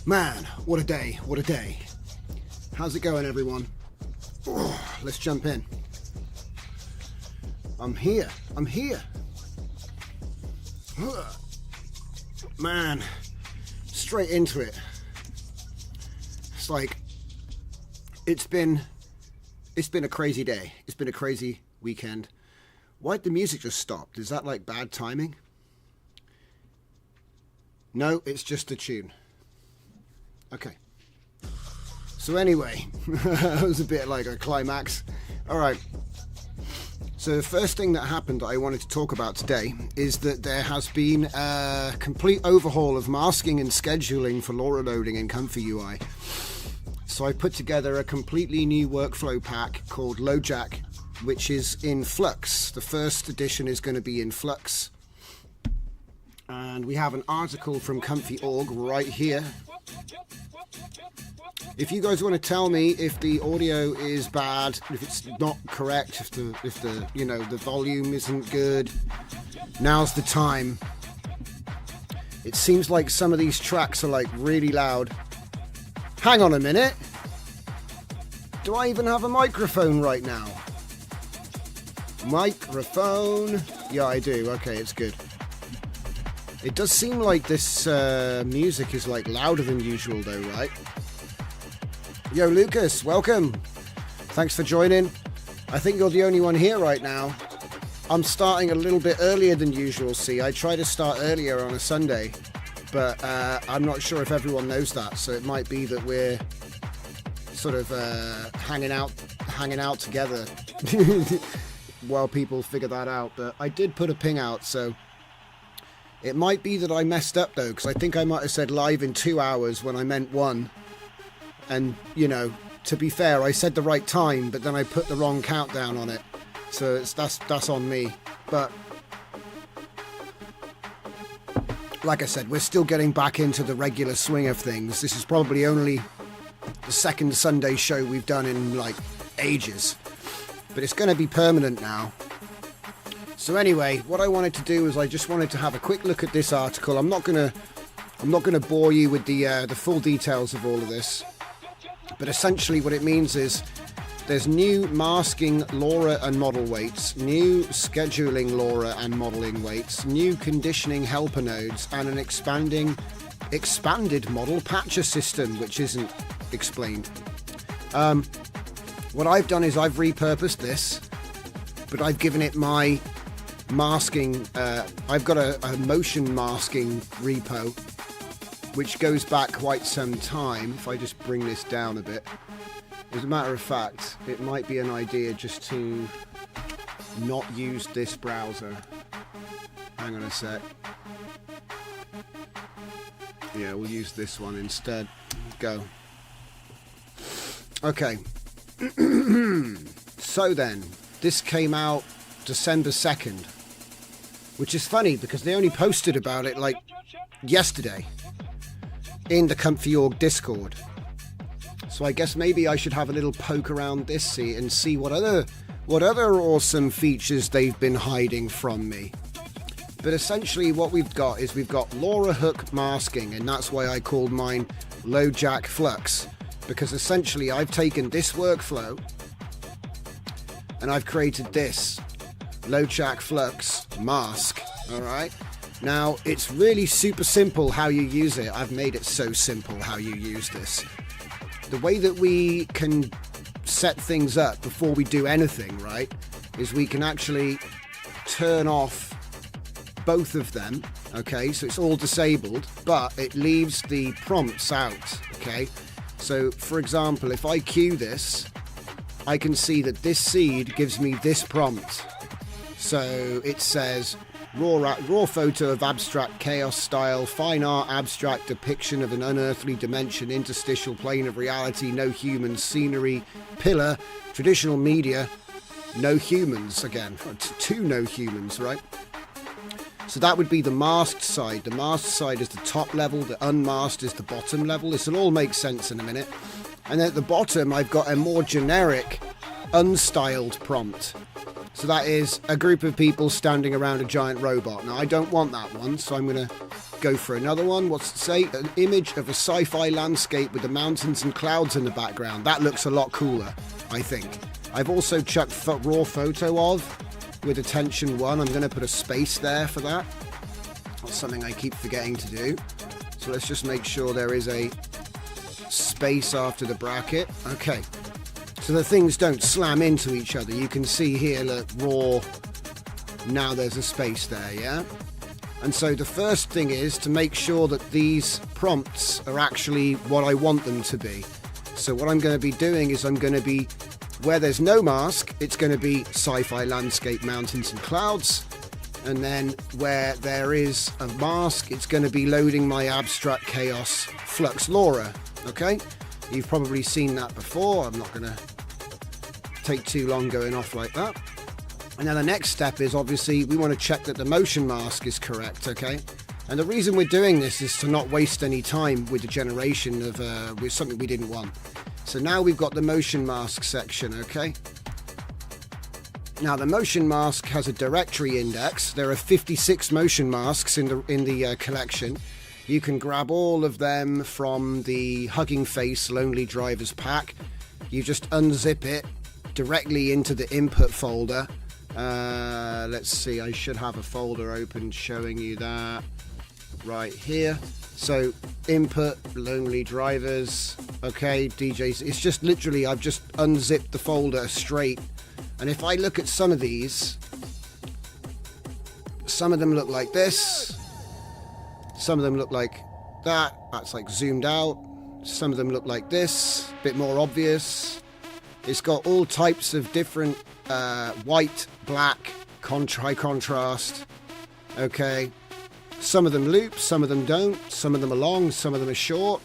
Man, what a day, what a day. How's it going, everyone? Oh, let's jump in. I'm here. Man, straight into it. It's like, it's been a crazy day. It's been a crazy weekend. Why'd the music just stop? Is that like bad timing? No, it's just a tune. Okay. So anyway, it was a bit like a climax. All right. So the first thing that happened that I wanted to talk about today is that there has been a complete overhaul of masking and scheduling for LoRa loading in Comfy UI. So I put together a completely new workflow pack called LoJack, which is in Flux. The first edition is going to be in Flux. And we have an article from Comfy.org right here. If you guys want to tell me if the audio is bad, if it's not correct, if the the volume isn't good, now's the time. It seems like some of these tracks are like really loud. Hang on a minute. Do I even have a microphone right now? Microphone. Yeah, I do. Okay, it's good. It does seem like this music is like louder than usual though, right? Yo, Lucas, welcome. Thanks for joining. I think you're the only one here right now. I'm starting a little bit earlier than usual, see. I try to start earlier on a Sunday, but I'm not sure if everyone knows that, so it might be that we're sort of hanging out together while people figure that out. But I did put a ping out, so it might be that I messed up though, because I think I might have said live in 2 hours when I meant 1. And, to be fair, I said the right time, but then I put the wrong countdown on it. So that's on me. But like I said, we're still getting back into the regular swing of things. This is probably only the second Sunday show we've done in like ages. But it's going to be permanent now. So anyway, what I wanted to do is I just wanted to have a quick look at this article. I'm not going to bore you with the full details of all of this. But essentially what it means is there's new masking LoRa and model weights, new scheduling LoRa and modeling weights, new conditioning helper nodes, and an expanded model patcher system, which isn't explained. What I've done is I've repurposed this, but I've given it my masking. I've got a motion masking repo, which goes back quite some time. If I just bring this down a bit. As a matter of fact, it might be an idea just to not use this browser. Hang on a sec. Yeah, we'll use this one instead. Go. Okay. So then, this came out December 2nd, which is funny because they only posted about it like yesterday in the Comfy.org Discord. So I guess maybe I should have a little poke around this and see what other awesome features they've been hiding from me. But essentially what we've got is we've got LoRa hook masking, and that's why I called mine LoJack Flux, because essentially I've taken this workflow and I've created this LoJack Flux mask. Alright? Now, it's really super simple how you use it. I've made it so simple how you use this. The way that we can set things up before we do anything, right, is we can actually turn off both of them, okay? So it's all disabled, but it leaves the prompts out, okay? So, for example, if I cue this, I can see that this seed gives me this prompt. So it says, raw photo of abstract chaos style, fine art abstract depiction of an unearthly dimension, interstitial plane of reality, no humans, scenery, pillar, traditional media, no humans, again, 2 no humans, right? So that would be the masked side. The masked side is the top level, the unmasked is the bottom level. This will all make sense in a minute. And then at the bottom, I've got a more generic, unstyled prompt. So that is a group of people standing around a giant robot. Now, I don't want that one, so I'm going to go for another one. What's it say? An image of a sci-fi landscape with the mountains and clouds in the background. That looks a lot cooler, I think. I've also chucked raw photo of with attention 1. I'm going to put a space there for that. That's something I keep forgetting to do. So let's just make sure there is a space after the bracket. Okay. So the things don't slam into each other. You can see here, look, raw. Now there's a space there, yeah? And so the first thing is to make sure that these prompts are actually what I want them to be. So what I'm going to be doing is I'm going to be, where there's no mask, it's going to be sci-fi landscape, mountains and clouds. And then where there is a mask, it's going to be loading my abstract chaos flux LoRa. Okay? You've probably seen that before. I'm not going to take too long going off like that. And then the next step is obviously we want to check that the motion mask is correct, okay? And the reason we're doing this is to not waste any time with the generation of with something we didn't want. So now we've got the motion mask section, okay? Now the motion mask has a directory index. There are 56 motion masks in the collection. You can grab all of them from the Hugging Face Lonely Drivers pack. You just unzip it directly into the input folder. Let's see, I should have a folder open showing you that right here. So input Lonely Drivers, okay, DJs. It's just literally I've just unzipped the folder straight. And if I look at some of these, some of them look like this, some of them look like that. That's like zoomed out. Some of them look like this, a bit more obvious. It's got all types of different white, black, high contrast. Okay. Some of them loop, some of them don't. Some of them are long, some of them are short.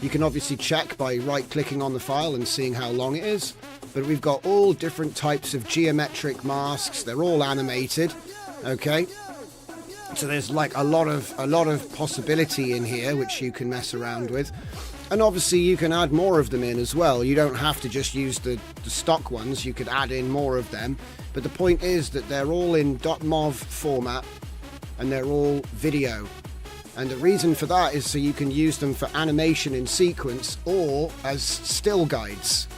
You can obviously check by right-clicking on the file and seeing how long it is. But we've got all different types of geometric masks. They're all animated. Okay. So there's like a lot of possibility in here which you can mess around with. And obviously you can add more of them in as well. You don't have to just use the stock ones. You could add in more of them. But the point is that they're all in .mov format and they're all video. And the reason for that is so you can use them for animation in sequence or as still guides.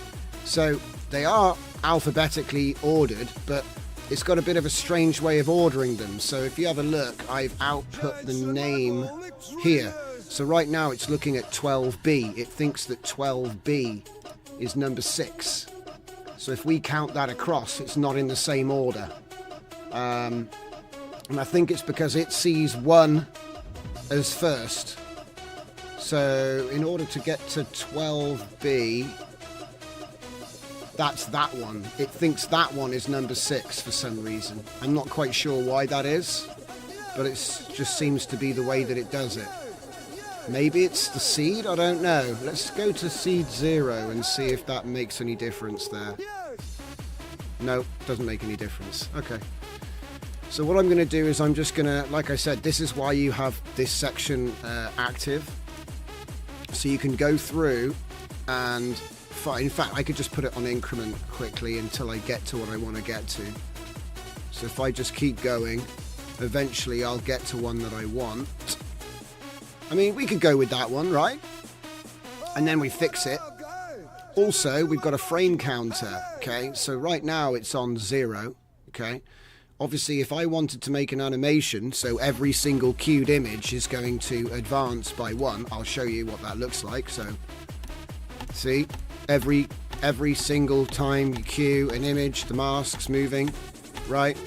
So they are alphabetically ordered, but it's got a bit of a strange way of ordering them. So if you have a look, I've output the name here. So right now it's looking at 12B. It thinks that 12B is number 6. So if we count that across, it's not in the same order. And I think it's because it sees 1 as first. So in order to get to 12B, that's that one. It thinks that one is number 6 for some reason. I'm not quite sure why that is, but it just seems to be the way that it does it. Maybe it's the seed? I don't know. Let's go to seed 0 and see if that makes any difference there. No, doesn't make any difference. Okay. So what I'm going to do is I'm just going to, like I said, this is why you have this section active. So you can go through and, in fact, I could just put it on increment quickly until I get to what I want to get to. So if I just keep going, eventually I'll get to one that I want. I mean, we could go with that one, right? And then we fix it. Also, we've got a frame counter, okay? So right now it's on 0, okay? Obviously, if I wanted to make an animation, so every single queued image is going to advance by 1, I'll show you what that looks like. So, see, every single time you queue an image, the mask's moving, right?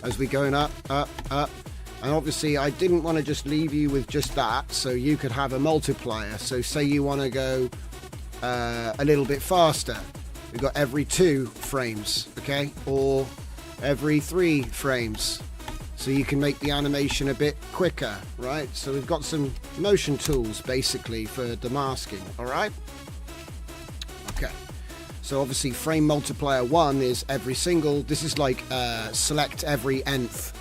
As we're going up, up, up. And obviously, I didn't want to just leave you with just that, so you could have a multiplier. So say you want to go a little bit faster. We've got every 2 frames, okay? Or every 3 frames. So you can make the animation a bit quicker, right? So we've got some motion tools, basically, for the masking, all right? Okay. So obviously, frame multiplier 1 is every single. This is like select every nth.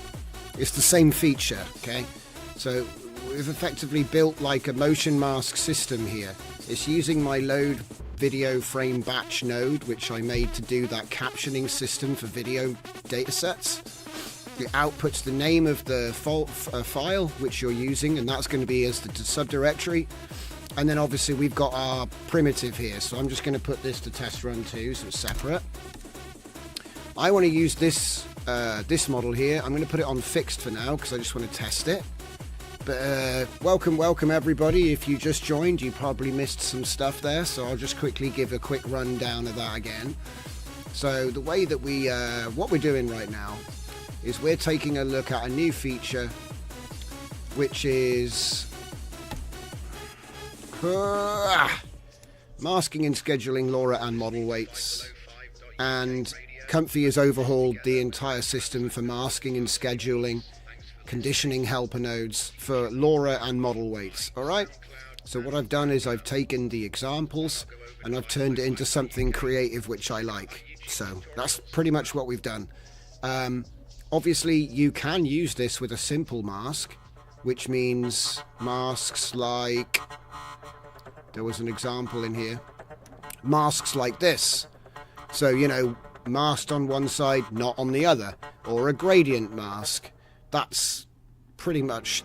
It's the same feature, okay? So we've effectively built like a motion mask system here. It's using my load video frame batch node, which I made to do that captioning system for video datasets. it outputs the name of the file which you're using, and that's going to be as the subdirectory. And then obviously we've got our primitive here, so I'm just going to put this to test run 2, so it's separate. I want to use this this model here. I'm going to put it on fixed for now because I just want to test it. But welcome everybody. If you just joined, you probably missed some stuff there, so I'll just quickly give a quick rundown of that again. So the way that we what we're doing right now is we're taking a look at a new feature, which is masking and scheduling LoRa and model weights. And Comfy has overhauled the entire system for masking and scheduling, conditioning helper nodes for LoRa and model weights. Alright, so what I've done is I've taken the examples and I've turned it into something creative which I like. So that's pretty much what we've done. Obviously you can use this with a simple mask, which means masks like, there was an example in here, masks like this. So, you know, masked on one side, not on the other, or a gradient mask. That's pretty much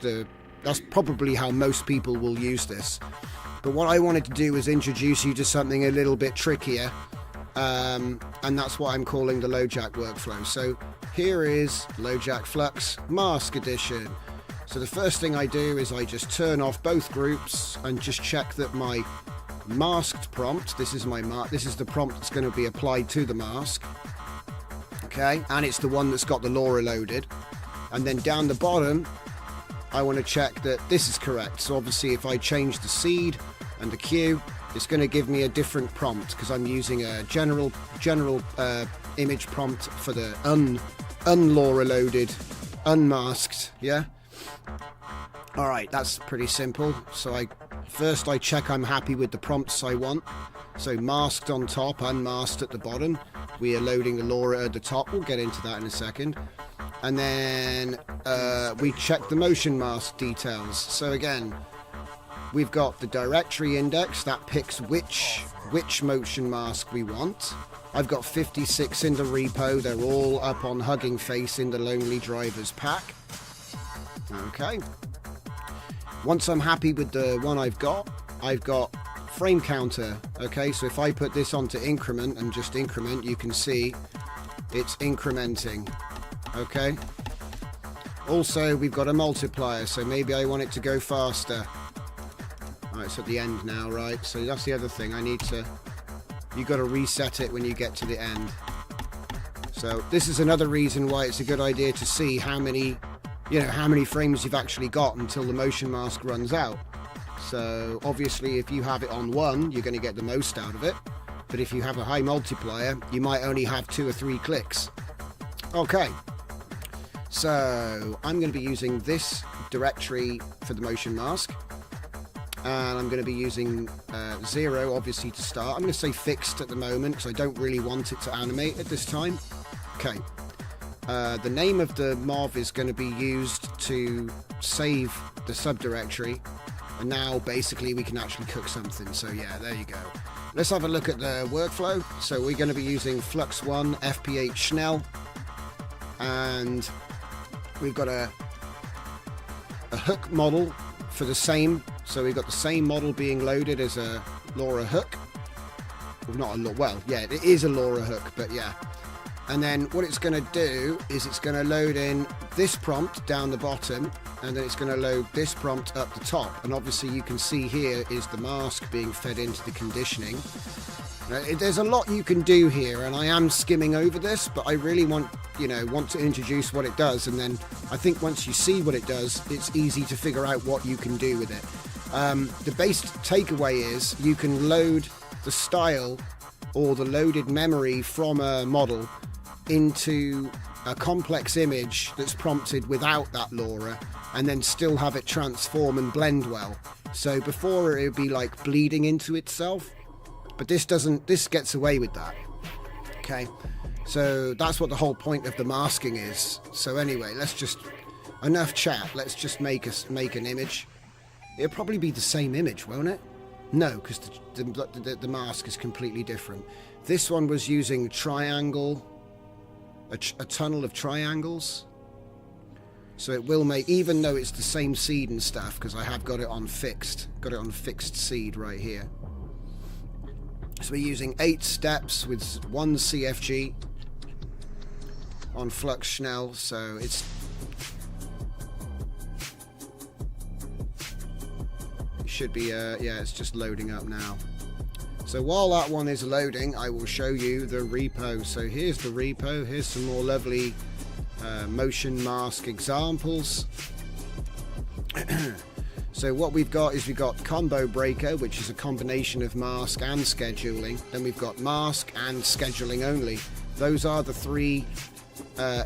that's probably how most people will use this. But what I wanted to do was introduce you to something a little bit trickier, and that's what I'm calling the LoJack workflow. So here is LoJack Flux Mask Edition. So the first thing I do is I just turn off both groups and just check that my masked prompt, this is the prompt that's going to be applied to the mask, okay, and it's the one that's got the LoRa loaded. And then down the bottom I want to check that this is correct. So obviously if I change the seed and the Q, it's going to give me a different prompt because I'm using a general image prompt for the unLoRa loaded, unmasked. Yeah. Alright, that's pretty simple. So first I check I'm happy with the prompts I want. So masked on top, unmasked at the bottom. We are loading the LoRa at the top. We'll get into that in a second. And then we check the motion mask details. So again, we've got the directory index that picks which motion mask we want. I've got 56 in the repo. They're all up on Hugging Face in the Lonely Drivers pack. Okay. Once I'm happy with the one I've got frame counter. Okay, so if I put this onto increment and just increment, you can see it's incrementing. Okay. Also, we've got a multiplier, so maybe I want it to go faster. Alright, it's at the end now, right? So that's the other thing. You got to reset it when you get to the end. So this is another reason why it's a good idea to see how many frames you've actually got until the motion mask runs out. So obviously if you have it on 1, you're going to get the most out of it. But if you have a high multiplier, you might only have 2 or 3 clicks. Okay. So I'm going to be using this directory for the motion mask. And I'm going to be using 0 obviously to start. I'm going to say fixed at the moment because I don't really want it to animate at this time. Okay. The name of the MOV is going to be used to save the subdirectory, and now basically we can actually cook something. So yeah, there you go. Let's have a look at the workflow. So we're going to be using Flux1 FP8 Schnell, and we've got a hook model for the same. So we've got the same model being loaded as a LoRa hook. Yeah, it is a LoRa hook, but yeah. And then what it's going to do is it's going to load in this prompt down the bottom, and then it's going to load this prompt up the top. And obviously you can see here is the mask being fed into the conditioning. There's a lot you can do here, and I am skimming over this, but I really want to introduce what it does. And then I think once you see what it does, it's easy to figure out what you can do with it. The base takeaway is you can load the style or the loaded memory from a model into a complex image that's prompted without that LoRa, and then still have it transform and blend well. So before it would be like bleeding into itself, but this gets away with that. Okay, so that's what the whole point of the masking is. So anyway, enough chat, let's just make an image. It'll probably be the same image, won't it? No, because the mask is completely different. This one was using triangle, a tunnel of triangles. So it will make, even though it's the same seed and stuff, because I have got it on fixed seed right here. So we're using 8 steps with 1 CFG on flux Schnell, so it should be, yeah, it's just loading up now. So while that one is loading, I will show you the repo. So here's the repo, here's some more lovely motion mask examples. So what we've got is we've got combo breaker, which is a combination of mask and scheduling. Then we've got mask and scheduling only. Those are the 3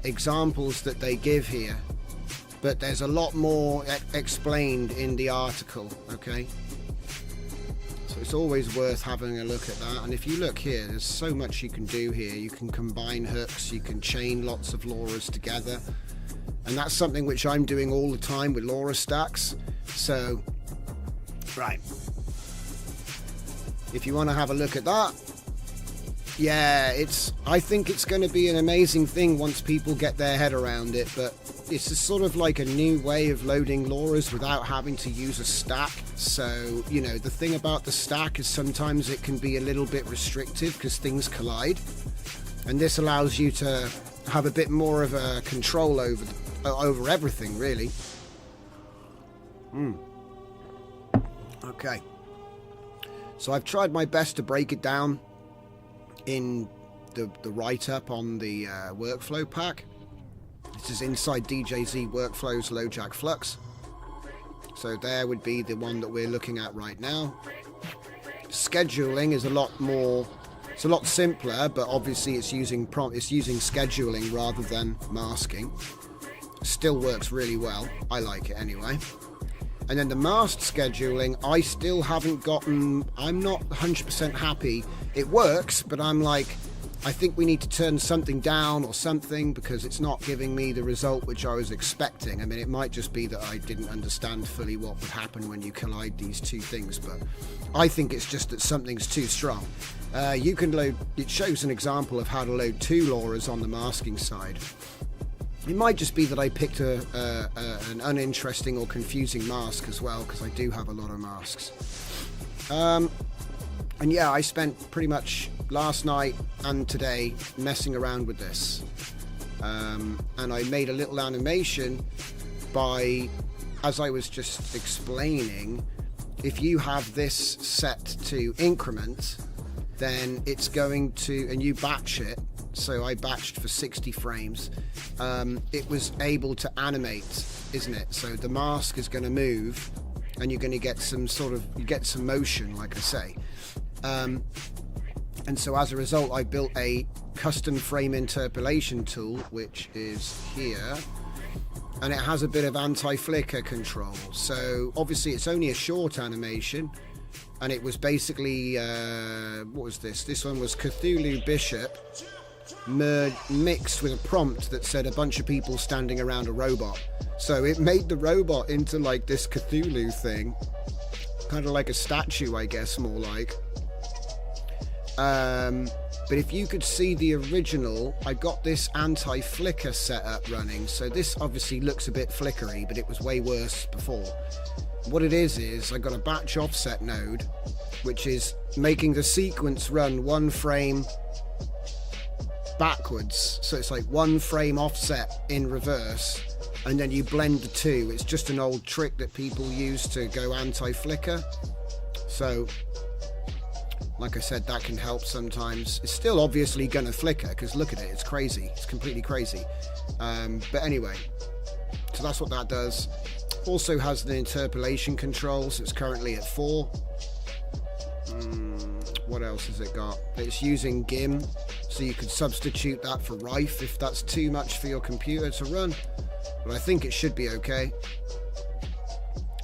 examples that they give here, but there's a lot more explained in the article. Okay, so it's always worth having a look at that. And if you look here, there's so much you can do here. You can combine hooks, you can chain lots of LoRa's together, and that's something which I'm doing all the time with LoRa stacks. So right, if you want to have a look at that, yeah, I think it's going to be an amazing thing once people get their head around it. But it's a sort of like a new way of loading LoRa's without having to use a stack. So, you know, the thing about the stack is sometimes it can be a little bit restrictive because things collide, and this allows you to have a bit more of a control over everything, really. Okay, so I've tried my best to break it down in the write-up on the workflow pack. This is inside DJZ Workflows Low Jack Flux. So there would be the one that we're looking at right now. Scheduling is a lot more, it's a lot simpler, but obviously it's using scheduling rather than masking. Still works really well. I like it anyway. And then the masked scheduling, I still haven't gotten, I'm not 100% happy. It works, but I'm like, I think we need to turn something down or something, because it's not giving me the result which I was expecting. I mean, it might just be that I didn't understand fully what would happen when you collide these 2 things, but I think it's just that something's too strong. You can load, it shows an example of how to load 2 LoRa's on the masking side. It might just be that I picked an uninteresting or confusing mask as well, because I do have a lot of masks. And yeah, I spent pretty much last night and today messing around with this. And I made a little animation by, as I was just explaining, if you have this set to increment, then it's going to, and you batch it, so I batched for 60 frames, it was able to animate, isn't it? So the mask is going to move, and you're going to get some some motion, like I say. And so as a result, I built a custom frame interpolation tool, which is here, and it has a bit of anti-flicker control. So obviously it's only a short animation, and it was basically, what was this? This one was Cthulhu Bishop mixed with a prompt that said a bunch of people standing around a robot. So it made the robot into like this Cthulhu thing, kind of like a statue, I guess, more like. But if you could see the original, I got this anti-flicker setup running. So this obviously looks a bit flickery, but it was way worse before. What it is I got a batch offset node, which is making the sequence run 1 frame backwards. So it's like 1 frame offset in reverse, and then you blend the 2. It's just an old trick that people use to go anti-flicker. So like I said, that can help sometimes. It's still obviously gonna flicker, because look at it, it's crazy, it's completely crazy. But anyway, so that's what that does. Also has the interpolation control, so it's currently at 4. What else has it got? It's using GIM, so you could substitute that for Rife if that's too much for your computer to run, but I think it should be okay.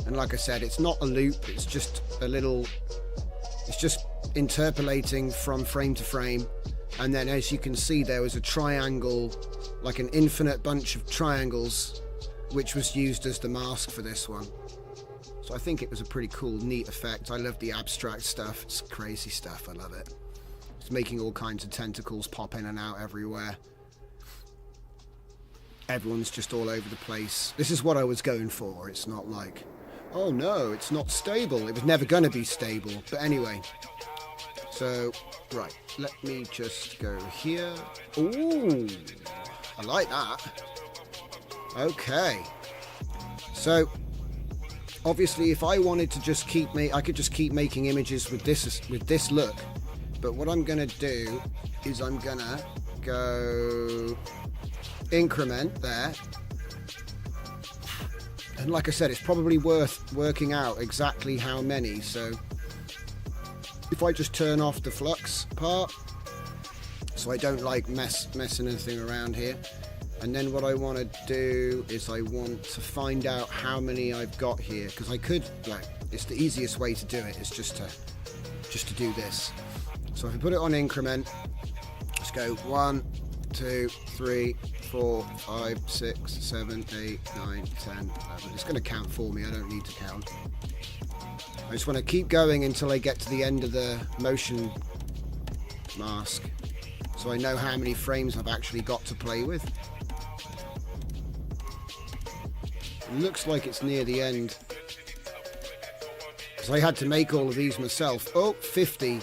And like I said, it's not a loop, it's just a little, it's just interpolating from frame to frame. And then as you can see, there was a triangle, like an infinite bunch of triangles, which was used as the mask for this one. So I think it was a pretty cool, neat effect. I love the abstract stuff. It's crazy stuff. I love it. It's making all kinds of tentacles pop in and out everywhere. everyone's just all over the place. This is what I was going for. It's not like, oh no, it's not stable. It was never going to be stable. But anyway, so, right, let me just go here. Ooh, I like that. Okay. So, obviously, if I wanted to just I could just keep making images with this look. But what I'm going to do is I'm going to go increment there. And like I said, it's probably worth working out exactly how many. So if I just turn off the flux part, so I don't like messing anything around here. And then what I want to do is I want to find out how many I've got here, because I could, like, it's the easiest way to do it is just to do this. So if I put it on increment, let's go 1, 2, 3, 4, 5, 6, 7, 8, 9, 10, 11. It's going to count for me. I don't need to count. I just want to keep going until I get to the end of the motion mask, so I know how many frames I've actually got to play with. It looks like it's near the end, because I had to make all of these myself. Oh, 50.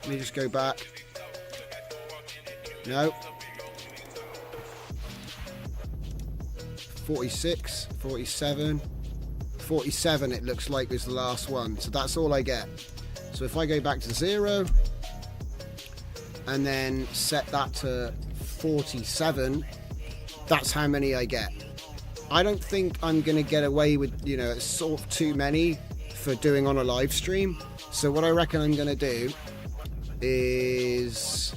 Let me just go back. No. 46, 47, 47 it looks like was the last one. So that's all I get. So if I go back to 0 and then set that to 47, that's how many I get. I don't think I'm going to get away with, you know, sort of too many for doing on a live stream. So what I reckon I'm going to do is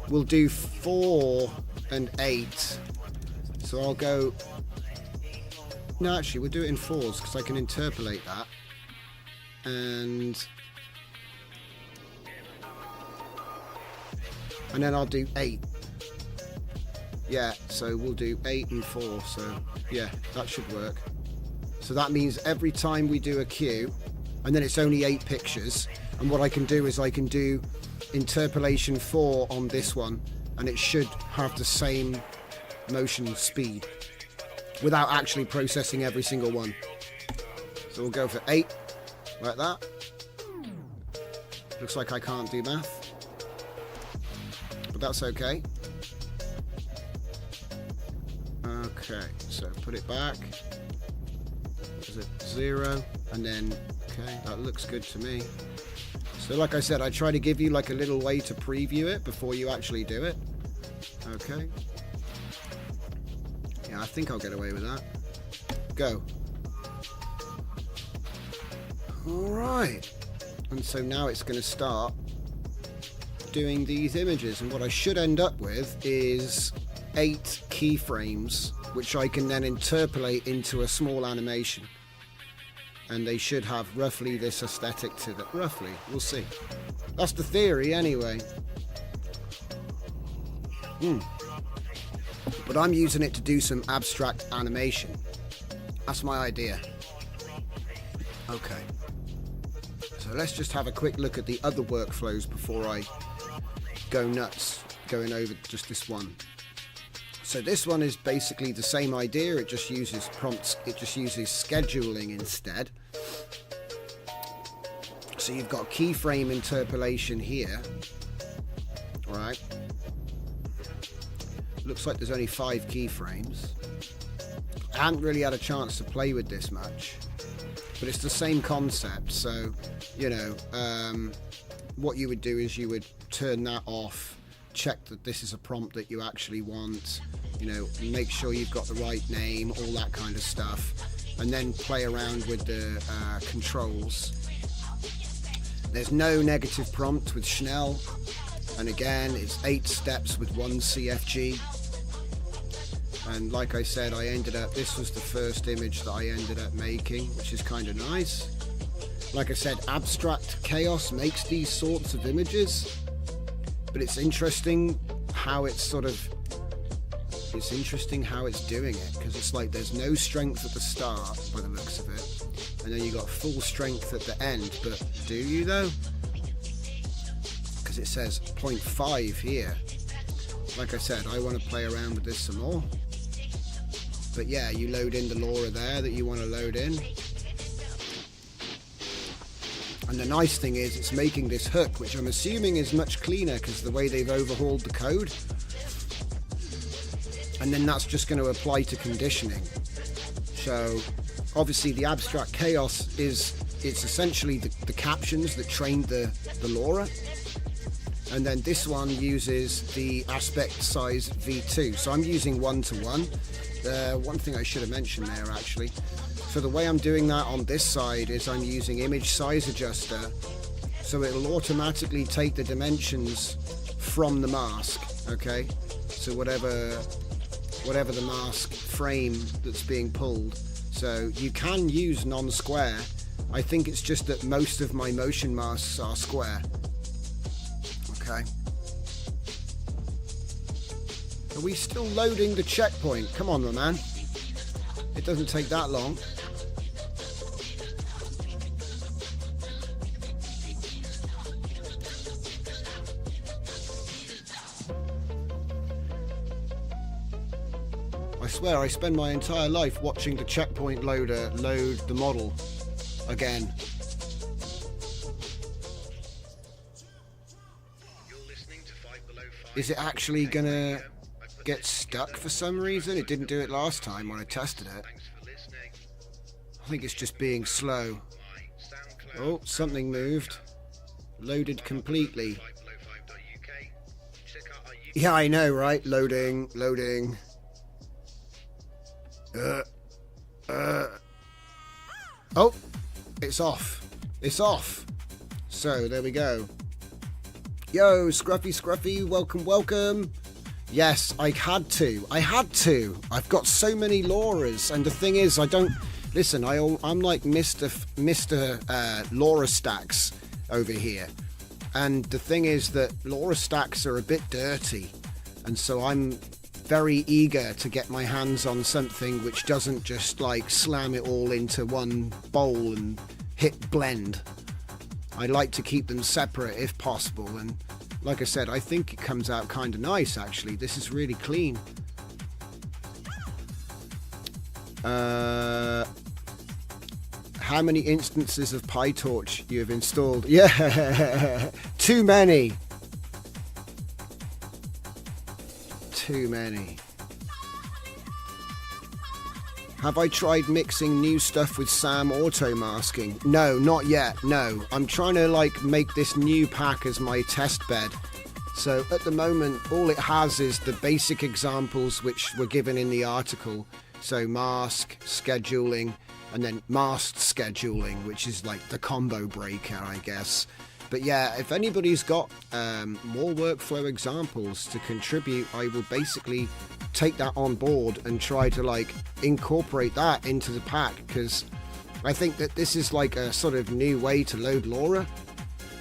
we'll do 4 and 8. So I'll go, no, actually we'll do it in 4s because I can interpolate that. And then I'll do 8. Yeah, so we'll do 8 and 4. So yeah, that should work. So that means every time we do a cue, and then it's only 8 pictures, and what I can do is I can do interpolation 4 on this one, and it should have the same motion speed without actually processing every single one. So we'll go for 8 like that. Looks like I can't do math, but that's okay. Okay, so put it back. Is it 0? And then, okay, that looks good to me. So like I said, I try to give you like a little way to preview it before you actually do it. Okay. Yeah, I think I'll get away with that. Go. Alright. And so now it's going to start doing these images. And what I should end up with is 8 keyframes, which I can then interpolate into a small animation. And they should have roughly this aesthetic to them. Roughly, we'll see. That's the theory anyway. But I'm using it to do some abstract animation. That's my idea. Okay. So let's just have a quick look at the other workflows before I go nuts going over just this one. So this one is basically the same idea. It just uses prompts. It just uses scheduling instead. So you've got keyframe interpolation here. All right. Looks like there's only 5 keyframes. I haven't really had a chance to play with this much, but it's the same concept. So, you know, what you would do is you would turn that off, check that this is a prompt that you actually want, you know, make sure you've got the right name, all that kind of stuff, and then play around with the controls. There's no negative prompt with Schnell, and again it's 8 steps with 1 CFG. And like I said, this was the first image that I ended up making, which is kind of nice. Like I said, Abstract Chaos makes these sorts of images, but it's interesting how it's doing it, because it's like there's no strength at the start by the looks of it, and then you got full strength at the end. But do you though? Because it says 0.5 here. like I said, I want to play around with this some more. But yeah, you load in the LoRa there that you want to load in. And the nice thing is it's making this hook, which I'm assuming is much cleaner because the way they've overhauled the code. And then that's just going to apply to conditioning. So obviously the abstract chaos it's essentially the captions that trained the LoRa. And then this one uses the aspect size V2. So I'm using 1:1. One thing I should have mentioned there actually. So the way I'm doing that on this side is I'm using image size adjuster. So it'll automatically take the dimensions from the mask. Okay. So whatever the mask frame that's being pulled. So you can use non-square. I think it's just that most of my motion masks are square. Okay. Are we still loading the checkpoint? Come on, my man. It doesn't take that long. I swear I spend my entire life watching the checkpoint loader load the model again. Is it actually gonna get stuck for some reason? It didn't do it last time when I tested it. I think it's just being slow. Oh, something moved. Loaded completely. Yeah, I know, right? Loading. Oh, it's off. It's off. So, there we go. Yo, Scruffy, welcome. Yes, I had to. I've got so many LoRas, and the thing is, I don't... Listen, I'm like Mr. LoRa stacks over here. And the thing is that LoRa stacks are a bit dirty. And so I'm very eager to get my hands on something which doesn't just like slam it all into one bowl and hit blend. I like to keep them separate if possible, and like I said, I think it comes out kind of nice actually. This is really clean. How many instances of PyTorch you have installed? Yeah, too many. Have I tried mixing new stuff with SAM auto masking? No, not yet, no. I'm trying to like make this new pack as my test bed. So at the moment, all it has is the basic examples which were given in the article. So mask, scheduling, and then masked scheduling, which is like the combo breaker, I guess. But yeah, if anybody's got more workflow examples to contribute, I will basically take that on board and try to like incorporate that into the pack, because I think that this is like a sort of new way to load LoRa,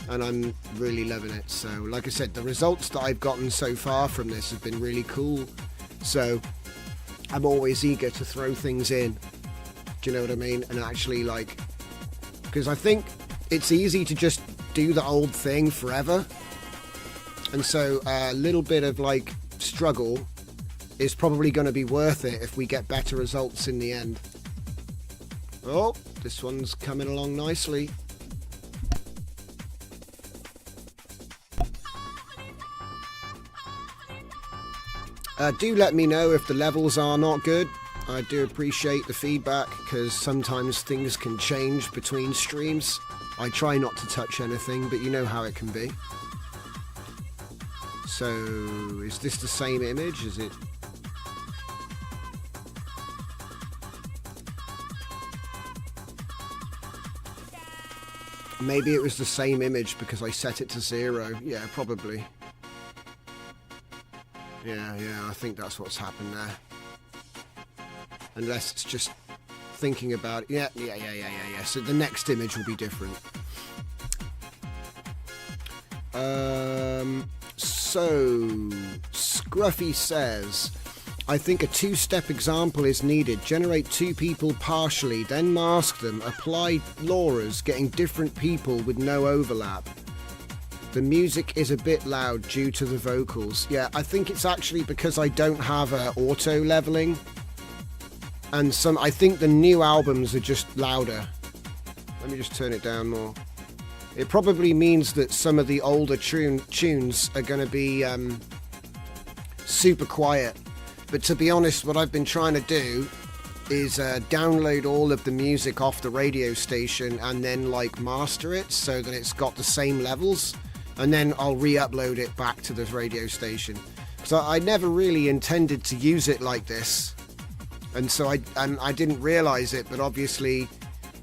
and I'm really loving it. So like I said, the results that I've gotten so far from this have been really cool. So I'm always eager to throw things in. Do you know what I mean? And actually like, because I think it's easy to just do the old thing forever, and so a little bit of like struggle is probably going to be worth it if we get better results in the end. Oh, this one's coming along nicely. Do let me know if the levels are not good. I do appreciate the feedback, because sometimes things can change between streams. I try not to touch anything, but you know how it can be. So, is this the same image? Is it? Maybe it was the same image because I set it to 0. Yeah, probably. Yeah, I think that's what's happened there. Unless it's just thinking about it. Yeah. So the next image will be different. So Scruffy says, I think a 2-step example is needed. Generate 2 people partially, then mask them. Apply LoRa's, getting different people with no overlap. The music is a bit loud due to the vocals. Yeah, I think it's actually because I don't have auto leveling. And I think the new albums are just louder. Let me just turn it down more. It probably means that some of the older tunes are going to be super quiet. But to be honest, what I've been trying to do is download all of the music off the radio station and then like master it so that it's got the same levels. And then I'll re-upload it back to the radio station. So I never really intended to use it like this. And so I didn't realize it, but obviously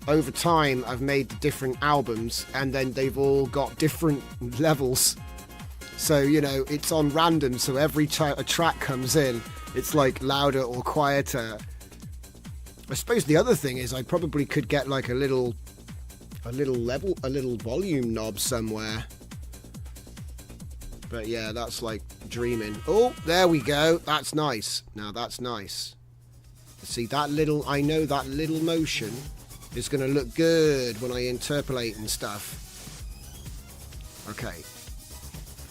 over time I've made the different albums and then they've all got different levels. So, you know, it's on random, so every time a track comes in, it's like louder or quieter. I suppose the other thing is I probably could get like a little volume knob somewhere. But yeah, that's like dreaming. Oh, there we go. That's nice. Now that's nice. See that little, I know that little motion is going to look good when I interpolate and stuff. Okay.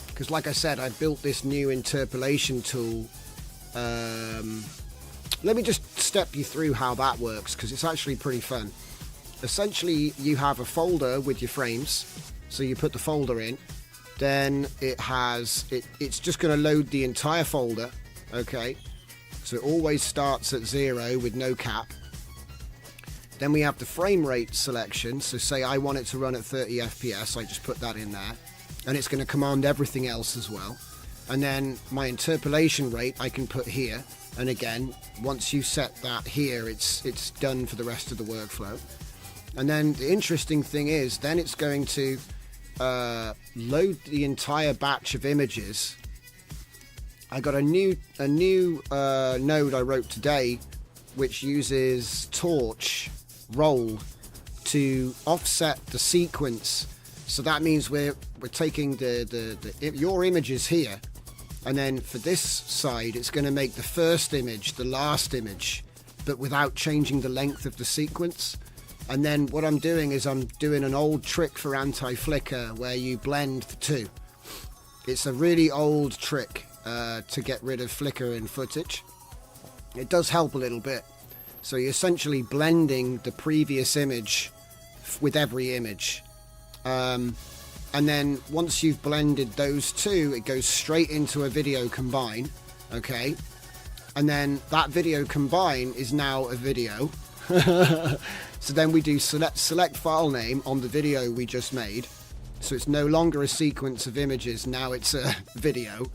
Because like I said, I built this new interpolation tool. Let me just step you through how that works, because it's actually pretty fun. Essentially, you have a folder with your frames. So you put the folder in. Then it's just going to load the entire folder. Okay. So it always starts at 0 with no cap. Then we have the frame rate selection. So say I want it to run at 30 FPS. I just put that in there. And it's going to command everything else as well. And then my interpolation rate I can put here. And again, once you set that here, it's done for the rest of the workflow. And then the interesting thing is, then it's going to load the entire batch of images. I got a new node I wrote today, which uses torch roll to offset the sequence. So that means we're taking your images here, and then for this side, it's going to make the first image the last image, but without changing the length of the sequence. And then what I'm doing is I'm doing an old trick for anti-flicker where you blend the two. It's a really old trick to get rid of flicker in footage. It does help a little bit. So you're essentially blending the previous image with every image. And then once you've blended those two, it goes straight into a video combine. Okay. And then that video combine is now a video. So then we do select file name on the video we just made. So it's no longer a sequence of images, now it's a video.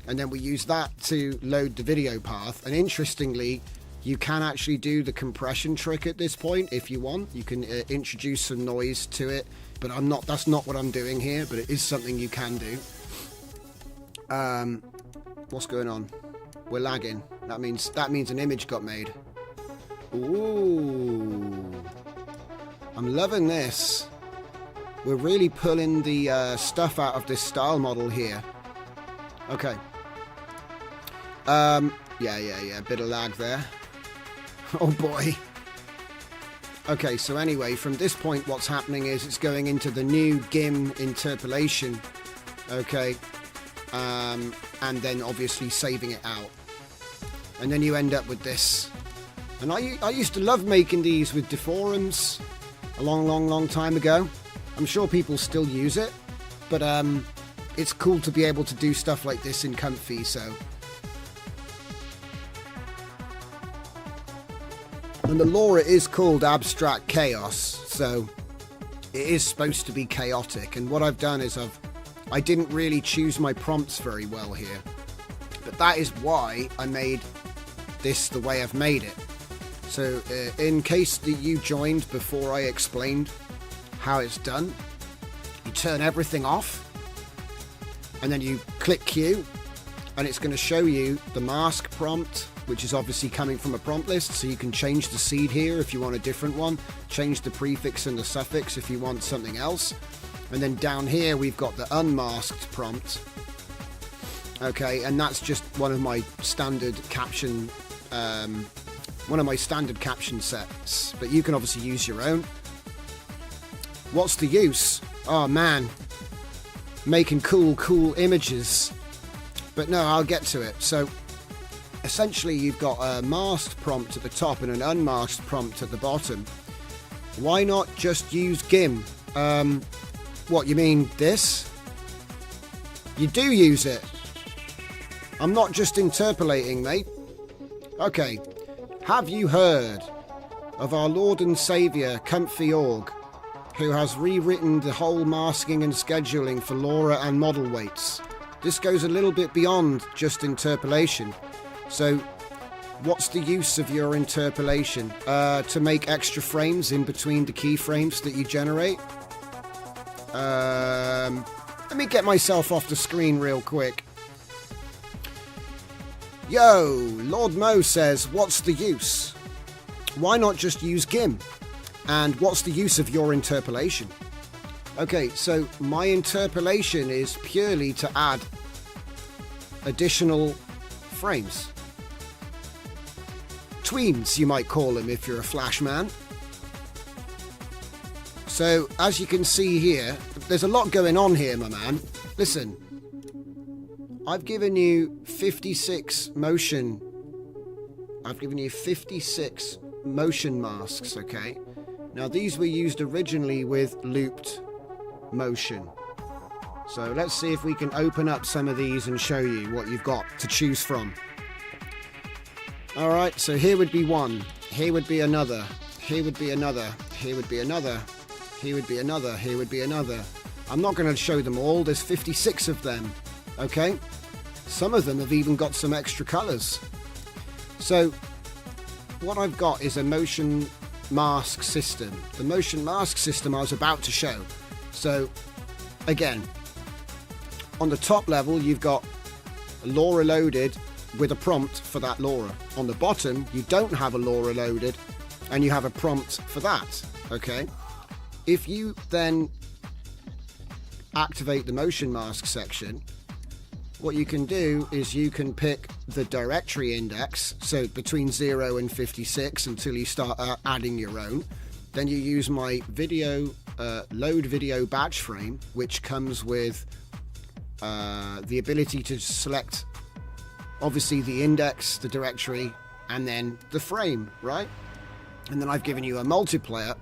And then we use that to load the video path. And interestingly, you can actually do the compression trick at this point if you want. You can introduce some noise to it, but that's not what I'm doing here, but it is something you can do. What's going on? We're lagging. That means an image got made. Ooh, I'm loving this. We're really pulling the stuff out of this style model here. Okay. Yeah, bit of lag there. Oh boy. Okay, so anyway, from this point what's happening is it's going into the new GIM interpolation. Okay. And then obviously saving it out. And then you end up with this. And I used to love making these with deforums a long time ago. I'm sure people still use it, but it's cool to be able to do stuff like this in Comfy, so. And the LoRa is called Abstract Chaos, so it is supposed to be chaotic. And what I've done is I didn't really choose my prompts very well here, but that is why I made this the way I've made it. So in case that you joined before I explained how it's done, you turn everything off and then you click Q and it's going to show you the mask prompt, which is obviously coming from a prompt list, so you can change the seed here if you want a different one, change the prefix and the suffix if you want something else. And then down here we've got the unmasked prompt. Okay, and that's just one of my standard caption sets, but you can obviously use your own. What's the use? Oh man, making cool images. But no, I'll get to it. So essentially you've got a masked prompt at the top and an unmasked prompt at the bottom. Why not just use GIM? What, you mean this? You do use it. I'm not just interpolating, mate. Okay. Have you heard of our Lord and Saviour, Comfy Org, who has rewritten the whole masking and scheduling for LoRa and model weights? This goes a little bit beyond just interpolation. So, what's the use of your interpolation? To make extra frames in between the keyframes that you generate? Let me get myself off the screen real quick. Yo, Lord Mo says, what's the use? Why not just use GIM? And what's the use of your interpolation? Okay, so my interpolation is purely to add additional frames. Tweens, you might call them if you're a Flash man. So, as you can see here, there's a lot going on here, my man. Listen, I've given you 56 motion. I've given you 56 motion masks, okay? Now, these were used originally with looped motion. So, let's see if we can open up some of these and show you what you've got to choose from. Alright, so here would be one. Here would be another. Here would be another. Here would be another. Here would be another. Here would be another. I'm not going to show them all. There's 56 of them. Okay? Some of them have even got some extra colours. So, what I've got is a motion mask system. The motion mask system I was about to show. So, again, on the top level, you've got LoRa loaded with a prompt for that LoRa. On the bottom, you don't have a LoRa loaded, and you have a prompt for that. Okay? If you then activate the motion mask section, what you can do is you can pick the directory index, so between 0 and 56 until you start adding your own. Then you use my video load video batch frame, which comes with the ability to select obviously the index, the directory, and then the frame, right? And then I've given you a multiplier,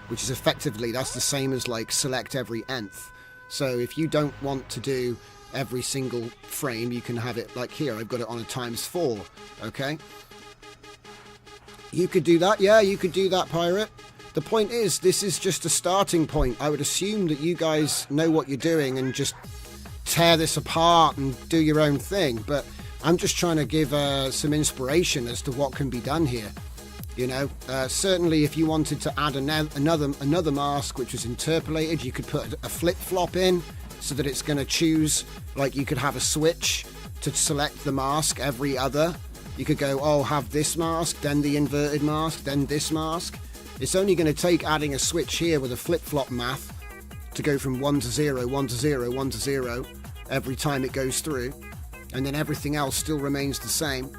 which is effectively, that's the same as like select every nth. So if you don't want to do every single frame, you can have it like here. I've got it on a ×4, okay? You could do that, yeah, you could do that, Pirate. The point is, this is just a starting point. I would assume that you guys know what you're doing and just tear this apart and do your own thing. But I'm just trying to give some inspiration as to what can be done here. You know, certainly if you wanted to add another mask which was interpolated, you could put a flip-flop in so that it's going to choose, like you could have a switch to select the mask every other. You could go, oh, have this mask, then the inverted mask, then this mask. It's only going to take adding a switch here with a flip-flop math to go from 1 to 0, 1 to 0, 1 to 0 every time it goes through. And then everything else still remains the same.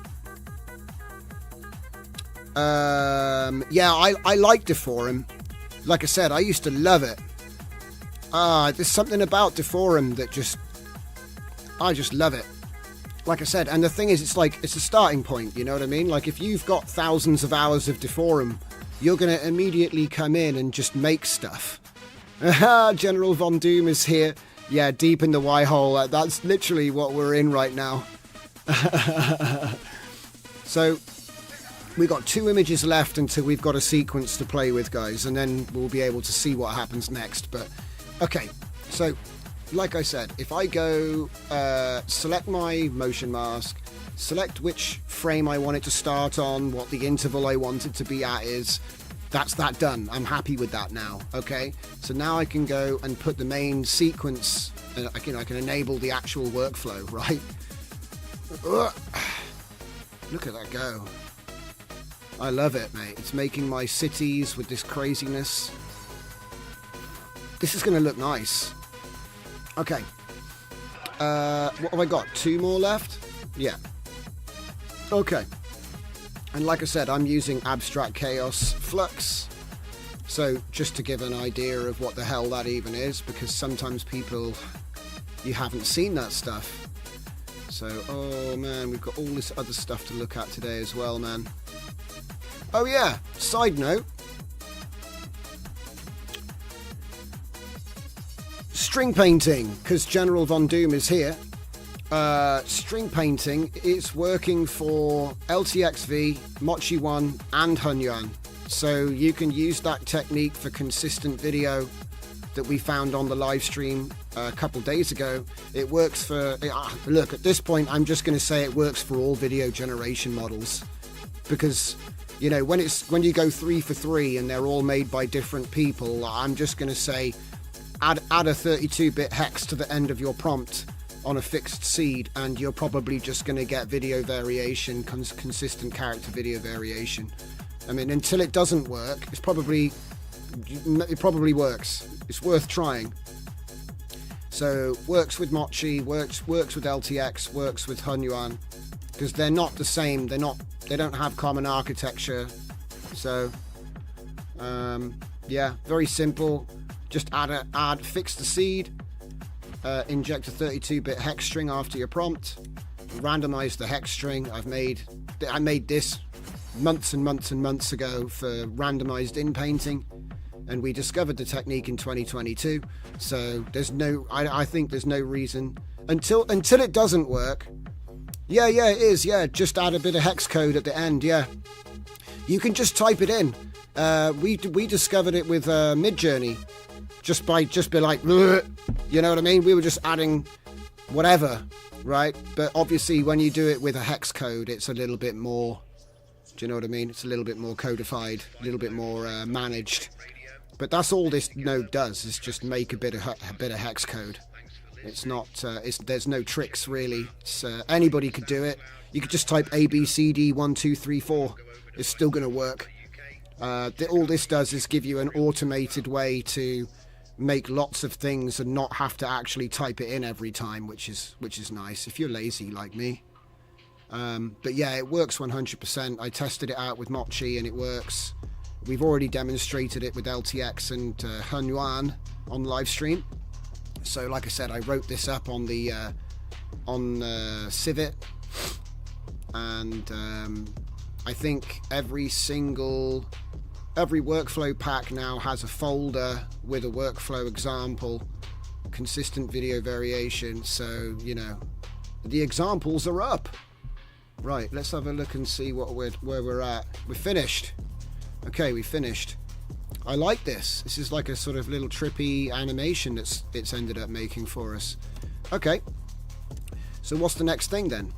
Yeah, I like Deforum. Like I said, I used to love it. There's something about Deforum that I just love it. Like I said, and the thing is, it's a starting point, you know what I mean? Like, if you've got thousands of hours of Deforum, you're going to immediately come in and just make stuff. General Von Doom is here. Yeah, deep in the Y-hole. That's literally what we're in right now. So, we got 2 images left until we've got a sequence to play with, guys, and then we'll be able to see what happens next. But, okay, so, like I said, if I go select my motion mask, select which frame I want it to start on, what the interval I want it to be at is, that's that done. I'm happy with that now, okay? So now I can go and put the main sequence, I can enable the actual workflow, right? Look at that go. I love it, mate. It's making my cities with this craziness. This is going to look nice. Okay. What have I got? 2 more left? Yeah. Okay. And like I said, I'm using Abstract Chaos Flux. So just to give an idea of what the hell that even is, because sometimes people, you haven't seen that stuff. So, oh man, we've got all this other stuff to look at today as well, man. Oh yeah, side note. String painting, because General Von Doom is here. String painting is working for LTXV, Mochi 1 and Hunyuan. So you can use that technique for consistent video that we found on the live stream a couple days ago. It works for, look, at this point I'm just going to say it works for all video generation models, because you know, when you go 3 for 3 and they're all made by different people, I'm just going to say add a 32-bit hex to the end of your prompt on a fixed seed, and you're probably just going to get video variation, consistent character video variation. I mean, until it doesn't work, it probably works. It's worth trying. So works with Mochi, works with LTX, works with Hunyuan, because they're not the same. They don't have common architecture. So yeah, very simple. Just fix the seed, inject a 32-bit hex string after your prompt, randomize the hex string. I made this months and months and months ago for randomized in painting, and we discovered the technique in 2022. So I think there's no reason until it doesn't work. Yeah, it is. Yeah, just add a bit of hex code at the end. Yeah, you can just type it in. We discovered it with Midjourney. Just be like, you know what I mean? We were just adding whatever, right? But obviously when you do it with a hex code, it's a little bit more, do you know what I mean? It's a little bit more codified, a little bit more managed. But that's all this node does, is just make a bit of hex code. It's not, there's no tricks really. Anybody could do it. You could just type ABCD 1 2 3 4. It's still going to work. All this does is give you an automated way to make lots of things and not have to actually type it in every time, which is nice if you're lazy like me. But yeah, it works 100%. I tested it out with Mochi and it works. We've already demonstrated it with LTX and Hunyuan on live stream. So like I said, I wrote this up on the Civet, and I think every workflow pack now has a folder with a workflow example, consistent video variation. So, you know, the examples are up. Right, let's have a look and see where we're at. We're finished. Okay, we finished. I like this. This is like a sort of little trippy animation it's ended up making for us. Okay, so what's the next thing then?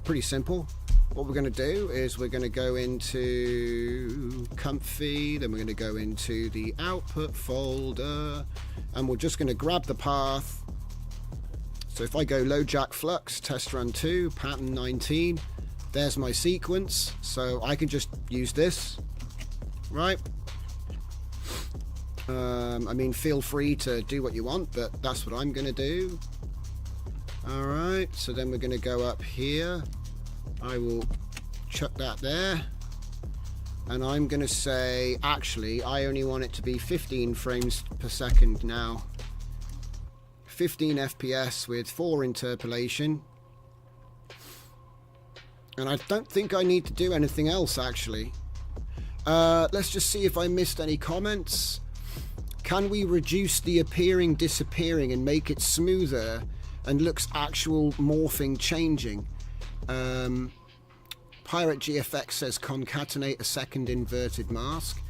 Pretty simple. What we're going to do is we're going to go into Comfy, then we're going to go into the output folder, and we're just going to grab the path. So if I go low jack flux, test run 2, pattern 19, there's my sequence. So I can just use this, right? I mean, feel free to do what you want, but that's what I'm going to do. All right, so then we're going to go up here. I will chuck that there, and I'm going to say, actually, I only want it to be 15 frames per second now. 15 FPS with 4 interpolation. And I don't think I need to do anything else, actually. Let's just see if I missed any comments. Can we reduce the appearing disappearing and make it smoother and looks actual morphing changing? Pirate GFX says concatenate a second inverted mask.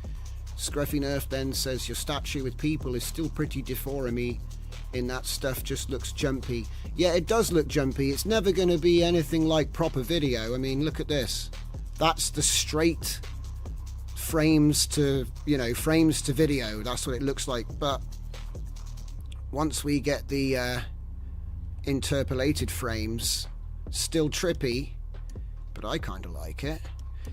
Scruffy Nerf then says your statue with people is still pretty deformy in that stuff, just looks jumpy. Yeah, it does look jumpy. It's never going to be anything like proper video. I mean, look at this. That's the straight frames to, you know, frames to video. That's what it looks like. But once we get the interpolated frames, still trippy, but I kind of like it.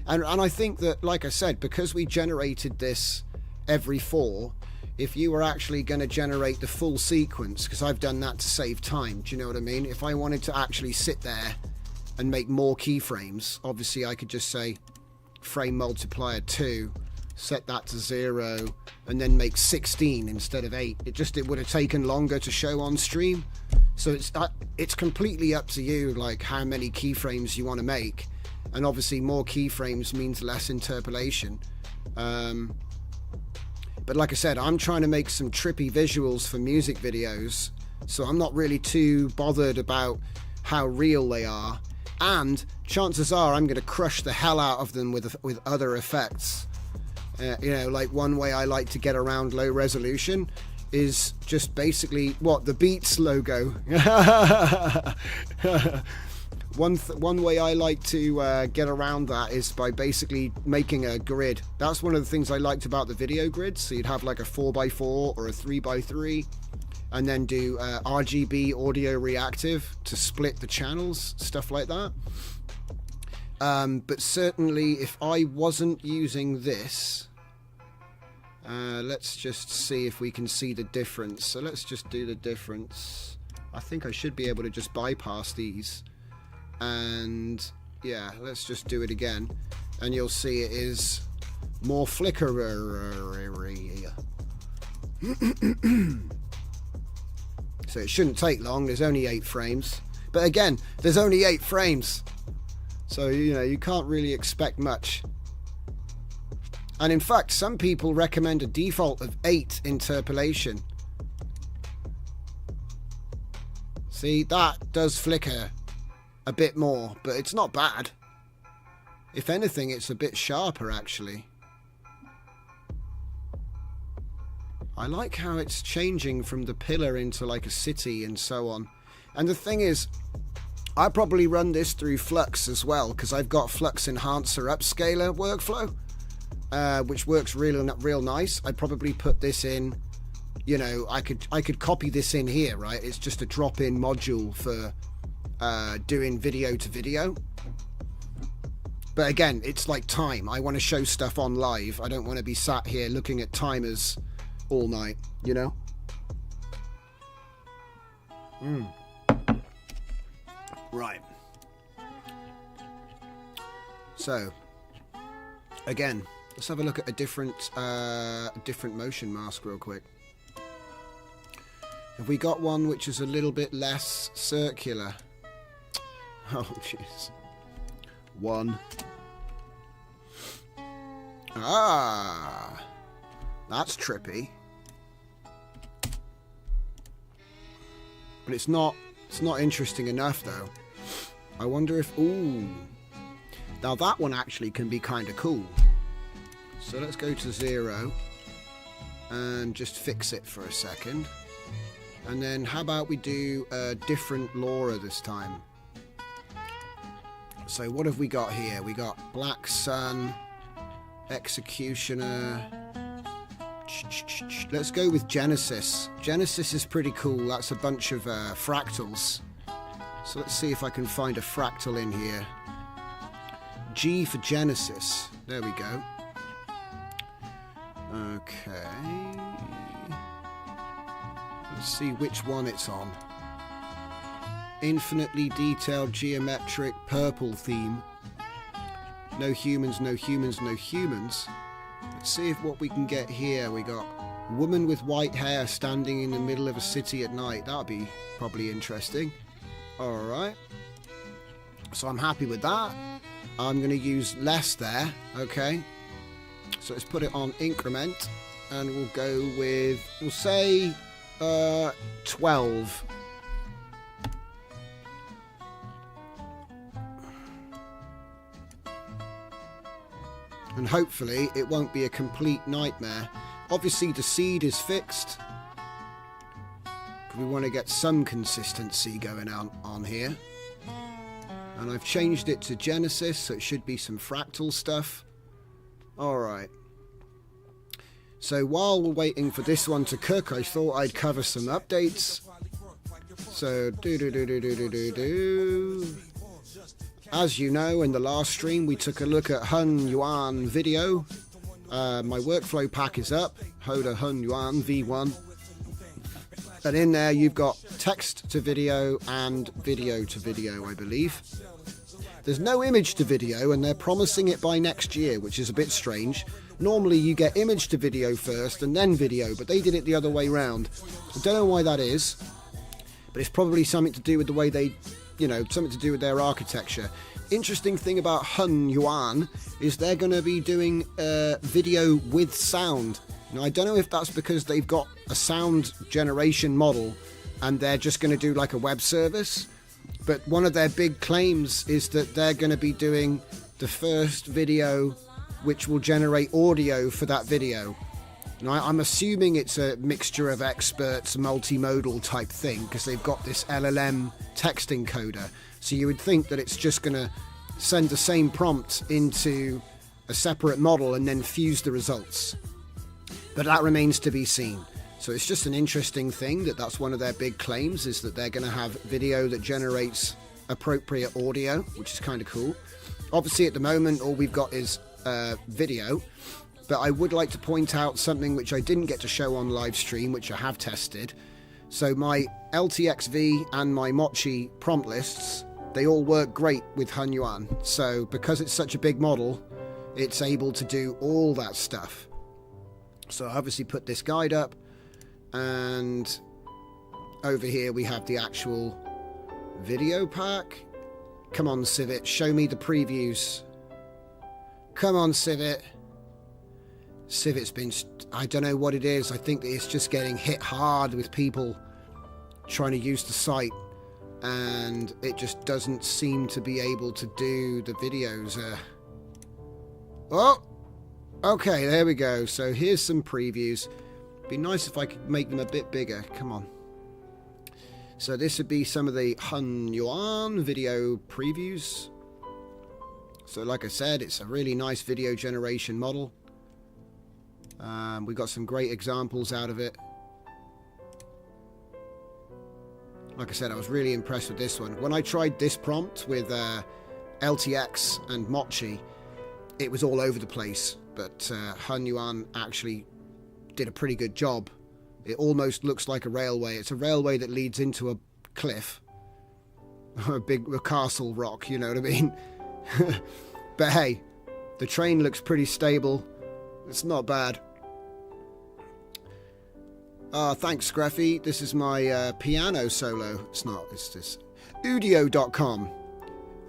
And I think that, like I said, because we generated this every 4, if you were actually going to generate the full sequence, because I've done that to save time, do you know what I mean? If I wanted to actually sit there and make more keyframes, obviously I could just say frame multiplier 2, set that to 0, and then make 16 instead of 8. It would have taken longer to show on stream. So it's completely up to you, like how many keyframes you want to make, and obviously more keyframes means less interpolation. But like I said, I'm trying to make some trippy visuals for music videos, so I'm not really too bothered about how real they are, and chances are I'm going to crush the hell out of them with other effects. You know, like one way I like to get around low resolution is just basically the Beats logo. One way I like to get around that is by basically making a grid. That's one of the things I liked about the video grids. So you'd have like a 4x4 or a 3x3, and then do RGB audio reactive to split the channels, stuff like that. But certainly if I wasn't using this, let's just see if we can see the difference. So let's just do the difference. I think I should be able to just bypass these. And yeah, let's just do it again. And you'll see it is more flickery. So it shouldn't take long. There's only 8 frames. But again, there's only 8 frames. So, you know, you can't really expect much. And in fact, some people recommend a default of 8 interpolation. See, that does flicker a bit more, but it's not bad. If anything, it's a bit sharper, actually. I like how it's changing from the pillar into like a city and so on. And the thing is, I probably run this through Flux as well, because I've got Flux Enhancer Upscaler workflow, which works real nice. I'd probably put this in, you know, I could copy this in here, right? It's just a drop-in module for doing video to video. But again, it's like time. I want to show stuff on live. I don't want to be sat here looking at timers all night, you know? Right. So, again, let's have a look at a different motion mask real quick. Have we got one which is a little bit less circular? Oh, jeez. One. Ah, that's trippy. But it's not interesting enough, though. I wonder if... Ooh. Now, that one actually can be kind of cool. So let's go to 0 and just fix it for a second. And then how about we do a different Laura this time? So what have we got here? We got Black Sun, Executioner. Let's go with Genesis. Genesis is pretty cool. That's a bunch of fractals. So let's see if I can find a fractal in here. G for Genesis. There we go. Okay. Let's see which one it's on. Infinitely detailed geometric purple theme. No humans, no humans, no humans. Let's see if what we can get here. We got woman with white hair standing in the middle of a city at night. That'll be probably interesting. Alright. So I'm happy with that. I'm going to use less there. Okay. So let's put it on increment. And we'll go with, we'll say 12. And hopefully it won't be a complete nightmare. Obviously the seed is fixed. We want to get some consistency going on here. And I've changed it to Genesis, so it should be some fractal stuff. Alright. So while we're waiting for this one to cook, I thought I'd cover some updates. So, as you know, in the last stream, we took a look at Hun Yuan video. My workflow pack is up, Hoda Hun Yuan V1. And in there, you've got text to video and video to video, I believe. There's no image to video, and they're promising it by next year, which is a bit strange. Normally you get image to video first and then video, but they did it the other way round. I don't know why that is, but it's probably something to do with the way they, something to do with their architecture. Interesting thing about Hun Yuan is they're going to be doing video with sound. Now, I don't know if that's because they've got a sound generation model and they're just going to do like a web service, but one of their big claims is that they're going to be doing the first video which will generate audio for that video. Now, I'm assuming it's a mixture of experts, multimodal type thing, because they've got this LLM text encoder. So you would think that it's just going to send the same prompt into a separate model and then fuse the results. But that remains to be seen. So it's just an interesting thing that's one of their big claims, is that they're going to have video that generates appropriate audio, which is kind of cool. Obviously, at the moment, all we've got is video. But I would like to point out something which I didn't get to show on live stream, which I have tested. So my LTXV and my Mochi prompt lists, they all work great with Hun Yuan. So because it's such a big model, it's able to do all that stuff. So I obviously put this guide up, and over here we have the actual video pack. Come on, Civet, show me the previews. Come on, Civet. Civet's been, I don't know what it is. I think that it's just getting hit hard with people trying to use the site, and it just doesn't seem to be able to do the videos. Oh, okay, there we go. So here's some previews. Be nice if I could make them a bit bigger. Come on. So this would be some of the Hun Yuan video previews. So like I said, it's a really nice video generation model. We got some great examples out of it. Like I said, I was really impressed with this one. When I tried this prompt with LTX and Mochi, it was all over the place. But Hun Yuan actually did a pretty good job. It almost looks like a railway. It's a railway that leads into a cliff. A castle rock, you know what I mean? But hey, the train looks pretty stable. It's not bad. Thanks, Scruffy. This is my piano solo. It's not, it's just Udio.com.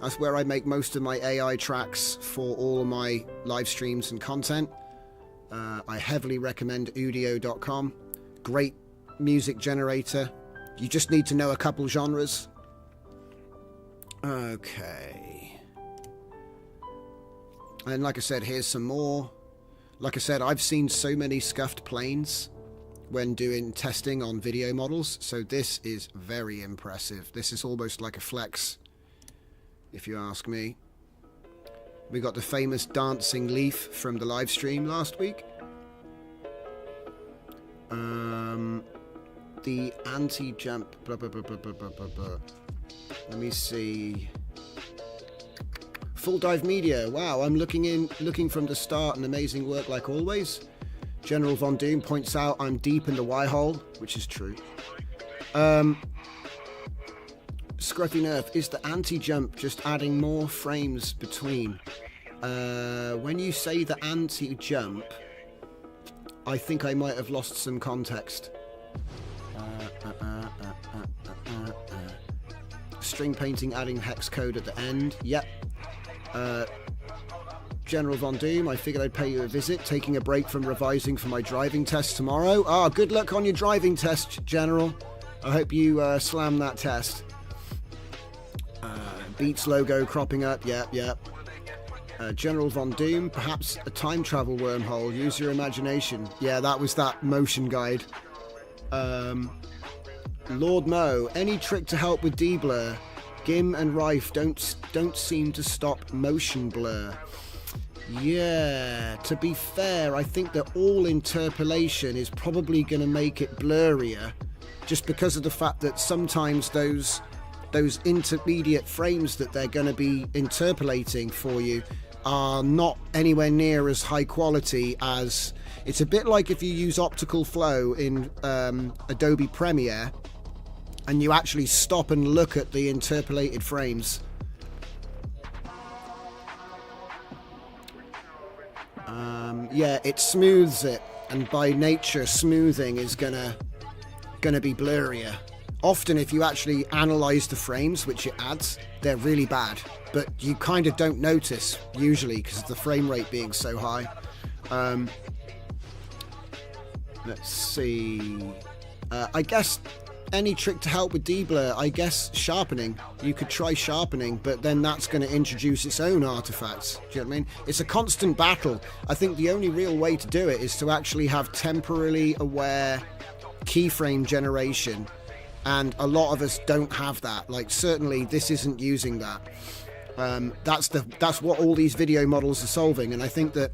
That's where I make most of my AI tracks for all of my live streams and content. I heavily recommend Udio.com. Great music generator. You just need to know a couple genres. Okay. And like I said, here's some more. Like I said, I've seen so many scuffed planes when doing testing on video models, so this is very impressive. This is almost like a flex, if you ask me. We got the famous dancing leaf from the live stream last week. The anti-jump, blah, blah, blah, blah, blah, blah, blah, blah. Let me see. Full Dive Media. Wow, I'm looking from the start, and amazing work like always. General Von Doom points out I'm deep in the Y hole, which is true. Scruffy Nerf, is the anti-jump just adding more frames between? When you say the anti-jump, I think I might have lost some context. String painting adding hex code at the end. Yep. General Von Doom, I figured I'd pay you a visit, taking a break from revising for my driving test tomorrow. Good luck on your driving test, General. I hope you slam that test. Beats logo cropping up, yep. General Von Doom, perhaps a time travel wormhole, use your imagination. Yeah, that was that motion guide. Lord Mo, any trick to help with deblur? Gim and Rife don't seem to stop motion blur. Yeah, to be fair, I think that all interpolation is probably going to make it blurrier, just because of the fact that sometimes those intermediate frames that they're going to be interpolating for you are not anywhere near as high quality as... It's a bit like if you use optical flow in Adobe Premiere and you actually stop and look at the interpolated frames. Yeah, it smooths it, and by nature smoothing is gonna be blurrier. Often if you actually analyze the frames which it adds, they're really bad, but you kind of don't notice usually because of the frame rate being so high. Let's see, I guess any trick to help with deblur, I guess sharpening. You could try sharpening, but then that's going to introduce its own artifacts. Do you know what I mean? It's a constant battle. I think the only real way to do it is to actually have temporarily aware keyframe generation, and a lot of us don't have that. Like, certainly this isn't using that. That's what all these video models are solving, and I think that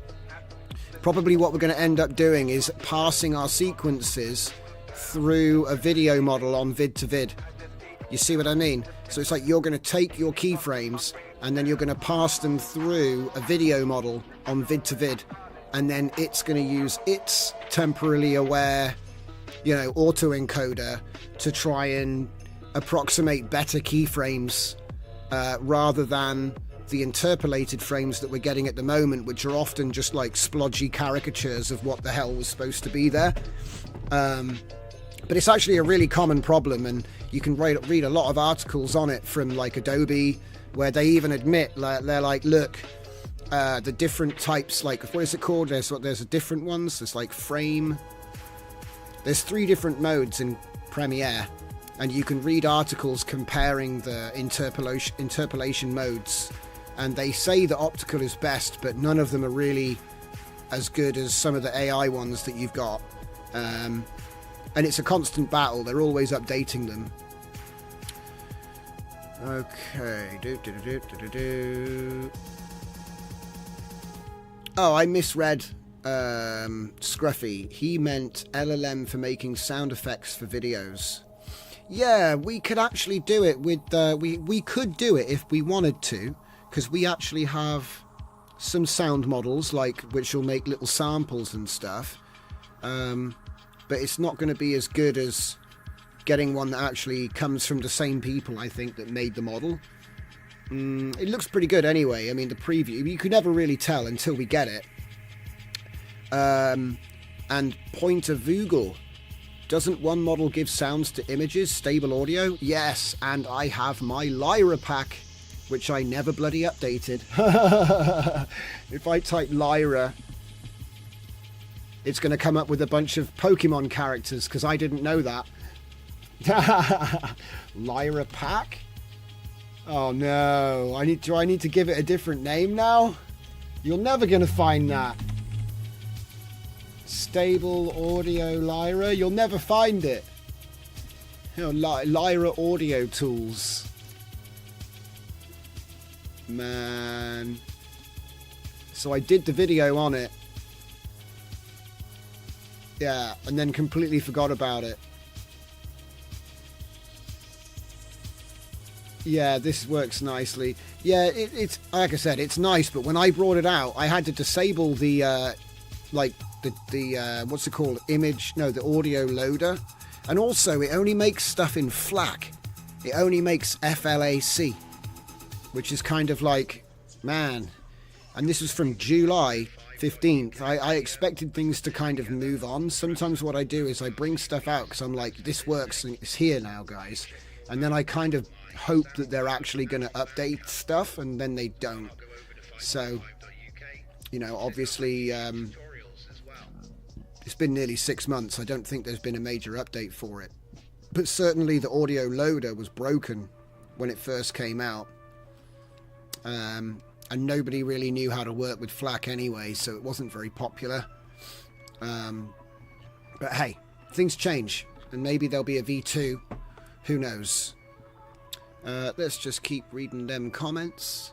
probably what we're going to end up doing is passing our sequences through a video model on vid to vid. You see what I mean? So it's like you're going to take your keyframes and then you're going to pass them through a video model on vid to vid, and then it's going to use its temporally aware, autoencoder to try and approximate better keyframes rather than the interpolated frames that we're getting at the moment, which are often just like splodgy caricatures of what the hell was supposed to be there. But it's actually a really common problem, and you can read a lot of articles on it from like Adobe, where they even admit, they're like, look, the different types, like, what is it called? There's different ones. There's like frame. There's 3 different modes in Premiere, and you can read articles comparing the interpolation modes, and they say that optical is best, but none of them are really as good as some of the AI ones that you've got. And it's a constant battle. They're always updating them. Okay. Oh, I misread Scruffy. He meant LLM for making sound effects for videos. Yeah, we could actually do it with... we could do it if we wanted to, because we actually have some sound models, like, which will make little samples and stuff. But it's not going to be as good as getting one that actually comes from the same people, I think, that made the model. It looks pretty good anyway. I mean, the preview, you could never really tell until we get it. And Point of Voogle. Doesn't one model give sounds to images, stable audio? Yes, and I have my Lyra pack, which I never bloody updated. If I type Lyra, it's going to come up with a bunch of Pokemon characters, because I didn't know that. Lyra pack? Oh no, do I need to give it a different name now? You're never going to find that. Stable audio Lyra? You'll never find it. Lyra audio tools. Man. So I did the video on it. Yeah, and then completely forgot about it. Yeah, this works nicely. Yeah, it's like I said, it's nice, but when I brought it out, I had to disable the what's it called? The audio loader. And also, it only makes stuff in FLAC. It only makes FLAC, which is kind of like, man. And this was from July 15th. I expected things to kind of move on. Sometimes what I do is I bring stuff out because I'm like, this works and it's here now, guys. And then I kind of hope that they're actually going to update stuff, and then they don't. So, obviously, it's been nearly 6 months. I don't think there's been a major update for it. But certainly the audio loader was broken when it first came out. And nobody really knew how to work with FLAC anyway, so it wasn't very popular. But hey, things change, and maybe there'll be a V2. Who knows? Let's just keep reading them comments.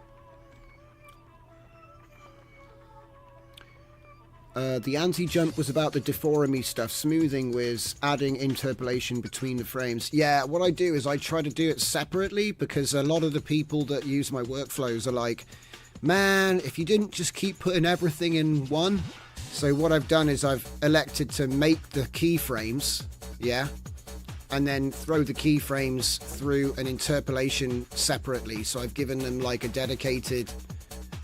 The anti-jump was about the deformy stuff. Smoothing was adding interpolation between the frames. Yeah, what I do is I try to do it separately, because a lot of the people that use my workflows are like, man, if you didn't just keep putting everything in one. So what I've done is I've elected to make the keyframes, yeah, and then throw the keyframes through an interpolation separately. So I've given them like a dedicated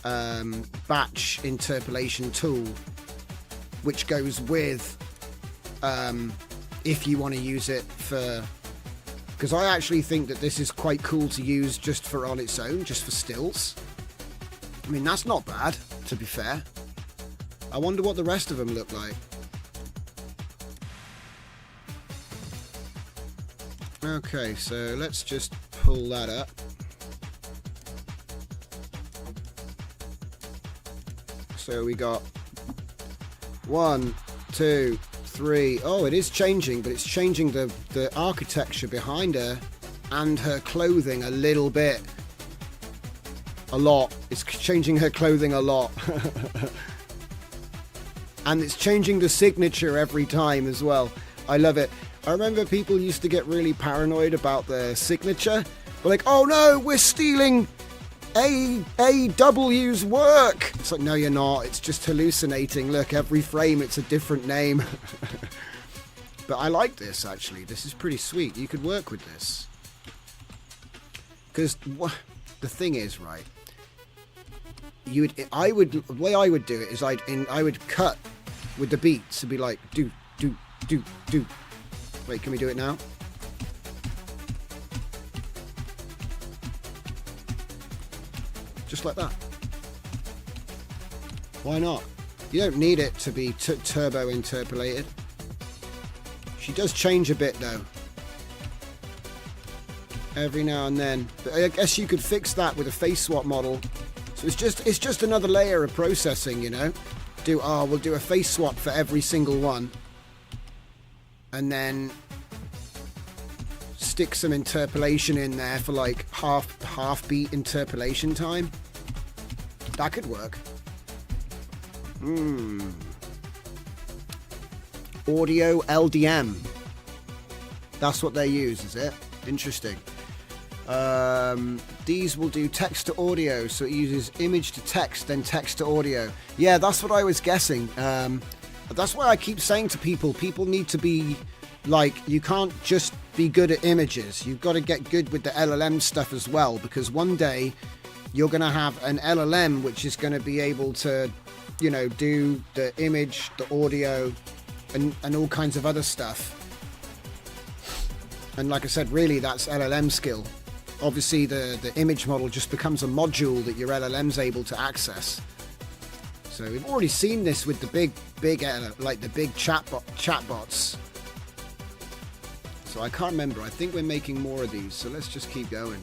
batch interpolation tool, which goes with if you want to use it for, because I actually think that this is quite cool to use just for on its own, just for stills. I mean, that's not bad, to be fair. I wonder what the rest of them look like. Okay, so let's just pull that up. So we got 1, 2, 3. Oh, it is changing, but it's changing the architecture behind her and her clothing a little bit. A lot. It's changing her clothing a lot. And it's changing the signature every time as well. I love it. I remember people used to get really paranoid about the signature. We're like, oh no, we're stealing AW's work. It's like, no, you're not. It's just hallucinating. Look, every frame, it's a different name. But I like this, actually. This is pretty sweet. You could work with this. Because the thing is, right, the way I would do it is I would cut with the beats to be like, do. Wait, can we do it now? Just like that. Why not? You don't need it to be turbo interpolated. She does change a bit though. Every now and then. But I guess you could fix that with a face swap model. So it's just another layer of processing, you know? We'll do a face swap for every single one. And then stick some interpolation in there for like half beat interpolation time. That could work. Audio LDM. That's what they use, is it? Interesting. These will do text to audio, so it uses image to text, then text to audio. Yeah, that's what I was guessing. That's why I keep saying to people need to be like, you can't just be good at images. You've got to get good with the LLM stuff as well, because one day you're going to have an LLM which is going to be able to, you know, do the image, the audio, and all kinds of other stuff. And like I said, really, that's LLM skill. Obviously, the image model just becomes a module that your LLM's able to access. So we've already seen this with the big like the big chatbots. So I can't remember. I think we're making more of these. So let's just keep going.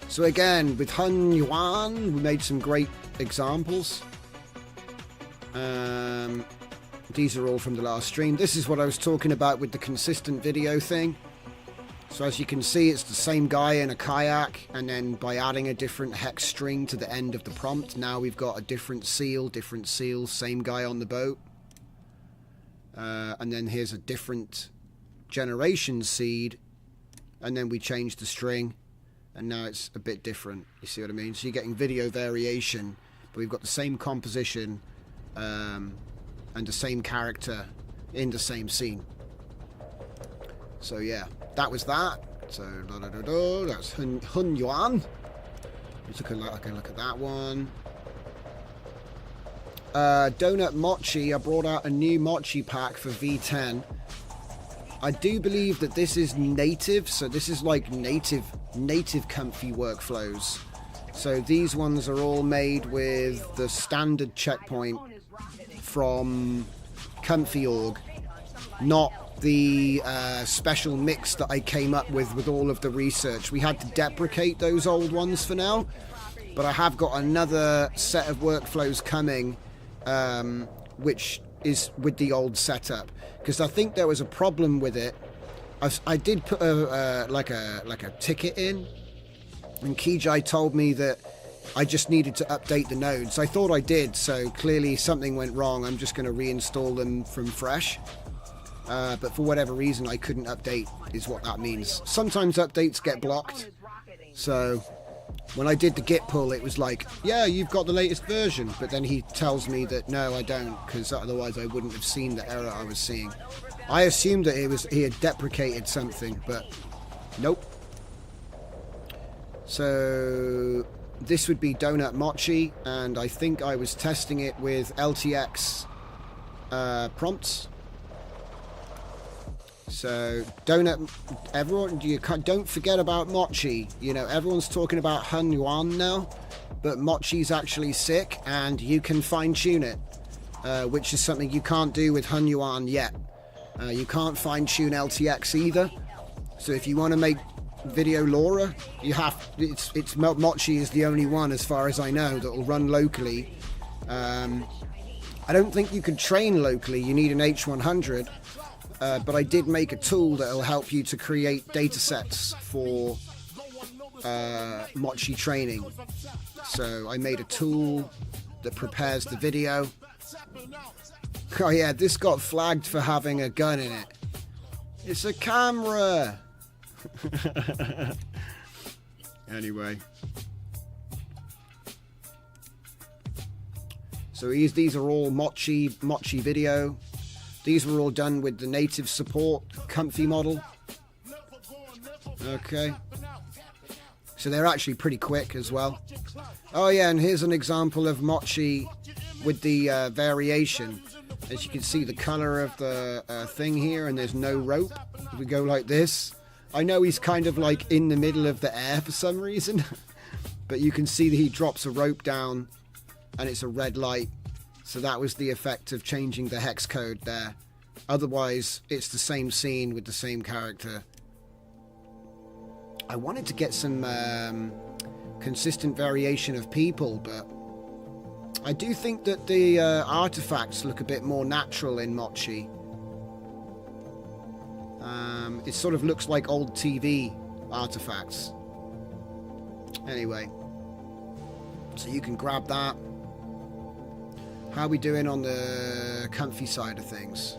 So again, with Hun Yuan, we made some great examples. These are all from the last stream. This is what I was talking about with the consistent video thing. So as you can see, it's the same guy in a kayak, and then by adding a different hex string to the end of the prompt, now we've got a different seal, same guy on the boat. And then here's a different generation seed, and then we change the string, and now it's a bit different. You see what I mean? So you're getting video variation, but we've got the same composition and the same character in the same scene. So yeah, that was that. So that's Hun Yuan. Let's look at that one. Donut Mochi. I brought out a new Mochi pack for V10. I do believe that this is native, so this is like native comfy workflows. So these ones are all made with the standard checkpoint from Comfy.org, not the special mix that I came up with all of the research. We had to deprecate those old ones for now, but I have got another set of workflows coming, which is with the old setup, because I think there was a problem with it. I did put a ticket in, and Kijai told me that I just needed to update the nodes. I thought I did, so clearly something went wrong. I'm just going to reinstall them from fresh. But for whatever reason, I couldn't update, is what that means. Sometimes updates get blocked. So when I did the git pull, it was like, yeah, you've got the latest version. But then he tells me that, no, I don't, because otherwise I wouldn't have seen the error I was seeing. I assumed that he had deprecated something, but nope. So this would be Donut Mochi, and I think I was testing it with LTX prompts. So Donut, everyone, don't forget about Mochi. You know, everyone's talking about Hun Yuan now, but Mochi's actually sick, and you can fine-tune it, which is something you can't do with Hun Yuan yet. You can't fine-tune LTX either. So if you want to make video LoRa, you have. It's Mochi is the only one, as far as I know, that will run locally. I don't think you can train locally. You need an H100. But I did make a tool that will help you to create data sets for Mochi training. So I made a tool that prepares the video. Oh yeah, this got flagged for having a gun in it. It's a camera! Anyway. So these are all Mochi video. These were all done with the native support comfy model. Okay. So they're actually pretty quick as well. Oh yeah, and here's an example of Mochi with the variation. As you can see, the color of the thing here, and there's no rope. If we go like this, I know he's kind of like in the middle of the air for some reason, but you can see that he drops a rope down and it's a red light. So that was the effect of changing the hex code there. Otherwise, it's the same scene with the same character. I wanted to get some consistent variation of people, but I do think that the artifacts look a bit more natural in Mochi. It sort of looks like old TV artifacts. Anyway, so you can grab that. How are we doing on the comfy side of things?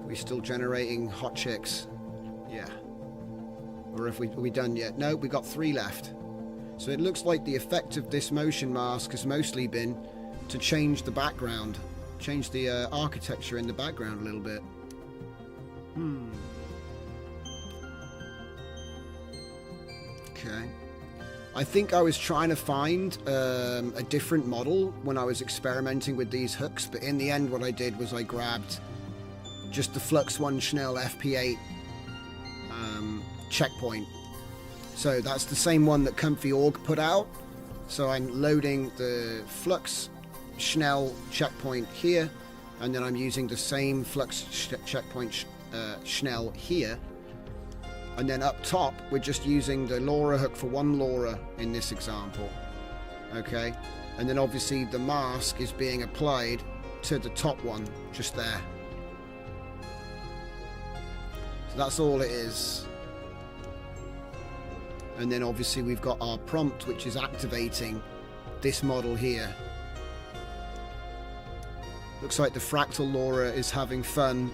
Are we still generating hot chicks? Yeah. Or are we done yet? No, we got 3 left. So it looks like the effect of this motion mask has mostly been to change the background. Change the architecture in the background a little bit. Okay. I think I was trying to find a different model when I was experimenting with these hooks, but in the end what I did was I grabbed just the Flux One Schnell FP8 checkpoint. So that's the same one that Comfy Org put out. So I'm loading the Flux Schnell checkpoint here, and then I'm using the same Flux checkpoint Schnell here. And then up top, we're just using the LoRa hook for one LoRa in this example. Okay? And then obviously the mask is being applied to the top one, just there. So that's all it is. And then obviously we've got our prompt, which is activating this model here. Looks like the Fractal LoRa is having fun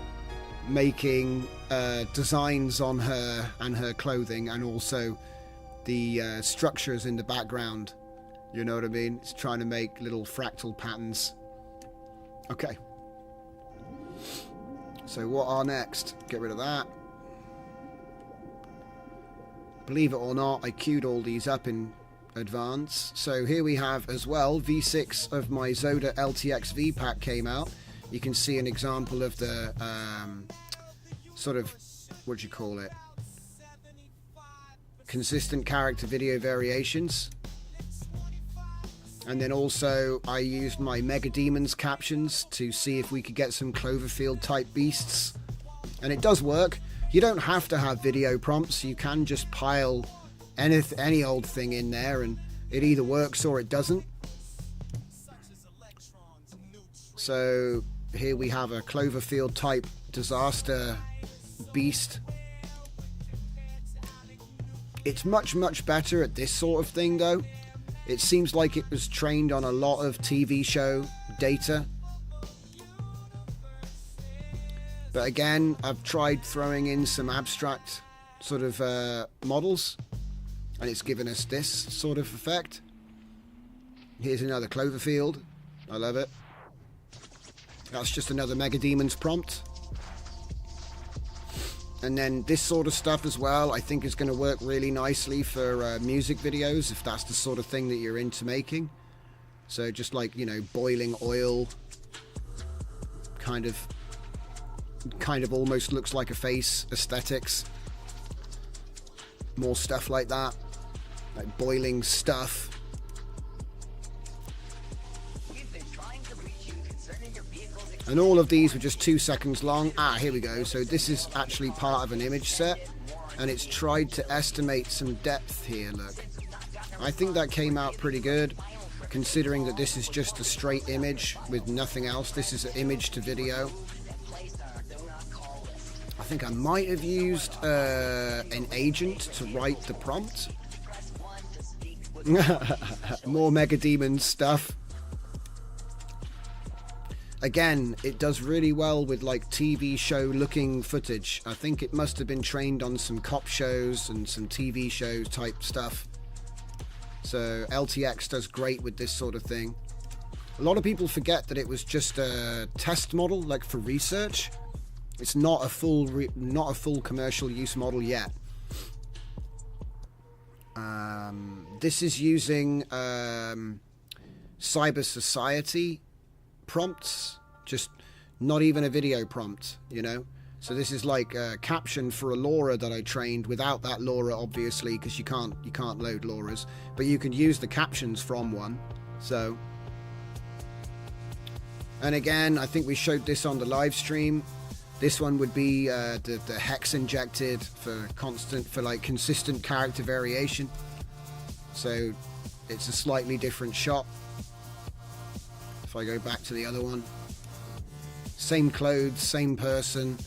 making designs on her and her clothing, and also the structures in the background. You know what I mean? It's trying to make little fractal patterns. Okay. So what are next? Get rid of that. Believe it or not, I queued all these up in advance. So here we have as well, V6 of my Zoda LTX V pack came out. You can see an example of the sort of, what do you call it? Consistent character video variations. And then also I used my Mega Demons captions to see if we could get some Cloverfield type beasts. And it does work. You don't have to have video prompts. You can just pile any old thing in there and it either works or it doesn't. So here we have a Cloverfield type disaster beast. It's much better at this sort of thing though. It seems like it was trained on a lot of TV show data. But again, I've tried throwing in some abstract sort of models, and it's given us this sort of effect. Here's another Cloverfield. I love it. That's just another Mega Demons prompt. And then this sort of stuff as well, I think is going to work really nicely for music videos, if that's the sort of thing that you're into making. So just like, you know, boiling oil, kind of almost looks like a face aesthetics. More stuff like that, like boiling stuff. And all of these were just 2 seconds long. Here we go. So this is actually part of an image set, and it's tried to estimate some depth here. Look, I think that came out pretty good, considering that this is just a straight image with nothing else. This is an image to video. I think I might have used an agent to write the prompt. More Mega Demons stuff. Again, it does really well with like TV show looking footage. I think it must have been trained on some cop shows and some TV show type stuff. So LTX does great with this sort of thing. A lot of people forget that it was just a test model, like for research. It's not a full commercial use model yet. This is using Cyber Society prompts, just not even a video prompt, you know. So this is like a caption for a LoRa that I trained without that LoRa, obviously, because you can't load LoRas, but you can use the captions from one. So, and again, I think we showed this on the live stream. This one would be the hex injected for consistent character variation. So it's a slightly different shot. If I go back to the other one, same clothes, same person,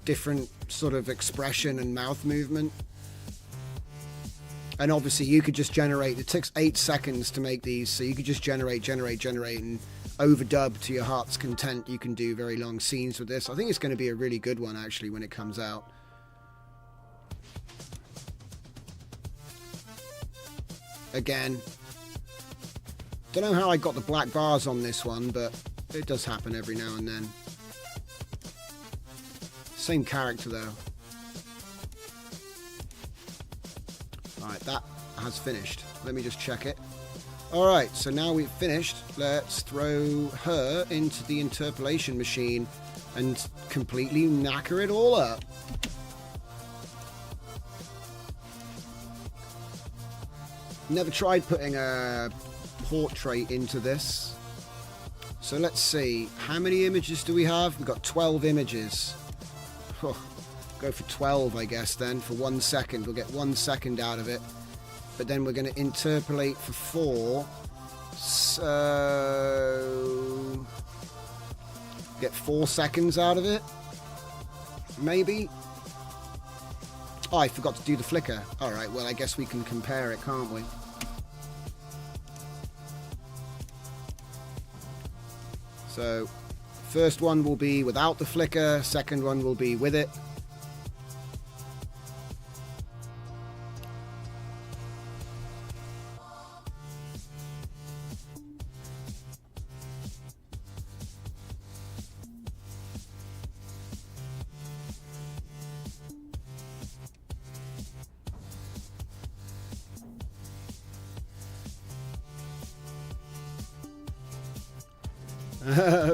different sort of expression and mouth movement. And obviously you could just generate, it takes 8 seconds to make these, so you could just generate and overdub to your heart's content. You can do very long scenes with this. I think it's going to be a really good one actually when it comes out. Again, don't know how I got the black bars on this one, but it does happen every now and then. Same character though. Right, that has finished. Let me just check it. Alright, so now we've finished. Let's throw her into the interpolation machine and completely knacker it all up. Never tried putting a portrait into this. So let's see, how many images do we have? We've got 12 images. Go for 12, I guess, then, for 1 second. We'll get 1 second out of it. But then we're going to interpolate for 4. So get 4 seconds out of it. Maybe. Oh, I forgot to do the flicker. Alright, well, I guess we can compare it, can't we? So, first one will be without the flicker, second one will be with it.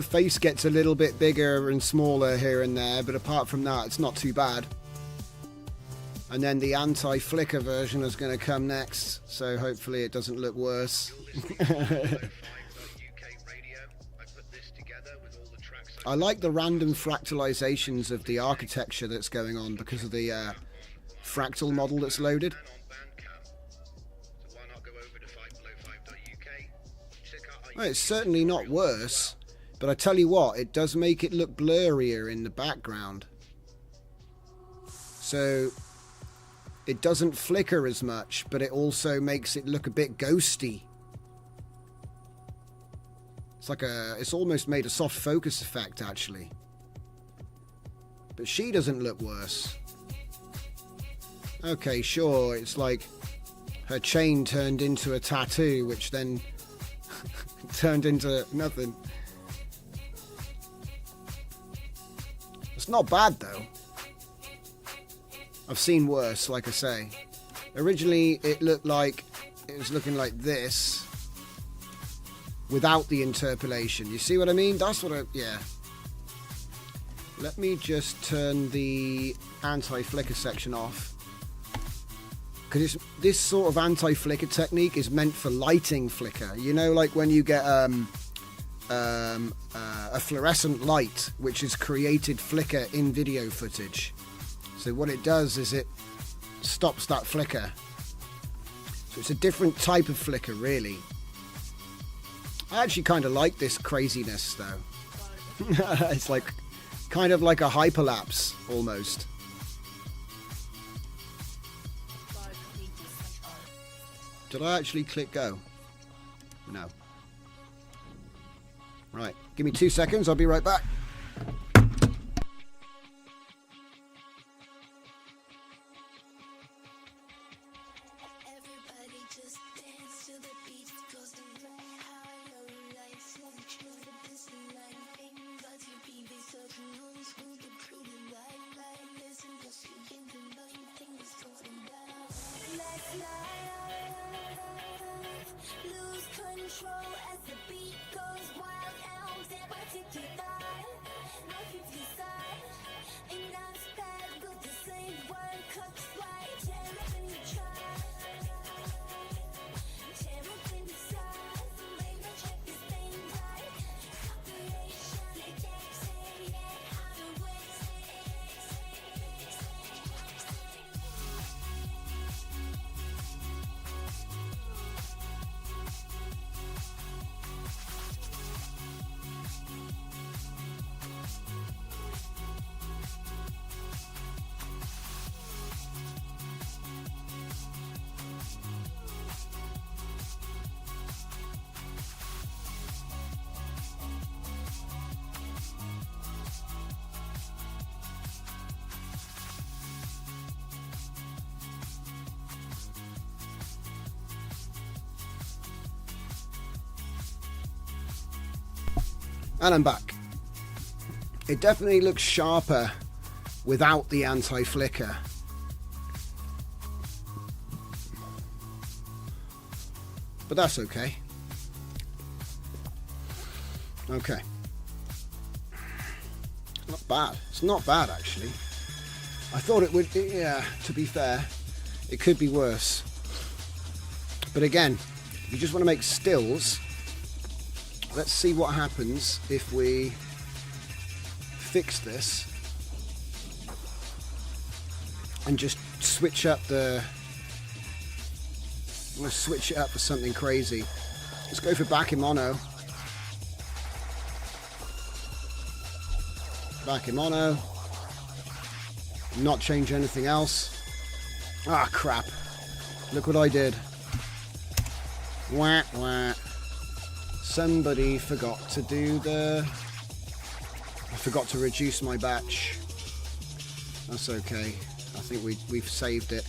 Face gets a little bit bigger and smaller here and there, but apart from that, it's not too bad. And then the anti-flicker version is going to come next, so hopefully it doesn't look worse. I like the random fractalizations of the architecture that's going on because of the fractal model that's loaded. Well, it's certainly not worse, but I tell you what, it does make it look blurrier in the background. So it doesn't flicker as much, but it also makes it look a bit ghosty. It's almost made a soft focus effect actually. But she doesn't look worse. Okay, sure, it's like her chain turned into a tattoo, which then turned into nothing. It's not bad though. I've seen worse, like I say. Originally, it was looking like this without the interpolation. You see what I mean? That's what yeah. Let me just turn the anti-flicker section off. Because this sort of anti-flicker technique is meant for lighting flicker. You know, like when you get a fluorescent light, which has created flicker in video footage. So what it does is it stops that flicker. So it's a different type of flicker, really. I actually kind of like this craziness, though. It's like kind of like a hyperlapse, almost. Did I actually click go? No. Right, give me 2 seconds, I'll be right back. And I'm back. It definitely looks sharper without the anti-flicker. But that's okay. Okay. Not bad. It's not bad, actually. I thought it would, yeah, to be fair, it could be worse. But again, if you just want to make stills, let's see what happens if we fix this and just switch up the... I'm going to switch it up for something crazy. Let's go for back in mono. Back in mono. Not change anything else. Ah, crap. Look what I did. Wah, wah. Somebody forgot to do the... I forgot to reduce my batch. That's okay. I think we've saved it.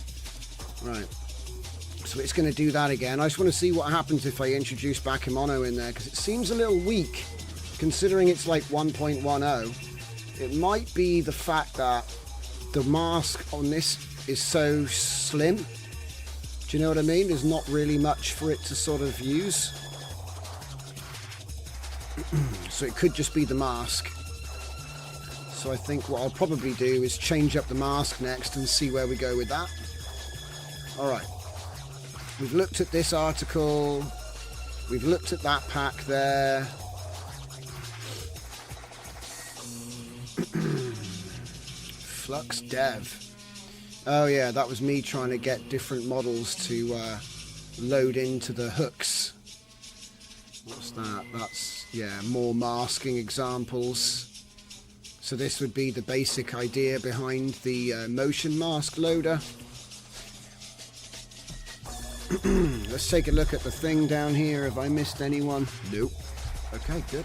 Right. So it's going to do that again. I just want to see what happens if I introduce back in mono in there, because it seems a little weak considering it's like 1.10. It might be the fact that the mask on this is so slim. Do you know what I mean? There's not really much for it to sort of use. So it could just be the mask. So I think what I'll probably do is change up the mask next and see where we go with that. Alright. We've looked at this article. We've looked at that pack there. Flux Dev. Oh yeah, that was me trying to get different models to load into the hooks. What's that? That's, yeah, more masking examples. So this would be the basic idea behind the motion mask loader. Let's take a look at the thing down here. Have I missed anyone? Nope. Okay, good.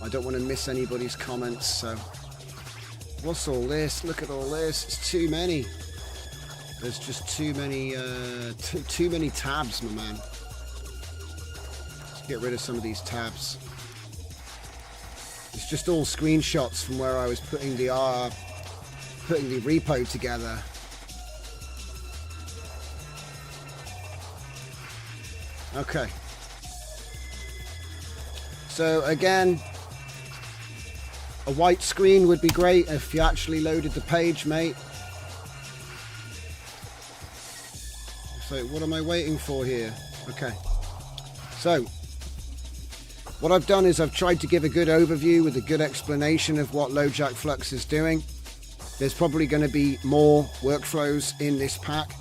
I don't want to miss anybody's comments, so... What's all this? Look at all this. It's too many. There's just too many tabs, my man. Let's get rid of some of these tabs. It's just all screenshots from where I was putting the putting the repo together. Okay. So again, a white screen would be great if you actually loaded the page, mate. So what am I waiting for here? Okay. So what I've done is I've tried to give a good overview with a good explanation of what LoJack Flux is doing. There's probably going to be more workflows in this pack.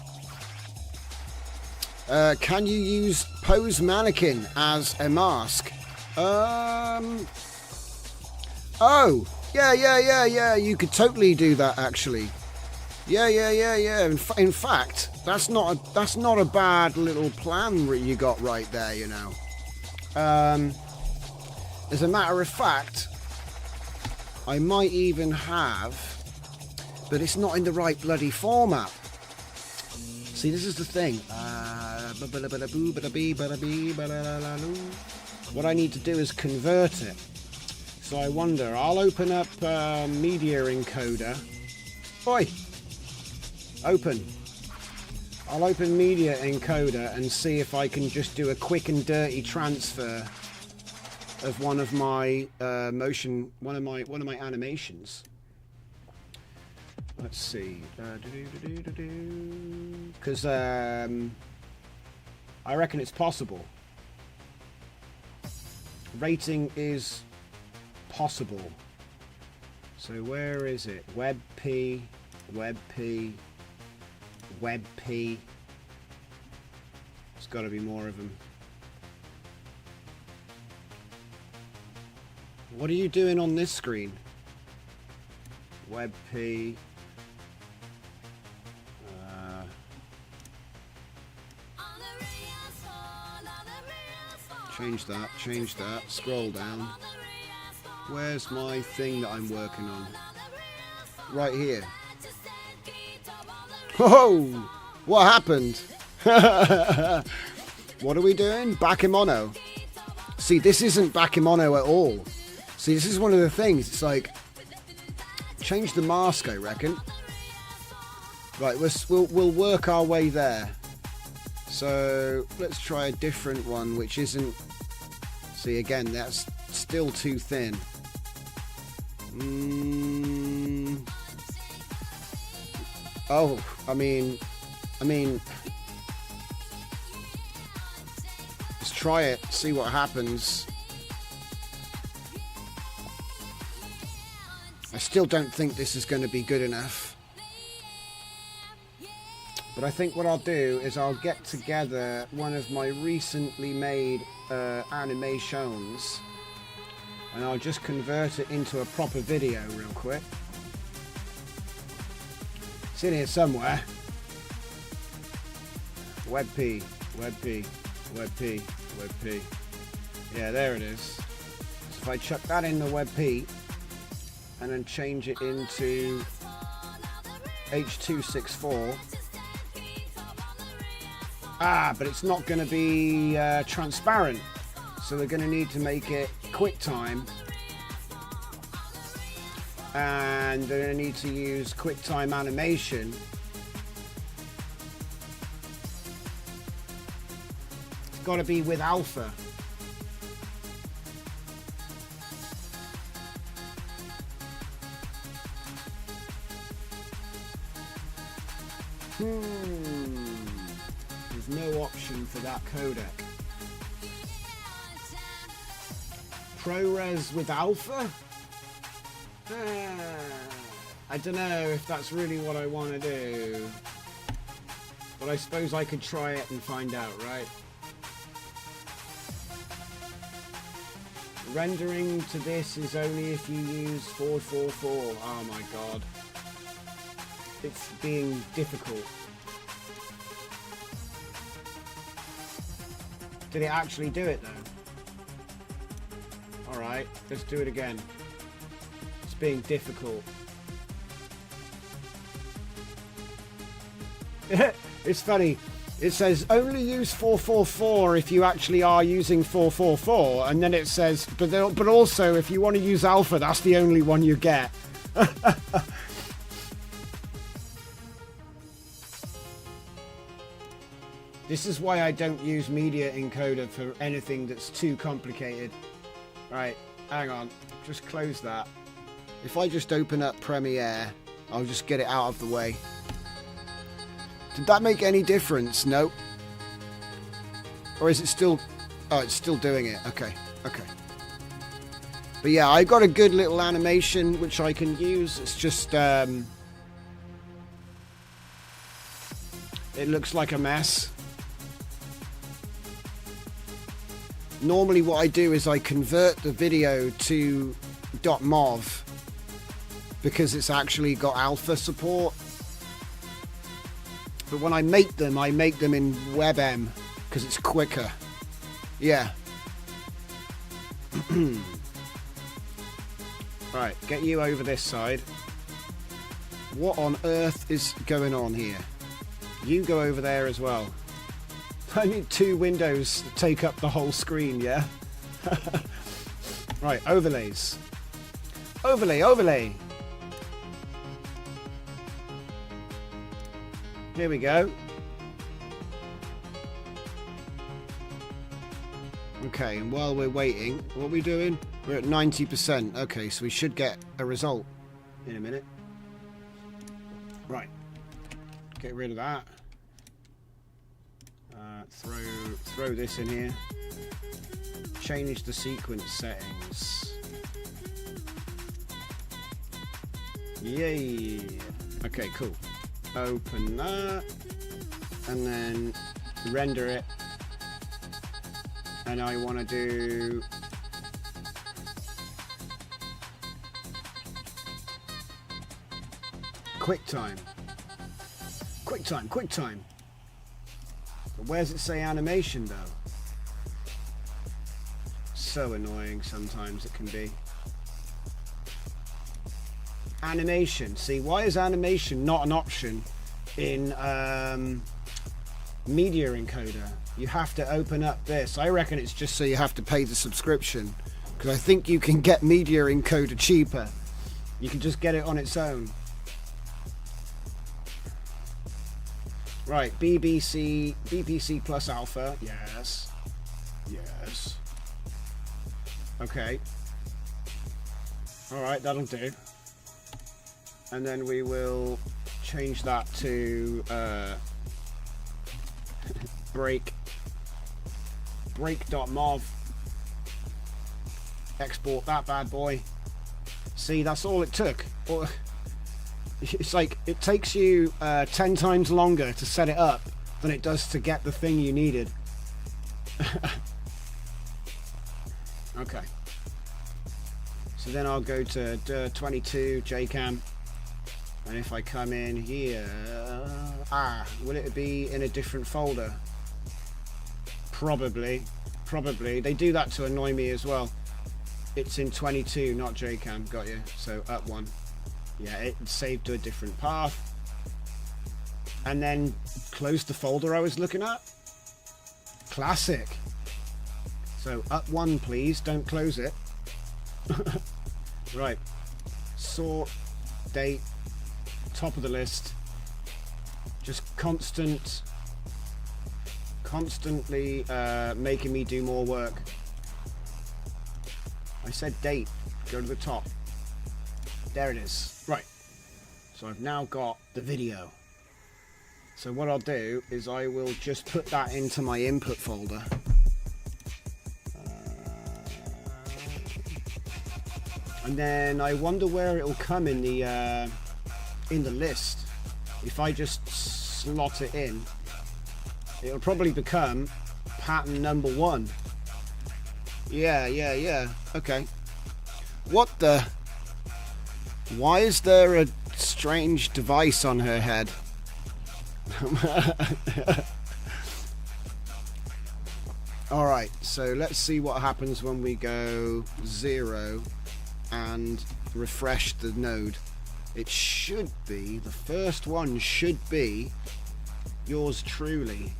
Can you use Pose Mannequin as a mask? Oh, yeah. You could totally do that, actually. Yeah. In fact, that's not a bad little plan you got right there, you know. As a matter of fact, I might even have, but it's not in the right bloody format. See, this is the thing. What I need to do is convert it. So I wonder, I'll open up Media Encoder. Oi! Open. I'll open Media Encoder and see if I can just do a quick and dirty transfer of one of my one of my animations. Let's see. Because I reckon it's possible. Rating is possible. So where is it? WebP. There's got to be more of them. What are you doing on this screen? WebP. Change that, scroll down. Where's my thing that I'm working on? Right here. Whoa! What happened? What are we doing? Bakemono. See, this isn't Bakemono at all. See, this is one of the things. It's like, change the mask, I reckon. Right, we'll work our way there. So let's try a different one, which isn't. See, again, that's still too thin. Oh, I mean, let's try it, see what happens. I still don't think this is going to be good enough. But I think what I'll do is I'll get together one of my recently made animations and I'll just convert it into a proper video real quick. It's in here somewhere. WebP. Yeah, there it is. So if I chuck that in the WebP and then change it into H.264. But it's not going to be transparent. So we're going to need to make it QuickTime. And they're going to need to use QuickTime animation. It's got to be with alpha. There's no option for that codec. ProRes with alpha? I don't know if that's really what I want to do. But I suppose I could try it and find out, right? Rendering to this is only if you use 444. Oh my god. It's being difficult. Did it actually do it though? Alright, let's do it again. It's being difficult. It's funny. It says only use 444 if you actually are using 444, and then it says, but also if you want to use alpha, that's the only one you get. This is why I don't use media encoder for anything that's too complicated. Right, hang on. Just close that. If I just open up Premiere, I'll just get it out of the way. Did that make any difference? No. Or is it still... Oh, it's still doing it. Okay, okay. But yeah, I got a good little animation which I can use. It's just... it looks like a mess. Normally what I do is I convert the video to .mov because it's actually got alpha support. But when I make them in WebM because it's quicker. Yeah. Right, get you over this side. What on earth is going on here? You go over there as well. I need 2 windows to take up the whole screen, yeah? Right, overlays. Overlay, overlay. Here we go. Okay, and while we're waiting, what are we doing? We're at 90%. Okay, so we should get a result in a minute. Right. Get rid of that. Throw this in here. Change the sequence settings. Yay! Okay, cool. Open that, and then render it. And I want to do QuickTime. QuickTime, QuickTime. But where does it say animation though? So annoying sometimes it can be. Animation. See, why is animation not an option in media encoder? You have to open up this. I reckon it's just so you have to pay the subscription, because I think you can get media encoder cheaper. You can just get it on its own. Right, BBC plus alpha. Yes. Yes. Okay. Alright, that'll do. And then we will change that to break.mov. Export that bad boy. See, that's all it took. It's like it takes you 10 times longer to set it up than it does to get the thing you needed. Okay. So then I'll go to 22 JCam, and if I come in here, will it be in a different folder? Probably. They do that to annoy me as well. It's in 22, not JCam. Got you. So up one. Yeah, it saved to a different path. And then close the folder I was looking at. Classic. So up one, please. Don't close it. Right. Sort, date, top of the list. Just constantly making me do more work. I said date. Go to the top. There it is. Right. So I've now got the video. So what I'll do is I will just put that into my input folder. And then I wonder where it'll come in the list. If I just slot it in, it'll probably become pattern number 1. Yeah. Okay. What the? Why is there a strange device on her head? Alright, so let's see what happens when we go 0 and refresh the node. It should be, the first one should be yours truly.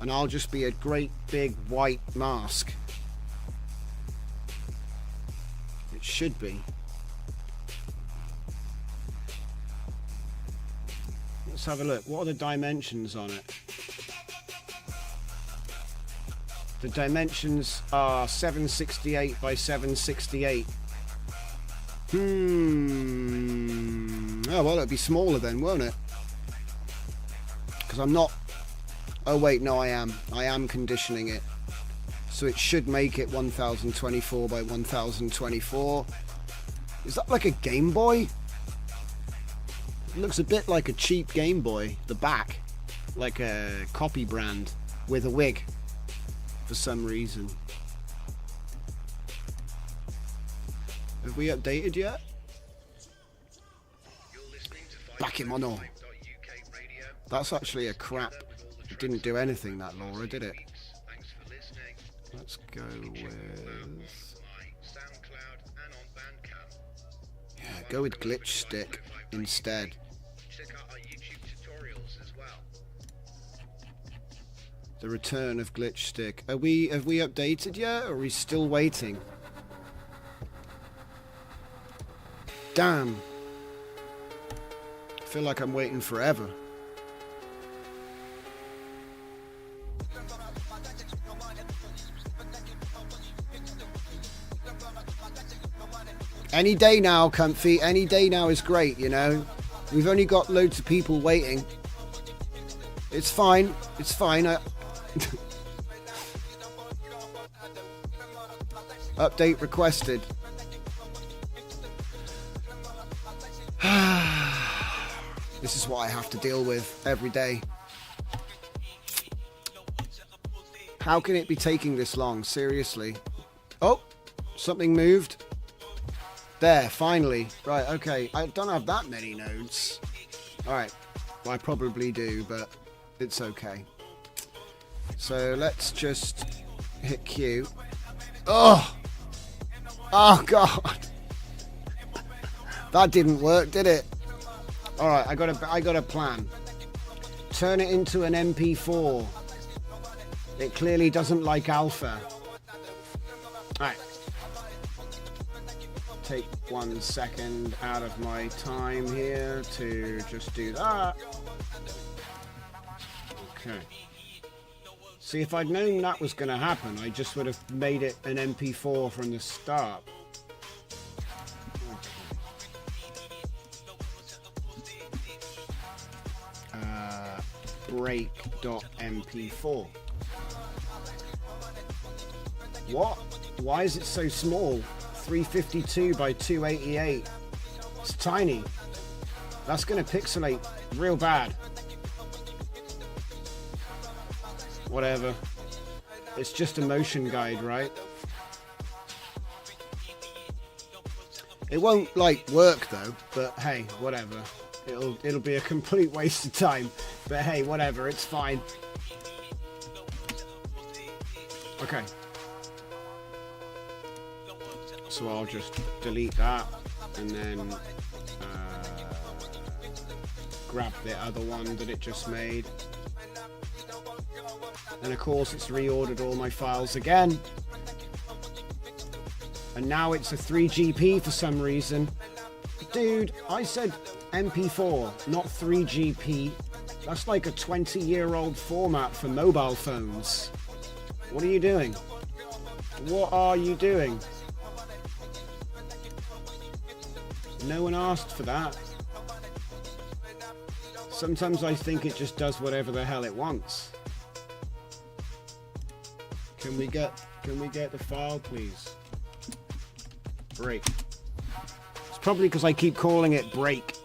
And I'll just be a great big white mask. It should be. Let's have a look. What are the dimensions on it? The dimensions are 768 by 768. Oh, well, it'd be smaller then, won't it? Because I'm not... Oh, wait, no, I am. I am conditioning it. So it should make it 1024 by 1024. Is that like a Game Boy? It looks a bit like a cheap Game Boy. The back. Like a copy brand with a wig. For some reason. Have we updated yet? Back in mono. That's actually a crap. It didn't do anything, that Laura, did it? Let's go with... Yeah, go with Glitch Stick instead. The return of Glitch Stick. Have we updated yet, or are we still waiting? Damn. I feel like I'm waiting forever. Any day now, Comfy. Any day now is great, you know. We've only got loads of people waiting. It's fine. It's fine. Update requested. This is what I have to deal with every day. How can it be taking this long? Seriously. Oh, something moved. There, finally. Right, okay. I don't have that many nodes. Alright. Well, I probably do, but it's okay. So let's just hit Q. Oh! Oh, God. That didn't work, did it? Alright, I got a plan. Turn it into an MP4. It clearly doesn't like alpha. Alright. Take 1 second out of my time here to just do that. Okay. See, if I'd known that was going to happen, I just would have made it an MP4 from the start. Break.mp4. What? Why is it so small? 352 by 288. It's tiny. That's going to pixelate real bad. Whatever. It's just a motion guide, right? It won't, like, work though, but hey, whatever. It'll be a complete waste of time. But hey, whatever, it's fine. Okay. So I'll just delete that and then grab the other one that it just made. And of course it's reordered all my files again. And now it's a 3GP for some reason. Dude, I said MP4, not 3GP. That's like a 20-year-old format for mobile phones. What are you doing? What are you doing? No one asked for that. Sometimes I think it just does whatever the hell it wants. Can we get the file, please? Break. It's probably because I keep calling it break.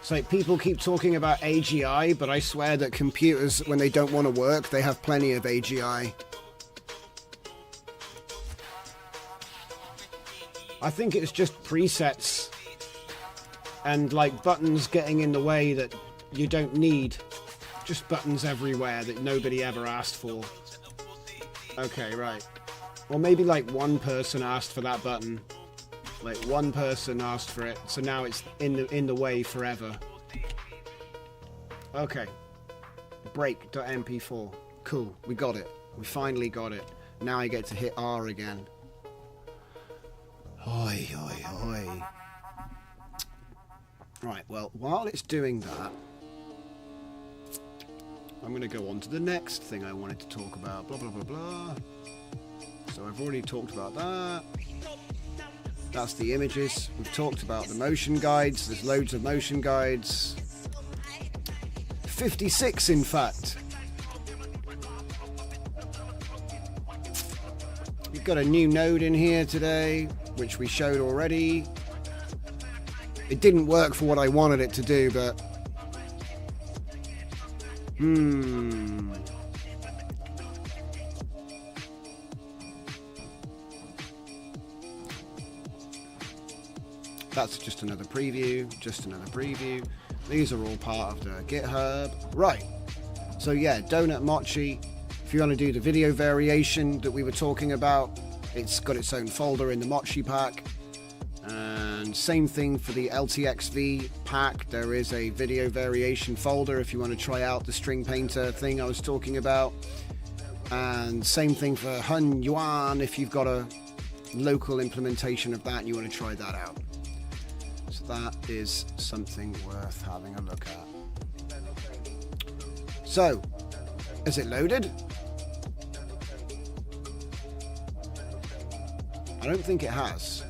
It's like people keep talking about AGI, but I swear that computers, when they don't want to work, they have plenty of AGI. I think it's just presets and like buttons getting in the way that you don't need. Just buttons everywhere that nobody ever asked for. Okay, right. Or maybe like one person asked for that button. Like one person asked for it, so now it's in the way forever. Okay. Break.mp4. Cool, we got it. We finally got it. Now I get to hit R again. Oi, oi, oi. Right, well, while it's doing that, I'm going to go on to the next thing I wanted to talk about. Blah, blah, blah, blah. So I've already talked about that. That's the images. We've talked about the motion guides. There's loads of motion guides. 56, in fact. We've got a new node in here today, which we showed already. It didn't work for what I wanted it to do, but... That's just another preview, These are all part of the GitHub. Right. So yeah, Donut Mochi. If you want to do the video variation that we were talking about, it's got its own folder in the Mochi pack. And same thing for the LTXV pack. There is a video variation folder if you want to try out the string painter thing I was talking about. And same thing for Hun Yuan if you've got a local implementation of that and you want to try that out. So that is something worth having a look at. So, is it loaded? I don't think it has.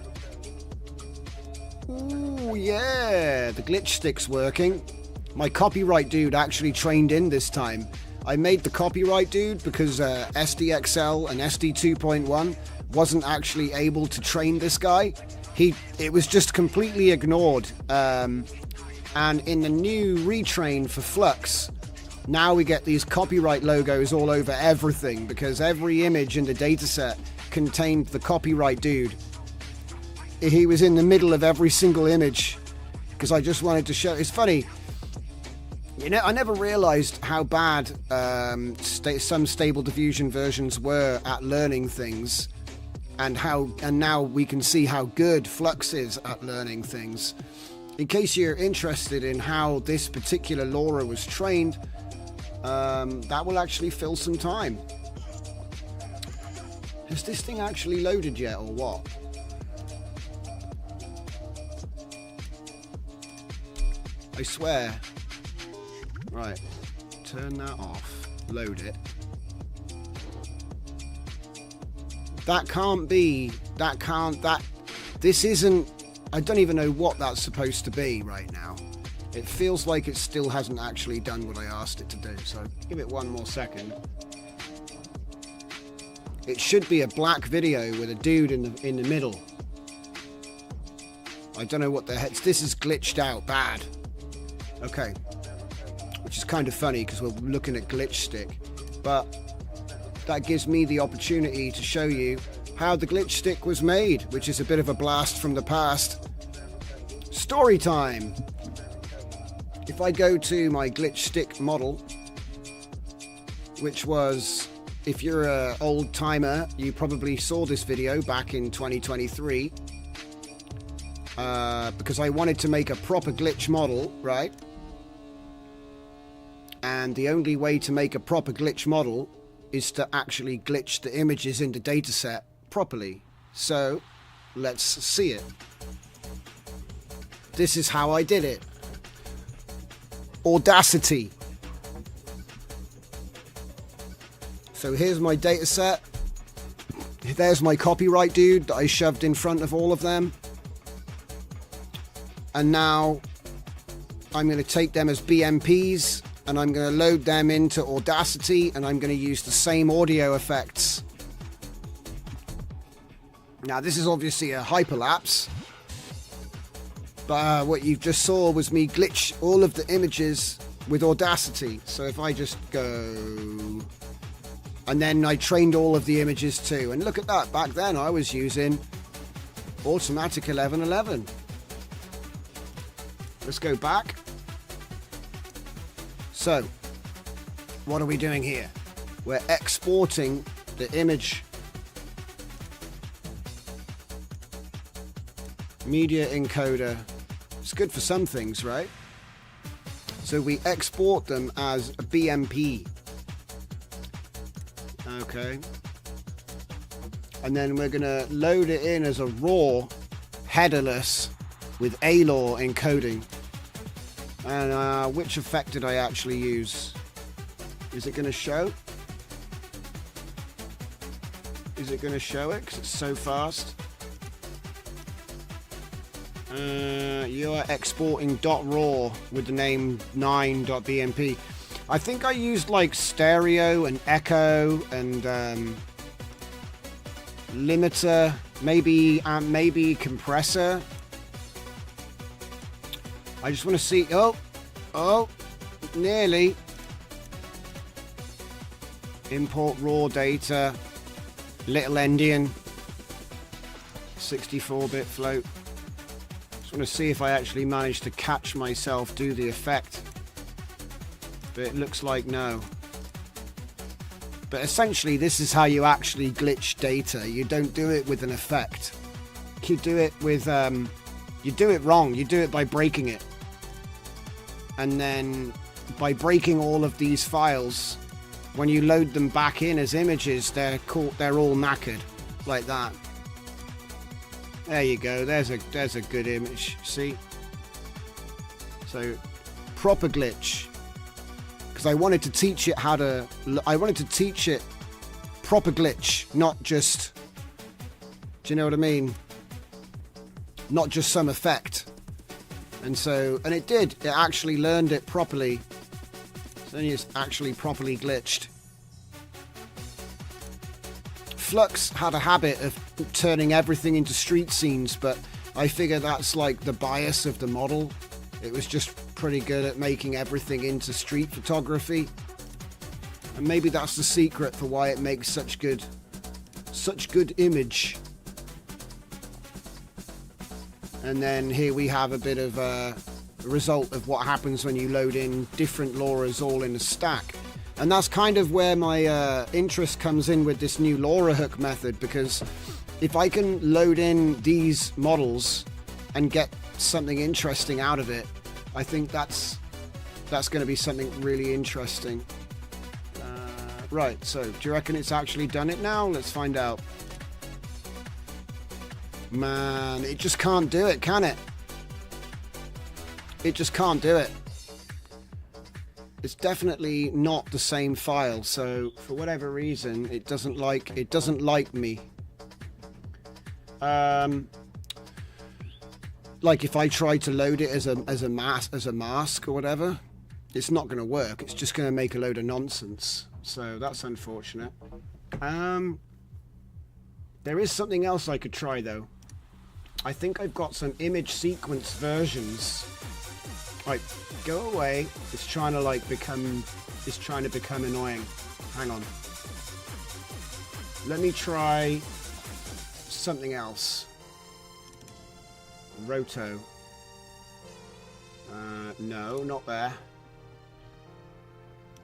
Ooh, yeah, the glitch stick's working. My copyright dude actually trained in this time. I made the copyright dude because SDXL and SD 2.1 wasn't actually able to train this guy. It was just completely ignored. And in the new retrain for Flux, now we get these copyright logos all over everything because every image in the dataset contained the copyright dude. He was in the middle of every single image because I just wanted to show. It's funny, you know, I never realized how bad some Stable Diffusion versions were at learning things, and now we can see how good Flux is at learning things. In case you're interested in how this particular LoRa was trained, that will actually fill some time. Has this thing actually loaded yet, or what? I swear. Right, turn that off, load it. This isn't, I don't even know what that's supposed to be right now. It feels like it still hasn't actually done what I asked it to do, so give it one more second. It should be a black video with a dude in the middle. I don't know what the heck, this is glitched out bad. Okay, which is kind of funny because we're looking at glitch stick, but that gives me the opportunity to show you how the glitch stick was made, which is a bit of a blast from the past. Story time. If I go to my glitch stick model, which was, if you're an old timer, you probably saw this video back in 2023, because I wanted to make a proper glitch model, right? And the only way to make a proper glitch model is to actually glitch the images in the dataset properly. So let's see it. This is how I did it. Audacity. So here's my dataset. There's my copyright dude that I shoved in front of all of them. And now I'm going to take them as BMPs and I'm going to load them into Audacity and I'm going to use the same audio effects. Now this is obviously a hyperlapse, but what you just saw was me glitch all of the images with Audacity. So if I just go, and then I trained all of the images too, and look at that, back then I was using Automatic 1111. Let's go back. So, what are we doing here? We're exporting the image. Media encoder. It's good for some things, right? So we export them as a BMP. Okay. And then we're gonna load it in as a raw, headerless, with ALAW encoding. And which effect did I actually use? Is it going to show? Is it going to show it? Because it's so fast. You are exporting .raw with the name 9.bmp. I think I used like stereo and echo and limiter, maybe compressor. I just want to see. Oh, nearly. Import raw data. Little endian. 64-bit float. Just want to see if I actually managed to catch myself do the effect. But it looks like no. But essentially, this is how you actually glitch data. You don't do it with an effect. You do it with, you do it wrong. You do it by breaking it. And then by breaking all of these files, when you load them back in as images, they're all knackered like that. There you go. There's a good image. See? So proper glitch. Because I wanted to teach it how to. I wanted to teach it proper glitch, not just. Do you know what I mean? Not just some effect. And it did. It actually learned it properly. So it's actually properly glitched. Flux had a habit of turning everything into street scenes, but I figure that's like the bias of the model. It was just pretty good at making everything into street photography. And maybe that's the secret for why it makes such good image. And then here we have a bit of a result of what happens when you load in different LoRa's all in a stack. And that's kind of where my interest comes in with this new LoRa hook method, because if I can load in these models and get something interesting out of it, I think that's going to be something really interesting. Right, so do you reckon it's actually done it now? Let's find out. Man, it just can't do it, can it? It just can't do it. It's definitely not the same file, so for whatever reason, it doesn't like me. Like if I try to load it as a mask or whatever, it's not going to work. It's just going to make a load of nonsense. So that's unfortunate. There is something else I could try though. I think I've got some image sequence versions. Right, go away. It's trying to become annoying. Hang on. Let me try something else. Roto. No, not there.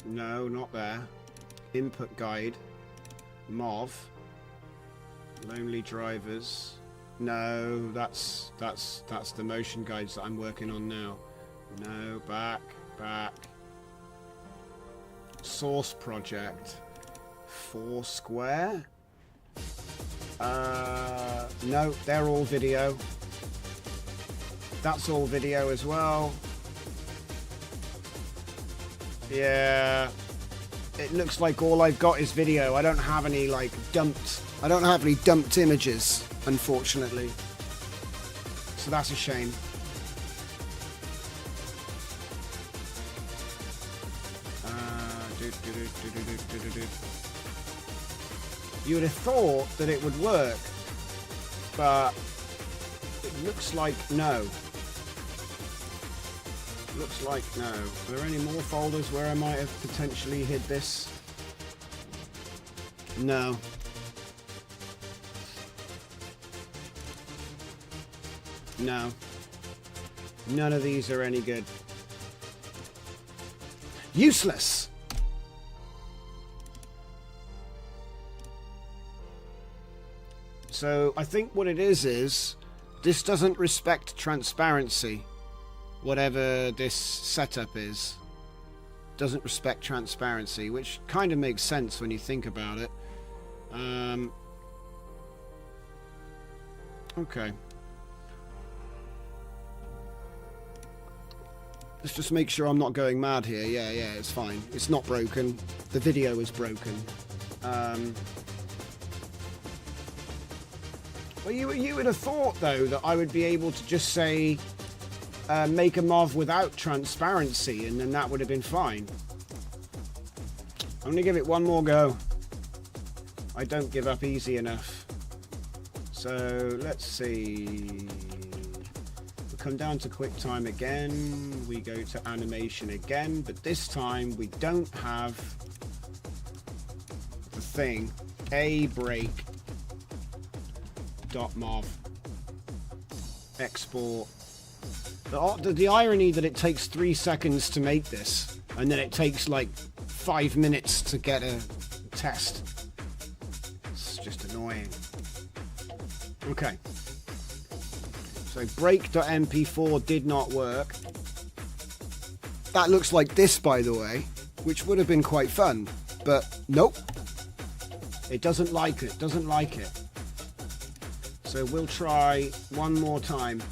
No, not there. Input guide. MOV. Lonely drivers. No, that's the motion guides that I'm working on now. No, back. Source project. Foursquare. No, they're all video. That's all video as well. Yeah. It looks like all I've got is video. I don't have any dumped images, unfortunately. So that's a shame. You would have thought that it would work, but it looks like no. Looks like no. Are there any more folders where I might have potentially hid this? No. No. None of these are any good. Useless! So I think what it is this doesn't respect transparency. Whatever this setup is, doesn't respect transparency, which kind of makes sense when you think about it. Okay. Let's just make sure I'm not going mad here. Yeah, it's fine. It's not broken. The video is broken. Well, you would have thought, though, that I would be able to just say, make a MOV without transparency, and then that would have been fine. I'm going to give it one more go. I don't give up easy enough. So, let's see. We'll come down to QuickTime again. We go to animation again, but this time we don't have the thing. abreak.mov. Export. The irony that it takes 3 seconds to make this, and then it takes like 5 minutes to get a test. It's just annoying. Okay. So break.mp4 did not work. That looks like this, by the way, which would have been quite fun, but nope. It doesn't like it, doesn't like it. So we'll try one more time,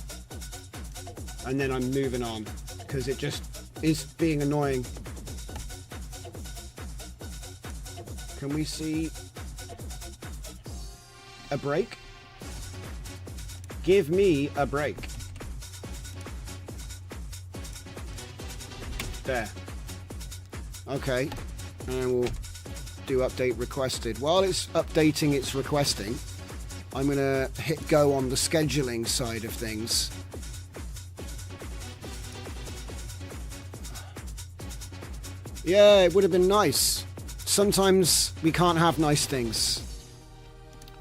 and then I'm moving on, because it just is being annoying. Can we see a break? Give me a break. There. Okay. And we'll do update requested. While it's updating its requesting, I'm going to hit go on the scheduling side of things. Yeah, it would have been nice. Sometimes we can't have nice things.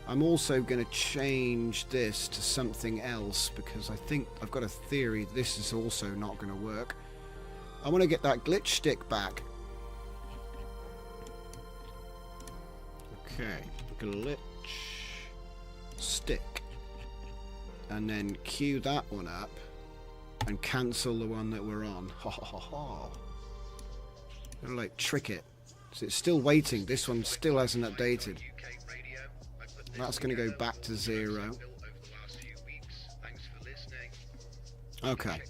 I'm also going to change this to something else because I think I've got a theory this is also not going to work. I want to get that glitch stick back. Okay, glitch stick. And then cue that one up and cancel the one that we're on. Ha ha ha ha. I'm going to like trick it. So it's still waiting. This one still hasn't updated. That's going to go back to 0. Okay.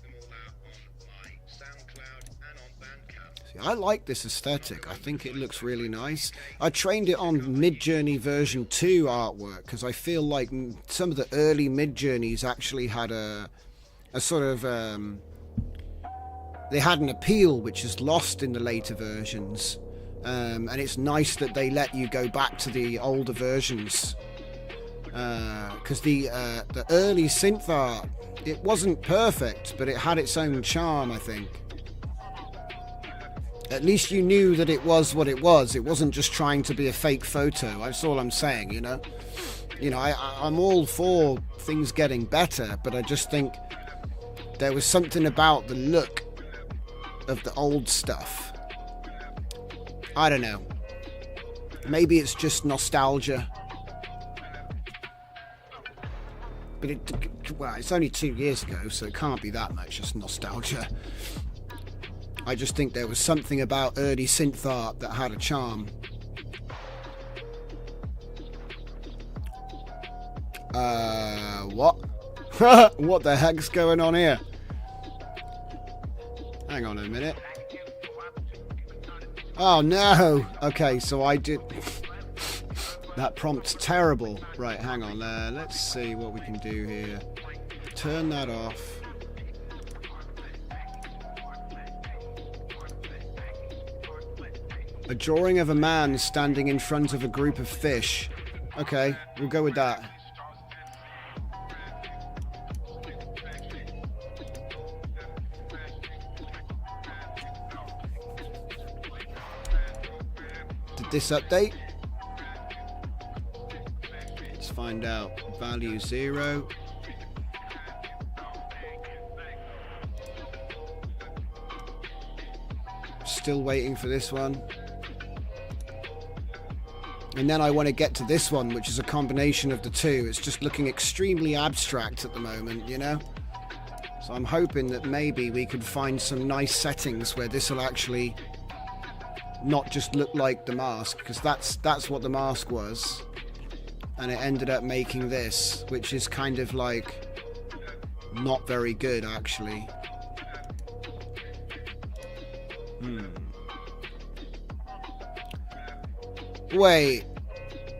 See, I like this aesthetic. I think it looks really nice. I trained it on Midjourney version 2 artwork because I feel like some of the early Midjourneys actually had a sort of... they had an appeal which is lost in the later versions. And it's nice that they let you go back to the older versions. Because the early synth art, it wasn't perfect, but it had its own charm, I think. At least you knew that it was what it was. It wasn't just trying to be a fake photo. That's all I'm saying, you know. You know, I'm all for things getting better, but I just think there was something about the look of the old stuff. I don't know. Maybe it's just nostalgia. But well, it's only 2 years ago, so it can't be that much just nostalgia. I just think there was something about early synth art that had a charm. What? What the heck's going on here? Hang on a minute. Oh no! Okay, so I did... That prompt's terrible. Right, hang on. Let's see what we can do here. Turn that off. A drawing of a man standing in front of a group of fish. Okay, we'll go with that. Did this update? Find out. Value 0. Still waiting for this one. And then I want to get to this one, which is a combination of the two. It's just looking extremely abstract at the moment, you know? So I'm hoping that maybe we could find some nice settings where this will actually not just look like the mask, because that's what the mask was. And it ended up making this, which is kind of like not very good, actually. Wait.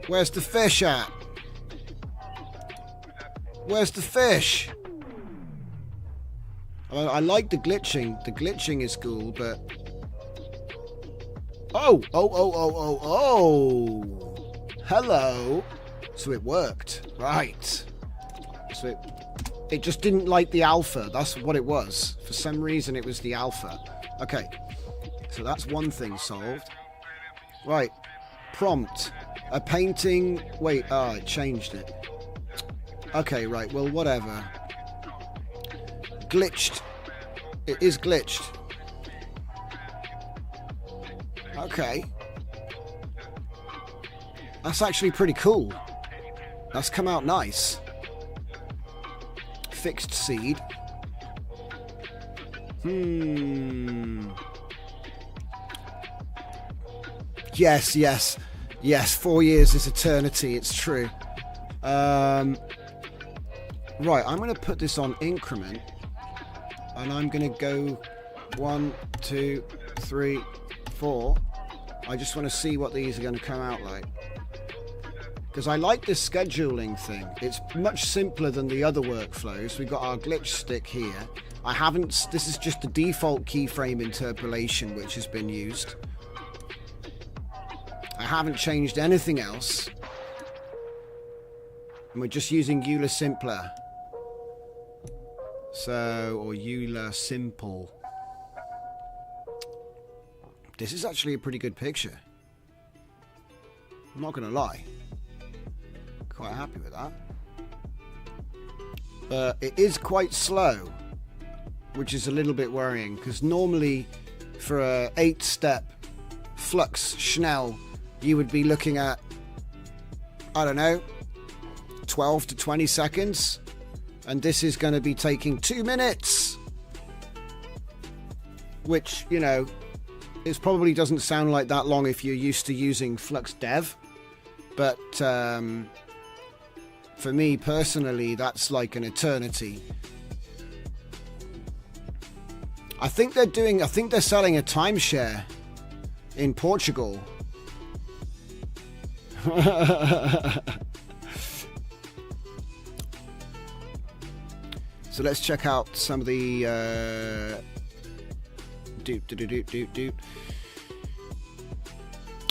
Where's the fish at? Where's the fish? I like the glitching. The glitching is cool, but... Oh! Hello! So it worked. Right. So it just didn't like the alpha. That's what it was. For some reason, it was the alpha. Okay. So that's one thing solved. Right. Prompt. A painting... Wait. Ah, it changed it. Okay, right. Well, whatever. Glitched. It is glitched. Okay. That's actually pretty cool. That's come out nice. Fixed seed. Yes, 4 years is eternity, it's true. Right, I'm going to put this on increment. And I'm going to go 1, 2, 3, 4. I just want to see what these are going to come out like. Because I like this scheduling thing. It's much simpler than the other workflows. We've got our glitch stick here. This is just the default keyframe interpolation which has been used. I haven't changed anything else. And we're just using Euler Simpler. Or Euler Simple. This is actually a pretty good picture. I'm not going to lie. Quite happy with that. But it is quite slow, which is a little bit worrying, because normally for a 8-step flux Schnell, you would be looking at, I don't know, 12 to 20 seconds. And this is going to be taking 2 minutes. Which, you know, it probably doesn't sound like that long if you're used to using Flux Dev. But for me personally, that's like an eternity. I think they're selling a timeshare in Portugal. So let's check out some of the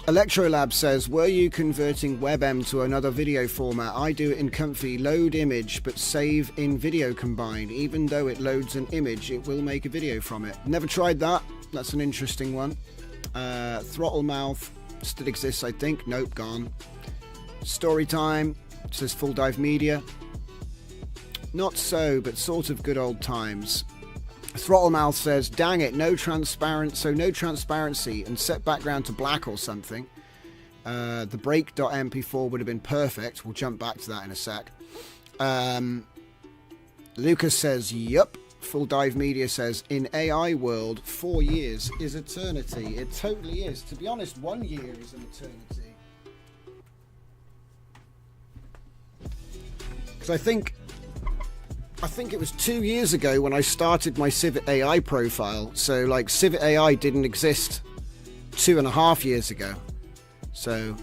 Electrolab says, were you converting WebM to another video format? I do it in Comfy, load image, but save in video combined. Even though it loads an image, it will make a video from it. Never tried that. That's an interesting one. Throttle Mouth still exists, I think. Nope, gone. Storytime says Full Dive Media. Not so, but sort of good old times. Throttle Mouth says, dang it, no transparency and set background to black or something. The break.mp4 would have been perfect. We'll jump back to that in a sec. Lucas says, yup. Full Dive Media says, in AI world, 4 years is eternity. It totally is. To be honest, 1 year is an eternity. Because I think it was 2 years ago when I started my Civet AI profile. So, like, Civet AI didn't exist 2.5 years ago. So,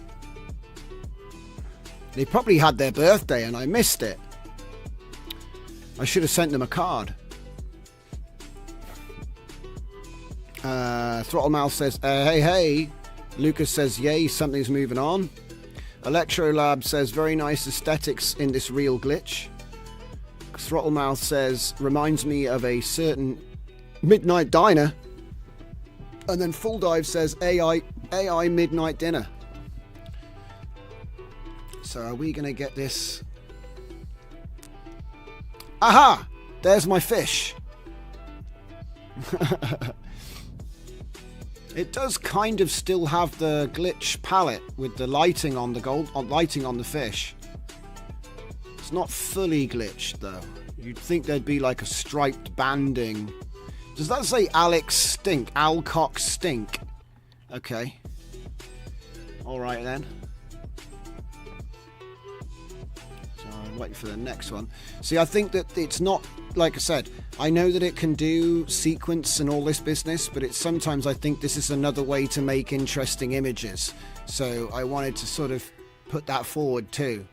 they probably had their birthday and I missed it. I should have sent them a card. Throttle Mouth says, hey. Lucas says, yay, something's moving on. Electrolab says, very nice aesthetics in this real glitch. Throttle Mouth says, reminds me of a certain midnight diner. And then Full Dive says, AI midnight dinner. So are we going to get this? Aha! There's my fish. It does kind of still have the glitch palette with the lighting on the lighting on the fish. It's not fully glitched though. You'd think there'd be like a striped banding. Does that say Alex Stink? Alcock Stink? Okay. Alright then. So wait for the next one. See, I think that it's not, like I said, I know that it can do sequence and all this business, but it's sometimes I think this is another way to make interesting images. So I wanted to sort of put that forward too.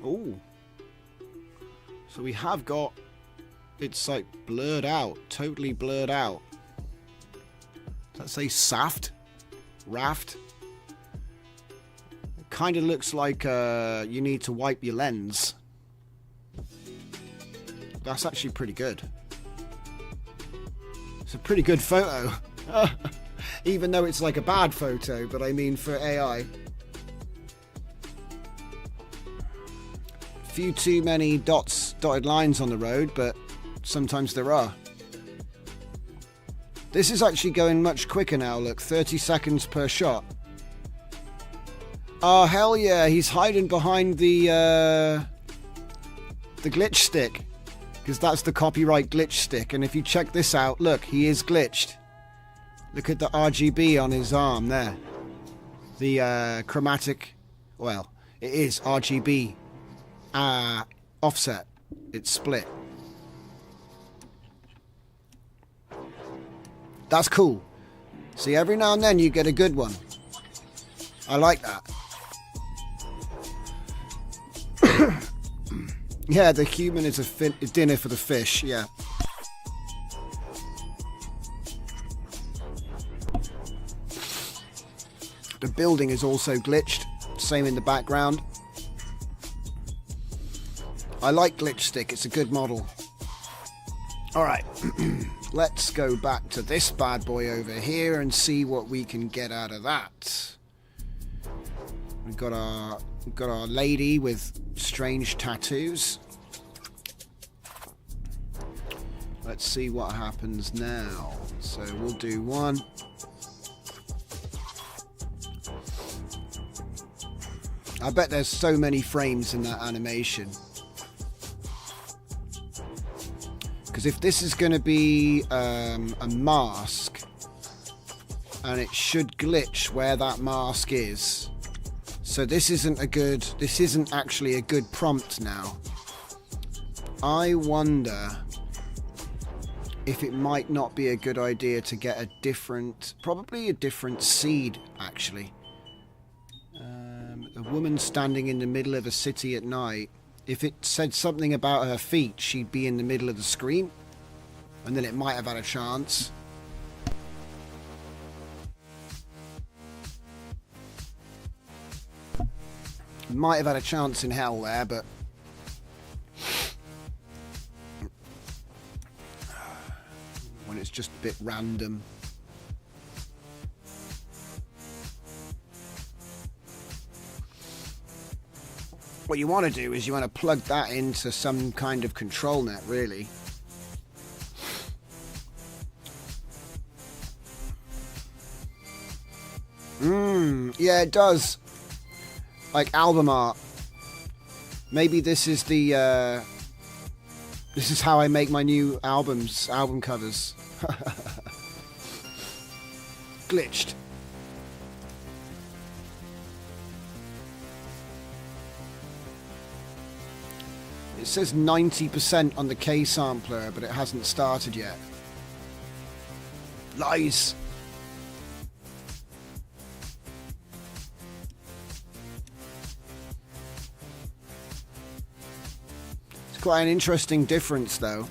Oh. So we have got, it's like blurred out, totally blurred out. Does that say saft? Raft? It kind of looks like you need to wipe your lens. That's actually pretty good. It's a pretty good photo. Even though it's like a bad photo, but I mean for AI. Few too many dotted lines on the road, but sometimes there are. This is actually going much quicker now, look, 30 seconds per shot. Oh, hell yeah, he's hiding behind the glitch stick. Because that's the copyright glitch stick, and if you check this out, look, he is glitched. Look at the RGB on his arm there. The chromatic, well, it is RGB offset. It's split. That's cool. See, every now and then you get a good one. I like that. Yeah, the human is a dinner for the fish, yeah. The building is also glitched. Same in the background. I like glitch stick, it's a good model. Alright, let's go back to this bad boy over here and see what we can get out of that. We've got our lady with strange tattoos. Let's see what happens now. So we'll do one. I bet there's so many frames in that animation. Because if this is going to be a mask, and it should glitch where that mask is. So this isn't actually a good prompt now. I wonder if it might not be a good idea to get probably a different seed, actually. A woman standing in the middle of a city at night. If it said something about her feet, she'd be in the middle of the screen. And then it might have had a chance. Might have had a chance in hell there, but... when it's just a bit random. What you want to do is you want to plug that into some kind of control net, really. Yeah, it does. Like album art. Maybe this is the this is how I make my new album covers. Glitched. It says 90% on the K sampler, but it hasn't started yet. Lies. It's quite an interesting difference, though,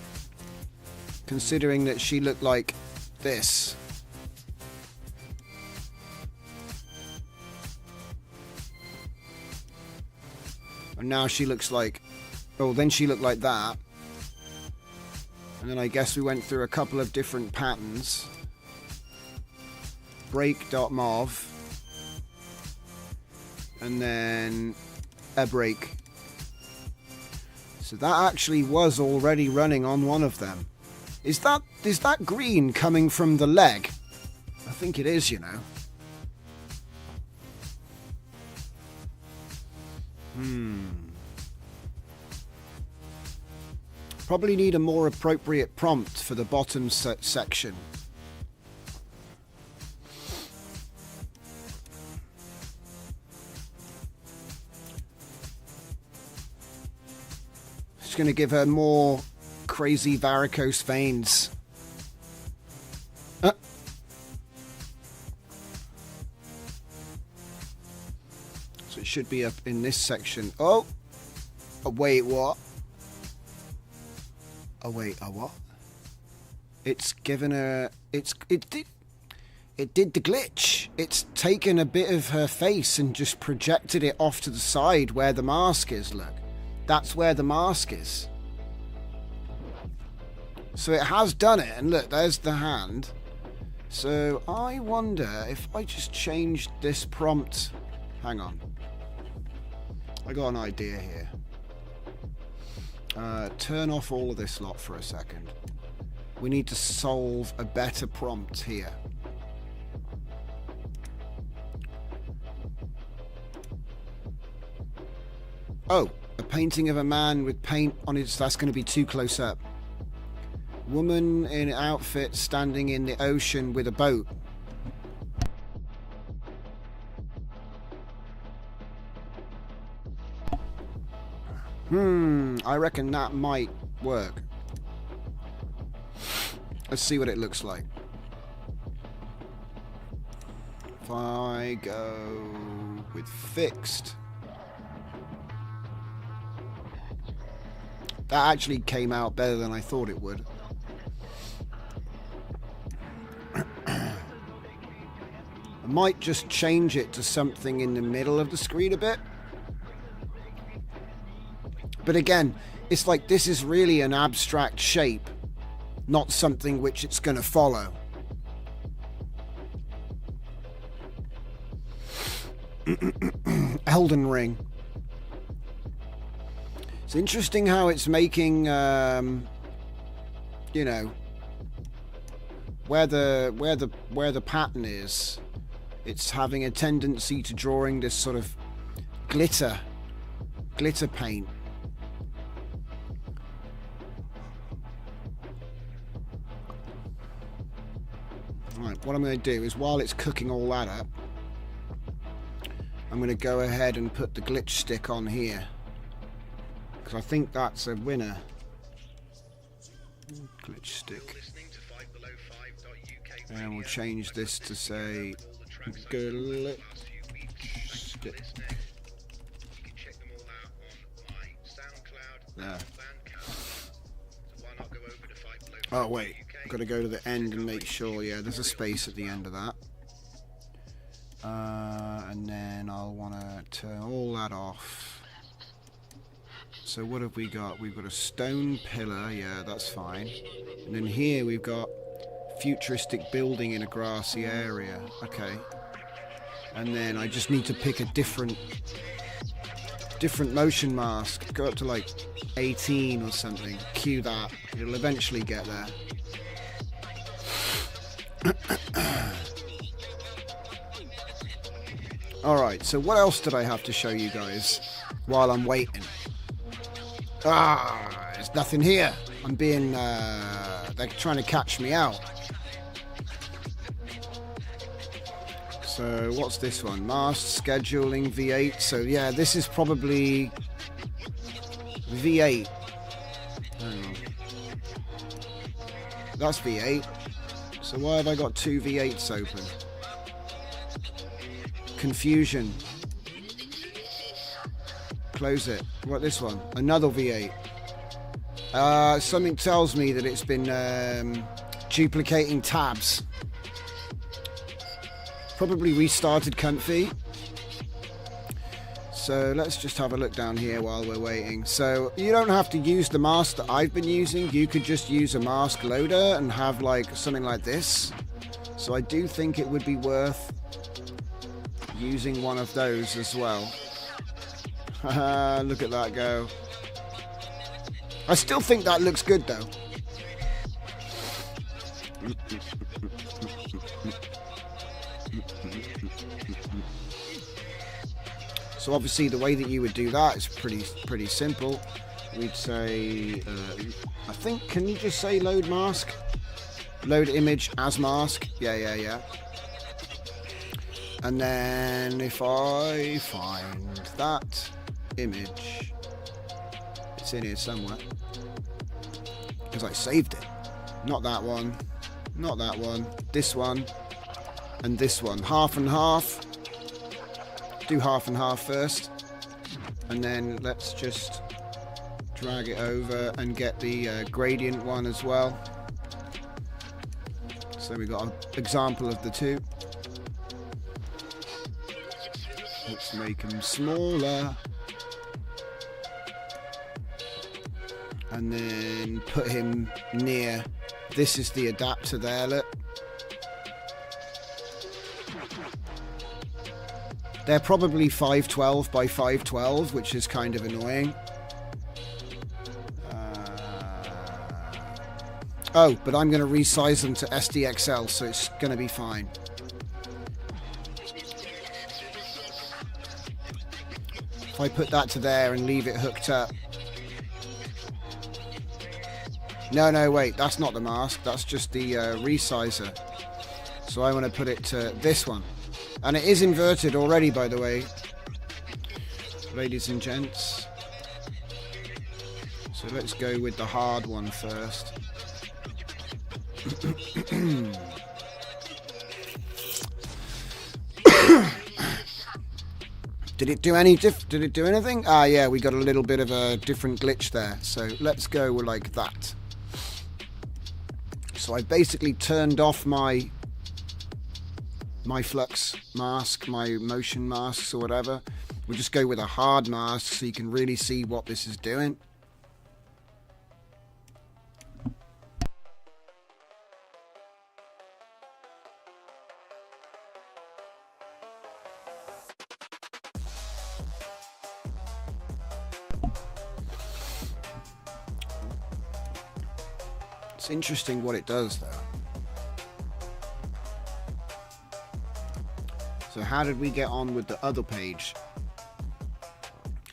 considering that she looked like this. And now she looks like... oh, then she looked like that. And then I guess we went through a couple of different patterns. Break.mov. And then a break. So that actually was already running on one of them. Is that green coming from the leg? I think it is, you know. Probably need a more appropriate prompt for the bottom section. Just going to give her more crazy varicose veins. So it should be up in this section. Oh, wait, what? Oh wait, what? It's given her. It did the glitch. It's taken a bit of her face and just projected it off to the side where the mask is. Look, that's where the mask is. So it has done it, and look, there's the hand. So I wonder if I just changed this prompt. Hang on. I got an idea here. Turn off all of this lot for a second. We need to solve a better prompt here. Oh, a painting of a man with paint on his... That's going to be too close up. Woman in outfit standing in the ocean with a boat. I reckon that might work. Let's see what it looks like. If I go with fixed. That actually came out better than I thought it would. I might just change it to something in the middle of the screen a bit. But again, it's like this is really an abstract shape, not something which it's going to follow. Elden Ring. It's interesting how it's making, you know, where the pattern is. It's having a tendency to drawing this sort of glitter paint. Right, what I'm going to do is while it's cooking all that up, I'm going to go ahead and put the glitch stick on here. Because I think that's a winner. Glitch stick. And we'll change this to say glitch stick. There. Oh wait, I've got to go to the end and make sure, yeah, there's a space at the end of that. And then I'll want to turn all that off. So what have we got? We've got a stone pillar, yeah, that's fine. And then here we've got futuristic building in a grassy area. Okay. And then I just need to pick a different motion mask. Go up to like 18 or something. Cue that. It'll eventually get there. Alright, so what else did I have to show you guys while I'm waiting? There's nothing here. I'm being, they're trying to catch me out. So what's this one? Mask scheduling V8. So yeah, this is probably V8. Hang on. That's V8. So why have I got two V8s open? Confusion. Close it. What, this one? Another V8. Something tells me that it's been duplicating tabs. Probably restarted Comfy. So let's just have a look down here while we're waiting. So you don't have to use the mask that I've been using. You could just use a mask loader and have like something like this. So I do think it would be worth using one of those as well. Look at that go. I still think that looks good though. So obviously the way that you would do that is pretty simple. We'd say, I think, can you just say load mask? Load image as mask. Yeah. And then if I find that image, it's It's in here somewhere. Because I saved it. Not that one. Not that one. This one. And this one. Half and half. Do half and half first. And then let's just drag it over and get the gradient one as well. So we got an example of the two. Let's make them smaller. And then put him near. This is the adapter there, look. They're probably 512 by 512, which is kind of annoying. Oh, but I'm going to resize them to SDXL, so it's going to be fine. If I put that to there and leave it hooked up. No, wait, that's not the mask. That's just the resizer. So I want to put it to this one. And it is inverted already, by the way. Ladies and gents. So let's go with the hard one first. Did it do anything? Ah, yeah, we got a little bit of a different glitch there. So let's go like that. So I basically turned off my flux mask, my motion masks or whatever. We'll just go with a hard mask so you can really see what this is doing. It's interesting what it does though. So how did we get on with the other page?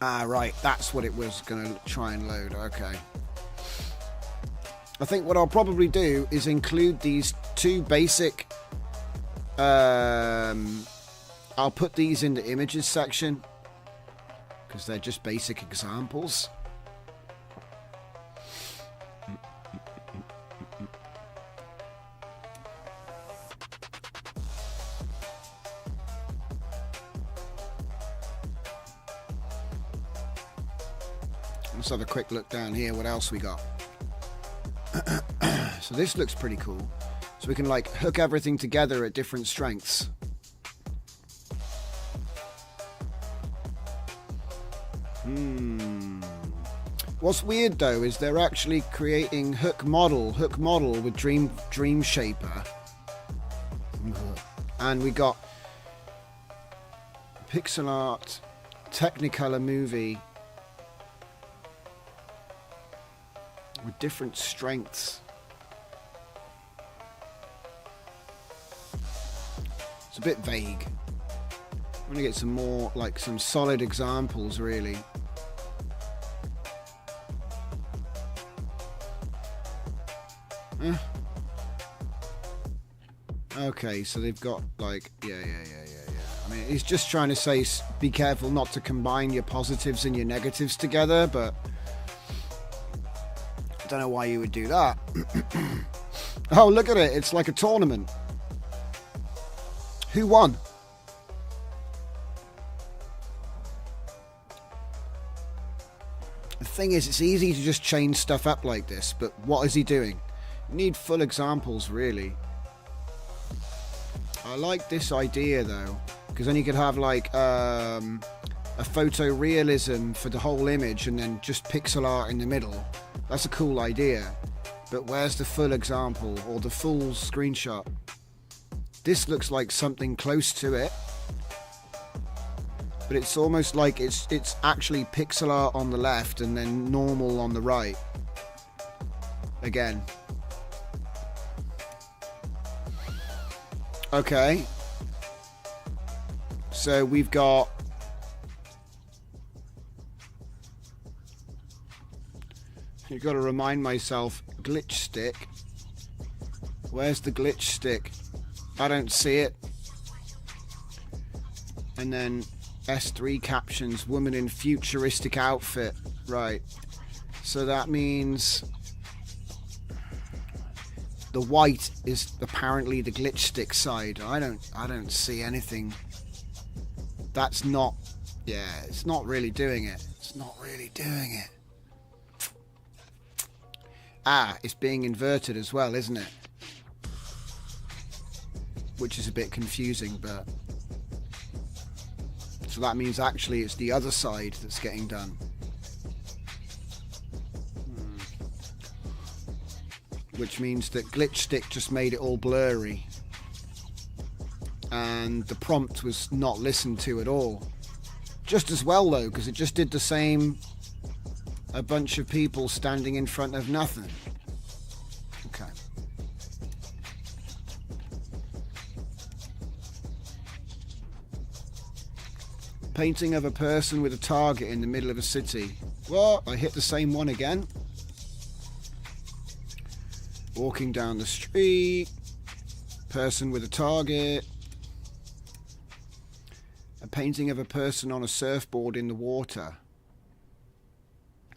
Ah, right, that's what it was going to try and load. Okay. I think what I'll probably do is include these two basic... I'll put these in the images section because they're just basic examples. Let's have a quick look down here. What else we got? So this looks pretty cool. So we can like hook everything together at different strengths. What's weird though is they're actually creating hook model with Dream Shaper. And we got pixel art, Technicolor movie. With different strengths. It's a bit vague. I'm gonna get some more, like some solid examples, really. Okay, so they've got like, yeah. I mean, he's just trying to say, be careful not to combine your positives and your negatives together, but I don't know why you would do that. Oh, look at it. It's like a tournament. Who won? The thing is, it's easy to just change stuff up like this, but what is he doing? You need full examples, really. I like this idea, though, because then you could have, like, a photorealism for the whole image and then just pixel art in the middle. That's a cool idea, but where's the full example or the full screenshot? This looks like something close to it, but it's almost like it's actually pixel art on the left and then normal on the right. Again. Okay. So we've got... You've got to remind myself, glitch stick. Where's the glitch stick? I don't see it. And then S3 captions, woman in futuristic outfit. Right. So that means the white is apparently the glitch stick side. I don't see anything. That's not, yeah, it's not really doing it. It's not really doing it. Ah, it's being inverted as well, isn't it? Which is a bit confusing, but... So that means actually it's the other side that's getting done. Which means that glitch stick just made it all blurry. And the prompt was not listened to at all. Just as well though, because it just did the same... A bunch of people standing in front of nothing. Okay. Painting of a person with a target in the middle of a city. What? I hit the same one again. Walking down the street. Person with a target. A painting of a person on a surfboard in the water.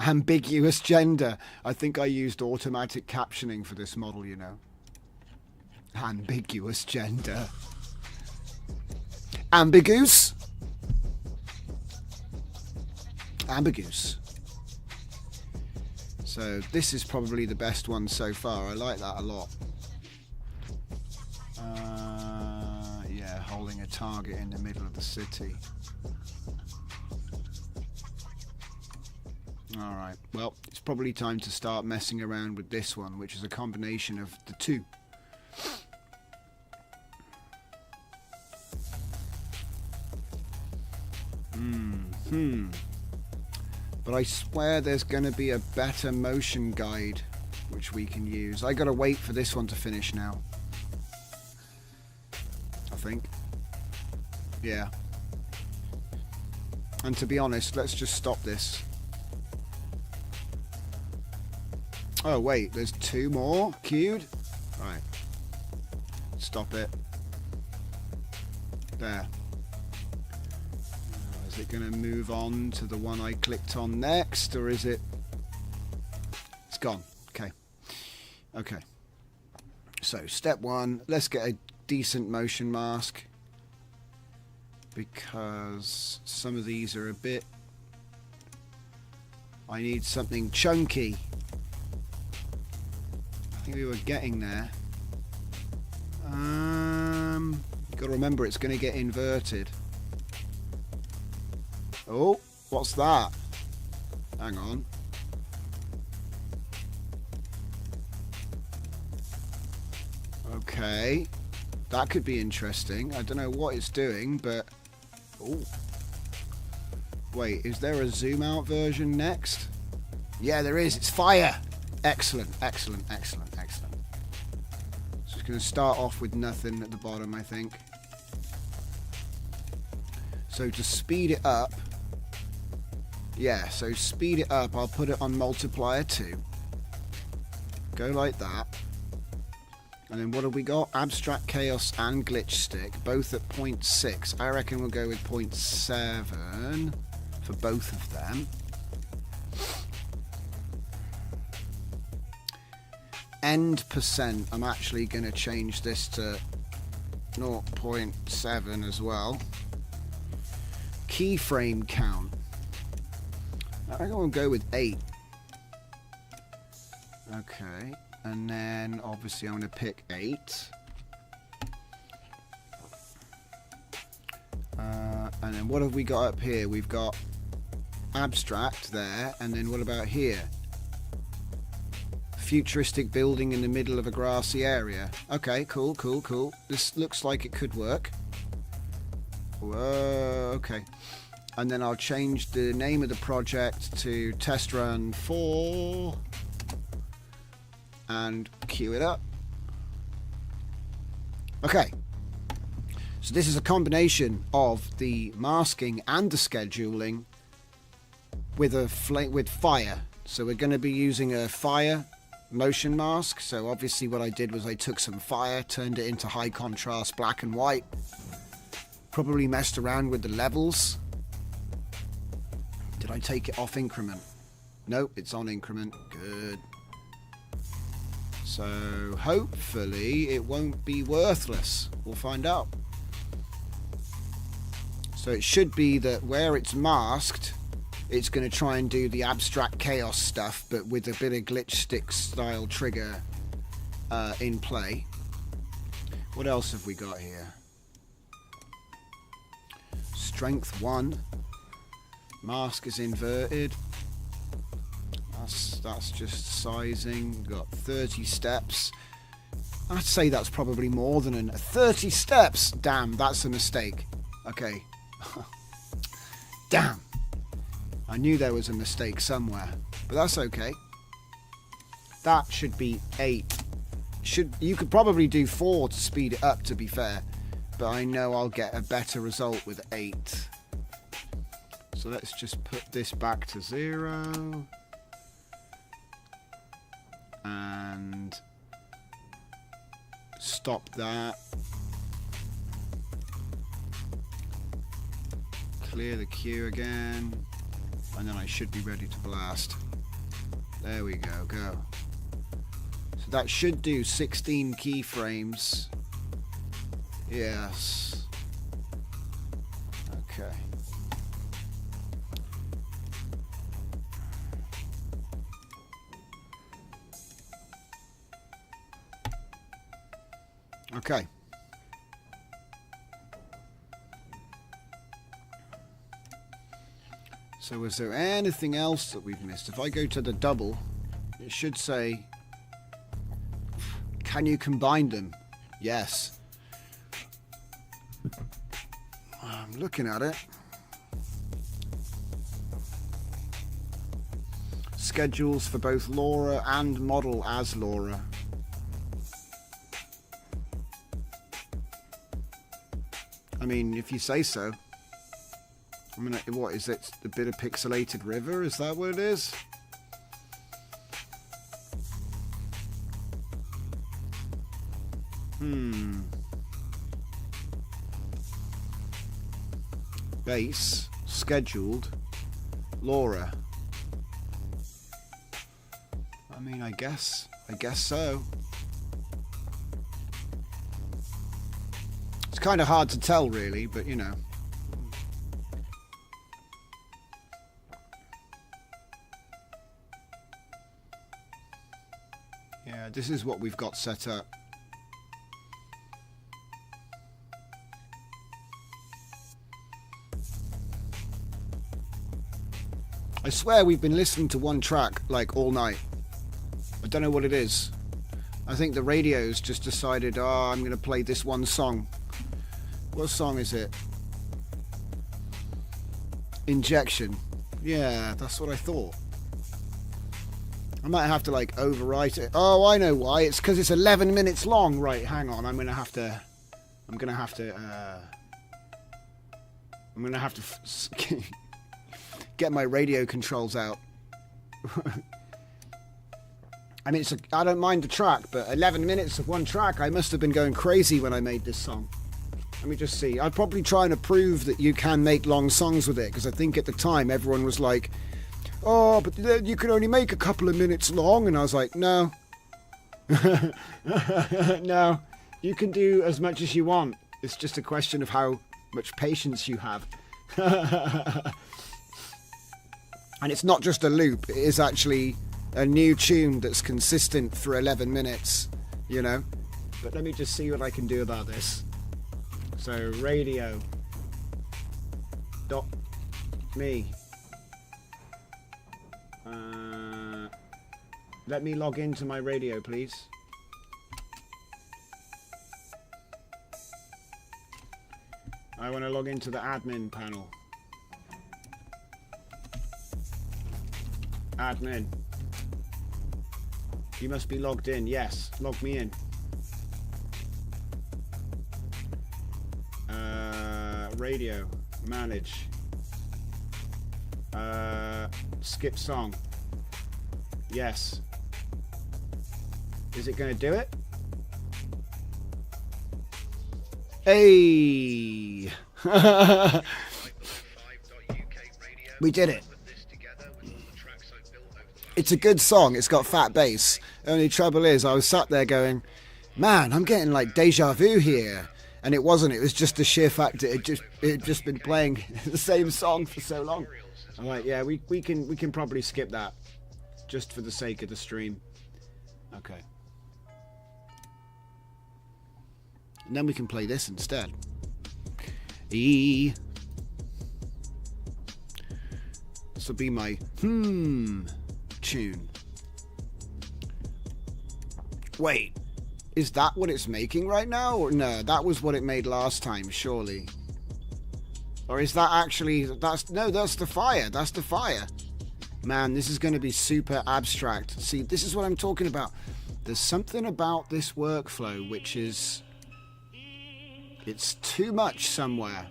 Ambiguous gender. I think I used automatic captioning for this model, you know. Ambiguous gender. Ambiguous. Ambiguous. So this is probably the best one so far. I like that a lot. Yeah, holding a target in the middle of the city. Alright, well, it's probably time to start messing around with this one, which is a combination of the two. But I swear there's going to be a better motion guide which we can use. I got to wait for this one to finish now. I think. Yeah. And to be honest, let's just stop this. Oh wait, there's two more queued? Right. Stop it. There. Is it going to move on to the one I clicked on next, or is it... It's gone. Okay. Okay. So, step one, let's get a decent motion mask. Because some of these are a bit... I need something chunky. I think we were getting there. Got to remember it's going to get inverted. Oh, what's that? Hang on. Okay. That could be interesting. I don't know what it's doing, but... Oh. Wait, is there a zoom out version next? Yeah, there is. It's fire. Excellent, excellent, excellent, excellent. So it's going to start off with nothing at the bottom, I think. So to speed it up... Yeah, so speed it up. I'll put it on multiplier 2. Go like that. And then what have we got? Abstract Chaos and Glitch Stick, both at 0.6. I reckon we'll go with 0.7 for both of them. End percent, I'm actually going to change this to 0.7 as well. Keyframe count. I think I'll go with 8. Okay, and then obviously I'm going to pick 8. And then what have we got up here? We've got abstract there, and then what about here? Futuristic building in the middle of a grassy area. Okay, cool, cool, cool. This looks like it could work. Whoa, okay. And then I'll change the name of the project to Test Run 4 and queue it up. Okay. So this is a combination of the masking and the scheduling with fire. So we're going to be using a fire motion mask. So obviously what I did was I took some fire, turned it into high contrast black and white. Probably messed around with the levels. Did I take it off increment? Nope, it's on increment. Good. So hopefully it won't be worthless. We'll find out. So it should be that where it's masked, it's going to try and do the abstract chaos stuff, but with a bit of glitch stick style trigger in play. What else have we got here? Strength 1. Mask is inverted. That's just sizing. We've got 30 steps. I'd say that's probably more than 30 steps. Damn, that's a mistake. Okay. Damn. I knew there was a mistake somewhere, but that's okay. That should be 8. You could probably do 4 to speed it up, to be fair, but I know I'll get a better result with 8. So let's just put this back to 0 and stop that. Clear the queue again, and then I should be ready to blast. There we go, go. So that should do 16 keyframes. Yes. Okay. Okay. So is there anything else that we've missed? If I go to the double, it should say, can you combine them? Yes. I'm looking at it. Schedules for both Laura and model as Laura. I mean, if you say so. I mean, what is it? The bit of pixelated river? Is that what it is? Base, scheduled, Laura. I mean, I guess so. It's kind of hard to tell, really, but you know. Yeah, this is what we've got set up. I swear we've been listening to one track like all night. I don't know what it is. I think the radio's just decided, oh, I'm going to play this one song. What song is it? Injection. Yeah, that's what I thought. I might have to like overwrite it. Oh, I know why. It's because it's 11 minutes long. Right, hang on. I'm gonna have to get my radio controls out. I mean, I don't mind the track, but 11 minutes of one track. I must have been going crazy when I made this song. Let me just see. I'm probably trying to prove that you can make long songs with it, because I think at the time everyone was like, oh, but you can only make a couple of minutes long. And I was like, no. No. You can do as much as you want. It's just a question of how much patience you have. And it's not just a loop. It is actually a new tune that's consistent for 11 minutes, you know. But let me just see what I can do about this. So, radio.me. Let me log into my radio, please. I want to log into the admin panel. Admin. You must be logged in. Yes, log me in. Radio. Manage. Skip song. Yes. Is it going to do it? Hey! We did it. It's a good song. It's got fat bass. Only trouble is, I was sat there going, man, I'm getting like deja vu here. And it wasn't. It was just the sheer fact that it had just been playing the same song for so long. I'm like, yeah, we can probably skip that, just for the sake of the stream. Okay. And then we can play this instead. E. This will be my tune. Wait, is that what it's making right now? Or no, that was what it made last time, surely. Or is that actually, that's the fire. That's the fire. Man, this is going to be super abstract. See, this is what I'm talking about. There's something about this workflow which is, it's too much somewhere.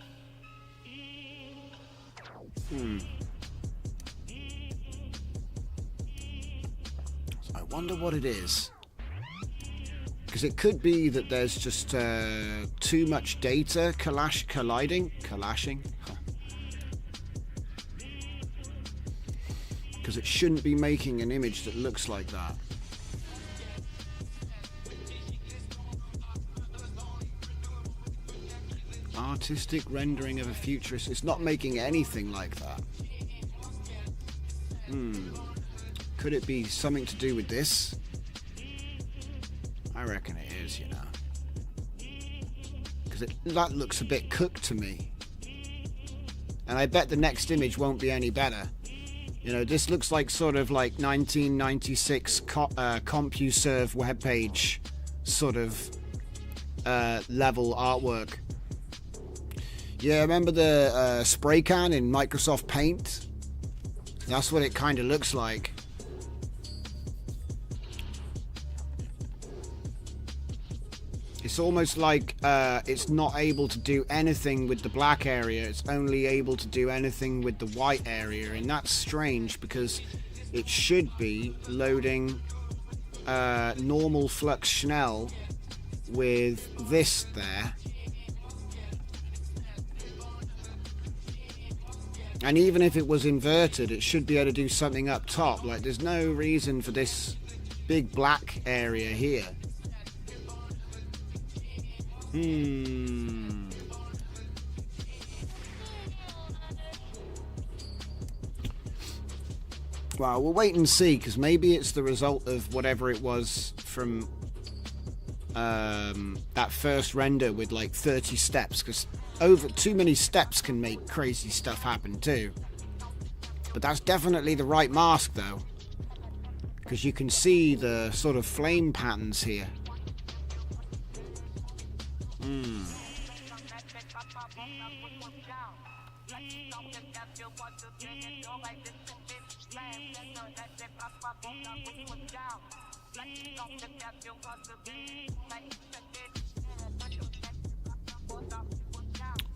I wonder what it is. Because it could be that there's just too much data collashing. Because it shouldn't be making an image that looks like that. Artistic rendering of a futurist. It's not making anything like that. Could it be something to do with this? I reckon it is, you know. Because that looks a bit cooked to me. And I bet the next image won't be any better. You know, this looks like sort of like 1996 CompuServe webpage sort of level artwork. Yeah, remember the spray can in Microsoft Paint? That's what it kind of looks like. It's almost like it's not able to do anything with the black area. It's only able to do anything with the white area. And that's strange because it should be loading normal flux Schnell with this there. And even if it was inverted, it should be able to do something up top. Like, there's no reason for this big black area here. Well, we'll wait and see, because maybe it's the result of whatever it was from that first render with like 30 steps, because over too many steps can make crazy stuff happen too. But that's definitely the right mask though, because you can see the sort of flame patterns here.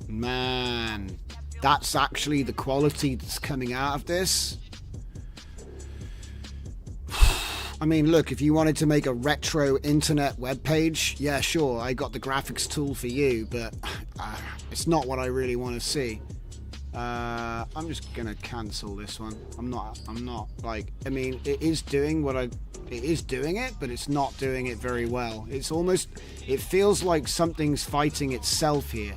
Man, that's actually the quality that's coming out of this. I mean, look, if you wanted to make a retro internet web page, yeah, sure, I got the graphics tool for you, but it's not what I really want to see. I'm just gonna cancel this one. I'm not like, I mean, it is doing it, but it's not doing it very well. It's almost, it feels like something's fighting itself here.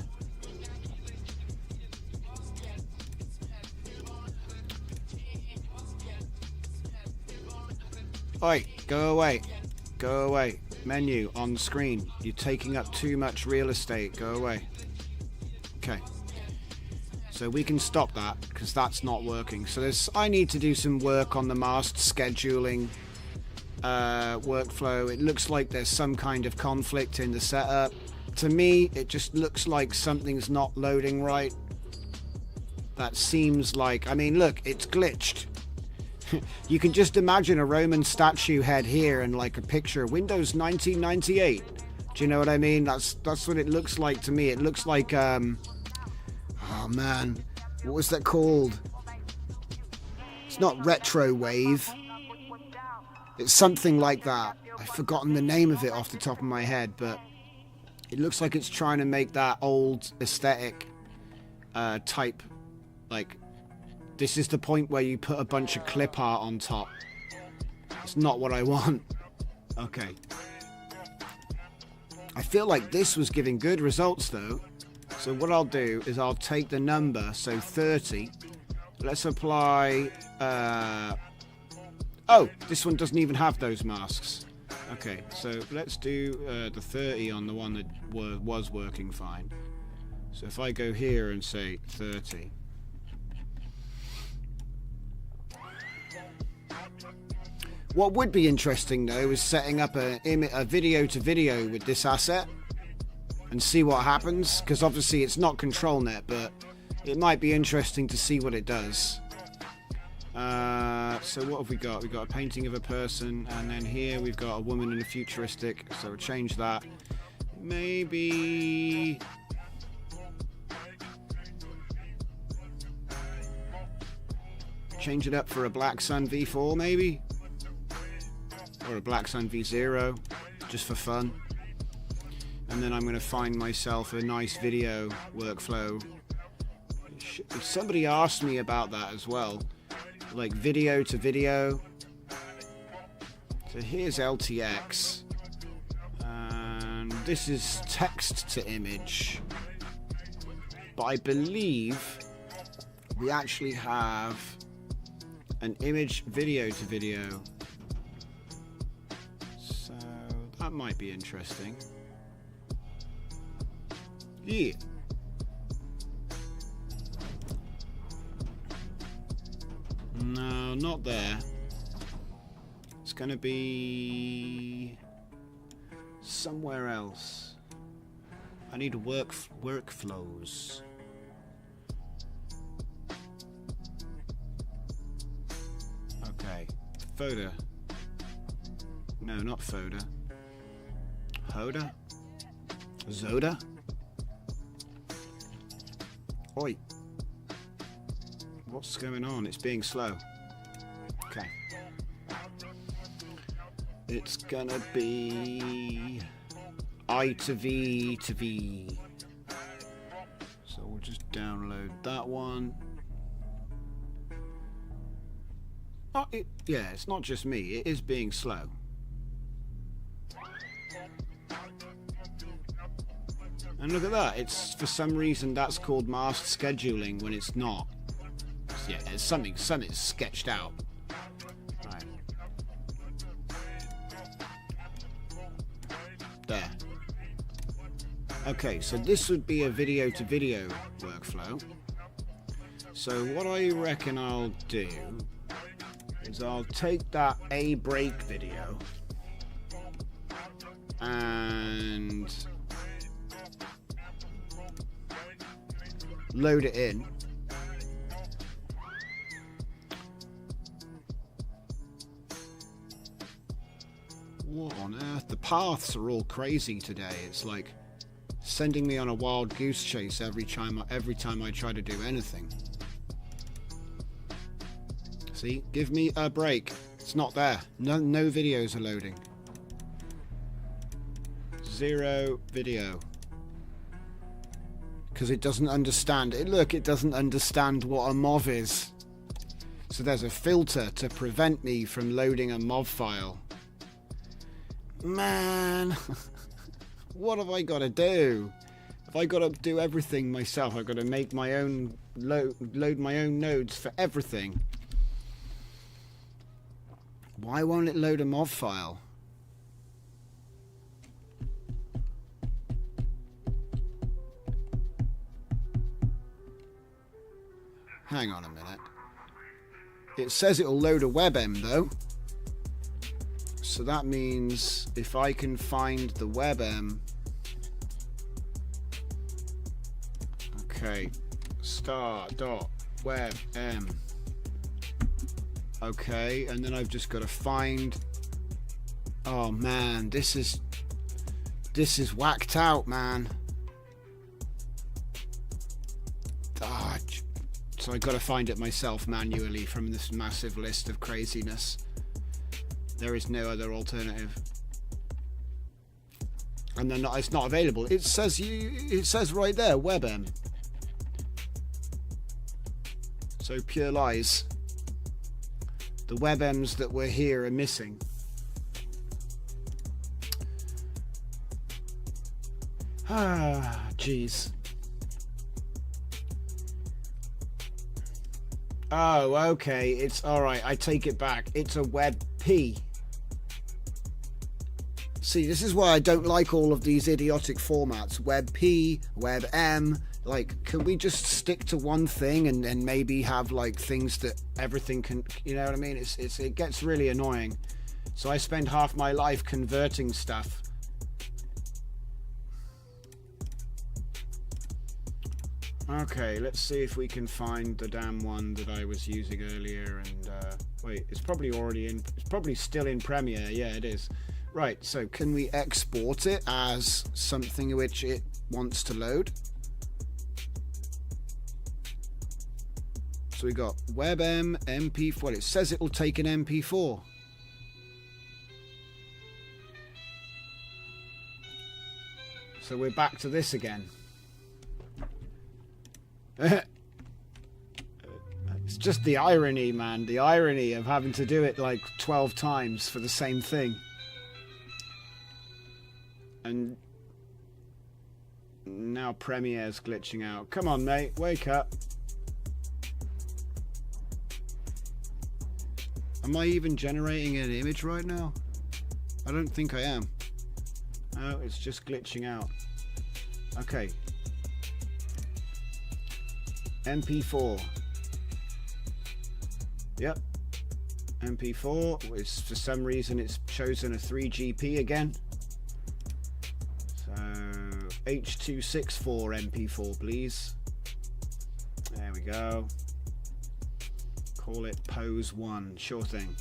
Oi, go away. Go away. Menu on the screen. You're taking up too much real estate. Go away. Okay. So we can stop that, because that's not working. So I need to do some work on the masked scheduling workflow. It looks like there's some kind of conflict in the setup. To me, it just looks like something's not loading right. That seems like, I mean, look, it's glitched. You can just imagine a Roman statue head here and like a picture, Windows 1998. Do you know what I mean? That's what it looks like to me. It looks like, oh man, what was that called? It's not retro wave. It's something like that. I've forgotten the name of it off the top of my head, but it looks like it's trying to make that old aesthetic type, like, this is the point where you put a bunch of clip art on top. It's not what I want. Okay. I feel like this was giving good results though. So what I'll do is I'll take the number, so 30. Let's apply... oh, this one doesn't even have those masks. Okay, so let's do the 30 on the one that was working fine. So if I go here and say 30. What would be interesting though is setting up a video to video with this asset and see what happens, because obviously it's not ControlNet, but it might be interesting to see what it does. So what have we got? We've got a painting of a person, and then here we've got a woman in a futuristic, so we'll change that. Maybe... change it up for a Black Sun V4 maybe? Or a Black Sun V0, just for fun. And then I'm going to find myself a nice video workflow. Somebody asked me about that as well. Like video to video. So here's LTX. And this is text to image. But I believe we actually have an image video to video. So that might be interesting. Yeah. No, not there. It's going to be somewhere else. I need workflows. Okay. Foda. No, not Foda. Hoda? Zoda? Oi. What's going on? It's being slow. Okay. It's gonna be I to V to V. So we'll just download that one. Oh, yeah, it's not just me. It is being slow. And look at that. It's, for some reason, that's called masked scheduling when it's not. Yeah, there's something sketched out. Right. There. Okay, so this would be a video to video workflow. So what I reckon I'll do is I'll take that A break video and load it in. What on earth? The paths are all crazy today. It's like sending me on a wild goose chase every time I try to do anything. See? Give me a break. It's not there. No videos are loading. 0 video. Because it doesn't understand it. Look, it doesn't understand what a MOV is. So there's a filter to prevent me from loading a MOV file. Man, what have I got to do? Have I got to do everything myself? I've got to make my own load my own nodes for everything. Why won't it load a MOV file? Hang on a minute. It says it'll load a WebM though. So that means if I can find the WebM. Okay. Star.webm. Okay, and then I've just got to find. Oh man, this is whacked out, man. Ah, so I've got to find it myself manually from this massive list of craziness. There is no other alternative. And then it's not available. It says right there, WebM. So pure lies. The WebMs that were here are missing. Ah, jeez. Oh, okay. It's alright. I take it back. It's a WebP. See, this is why I don't like all of these idiotic formats. WebP, WebM. Like, can we just stick to one thing and maybe have, like, things that everything can... You know what I mean? It gets really annoying. So I spend half my life converting stuff. Okay, let's see if we can find the damn one that I was using earlier. And wait, it's probably already in... It's probably still in Premiere. Yeah, it is. Right, so can we export it as something which it wants to load? So we got WebM, MP4. Well, it says it will take an MP4. So we're back to this again. It's just the irony, man. The irony of having to do it like 12 times for the same thing. And now Premiere's glitching out. Come on, mate. Wake up. Am I even generating an image right now? I don't think I am. Oh, it's just glitching out. Okay. MP4. Yep. MP4. It's, for some reason it's chosen a 3GP again. So H264 MP4, please. There we go. Call it pose 1. Sure thing.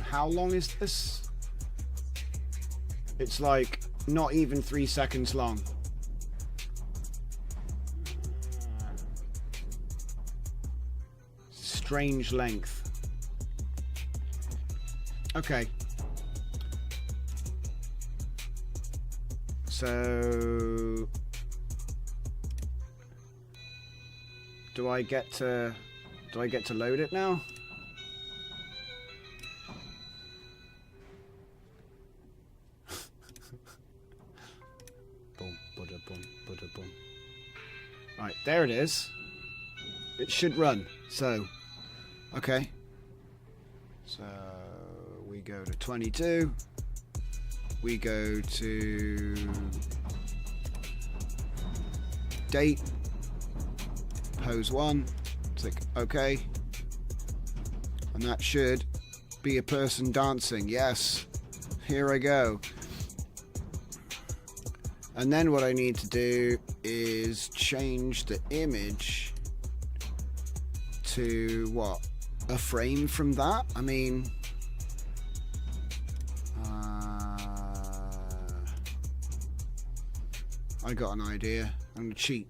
How long is this? It's like not even 3 seconds long. Strange length. Okay. So do I get to load it now? Boom, bada boom, bada boom. Right, there it is. It should run. So, okay. So we go to 22. We go to date, pose 1, click OK, and that should be a person dancing. Yes, here I go. And then what I need to do is change the image to what? A frame from that? I mean, I got an idea. I'm gonna cheat.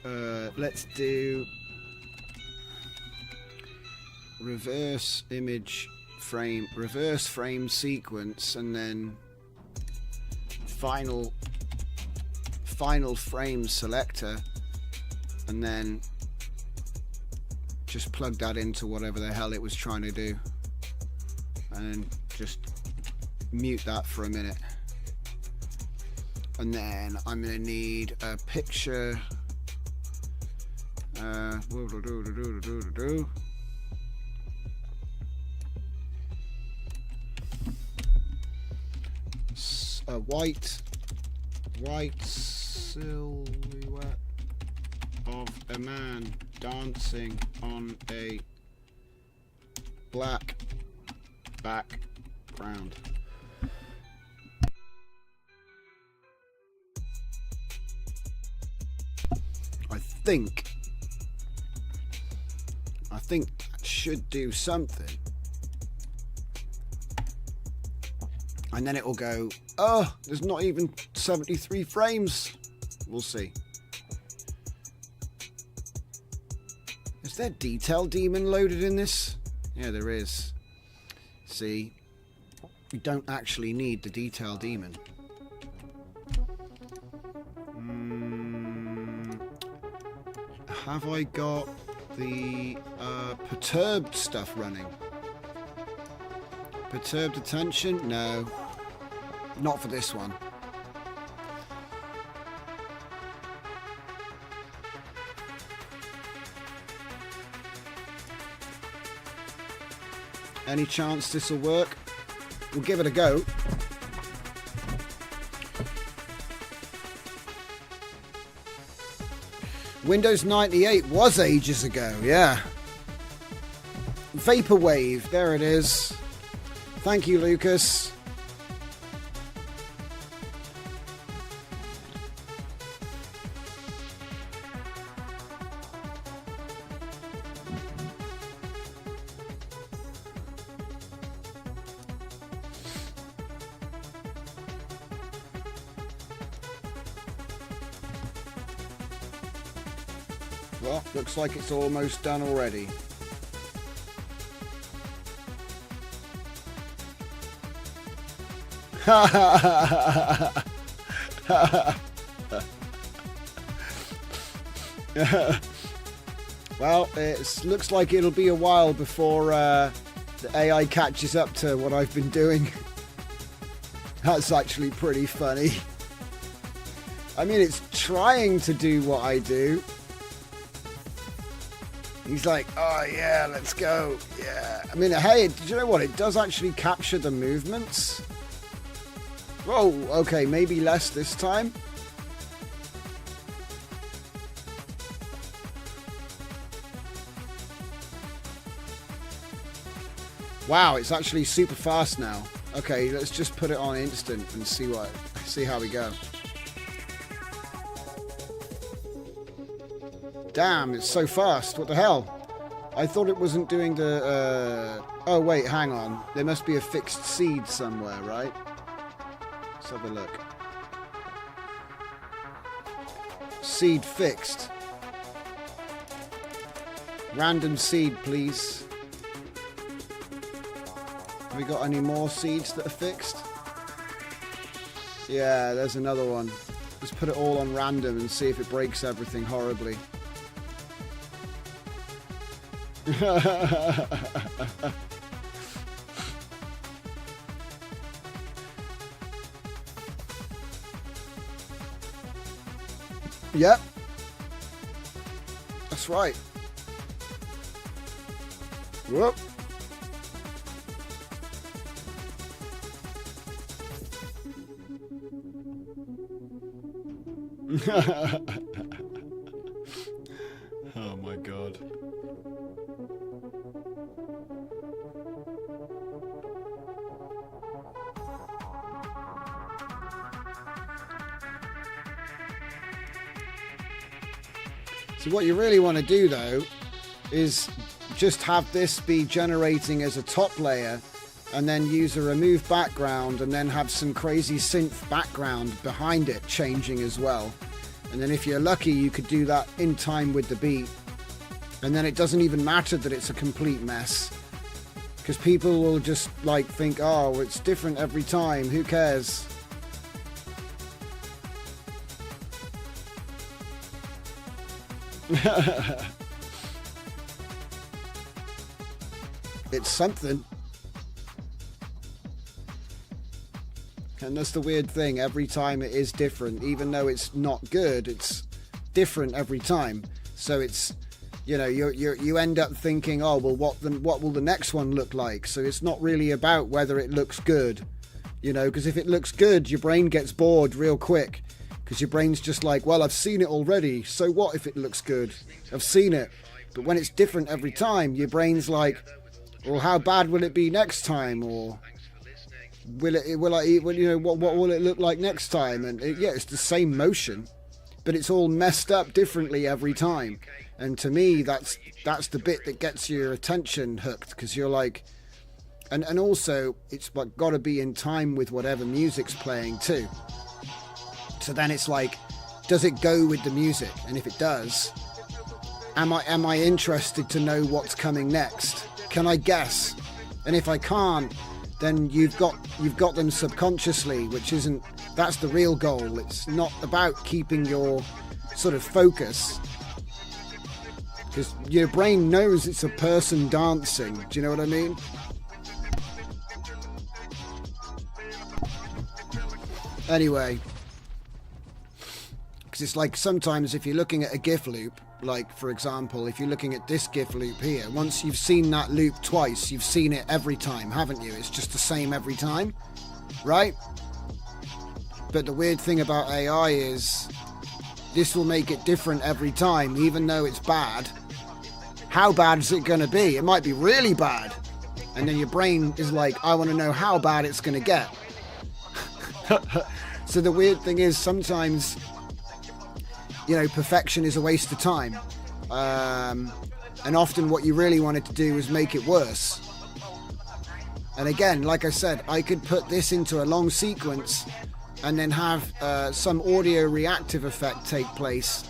Let's do reverse image frame, reverse frame sequence, and then final frame selector, and then just plug that into whatever the hell it was trying to do, and then just mute that for a minute. And then I'm going to need a picture. A white silhouette of a man dancing on a black background. I think that should do something. And then it will go, oh, there's not even 73 frames. We'll see. Is there Detail Demon loaded in this? Yeah, there is. See, We don't actually need the detail demon. Have I got the perturbed stuff running? Perturbed attention? No. Not for this one. Any chance this will work? We'll give it a go. Windows 98 was ages ago, yeah. Vaporwave, there it is. Thank you, Lucas. Well, looks like it's almost done already. Well, it looks like it'll be a while before the AI catches up to what I've been doing. That's actually pretty funny. I mean, it's trying to do what I do. He's like, oh yeah, let's go. Yeah. I mean, hey, did you know what? It does actually capture the movements. Whoa, okay, maybe less this time. Wow, it's actually super fast now. Okay, let's just put it on instant and see how we go. Damn, it's so fast. What the hell? I thought it wasn't doing the... Oh, wait, hang on. There must be a fixed seed somewhere, right? Let's have a look. Seed fixed. Random seed, please. Have we got any more seeds that are fixed? Yeah, there's another one. Let's put it all on random and see if it breaks everything horribly. Yep. That's right. Whoop. Oh my god. So what you really want to do though is just have this be generating as a top layer and then use a remove background and then have some crazy synth background behind it changing as well. And then if you're lucky you could do that in time with the beat, and then it doesn't even matter that it's a complete mess, because people will just like think, oh, it's different every time, who cares? It's something. And that's the weird thing, every time it is different, even though it's not good, it's different every time. So it's, you know, you end up thinking, oh well, what will the next one look like? So it's not really about whether it looks good, you know, because if it looks good, your brain gets bored real quick, because your brain's just like, well, I've seen it already, so what if it looks good? I've seen it. But when it's different every time, your brain's like, well, how bad will it be next time? Or will you know, what will it look like next time? And yeah, it's the same motion, but it's all messed up differently every time. And to me, that's the bit that gets your attention hooked, because you're like, and also it's got to be in time with whatever music's playing too. So then it's like, does it go with the music? And if it does, am I interested to know what's coming next? Can I guess? And if I can't, then you've got them subconsciously, which isn't, that's the real goal. It's not about keeping your sort of focus, because your brain knows it's a person dancing. Do you know what I mean? Anyway, because it's like sometimes if you're looking at a GIF loop, like for example, if you're looking at this GIF loop here, once you've seen that loop twice, you've seen it every time, haven't you? It's just the same every time, right? But the weird thing about AI is this will make it different every time, even though it's bad. How bad is it going to be? It might be really bad. And then your brain is like, I want to know how bad it's going to get. So the weird thing is sometimes, you know, perfection is a waste of time. And often what you really wanted to do is make it worse. And again, like I said, I could put this into a long sequence and then have some audio reactive effect take place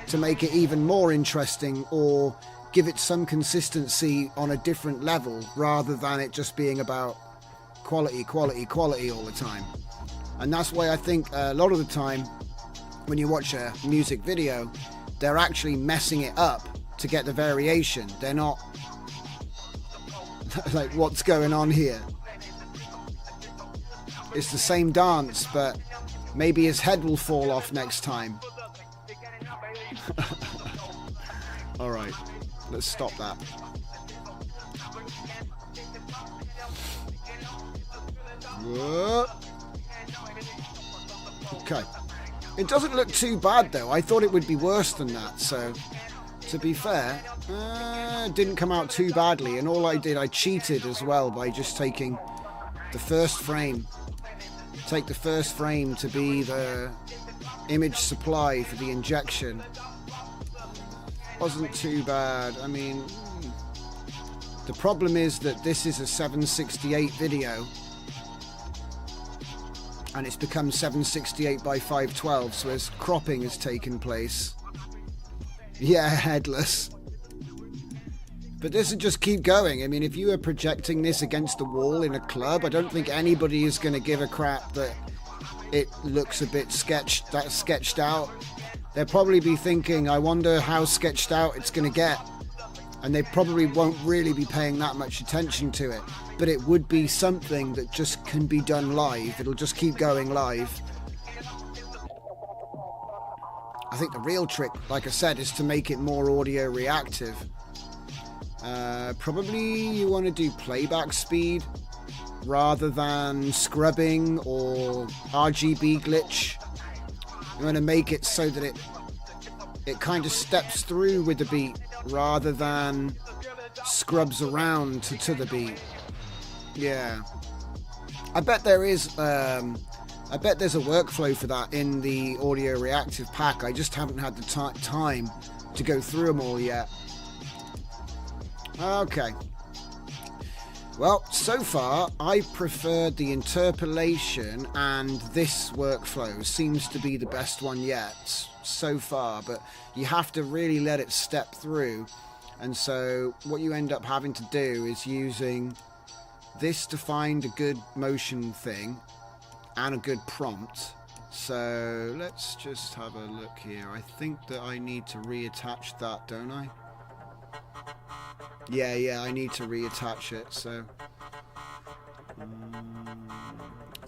to make it even more interesting, or give it some consistency on a different level, rather than it just being about quality all the time. And that's why I think a lot of the time when you watch a music video, they're actually messing it up to get the variation. They're not like, what's going on here? It's the same dance, but maybe his head will fall off next time. All right, let's stop that. Whoa. Okay. It doesn't look too bad though. I thought it would be worse than that. So, to be fair, it didn't come out too badly. And all I did, I cheated as well by just taking the first frame. Take the first frame to be the image supply for the injection. Wasn't too bad. I mean, the problem is that this is a 768 video. And it's become 768 by 512, so as cropping has taken place. Yeah, headless. But this will just keep going. I mean, if you were projecting this against the wall in a club, I don't think anybody is going to give a crap that it looks a bit sketched out. They'll probably be thinking, I wonder how sketched out it's going to get. And they probably won't really be paying that much attention to it. But it would be something that just can be done live. It'll just keep going live. I think the real trick, like I said, is to make it more audio reactive. Probably you want to do playback speed rather than scrubbing or RGB glitch. You want to make it so that it kind of steps through with the beat rather than scrubs around to the beat. Yeah, I bet there is. I bet there's a workflow for that in the audio reactive pack. I just haven't had the time to go through them all yet. Okay. Well, so far I preferred the interpolation, and this workflow seems to be the best one yet so far, but you have to really let it step through. And so what you end up having to do is using this to find a good motion thing and a good prompt. So let's just have a look here. I think that I need to reattach that, don't I? Yeah, I need to reattach it. So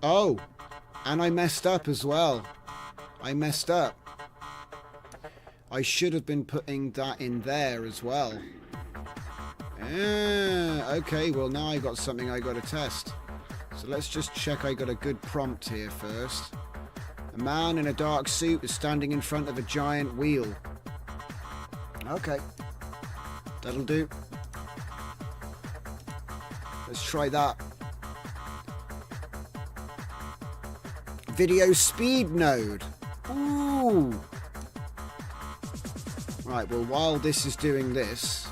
oh, and I messed up as well. I messed up. I should have been putting that in there as well. Okay, well now I got something I got to test. So let's just check I got a good prompt here first. A man in a dark suit is standing in front of a giant wheel. Okay, that'll do. Let's try that. Video speed node. Ooh. Right, well, while this is doing this,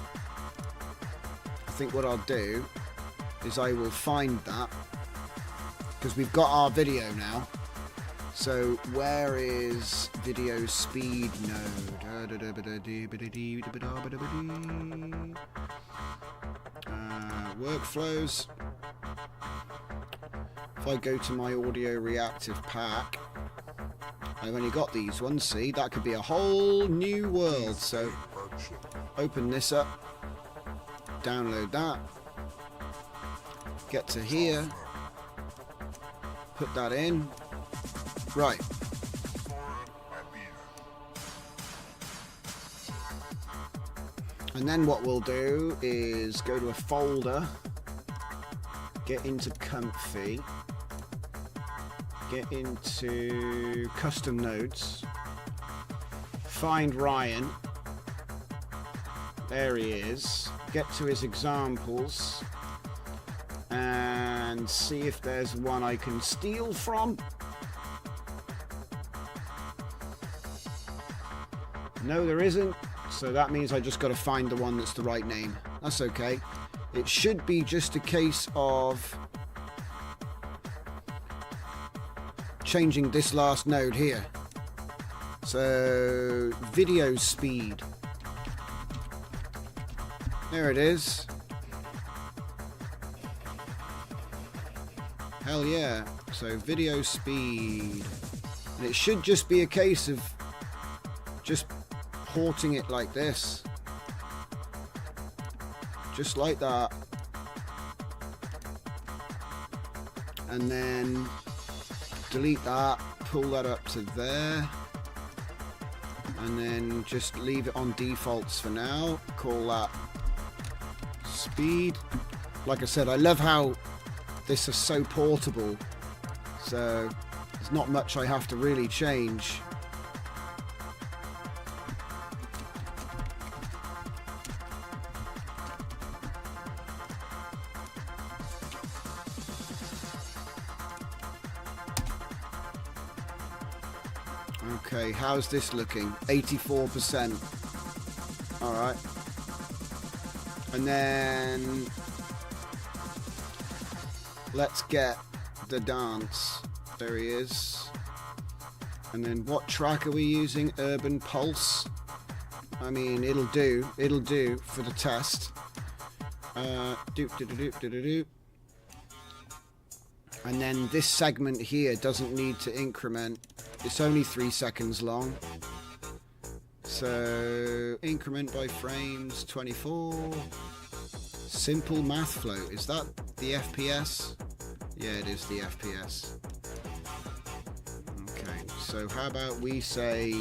I think what I'll do is I will find that, because we've got our video now. So where is video speed node? Workflows. If I go to my audio reactive pack, I've only got these ones. See, that could be a whole new world. So open this up, download that, get to here, put that in. Right. And then what we'll do is go to a folder, get into Comfy, get into custom nodes, find Ryan, there he is, get to his examples and see if there's one I can steal from. No, there isn't. So that means I just got to find the one that's the right name. That's okay. It should be just a case of changing this last node here. So video speed. There it is. Hell yeah. So video speed. And it should just be a case of just porting it like this, just like that, and then delete that, pull that up to there, and then just leave it on defaults for now. Call that speed. Like I said, I love how this is so portable, so there's not much I have to really change. Okay, how's this looking? 84%. Alright. And then let's get the dance. There he is. And then what track are we using? Urban Pulse. I mean, it'll do for the test. Doop, doop, doop, doop, doop. And then this segment here doesn't need to increment. It's only 3 seconds long. So increment by frames 24. Simple math flow. Is that the FPS? Yeah, it is the FPS. Okay, so how about we say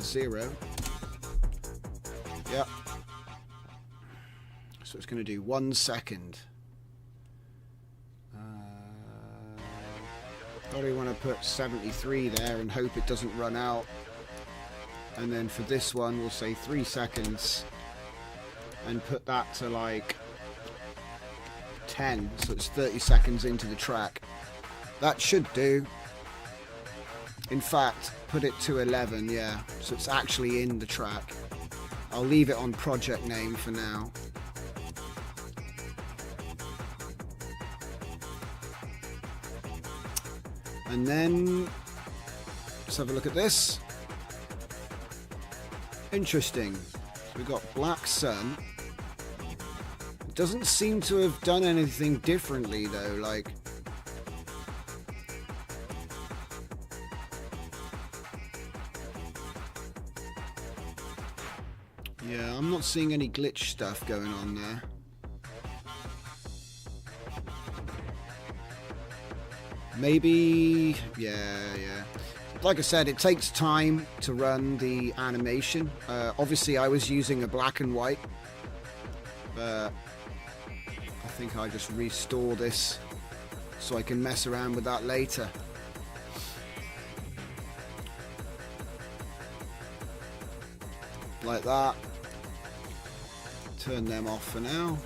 0? Yep. So it's going to do 1 second. Probably want to put 73 there and hope it doesn't run out. And then for this one we'll say 3 seconds and put that to like 10, so it's 30 seconds into the track. That should do. In fact, put it to 11, yeah, so it's actually in the track. I'll leave it on project name for now. And then let's have a look at this. Interesting. So we've got Black Sun. It doesn't seem to have done anything differently though, like yeah, I'm not seeing any glitch stuff going on there. Maybe, yeah. Like I said, it takes time to run the animation. Obviously, I was using a black and white, but I think I just restore this so I can mess around with that later. Like that. Turn them off for now.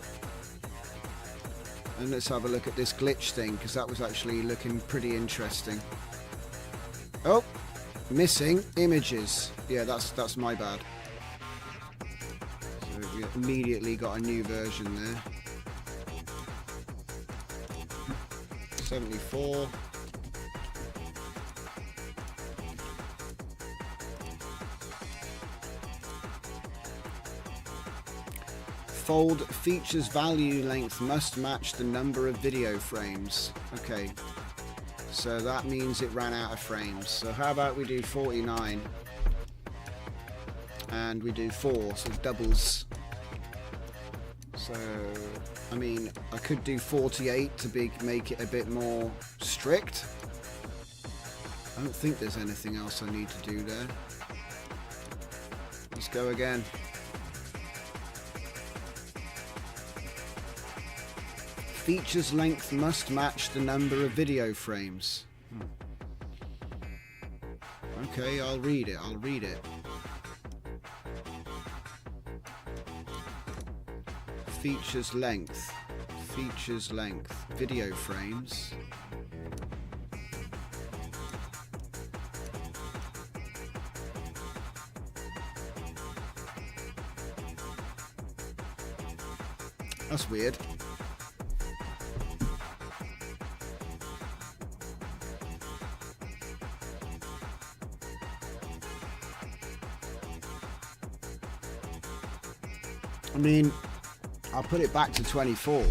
And let's have a look at this glitch thing, because that was actually looking pretty interesting. Oh, missing images. Yeah, that's my bad. So we immediately got a new version there. 74. Fold features value length must match the number of video frames. Okay, So that means it ran out of frames. So how about we do 49 and we do 4, so doubles. So I mean, I could do 48 to make it a bit more strict. I don't think there's anything else I need to do there. Let's go again. Features length must match the number of video frames. Okay, I'll read it. Features length, video frames. That's weird. I mean, I'll put it back to 24.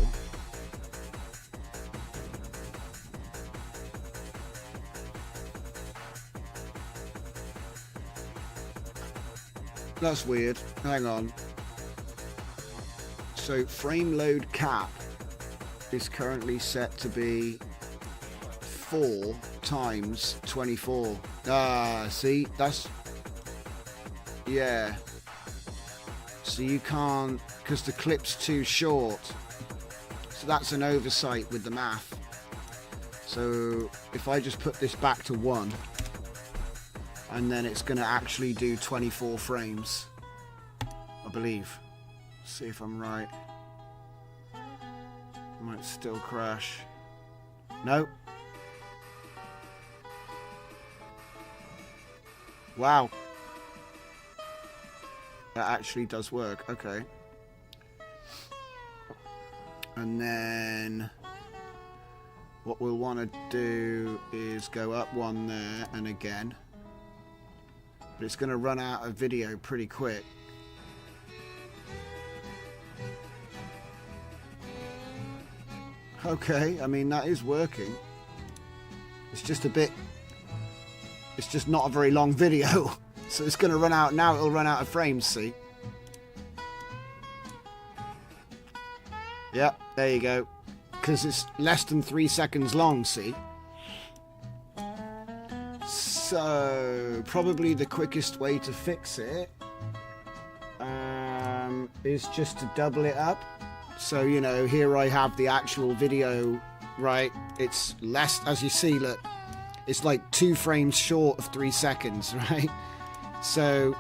That's weird. Hang on. So frame load cap is currently set to be 4 times 24. Ah, see, that's, yeah. So you can't, because the clip's too short. So that's an oversight with the math. So if I just put this back to 1, and then it's going to actually do 24 frames, I believe. See if I'm right. Might still crash. No. Wow. That actually does work. Okay. And then what we'll want to do is go up 1 there and again. But it's going to run out of video pretty quick. Okay, I mean, that is working. It's just a bit... It's just not a very long video. So it's going to run out now. It'll run out of frames, see? Yep, there you go. Because it's less than 3 seconds long, see? So, probably the quickest way to fix it is just to double it up. So, you know, here I have the actual video, right? It's less, as you see, look, it's like 2 frames short of 3 seconds, right? So,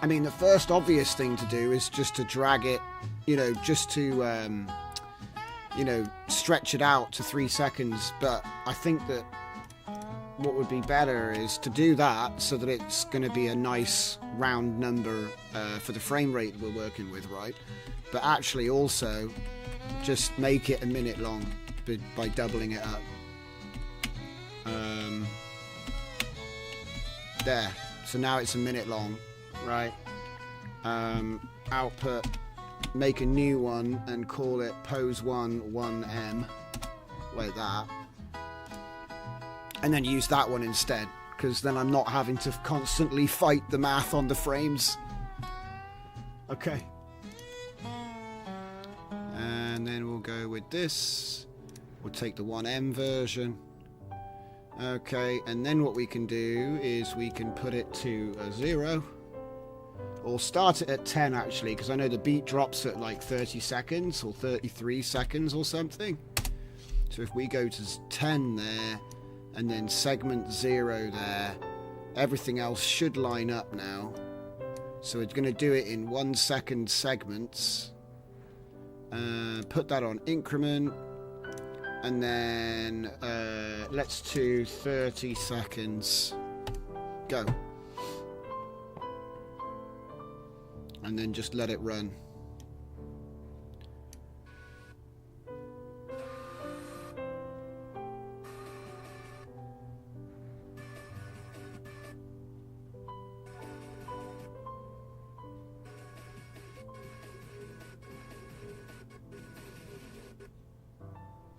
I mean, the first obvious thing to do is just to drag it, you know, just to, you know, stretch it out to 3 seconds. But I think that what would be better is to do that so that it's going to be a nice round number for the frame rate we're working with, right? But actually also just make it a minute long by doubling it up. There. So now it's a minute long, right? Output, make a new one and call it pose1 1M, like that. And then use that one instead, because then I'm not having to constantly fight the math on the frames. Okay. And then we'll go with this. We'll take the 1M version. Okay, and then what we can do is we can put it to a 0. Or start it at 10 actually, because I know the beat drops at like 30 seconds or 33 seconds or something. So if we go to 10 there, and then segment 0 there, everything else should line up now. So it's going to do it in 1 second segments. Put that on increment, and then let's do 30 seconds. Go. And then just let it run.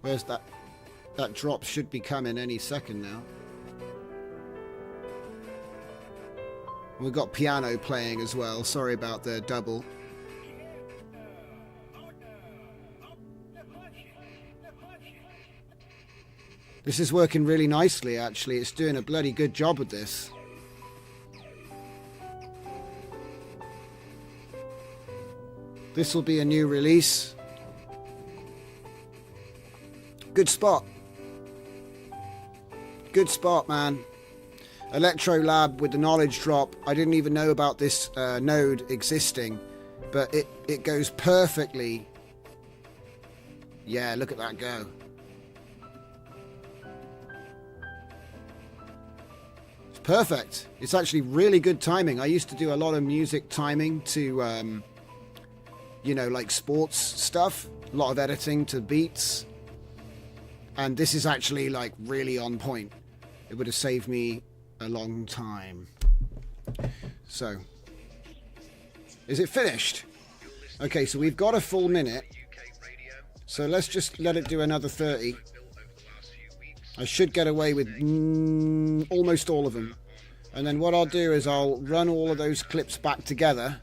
Where's that? That drop should be coming any second now. We've got piano playing as well. Sorry about the double. This is working really nicely, actually. It's doing a bloody good job with this. This will be a new release. Good spot. Good spot, man. Electro Lab with the knowledge drop. I didn't even know about this node existing, but it goes perfectly. Yeah, look at that go. It's perfect. It's actually really good timing. I used to do a lot of music timing to, you know, like sports stuff. A lot of editing to beats. And this is actually like really on point. It would have saved me a long time. So, is it finished? Okay, so we've got a full minute. So let's just let it do another 30. I should get away with almost all of them. And then what I'll do is I'll run all of those clips back together.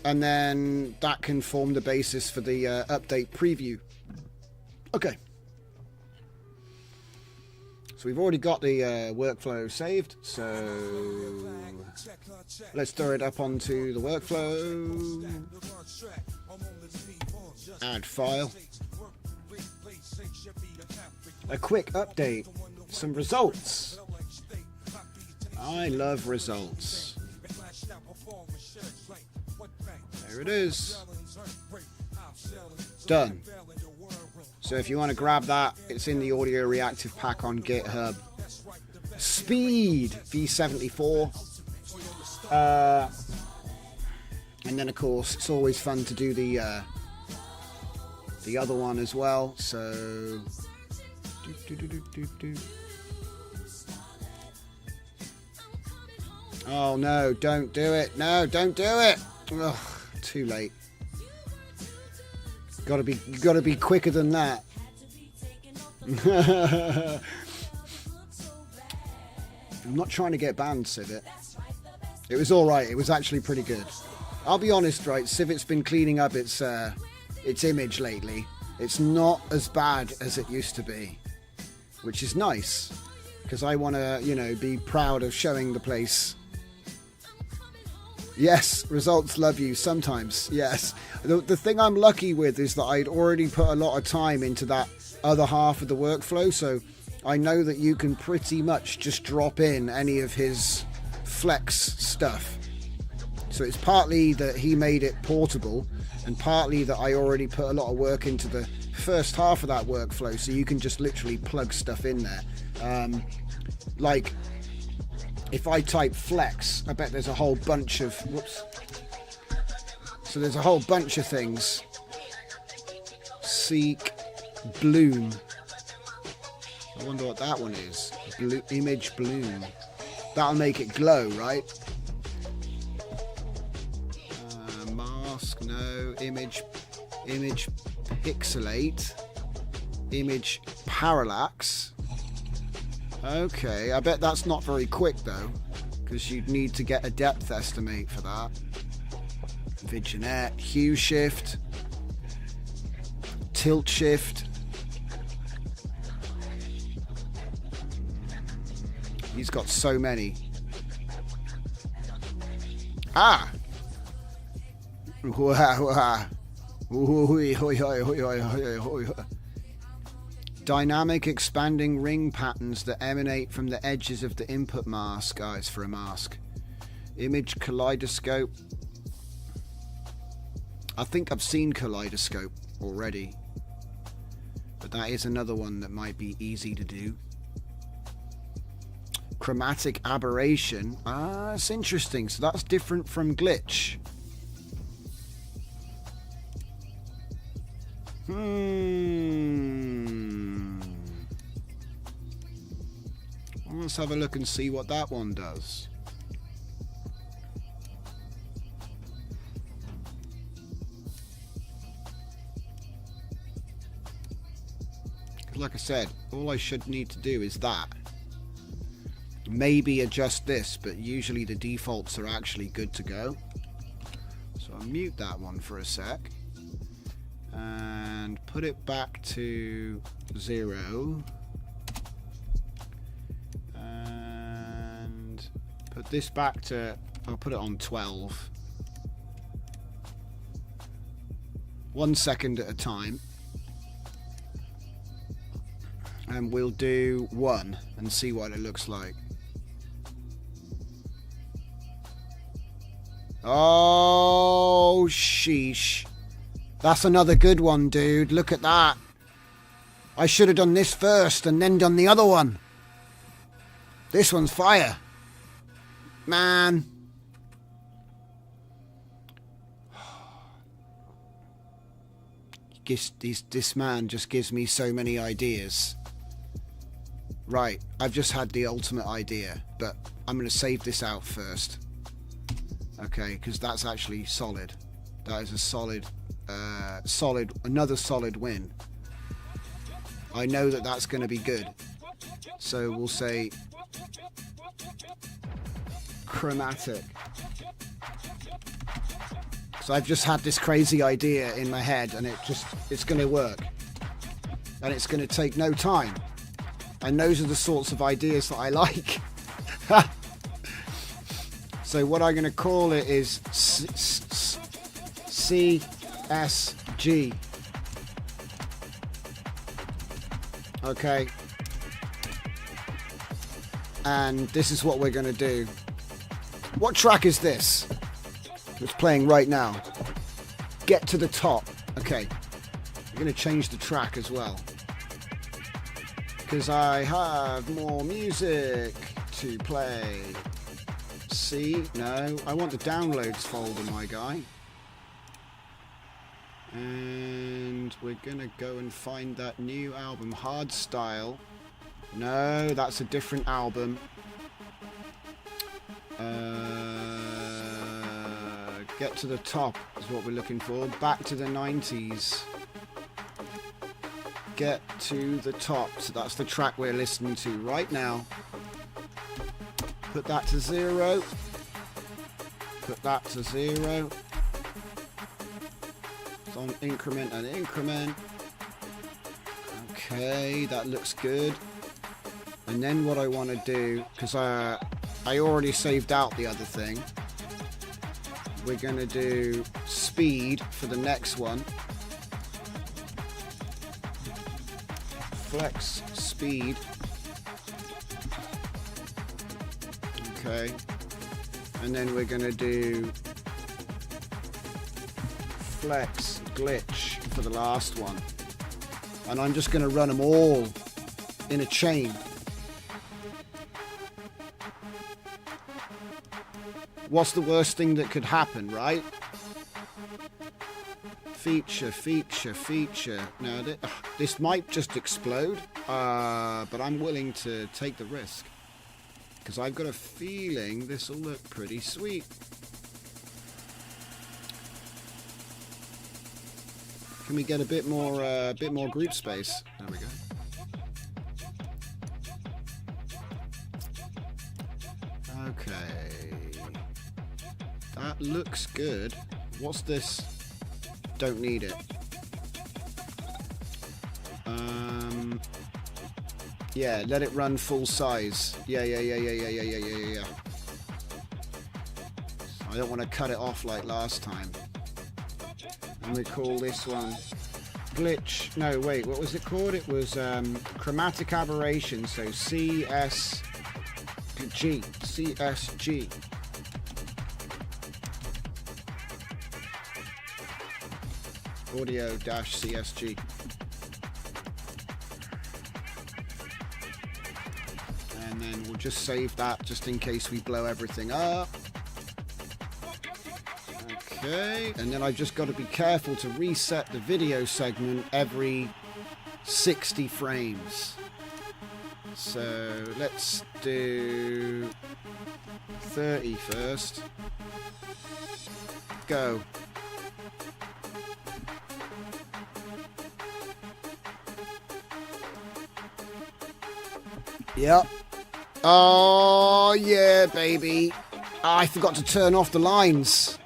And then that can form the basis for the update preview. Okay. So we've already got the workflow saved. So let's throw it up onto the workflow. Add file. A quick update. Some results. I love results. There it is. Done. So if you want to grab that, it's in the audio reactive pack on GitHub. Speed V74. And then of course it's always fun to do the other one as well. So oh no, don't do it. No, don't do it. Ugh, too late. You gotta be quicker than that. I'm not trying to get banned, Civet. It was alright, it was actually pretty good. I'll be honest, right, Civet's been cleaning up its image lately. It's not as bad as it used to be, which is nice, because I want to, you know, be proud of showing the place. Yes, results love you sometimes. Yes. The thing I'm lucky with is that I'd already put a lot of time into that other half of the workflow, so I know that you can pretty much just drop in any of his flex stuff. So it's partly that he made it portable, and partly that I already put a lot of work into the first half of that workflow, so you can just literally plug stuff in there. Like, if I type flex, I bet there's a whole bunch of, whoops. So there's a whole bunch of things. Seek bloom. I wonder what that one is. Image bloom. That'll make it glow, right? Mask, no. Image pixelate. Image parallax. Okay, I bet that's not very quick though, because you'd need to get a depth estimate for that. Vignette, hue shift, tilt shift. He's got so many. Ah! Dynamic expanding ring patterns that emanate from the edges of the input mask. Ah, it's for a mask. Image kaleidoscope. I think I've seen kaleidoscope already, but that is another one that might be easy to do. Chromatic aberration. Ah, it's interesting. So that's different from glitch. Let's have a look and see what that one does. Like I said, all I should need to do is that. Maybe adjust this, but usually the defaults are actually good to go. So I'll mute that one for a sec. And put it back to 0. And put this back to, I'll put it on 12. 1 second at a time. And we'll do 1 and see what it looks like. Oh, sheesh. That's another good one, dude. Look at that. I should have done this first and then done the other one. This one's fire. Man. This man just gives me so many ideas. Right, I've just had the ultimate idea, but I'm going to save this out first. Okay, because that's actually solid. That is a solid, another solid win. I know that that's going to be good. So we'll say chromatic. So I've just had this crazy idea in my head, and it's going to work. And it's going to take no time. And those are the sorts of ideas that I like. So what I'm going to call it is CSG. Okay. And this is what we're going to do. What track is this? It's playing right now. Get to the top. Okay. I'm going to change the track as well. Because I have more music to play. See? No. I want the downloads folder, my guy. And we're going to go and find that new album. Hardstyle. No, that's a different album. Get to the top is what we're looking for. Back to the 90s. Get to the top. So that's the track we're listening to right now. Put that to 0. Put that to 0. It's on increment and increment. Okay, that looks good. And then what I want to do, because I already saved out the other thing. We're going to do speed for the next one. Flex speed. Okay. And then we're going to do flex glitch for the last one. And I'm just going to run them all in a chain. What's the worst thing that could happen, right? Feature, feature, feature. Now, this might just explode, but I'm willing to take the risk. Because I've got a feeling this will look pretty sweet. Can we get a bit more group space? There we go. Okay. That looks good. What's this? Don't need it. Yeah, let it run full size. Yeah. I don't want to cut it off like last time. And we call this one glitch. No, wait, what was it called? It was chromatic aberration. So CSG. Audio-CSG. And then we'll just save that just in case we blow everything up. Okay, and then I've just got to be careful to reset the video segment every 60 frames. So let's do 30 first. Go. Yep. Oh, yeah, baby. I forgot to turn off the lines.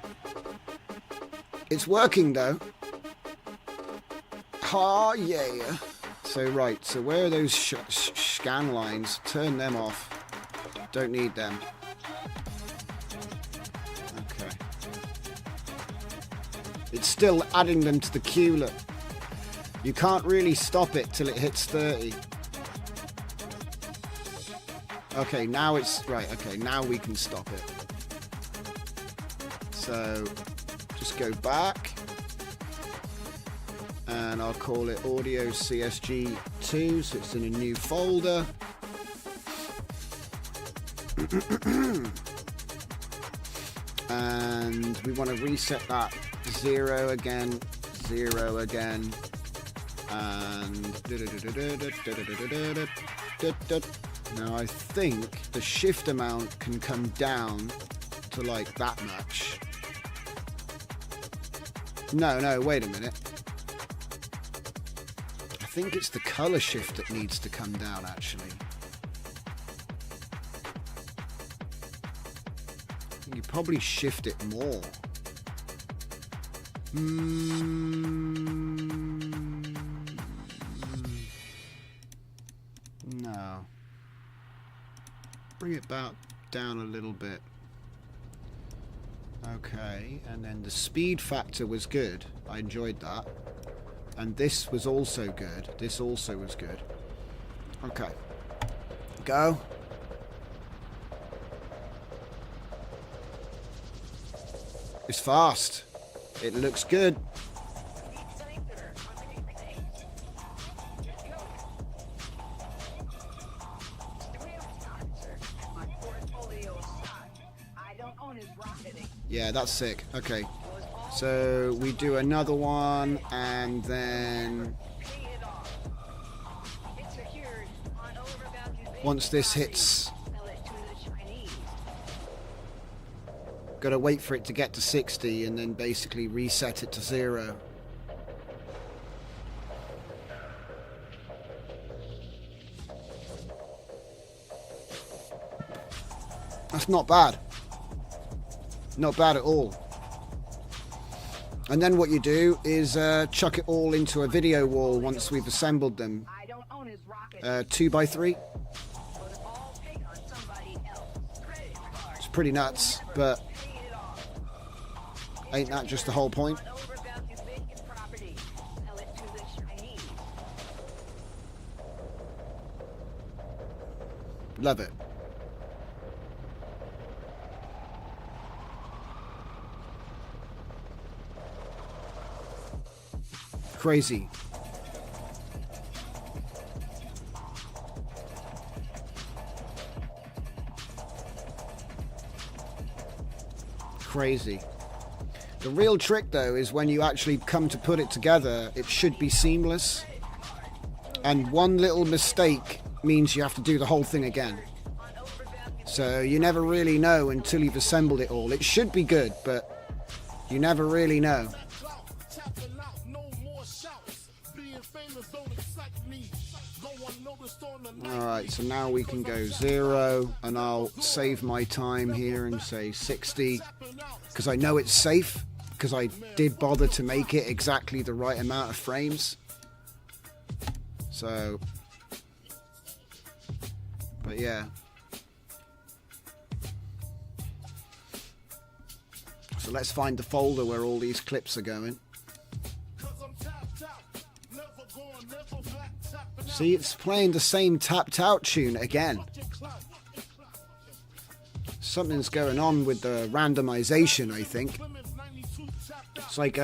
It's working, though. Oh, yeah. So, right. So, where are those scan lines? Turn them off. Don't need them. Okay. It's still adding them to the queue, look. You can't really stop it till it hits 30. Okay, now it's... Right, okay, now we can stop it. So, just go back. And I'll call it Audio CSG 2, so it's in a new folder. And we want to reset that 0 again, 0 again. And now I think the shift amount can come down to like that much. No, wait a minute. I think it's the color shift that needs to come down actually. You probably shift it more. No. Bring it back down a little bit. Okay, and then the speed factor was good. I enjoyed that. And this was also good. This also was good. Okay. Go. It's fast. It looks good. Yeah, that's sick. Okay. So we do another one and then once this hits, gotta wait for it to get to 60 and then basically reset it to 0. That's not bad. Not bad at all. And then what you do is chuck it all into a video wall once we've assembled them. 2x3. It's pretty nuts, but ain't that just the whole point? Love it. Crazy. Crazy. The real trick though is when you actually come to put it together, it should be seamless. And one little mistake means you have to do the whole thing again. So you never really know until you've assembled it all. It should be good, but you never really know. Alright, so now we can go 0 and I'll save my time here and say 60 because I know it's safe because I did bother to make it exactly the right amount of frames. So, but yeah. So let's find the folder where all these clips are going. See, it's playing the same tapped out tune again. Something's going on with the randomization, I think. It's like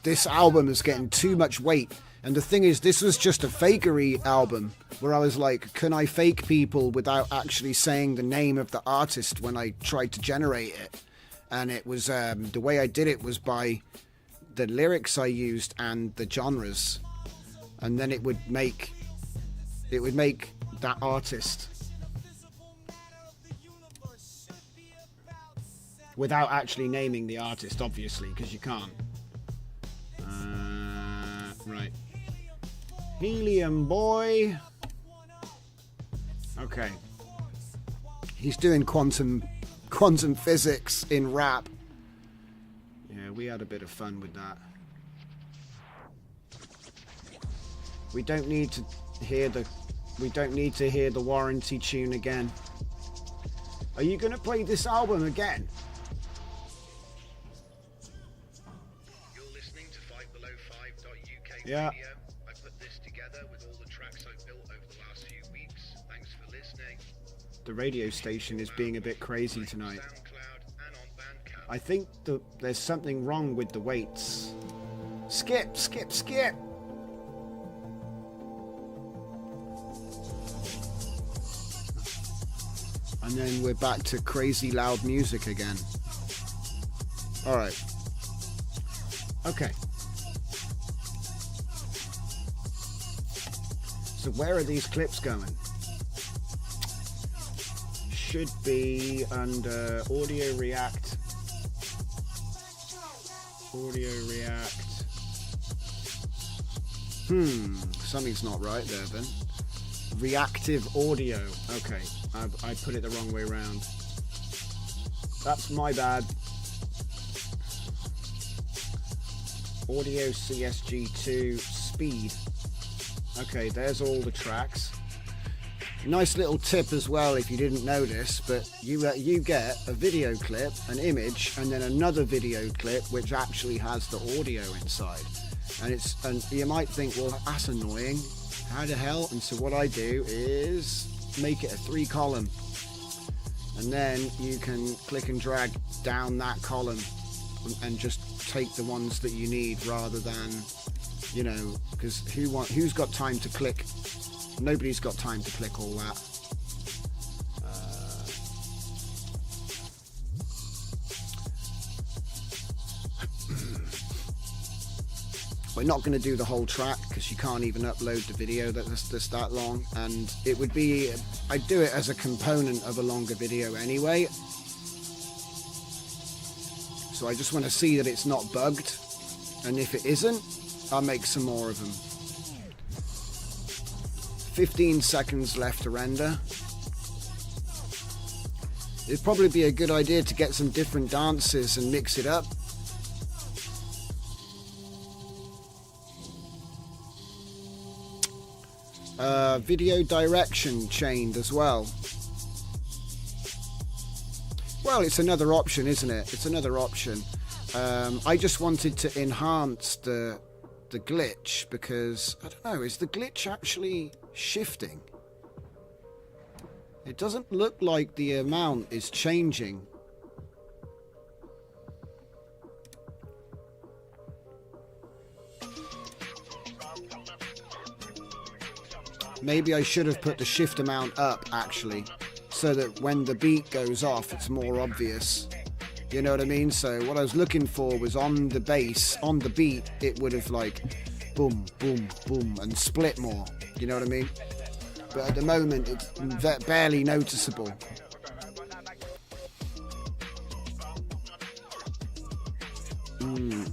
this album is getting too much weight. And the thing is, this was just a fakery album where I was like, can I fake people without actually saying the name of the artist when I tried to generate it? And it was, the way I did it was by the lyrics I used and the genres. And then it would make that artist without actually naming the artist, obviously, because you can't. Right. Helium Boy. Okay. He's doing quantum physics in rap. Yeah, we had a bit of fun with that. We don't need to hear the warranty tune again. Are you going to play this album again? You're listening to FightBelow5.uk Yeah. Radio. I put this together with all the tracks I've built over the last few weeks. Thanks for listening. The radio station is being a bit crazy tonight. SoundCloud and on Bandcamp. I think there's something wrong with the weights. Skip, skip, skip. And then we're back to crazy loud music again. All right. Okay. So where are these clips going? Should be under Audio React. Audio React. Something's not right there then. Reactive audio. Okay, I put it the wrong way around. That's my bad. Audio CSG2 speed. Okay, there's all the tracks. Nice little tip as well if you didn't notice, but you get a video clip, an image, and then another video clip which actually has the audio inside. And you might think, well, that's annoying. How the hell? And so what I do is make it a 3-column, and then you can click and drag down that column and just take the ones that you need, rather than, you know, because who's got time to click? Nobody's got time to click all that. We're not going to do the whole track because you can't even upload the video that's that long, and it would be, I'd do it as a component of a longer video anyway. So I just want to see that it's not bugged, and if it isn't, I'll make some more of them. 15 seconds left to render. It'd probably be a good idea to get some different dances and mix it up. Video direction chained as well. Well, it's another option, isn't it? It's another option. I just wanted to enhance the glitch, because I don't know, is the glitch actually shifting? It doesn't look like the amount is changing. Maybe I should have put the shift amount up, actually, so that when the beat goes off, it's more obvious. You know what I mean? So what I was looking for was on the bass, on the beat, it would have like boom, boom, boom, and split more. You know what I mean? But at the moment, it's barely noticeable.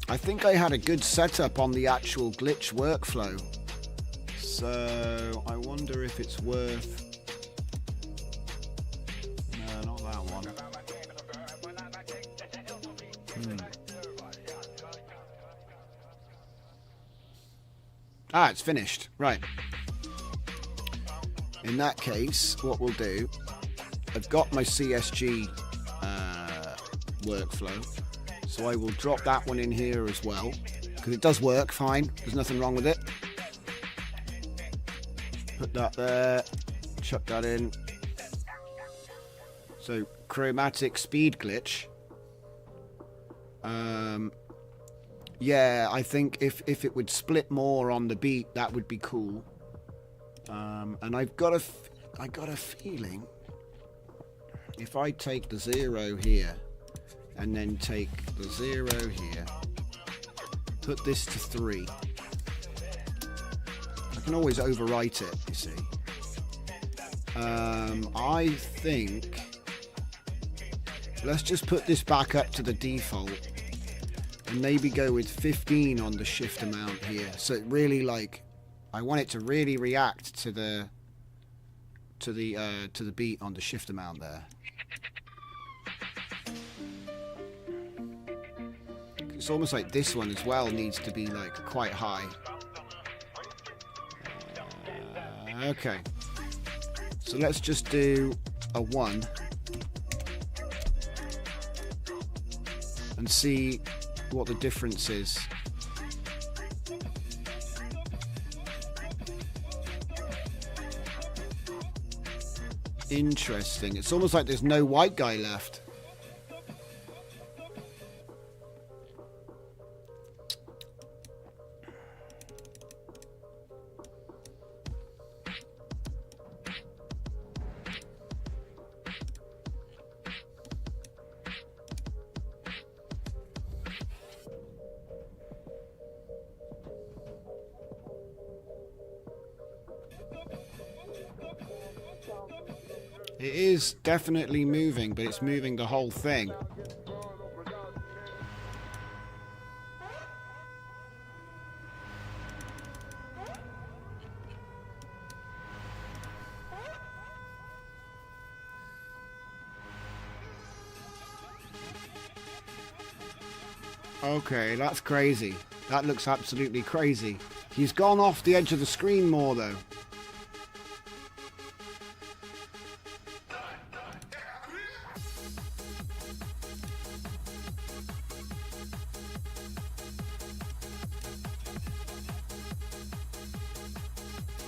I think I had a good setup on the actual glitch workflow. So I wonder if it's worth... No, not that one. Ah, it's finished. Right. In that case, what we'll do, I've got my CSG workflow, so I will drop that one in here as well, because it does work fine. There's nothing wrong with it. Put that there, chuck that in. So, chromatic speed glitch. Yeah, I think if it would split more on the beat, that would be cool. And I got a feeling if I take the 0 here and then take the 0 here, put this to 3. I can always overwrite it, you see. I think let's just put this back up to the default and maybe go with 15 on the shift amount here. So it really, like, I want it to really react to the to the beat on the shift amount there. It's almost like this one as well needs to be like quite high. Okay, so let's just do a 1 and see what the difference is. Interesting. It's almost like there's no white guy left. It is definitely moving, but it's moving the whole thing. Okay, that's crazy. That looks absolutely crazy. He's gone off the edge of the screen more, though.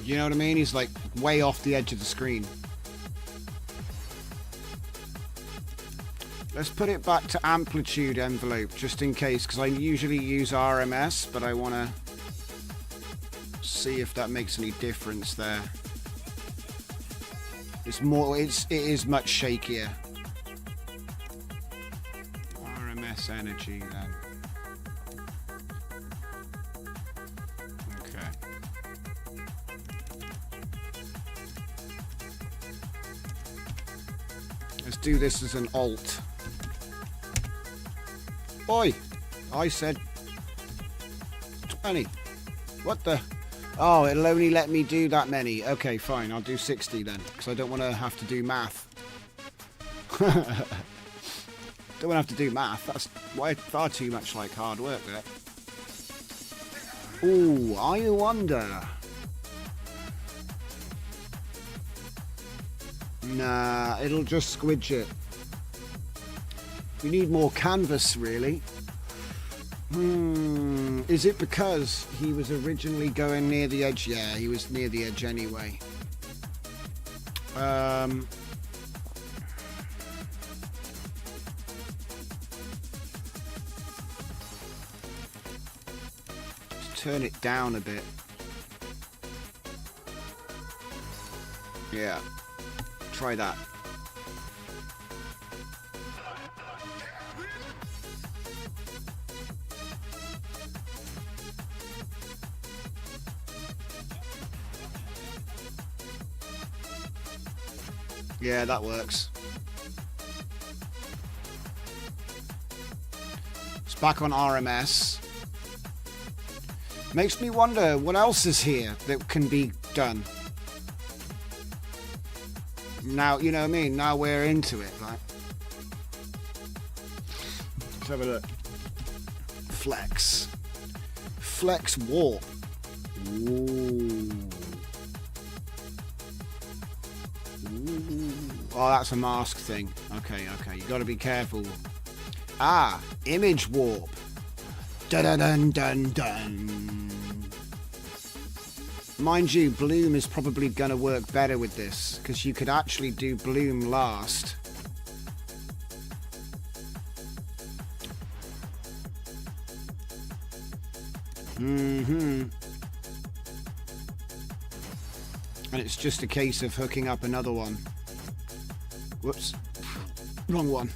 You know what I mean? He's like way off the edge of the screen. Let's put it back to amplitude envelope just in case, because I usually use RMS, but I want to see if that makes any difference there. It's more, it is much shakier. RMS energy then. Okay. Let's do this as an alt. Oi! I said 20. What the? Oh, it'll only let me do that many. Okay, fine. I'll do 60 then, because I don't want to have to do math. Don't want to have to do math. That's far too much like hard work there. Ooh, I wonder. Nah, it'll just squidge it. We need more canvas, really. Is it because he was originally going near the edge? Yeah, he was near the edge anyway. Let's turn it down a bit. Yeah, try that. Yeah, that works. It's back on RMS. Makes me wonder what else is here that can be done. Now, you know what I mean? Now we're into it, right? Let's have a look. Flex. Flex warp. Ooh. Oh, that's a mask thing. Okay, you got to be careful. Ah, image warp. Dun dun dun dun dun. Mind you, bloom is probably going to work better with this, because you could actually do bloom last. And it's just a case of hooking up another one. Whoops. Wrong one.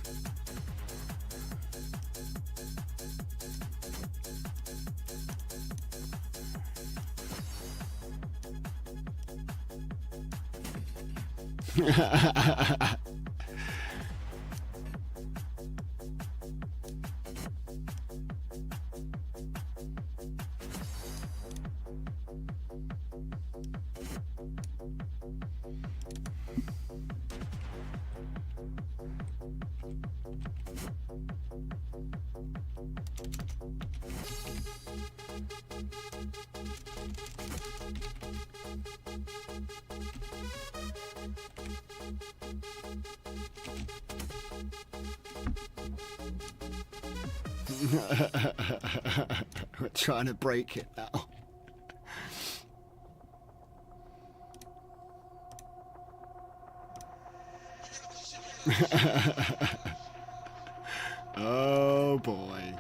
We're trying to break it now. Oh boy.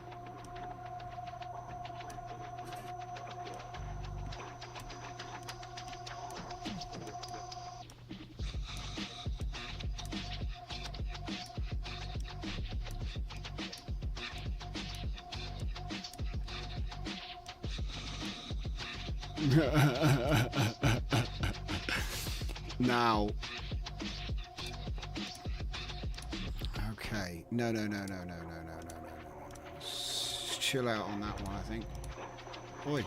Now. Okay. No. Chill out on that one, I think. Oi.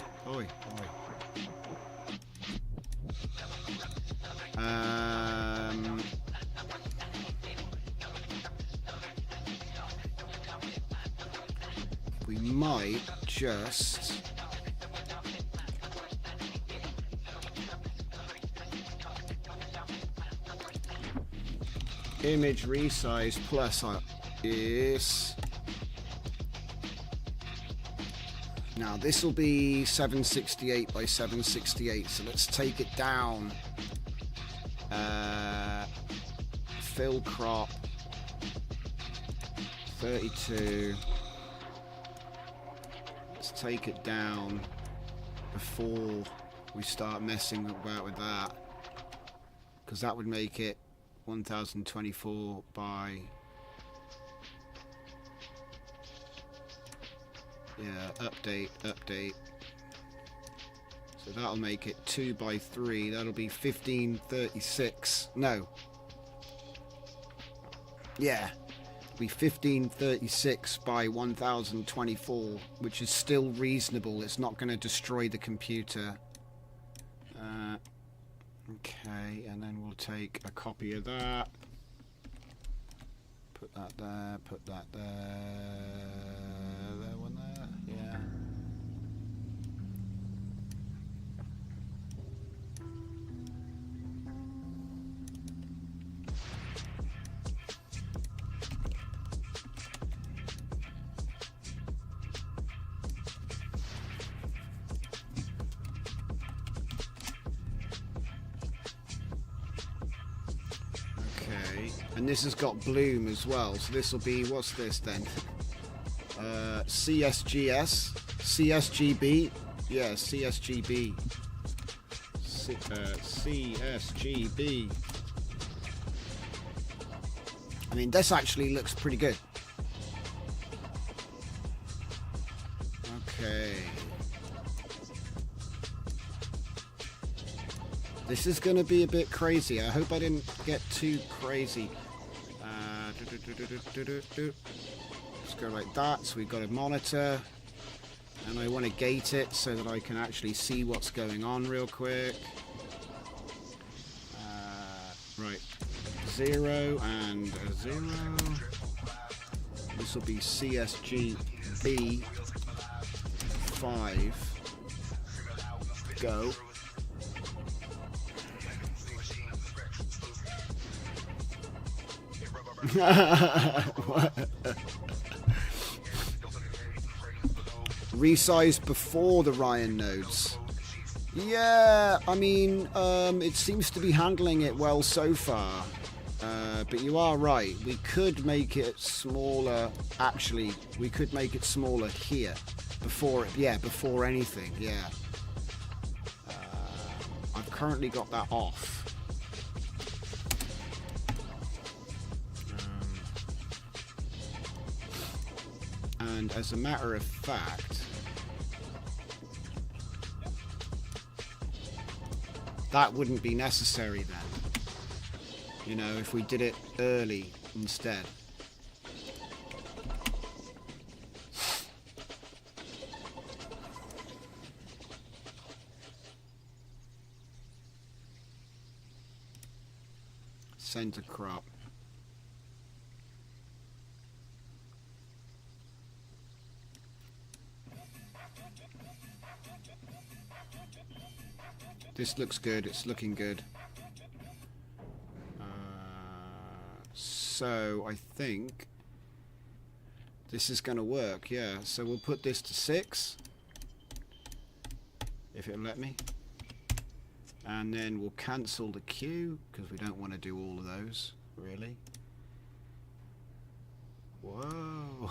We might just... image resize plus is... Now this will be 768 by 768, so let's take it down. Fill crop 32. Let's take it down before we start messing about with that, because that would make it 1024 by, yeah, update. So that'll make it 2 by 3. That'll be 1536. No. Yeah. It'll be 1536 by 1024, which is still reasonable. It's not going to destroy the computer. Okay, and then we'll take a copy of that. Put that there, put that there. There, one there, yeah. And this has got bloom as well, so this will be, what's this then? CSGS? CSGB? Yeah, CSGB. CSGB. I mean, this actually looks pretty good. Okay. This is going to be a bit crazy. I hope I didn't get too crazy. Let's go like that. So we've got a monitor. And I want to gate it so that I can actually see what's going on real quick. Right. 0 and a 0. This will be CSGB 5. Go. Resize before the Ryan nodes. Yeah, I mean, it seems to be handling it well so far. But you are right. We could make it smaller. Actually, we could make it smaller here before it. Yeah, before anything. Yeah. I've currently got that off. And as a matter of fact, that wouldn't be necessary then. You know, if we did it early instead. Center crop. This looks good. It's looking good. So I think This is going to work, yeah. So we'll put this to 6. If it'll let me. And then we'll cancel the queue, because we don't want to do all of those, really. Whoa.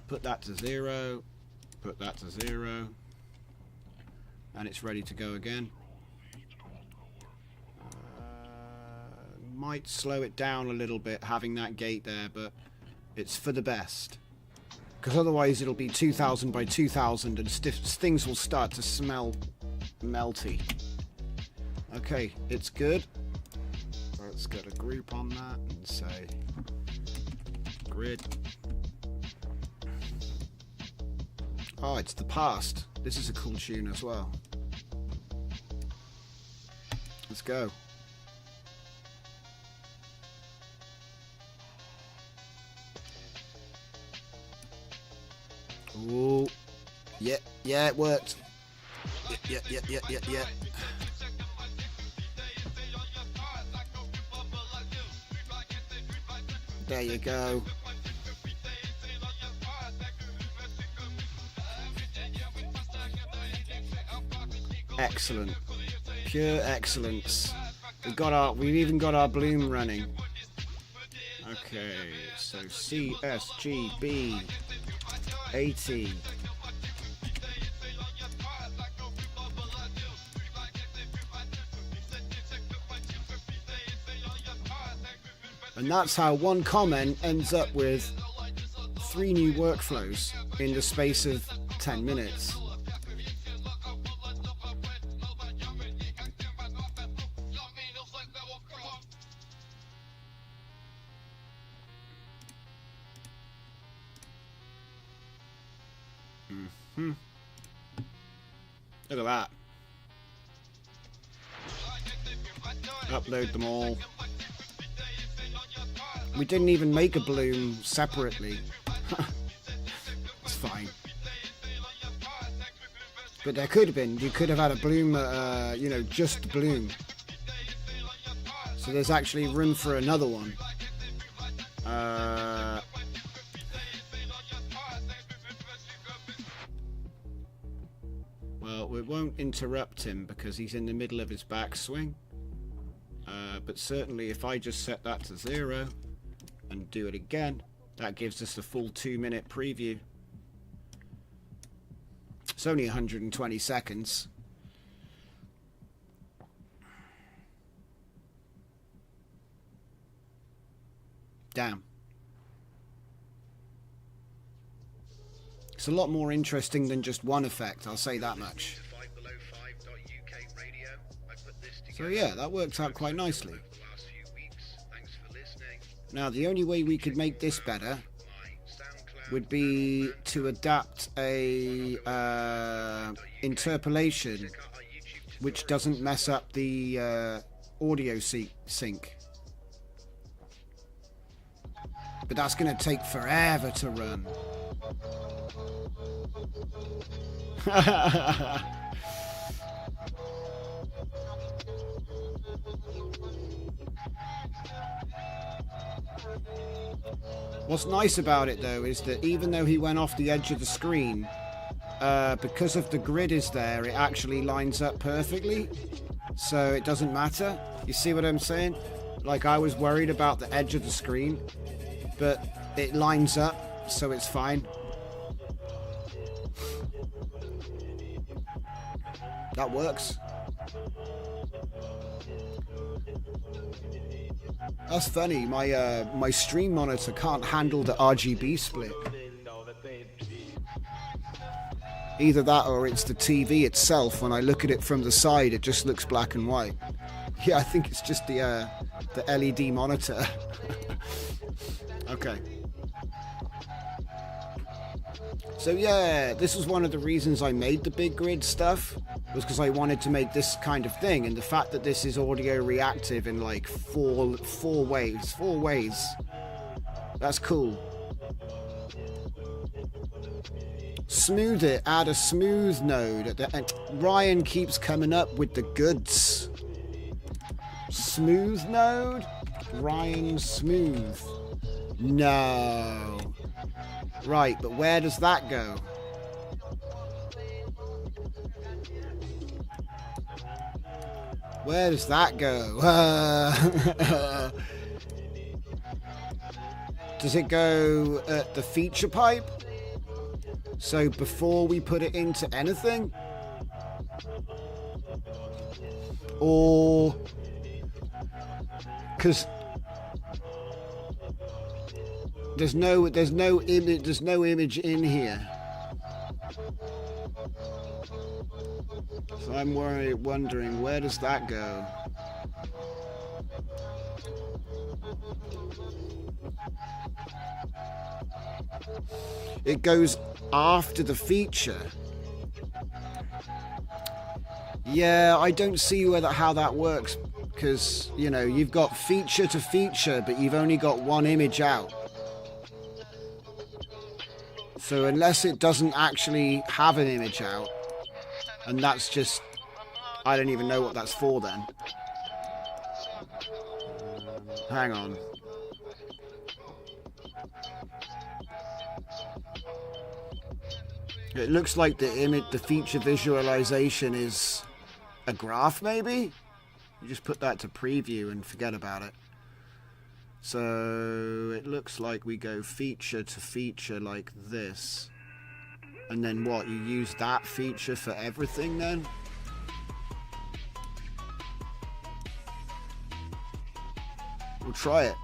Put that to 0. Put that to 0. And it's ready to go again. Might slow it down a little bit having that gate there, but it's for the best. Because otherwise it'll be 2000 by 2000 and things will start to smell melty. Okay, it's good. Let's get a group on that and say grid. Oh, it's the past. This is a cool tune as well. Let's go. Ooh. Yeah, it worked. Yeah. There you go. Excellent. Pure excellence. We've even got our bloom running. Okay, so CSGB 80. And that's how one comment ends up with 3 new workflows in the space of 10 minutes. Look at that. Upload them all. We didn't even make a bloom separately. It's fine. But there could have been. You could have had a bloom, you know, just bloom. So there's actually room for another one. Well, it won't interrupt him because he's in the middle of his backswing. But certainly if I just set that to 0 and do it again, that gives us a full 2-minute preview. It's only 120 seconds. Damn. It's a lot more interesting than just one effect, I'll say that much. So yeah, that works out quite nicely. Now the only way we could make this better would be to adapt a interpolation which doesn't mess up the audio sync. But that's going to take forever to run. What's nice about it though is that even though he went off the edge of the screen, because of the grid is there, it actually lines up perfectly, so it doesn't matter. You see what I'm saying? Like, I was worried about the edge of the screen, but it lines up, so it's fine. That works. That's funny, my stream monitor can't handle the RGB split. Either that or it's the TV itself. When I look at it from the side, it just looks black and white. Yeah, I think it's just the LED monitor. Okay. So yeah, this was one of the reasons I made the big grid stuff, was because I wanted to make this kind of thing, and the fact that this is audio reactive in like four ways, that's cool. Smooth it, add a smooth node at the end. Ryan keeps coming up with the goods. Smooth node? Ryan Smooth. No. Right, but where does that go? Where does that go? Does it go at the feature pipe? So before we put it into anything? Or... Because... There's no image in here. So I'm wondering, where does that go? It goes after the feature. Yeah, I don't see how that works, because, you know, you've got feature to feature, but you've only got one image out. So unless it doesn't actually have an image out, and that's just, I don't even know what that's for then. Hang on. It looks like the feature visualization is a graph, maybe? You just put that to preview and forget about it. So it looks like we go feature to feature like this. And then what? You use that feature for everything then? We'll try it.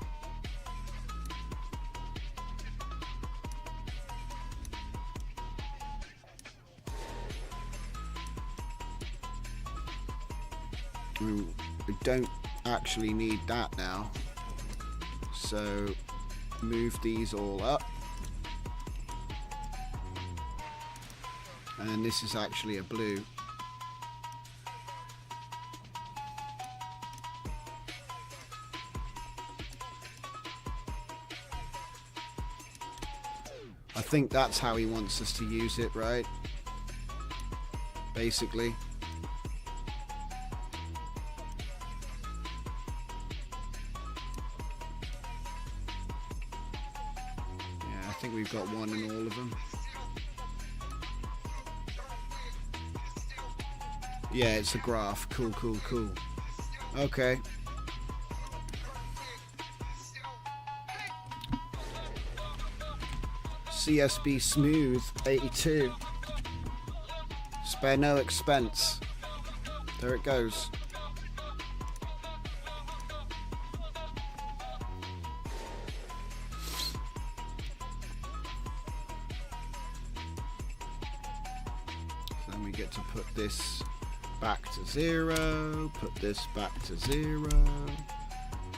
We don't actually need that now. So move these all up. And this is actually a blue. I think that's how he wants us to use it, right? Basically. Yeah, I think we've got one in all of them. Yeah, it's a graph. Cool, cool, cool. Okay. CSB Smooth 82. Spare no expense. There it goes. So then we get to put this back to 0, put this back to 0,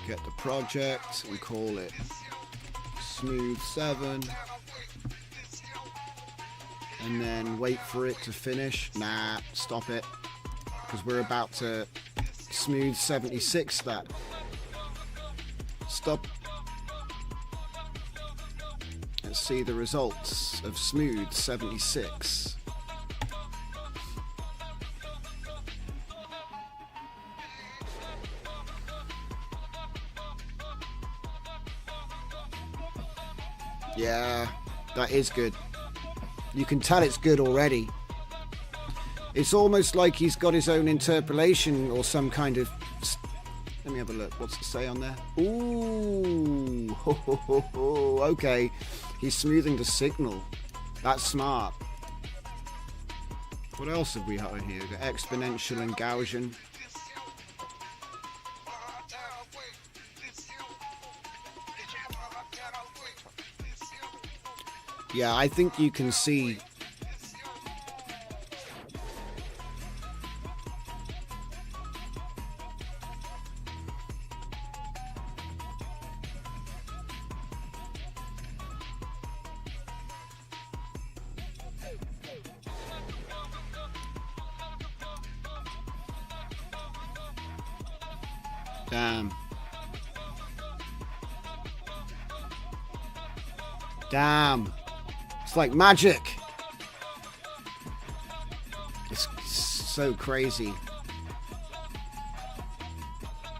get the project and call it Smooth 7, and then wait for it to finish. Nah, stop it, because we're about to Smooth 76 that. Stop. Let's see the results of Smooth 76. Yeah, that is good. You can tell it's good already. It's almost like he's got his own interpolation or some kind of... Let me have a look. What's it say on there? Ooh. Ho, ho, ho, ho. Okay. He's smoothing the signal. That's smart. What else have we got in here? We've got exponential and Gaussian. Yeah, I think you can see. Damn. Damn. It's like magic. It's so crazy.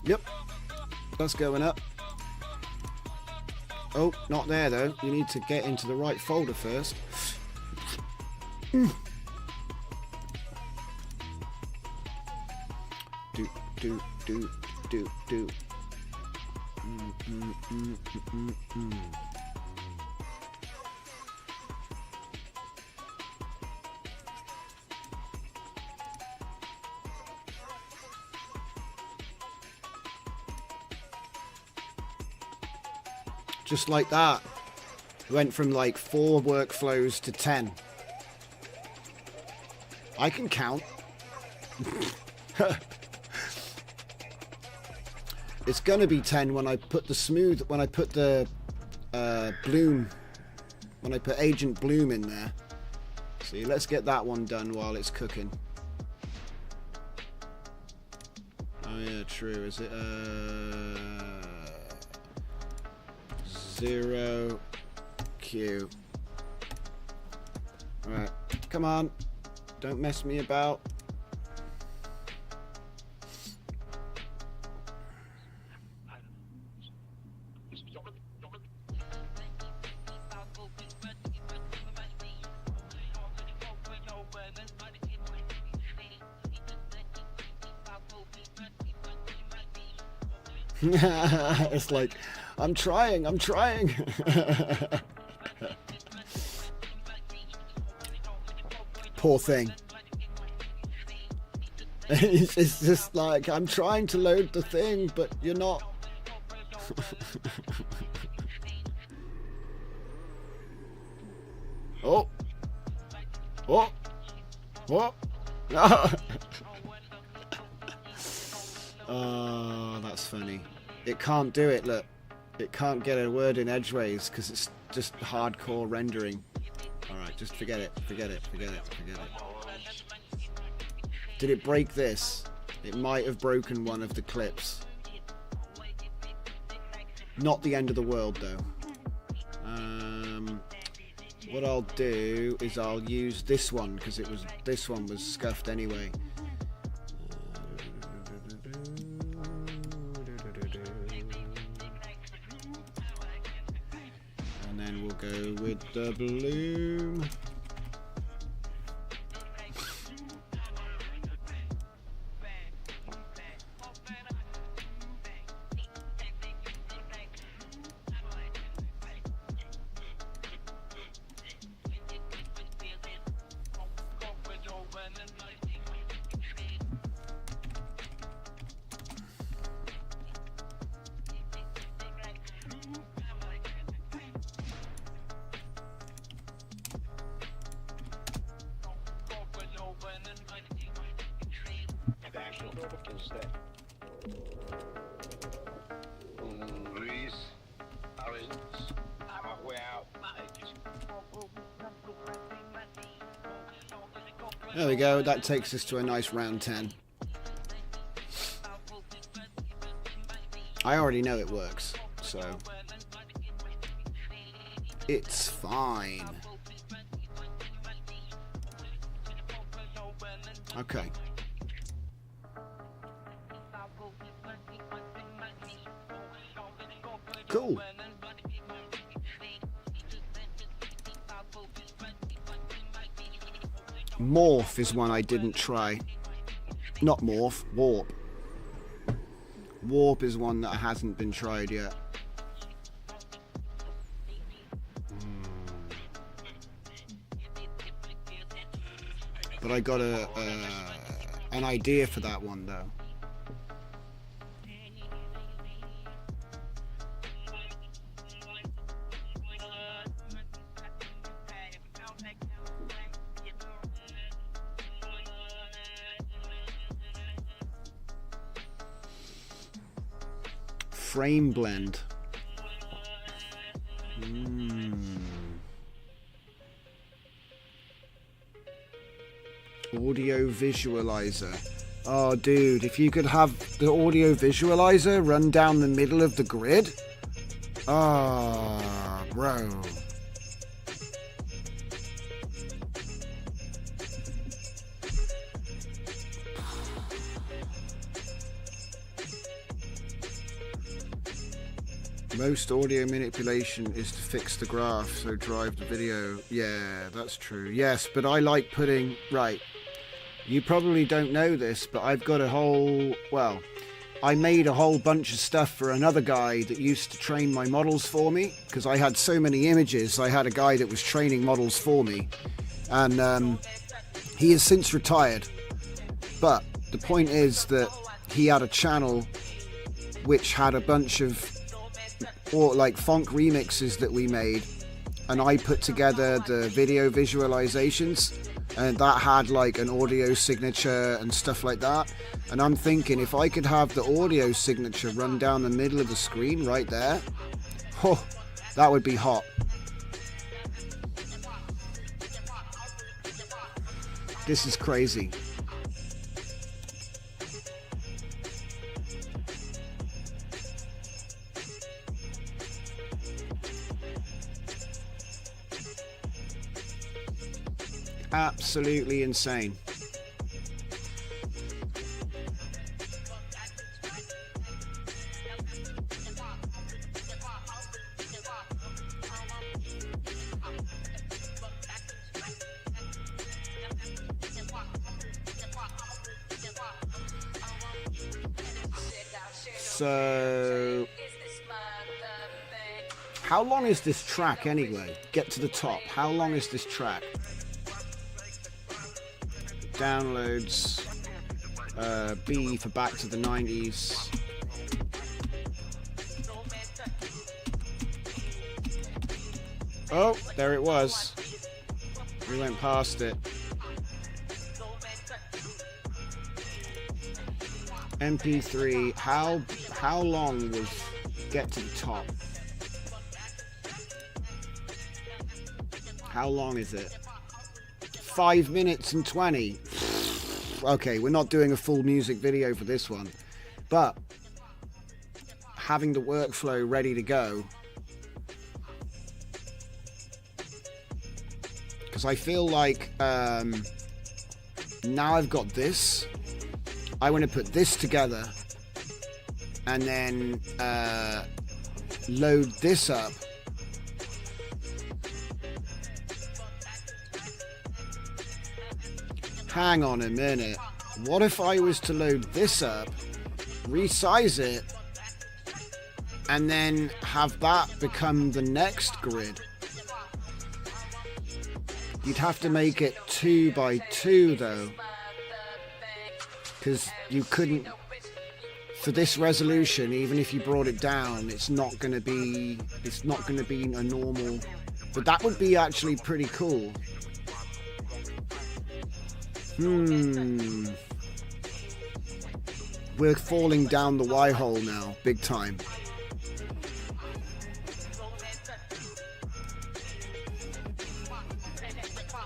Yep. That's going up. Oh, not there though. You need to get into the right folder first. Do. Just like that. Went from like 4 workflows to 10. I can count. It's gonna be 10 when I put the when I put the Bloom, when I put Agent Bloom in there. See, let's get that one done while it's cooking. Oh yeah, true. Is it 0 Q? Alright, come on. Don't mess me about. It's like, I'm trying. Poor thing. It's just like, I'm trying to load the thing, but you're not. Oh. No. Oh, that's funny. It can't do it, look. It can't get a word in edgeways because it's just hardcore rendering. Alright, just forget it. Did it break this? It might have broken one of the clips. Not the end of the world, though. What I'll do is I'll use this one because this one was scuffed anyway. And then we'll go with the Bloom. There we go, that takes us to a nice round 10. I already know it works, so it's fine. Okay. Cool. Morph is one I didn't try. Not morph, warp. Warp is one that hasn't been tried yet. But I got an idea for that one though. Frame blend. Audio visualizer. Oh, dude, if you could have the audio visualizer run down the middle of the grid. Ah, bro. Most audio manipulation is to fix the graph, so drive the video. Yeah, that's true. Yes, but I like putting... Right. You probably don't know this, but I've got a whole... Well, I made a whole bunch of stuff for another guy that used to train my models for me, because I had so many images. I had a guy that was training models for me, and he has since retired. But the point is that he had a channel which had a bunch of like funk remixes that we made, and I put together the video visualizations, and that had like an audio signature and stuff like that. And I'm thinking if I could have the audio signature run down the middle of the screen right there, oh, that would be hot. This is crazy. Absolutely insane. So, how long is this track anyway? Get to the top. How long is this track? Downloads. B for Back to the 90s. Oh, there it was. We went past it. MP3. How long was Get to the Top? How long is it? 5 minutes and 20. Okay, we're not doing a full music video for this one, but having the workflow ready to go, because I feel like now I've got this, I want to put this together and then load this up. Hang on a minute. What if I was to load this up, resize it, and then have that become the next grid? You'd have to make it 2 by 2 though, because you couldn't, for this resolution, even if you brought it down, it's not going to be a normal, but that would be actually pretty cool. We're falling down the Y hole now, big time.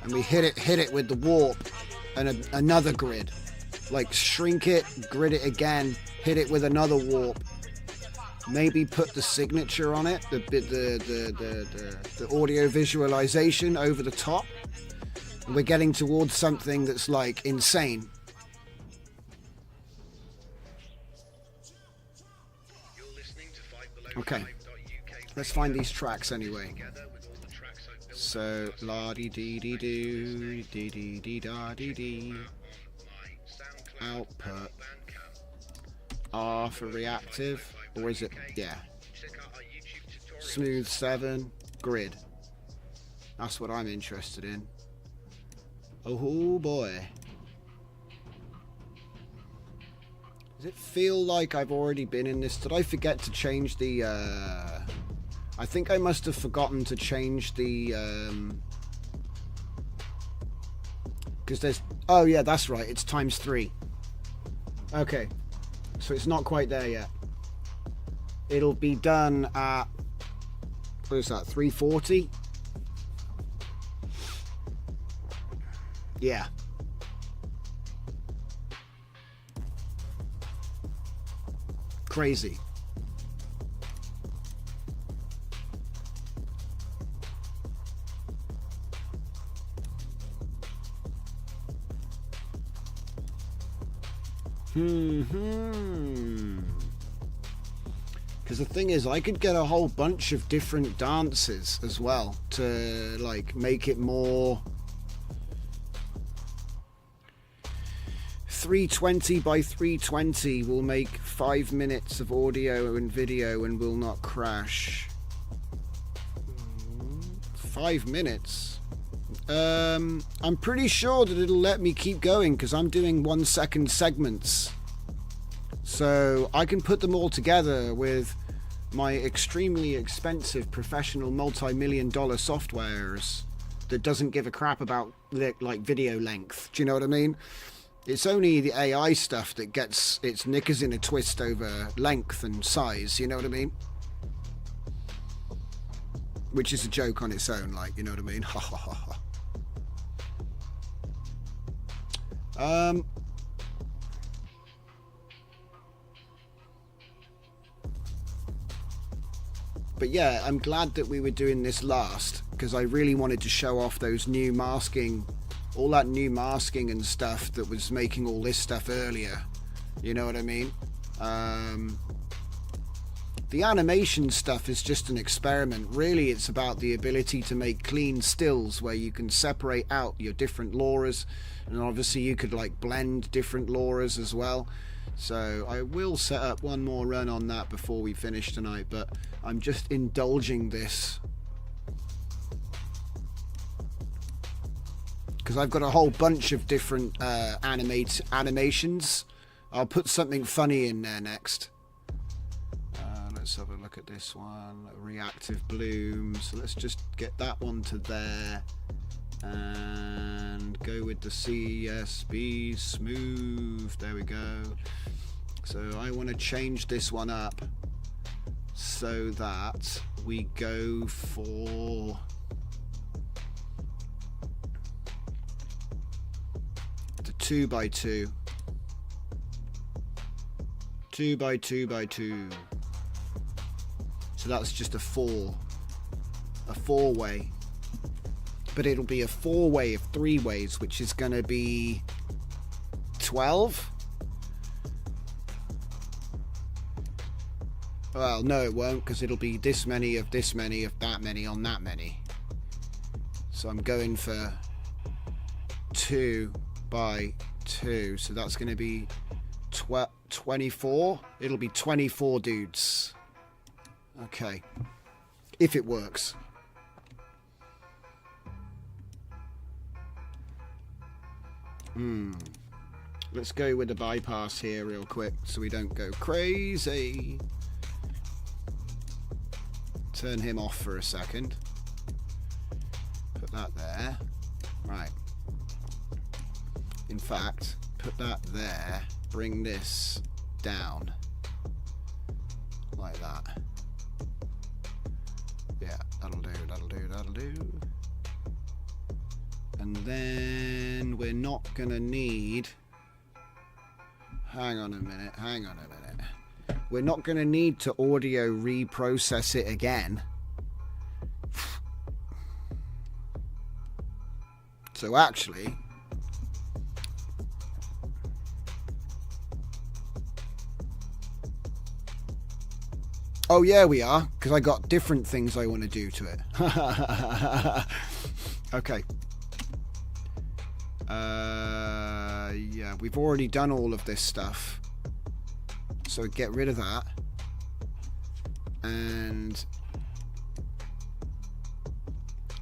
And we hit it with the warp and another grid. Like shrink it, grid it again, hit it with another warp. Maybe put the signature on it, the audio visualization over the top. And we're getting towards something that's like insane. Okay, let's find these tracks anyway. So la dee dee dee doo dee dee dee da dee dee. Output R for reactive, or is it? Yeah. Smooth 7 grid. That's what I'm interested in. Oh boy. Does it feel like I've already been in this? Did I forget to change the I think I must have forgotten to change the because there's, oh yeah, that's right, it's ×3. Okay, so it's not quite there yet. It'll be done at, what is that, 340? Yeah. Crazy. Because the thing is, I could get a whole bunch of different dances as well to like make it more 320 by 320 will make 5 minutes of audio and video and will not crash. 5 minutes. I'm pretty sure that it'll let me keep going because I'm doing 1 second segments. So I can put them all together with my extremely expensive professional multi-million-dollar softwares that doesn't give a crap about like video length. Do you know what I mean? It's only the AI stuff that gets its knickers in a twist over length and size. You know what I mean? Which is a joke on its own, like, you know what I mean? Ha ha ha ha. But yeah, I'm glad that we were doing this last because I really wanted to show off those new masking, all that new masking and stuff that was making all this stuff earlier. You know what I mean? The animation stuff is just an experiment. Really, it's about the ability to make clean stills where you can separate out your different LoRa's, and obviously you could like blend different LoRa's as well. So I will set up one more run on that before we finish tonight, but I'm just indulging this because I've got a whole bunch of different animations. I'll put something funny in there next. Let's have a look at this one. Reactive bloom. So let's just get that one to there and go with the CSB smooth. There we go. So I want to change this one up so that we go for the 2x2. 2x2x2. So that's just a four-way. But it'll be a 4-way of 3 ways, which is going to be 12. Well, no, it won't, because it'll be this many of that many on that many. So I'm going for 2x2. So that's going to be 24. It'll be 24 dudes. Okay, if it works. Let's go with the bypass here real quick so we don't go crazy. Turn him off for a second. Put that there. Right. In fact, put that there. Bring this down. Like that. Yeah, that'll do. And then we're not gonna need, hang on a minute. We're not gonna need to audio reprocess it again. So actually, oh yeah, we are, because I got different things I want to do to it. Okay. Yeah, we've already done all of this stuff. So get rid of that. And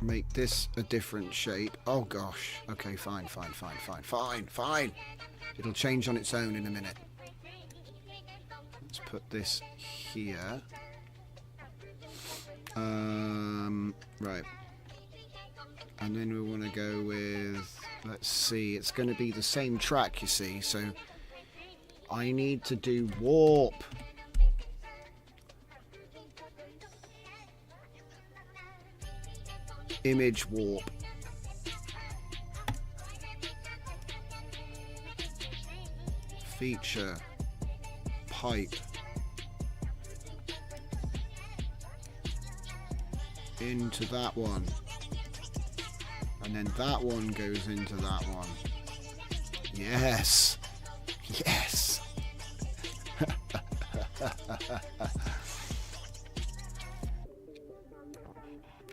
make this a different shape. Oh gosh. Okay, fine. It'll change on its own in a minute. Let's put this here. Right. And then we want to go with, let's see, it's going to be the same track, you see, so I need to do warp. Image warp. Feature. Pipe. Into that one. And then that one goes into that one. Yes.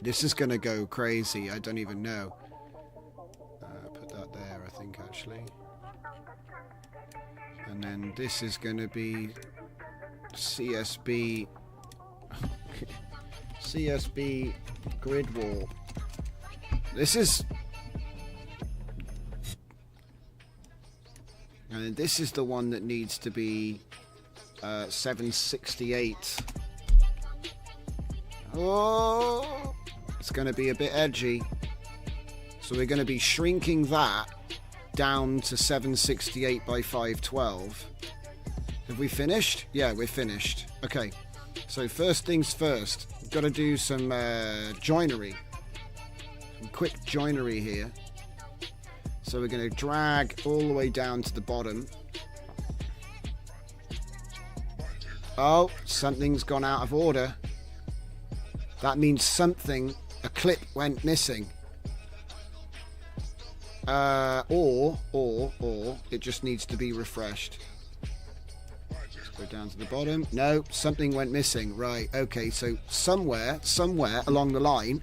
This is going to go crazy. I don't even know. Put that there, I think, actually. And then this is going to be CSB... CSB grid wall. This is... And this is the one that needs to be 768. Oh, it's going to be a bit edgy. So we're going to be shrinking that down to 768 by 512. Have we finished? Yeah, we're finished. Okay, so first things first. Got to do some joinery. Some quick joinery here. So we're going to drag all the way down to the bottom. Oh, something's gone out of order. That means something, a clip went missing. Or it just needs to be refreshed. Let's go down to the bottom. No, something went missing. Right, okay, so somewhere along the line,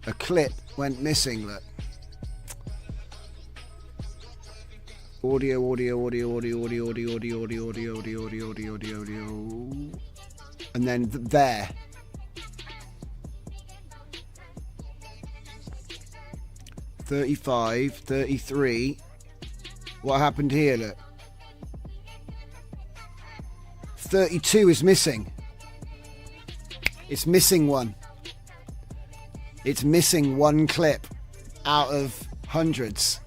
a clip went missing, look. Audio. And then there. $35, $33. What happened here, look? 32 is missing. It's missing one. It's missing one clip out of hundreds.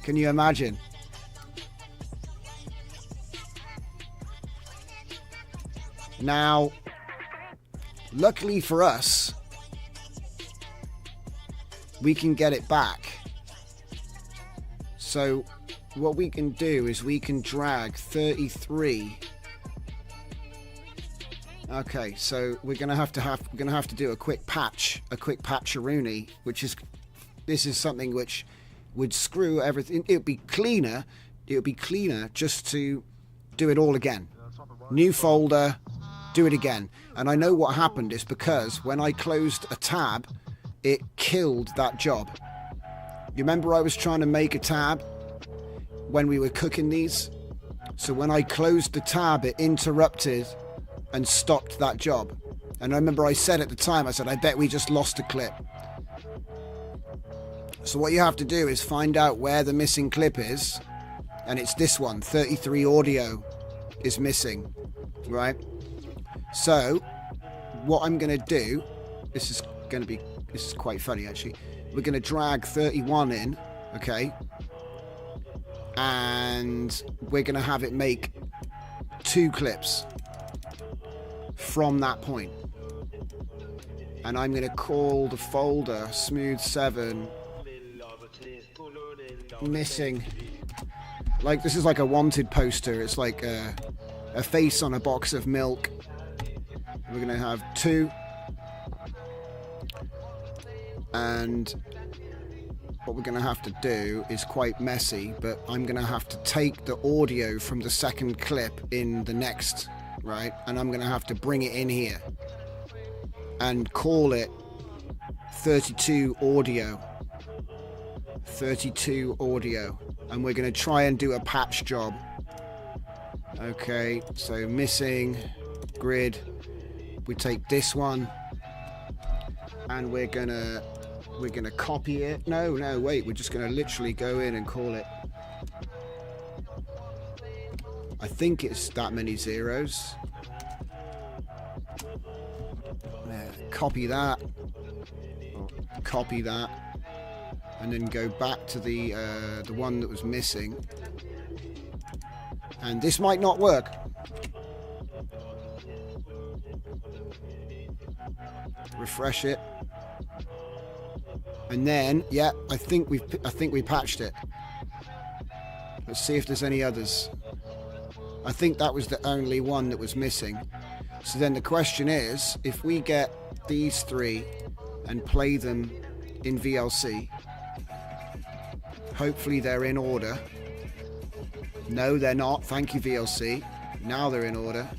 Can you imagine? Now, luckily for us, we can get it back. So what we can do is we can drag 33. Okay, so we're gonna have to do a quick patch-a-rooney, which is, this is something which would screw everything. It would be cleaner just to do it all again. New folder, do it again. And I know what happened is because when I closed a tab, it killed that job. You remember I was trying to make a tab when we were cooking these? So when I closed the tab, it interrupted and stopped that job. And I remember I said at the time, I said, I bet we just lost a clip. So what you have to do is find out where the missing clip is. And it's this one, 33 audio is missing, right? So what I'm going to do, this is quite funny actually. We're going to drag 31 in, okay? And we're going to have it make 2 clips from that point. And I'm going to call the folder Smooth 7 missing. Like, this is like a wanted poster. It's like a face on a box of milk. We're going to have 2. And what we're going to have to do is quite messy, but I'm going to have to take the audio from the second clip in the next, right? And I'm going to have to bring it in here and call it 32 audio. 32 audio. And we're going to try and do a patch job. Okay, so missing grid. We take this one and we're gonna copy it. No, wait, we're just gonna literally go in and call it. I think it's that many zeros. Copy that, and then go back to the one that was missing. And this might not work. Refresh it. And then, yeah, I think we patched it. Let's see if there's any others. I think that was the only one that was missing. So then the question is, if we get these 3 and play them in VLC, hopefully they're in order. No, they're not. Thank you, VLC. Now they're in order.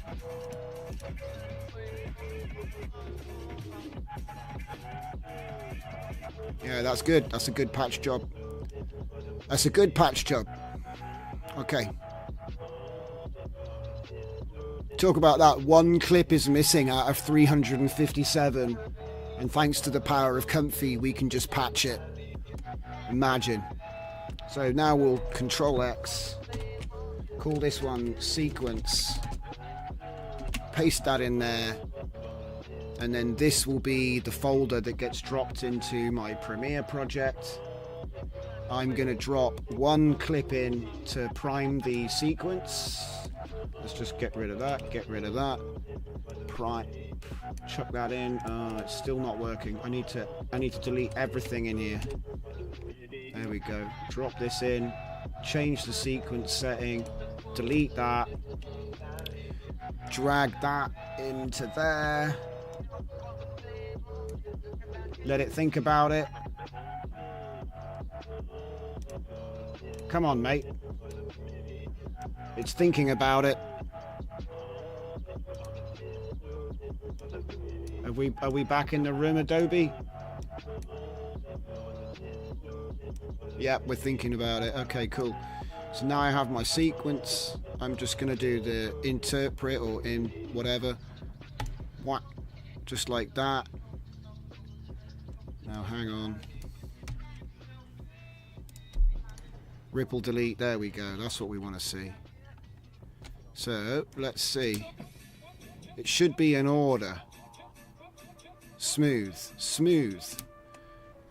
Yeah, that's good. That's a good patch job. That's a good patch job. Okay. Talk about that. One clip is missing out of 357. And thanks to the power of Comfy, we can just patch it. Imagine. So now we'll Control X. Call this one sequence. Paste that in there. And then this will be the folder that gets dropped into my Premiere project. I'm going to drop one clip in to prime the sequence. Let's just get rid of that, prime, chuck that in. It's still not working. I need to delete everything in here. There we go. Drop this in, change the sequence setting, delete that, drag that into there. Let it think about it. Come on, mate. It's thinking about it. Are we back in the room, Adobe? Yep, we're thinking about it. Okay, cool. So now I have my sequence. I'm just going to do the interpret or in whatever. What? Just like that. Now hang on. Ripple delete. There we go. That's what we want to see. So let's see. It should be in order. Smooth. Smooth.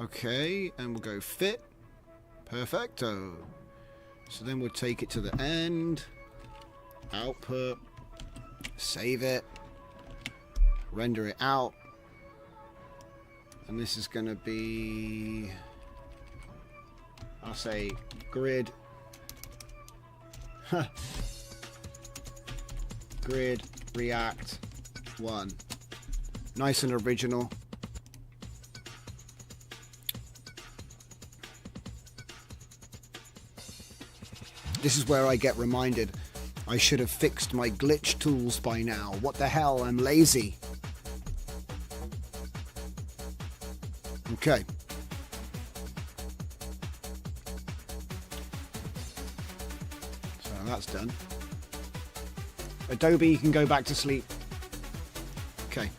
Okay, and we'll go fit. Perfecto. So then we'll take it to the end. Output. Save it. Render it out. And this is going to be, I'll say, grid. Grid React 1. Nice and original. This is where I get reminded I should have fixed my glitch tools by now. What the hell? I'm lazy. Okay. So that's done. Adobe, you can go back to sleep. Okay.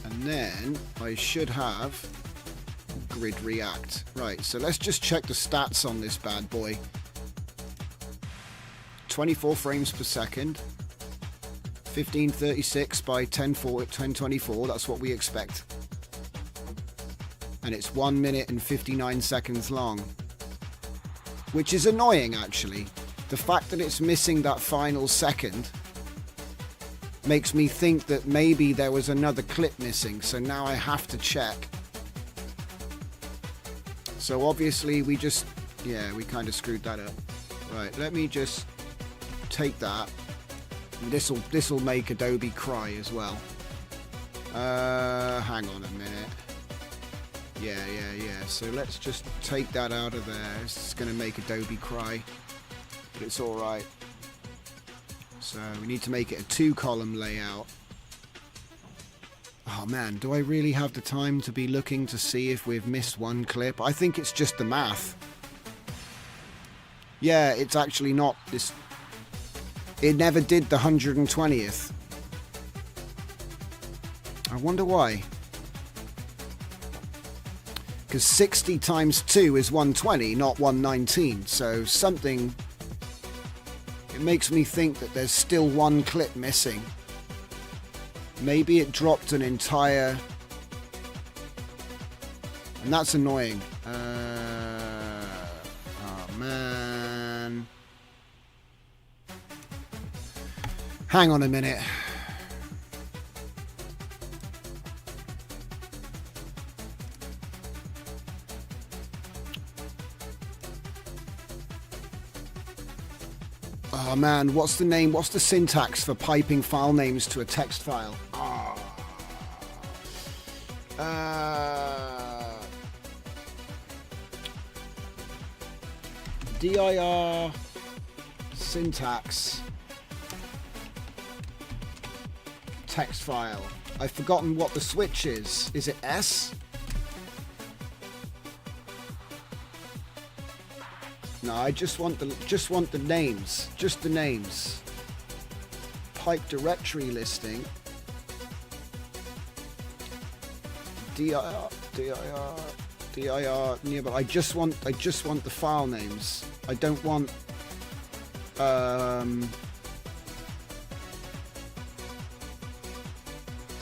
And then I should have Grid React. Right, so let's just check the stats on this bad boy. 24 frames per second. 1536 by 1024, that's what we expect. And it's 1 minute and 59 seconds long. Which is annoying, actually. The fact that it's missing that final second makes me think that maybe there was another clip missing, so now I have to check. So obviously we kind of screwed that up. Right, let me just take that. This'll make Adobe cry as well. Hang on a minute. Yeah. So let's just take that out of there. It's going to make Adobe cry, but it's all right. So we need to make it a 2-column layout. Oh man, do I really have the time to be looking to see if we've missed one clip? I think it's just the math. Yeah, it's actually not this. It never did the 120th. I wonder why. Because 60 times 2 is 120, not 119. So something... It makes me think that there's still one clip missing. Maybe it dropped an entire... And that's annoying. Oh man. Hang on a minute. Oh man, what's the name? What's the syntax for piping file names to a text file? dir syntax text file. I've forgotten what the switch is. Is it S? No, I just want the names. Just the names. Pipe directory listing. dir nearby. I just want the file names. I don't want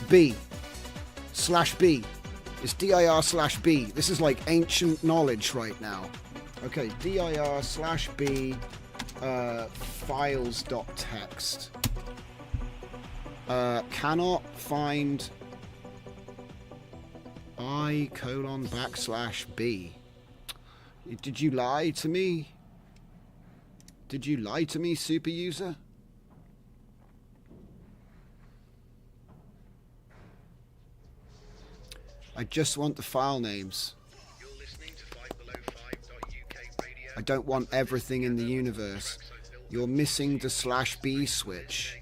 B/B. It's dir/B. This is like ancient knowledge right now. Okay, dir/B files.txt. Cannot find I:\B. Did you lie to me? Did you lie to me, super user? I just want the file names. I don't want everything in the universe. You're missing the /B switch.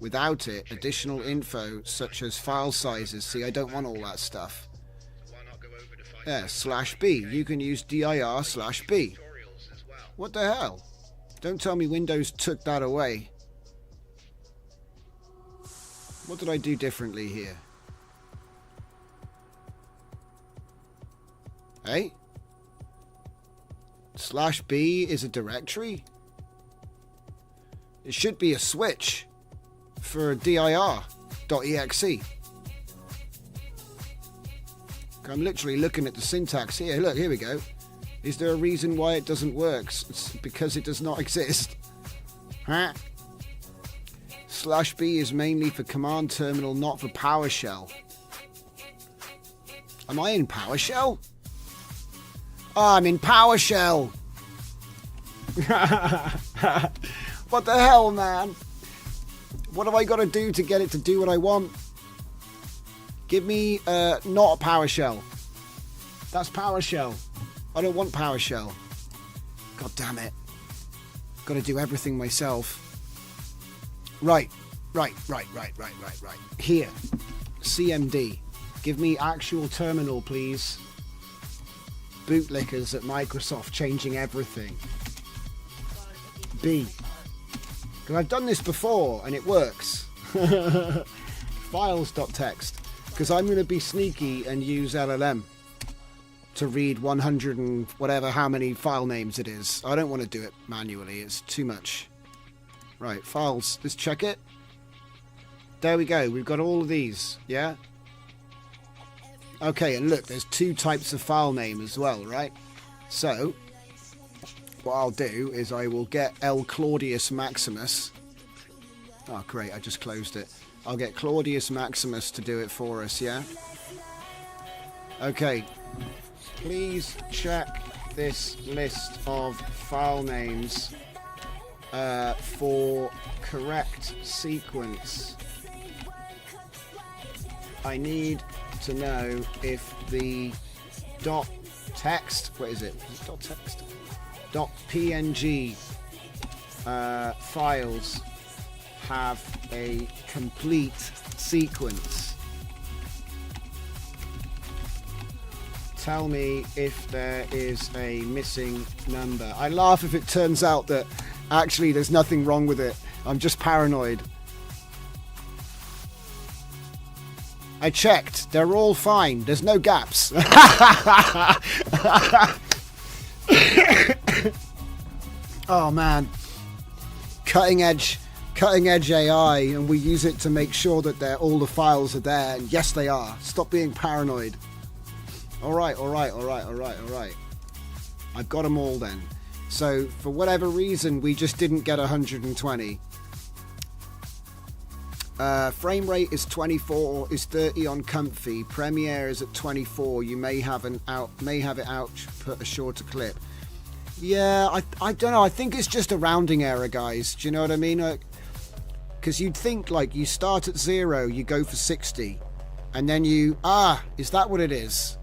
Without it, additional info such as file sizes. See, I don't want all that stuff. Yeah, /B. You can use dir/B. What the hell? Don't tell me Windows took that away. What did I do differently here? Hey? /B is a directory? It should be a switch for dir.exe. I'm literally looking at the syntax here. Look, here we go. Is there a reason why it doesn't work? It's because it does not exist. Huh? /B is mainly for command terminal, not for PowerShell. Am I in PowerShell? Oh, I'm in PowerShell. What the hell, man? What have I got to do to get it to do what I want? Give me not a PowerShell. That's PowerShell. I don't want PowerShell. God damn it. Got to do everything myself. Right. Here. CMD. Give me actual terminal, please. Bootlickers at Microsoft changing everything. B. Because I've done this before and it works. Files.txt. Because I'm going to be sneaky and use LLM to read 100 and whatever how many file names it is. I don't want to do it manually. It's too much. Right, files. Let's check it. There we go. We've got all of these. Yeah? Okay, and look, there's two types of file name as well, right? So, what I'll do is I will get L Claudius Maximus. Oh, great, I just closed it. I'll get Claudius Maximus to do it for us, yeah? Okay. Please check this list of file names for correct sequence. I need to know if the .text, what is it? .text? .png files have a complete sequence. Tell me if there is a missing number. I laugh if it turns out that actually there's nothing wrong with it. I'm just paranoid. I checked. They're all fine. There's no gaps. Oh man. Cutting edge AI, and we use it to make sure that all the files are there, and yes they are. Stop being paranoid. Alright. I've got them all then. So for whatever reason we just didn't get 120. Frame rate is 24, is 30 on Comfy. Premiere is at 24. You may have it output a shorter clip. Yeah, I don't know. I think it's just a rounding error, guys. Do you know what I mean? Because you'd think like you start at 0, you go for 60, and then is that what it is?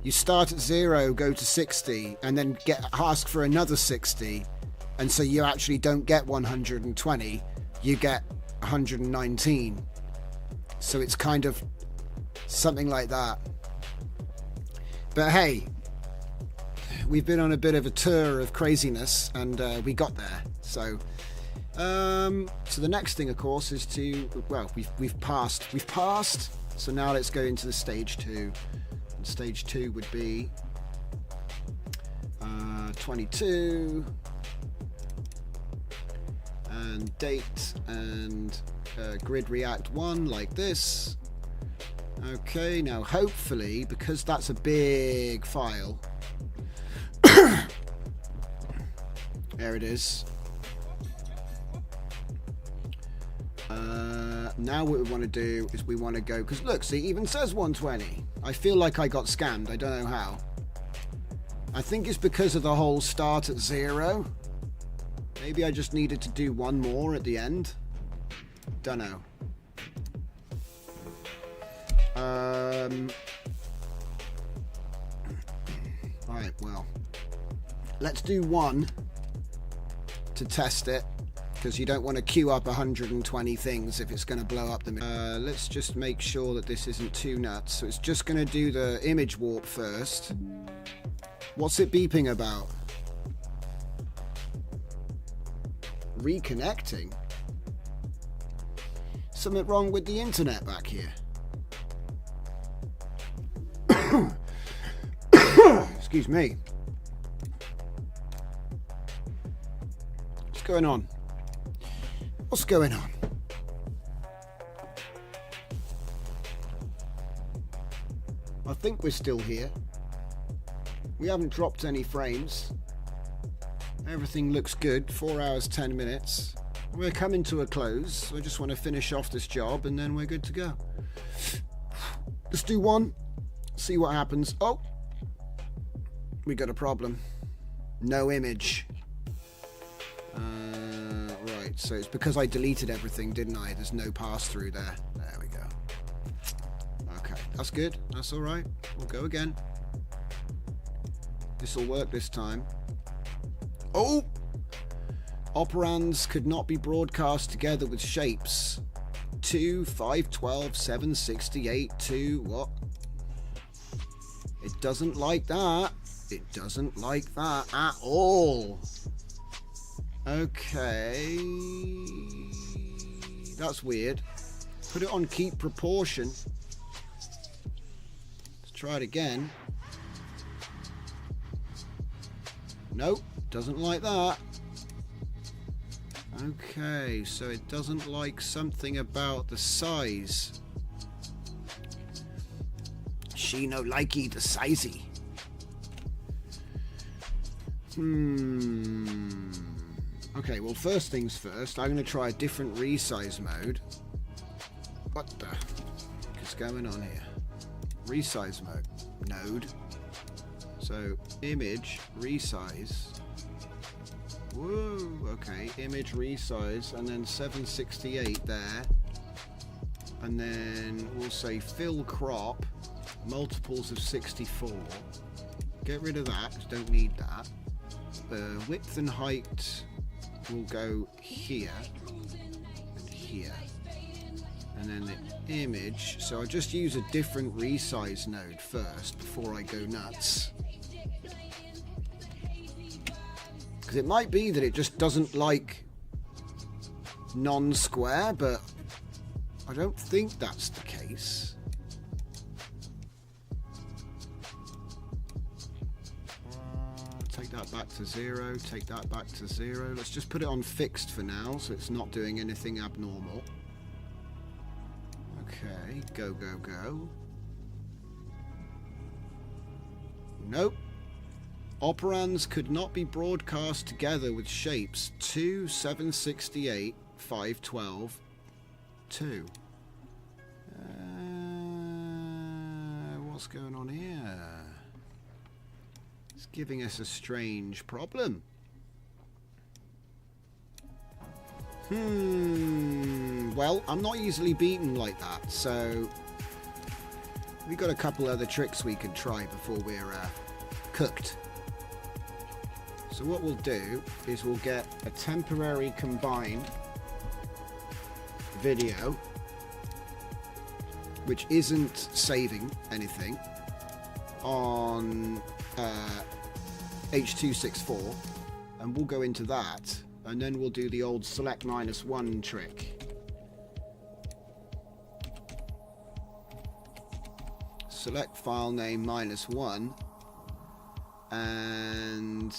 You start at 0, go to 60, and then ask for another 60, and so you actually don't get 120. You get 119. So it's kind of something like that. But hey, we've been on a bit of a tour of craziness, and we got there. So the next thing, of course, is to, well, we've passed. So now let's go into the stage 2. And stage 2 would be 22 and date and grid react 1 like this. Okay, now hopefully, because that's a big file, there it is. Now what we want to do is we want to go, because look, see, it even says 120. I feel like I got scammed. I don't know how. I think it's because of the whole start at 0. Maybe I just needed to do one more at the end. Don't know. Right, well, let's do 1 to test it, because you don't want to queue up 120 things if it's going to blow up the... let's just make sure that this isn't too nuts. So it's just going to do the image warp first. What's it beeping about? Reconnecting? Something wrong with the internet back here. Excuse me. What's going on? What's going on? I think we're still here. We haven't dropped any frames. Everything looks good. 4 hours, 10 minutes. We're coming to a close. I just want to finish off this job and then we're good to go. Let's do 1. See what happens. Oh! We got a problem. No image. Right, so it's because I deleted everything, didn't I? There's no pass-through there. There we go. Okay, that's good. That's all right. We'll go again. This will work this time. Oh! Operands could not be broadcast together with shapes. 2, 512, 768, 2, what? It doesn't like that. It doesn't like that at all. Okay. That's weird. Put it on keep proportion. Let's try it again. Nope, doesn't like that. Okay, so it doesn't like something about the size. She no likey the sizey. Okay, well, first things first, I'm going to try a different resize mode. What the heck is going on here? Resize mode. Node. So, image, resize. Whoa, okay, image, resize, and then 768 there. And then we'll say fill crop, multiples of 64. Get rid of that, because don't need that. Width and height will go here and here. And then the image, so I'll just use a different resize node first before I go nuts. Because it might be that it just doesn't like non-square, but I don't think that's the case. Take that back to 0, take that back to 0. Let's just put it on fixed for now, so it's not doing anything abnormal. Okay, go, go, go. Nope. Operands could not be broadcast together with shapes 2, 768, 512, 2. What's going on here? It's giving us a strange problem. Well, I'm not easily beaten like that, so we've got a couple other tricks we could try before we're cooked. So what we'll do is we'll get a temporary combined video which isn't saving anything, on H.264, and we'll go into that, and then we'll do the old select -1 trick. Select file name -1, and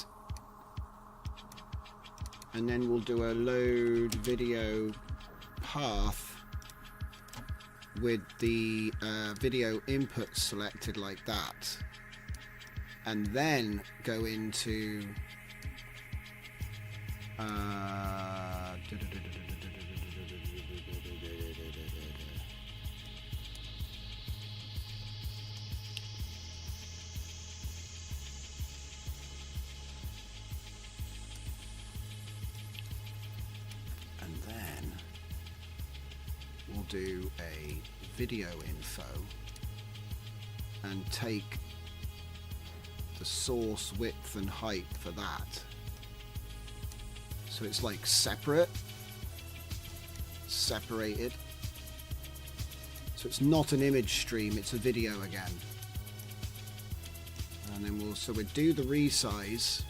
then we'll do a load video path with the video input selected like that, and then go into and then we'll do a video info and take the source width and height for that, so it's like separated, so it's not an image stream, it's a video again. And then we'll do the resize,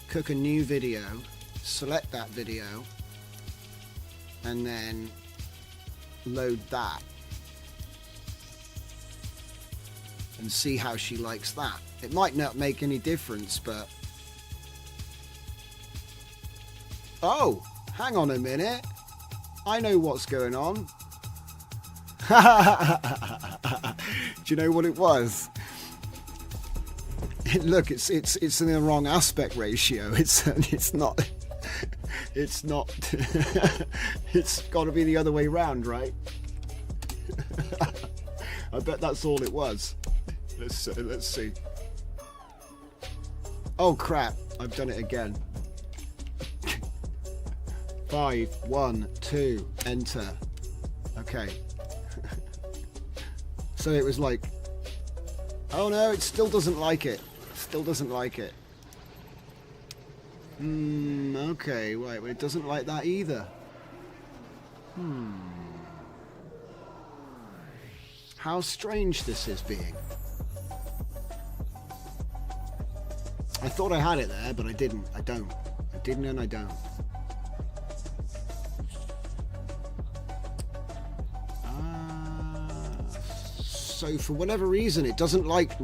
cook a new video, select that video, and then load that and see how she likes that. It might not make any difference, but oh, hang on a minute, I know what's going on. Do you know what it was? Look, it's in the wrong aspect ratio. It's not. It's not. It's got to be the other way round, right? I bet that's all it was. Let's see. Oh crap! I've done it again. 5, 1, 2, enter. Okay. So it was like, oh no, it still doesn't like it. Still doesn't like it. Okay, right, well it doesn't like that either. How strange this is being. I thought I had it there, but I didn't. I don't. I didn't and I don't. So for whatever reason, it doesn't like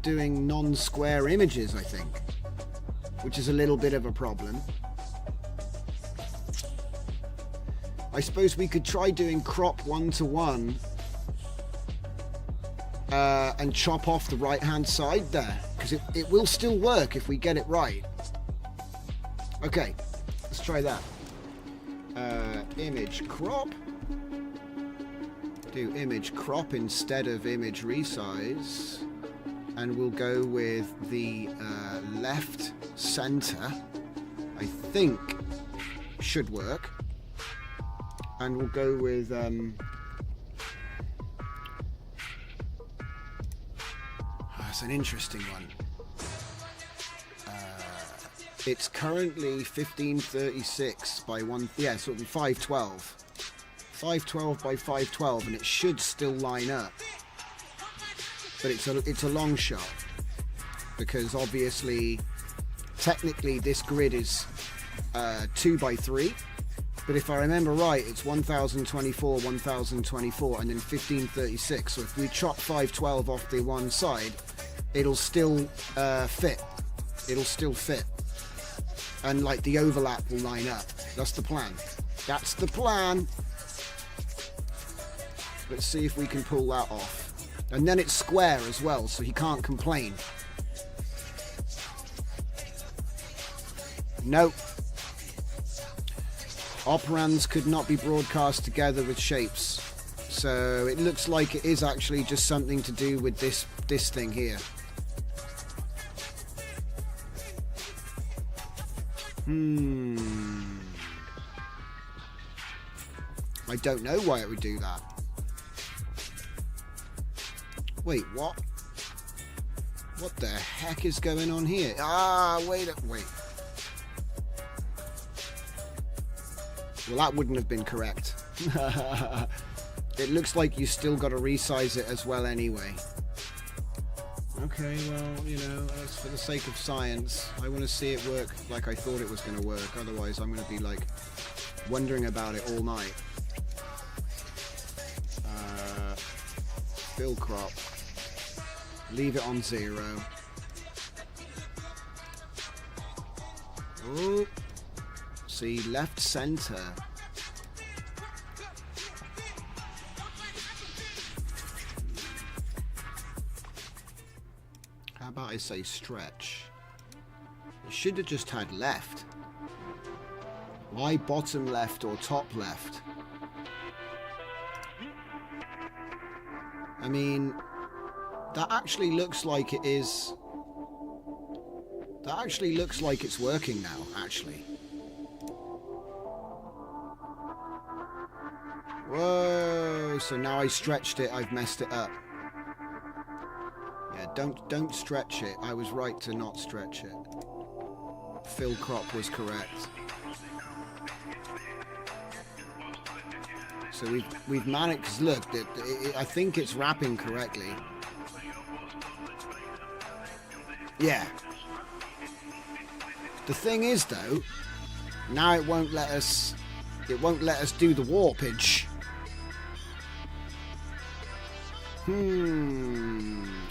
doing non-square images, I think, which is a little bit of a problem. I suppose we could try doing crop 1:1 and chop off the right-hand side there, because it will still work if we get it right. Okay, let's try that. Image crop. Do image crop instead of image resize, and we'll go with the left center. I think should work, and we'll go with that's an interesting one. It's currently 1536 by 1. Yeah, so it'll be 512. 512 by 512, and it should still line up, but it's a long shot, because obviously technically this grid is 2 by 3, but if I remember right, it's 1024, 1024, and then 1536. So if we chop 512 off the one side, it'll still fit. It'll still fit, and like the overlap will line up. That's the plan. That's the plan. Let's see if we can pull that off. And then it's square as well, so he can't complain. Nope. Operands could not be broadcast together with shapes. So it looks like it is actually just something to do with this thing here. I don't know why it would do that. Wait, what? What the heck is going on here? Wait. Well, that wouldn't have been correct. it looks like you still got to resize it as well anyway. Okay, well, you know, that's for the sake of science. I want to see it work like I thought it was going to work. Otherwise, I'm going to be, like, wondering about it all night. Fill crop. Leave it on 0. Oh. See, left center. How about I say stretch? It should have just had left. Why bottom left or top left? I mean, that actually looks like it is... That actually looks like it's working now, actually. Whoa, so now I stretched it, I've messed it up. Yeah, don't stretch it. I was right to not stretch it. Fill crop was correct. So we've managed, because look, I think it's wrapping correctly. Yeah. The thing is though, now it won't let us do the warpage.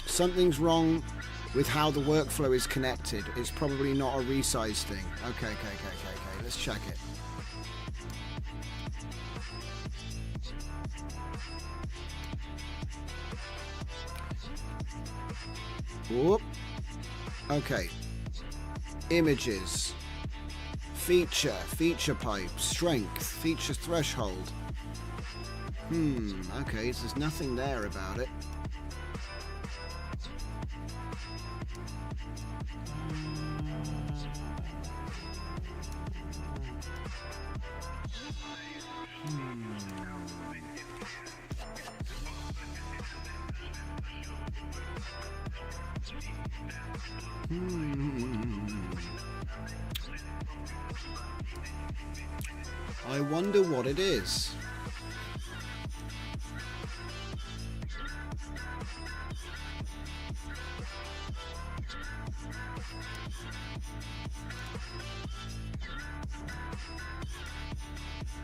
Something's wrong with how the workflow is connected. It's probably not a resize thing. Okay. Let's check it. Whoop. Okay. Images. Feature pipe. Strength. Feature threshold. Okay, so there's nothing there about it. I wonder what it is.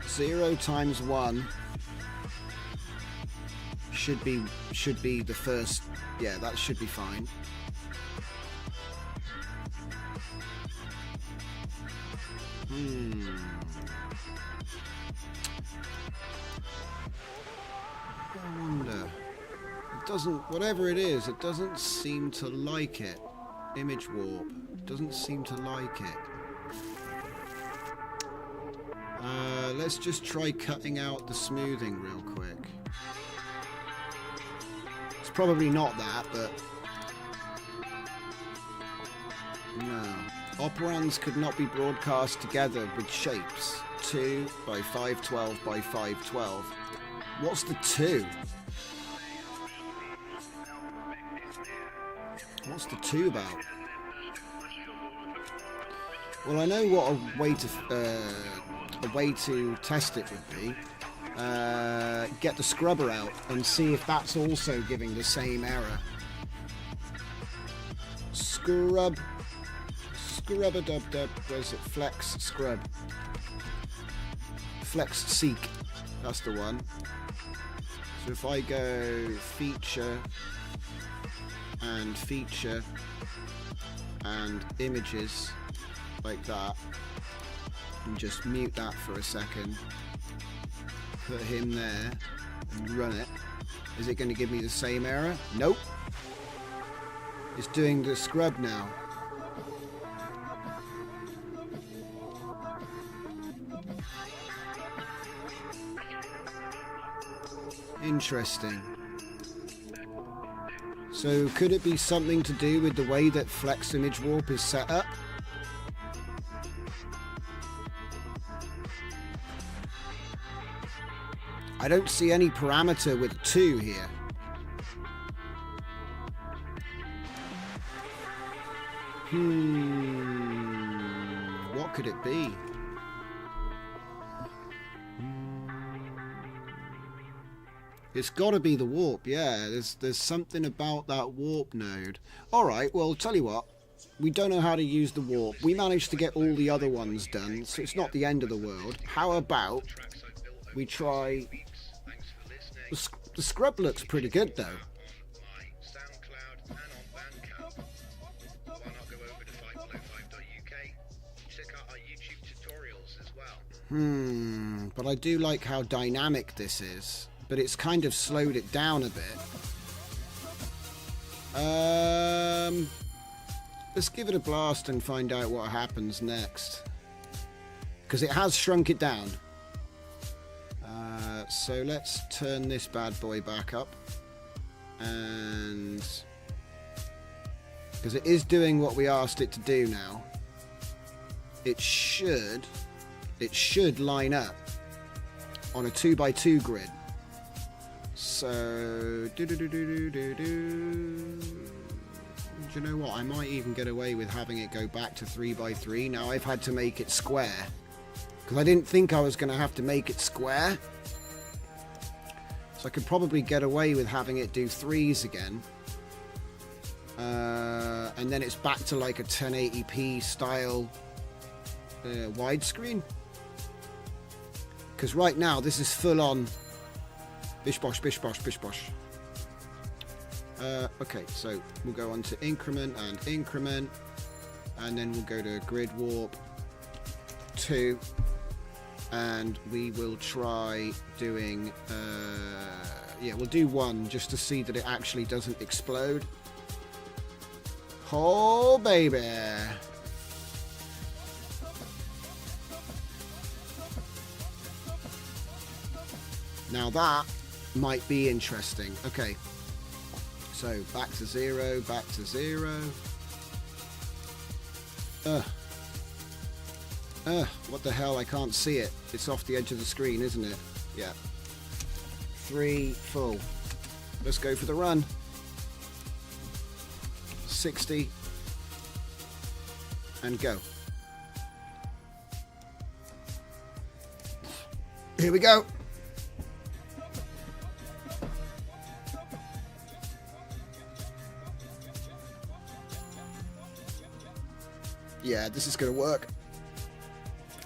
Zero times 1 should be the first. Yeah, that should be fine. I wonder. It doesn't. Whatever it is, it doesn't seem to like it. Image warp. Doesn't seem to like it. Let's just try cutting out the smoothing real quick. It's probably not that, but... No. Operands could not be broadcast together with shapes. 2 by 512 by 512. What's the 2? What's the 2 about? Well, I know what a way to test it would be. Get the scrubber out and see if that's also giving the same error. Scrubber dub. Where's it? Flex scrub. Flex seek. That's the one. So if I go feature and images like that, and just mute that for a second, put him there and run it, is it going to give me the same error? Nope. It's doing the scrub now. Interesting. So could it be something to do with the way that Flex Image Warp is set up? I don't see any parameter with 2 here. What could it be? It's got to be the warp, yeah. There's something about that warp node. All right, well, tell you what. We don't know how to use the warp. We managed to get all the other ones done, so it's not the end of the world. How about we try... The scrub looks pretty good, though. But I do like how dynamic this is. But it's kind of slowed it down a bit. Let's give it a blast and find out what happens next. Because it has shrunk it down. So let's turn this bad boy back up. And... because it is doing what we asked it to do now. It should line up on a 2x2 grid. So, do you know what? I might even get away with having it go back to 3x3. Now I've had to make it square because I didn't think I was going to have to make it square. So I could probably get away with having it do 3s again. And then it's back to like a 1080p style widescreen. Because right now this is full on bish bosh, bish bosh, bish bosh. Okay, so we'll go on to increment, and then we'll go to grid warp 2, and we will try doing, yeah, we'll do 1 just to see that it actually doesn't explode. Oh, baby. Now that might be interesting. Okay. So back to 0, back to 0. What the hell? I can't see it. It's off the edge of the screen, isn't it? Yeah. 3, full. Let's go for the run. 60. And go. Here we go. Yeah, this is going to work.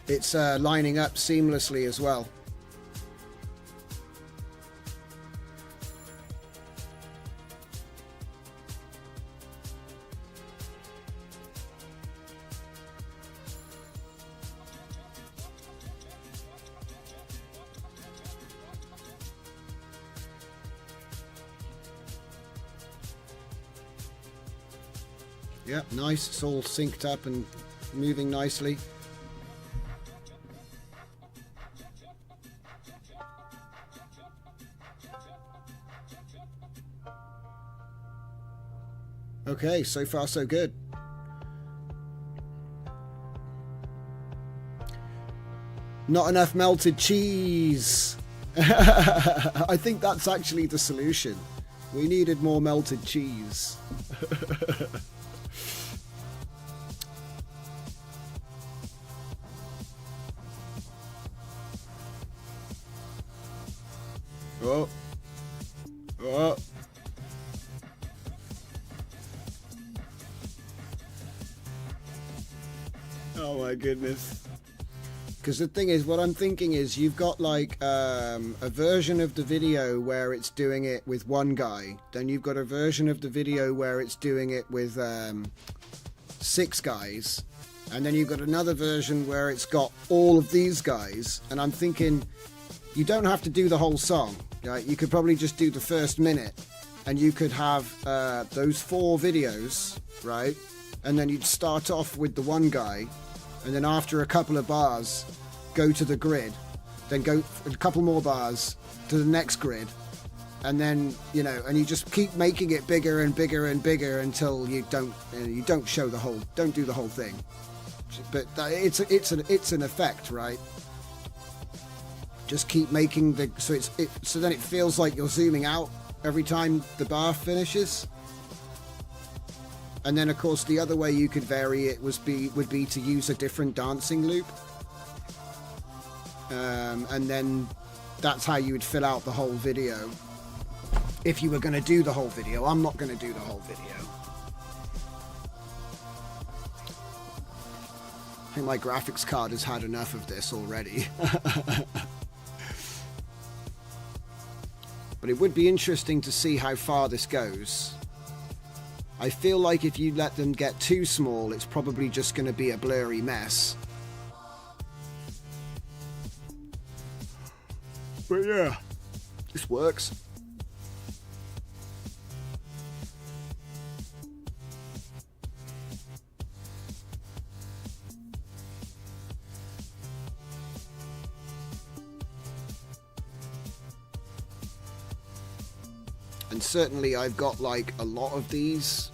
It's lining up seamlessly as well. Yeah, nice. It's all synced up and moving nicely. Okay, so far so good. Not enough melted cheese. I think that's actually the solution. We needed more melted cheese. Oh. Oh. Oh my goodness. Because the thing is, what I'm thinking is you've got like a version of the video where it's doing it with one guy. Then you've got a version of the video where it's doing it with 6 guys. And then you've got another version where it's got all of these guys. And I'm thinking you don't have to do the whole song. Right? You could probably just do the first minute. And you could have those 4 videos, right? And then you'd start off with the one guy. And then after a couple of bars, go to the grid, then go a couple more bars to the next grid, and then, you know, and you just keep making it bigger and bigger and bigger until you don't show the whole, don't do the whole thing. But it's an effect, right? Just keep making the so then it feels like you're zooming out every time the bar finishes. And then, of course, the other way you could vary it would be to use a different dancing loop. And then that's how you would fill out the whole video. if you were going to do the whole video. I'm not going to do the whole video. I think my graphics card has had enough of this already. But it would be interesting to see how far this goes. I feel like if you let them get too small, it's probably just going to be a blurry mess. But yeah, this works. And certainly I've got like a lot of these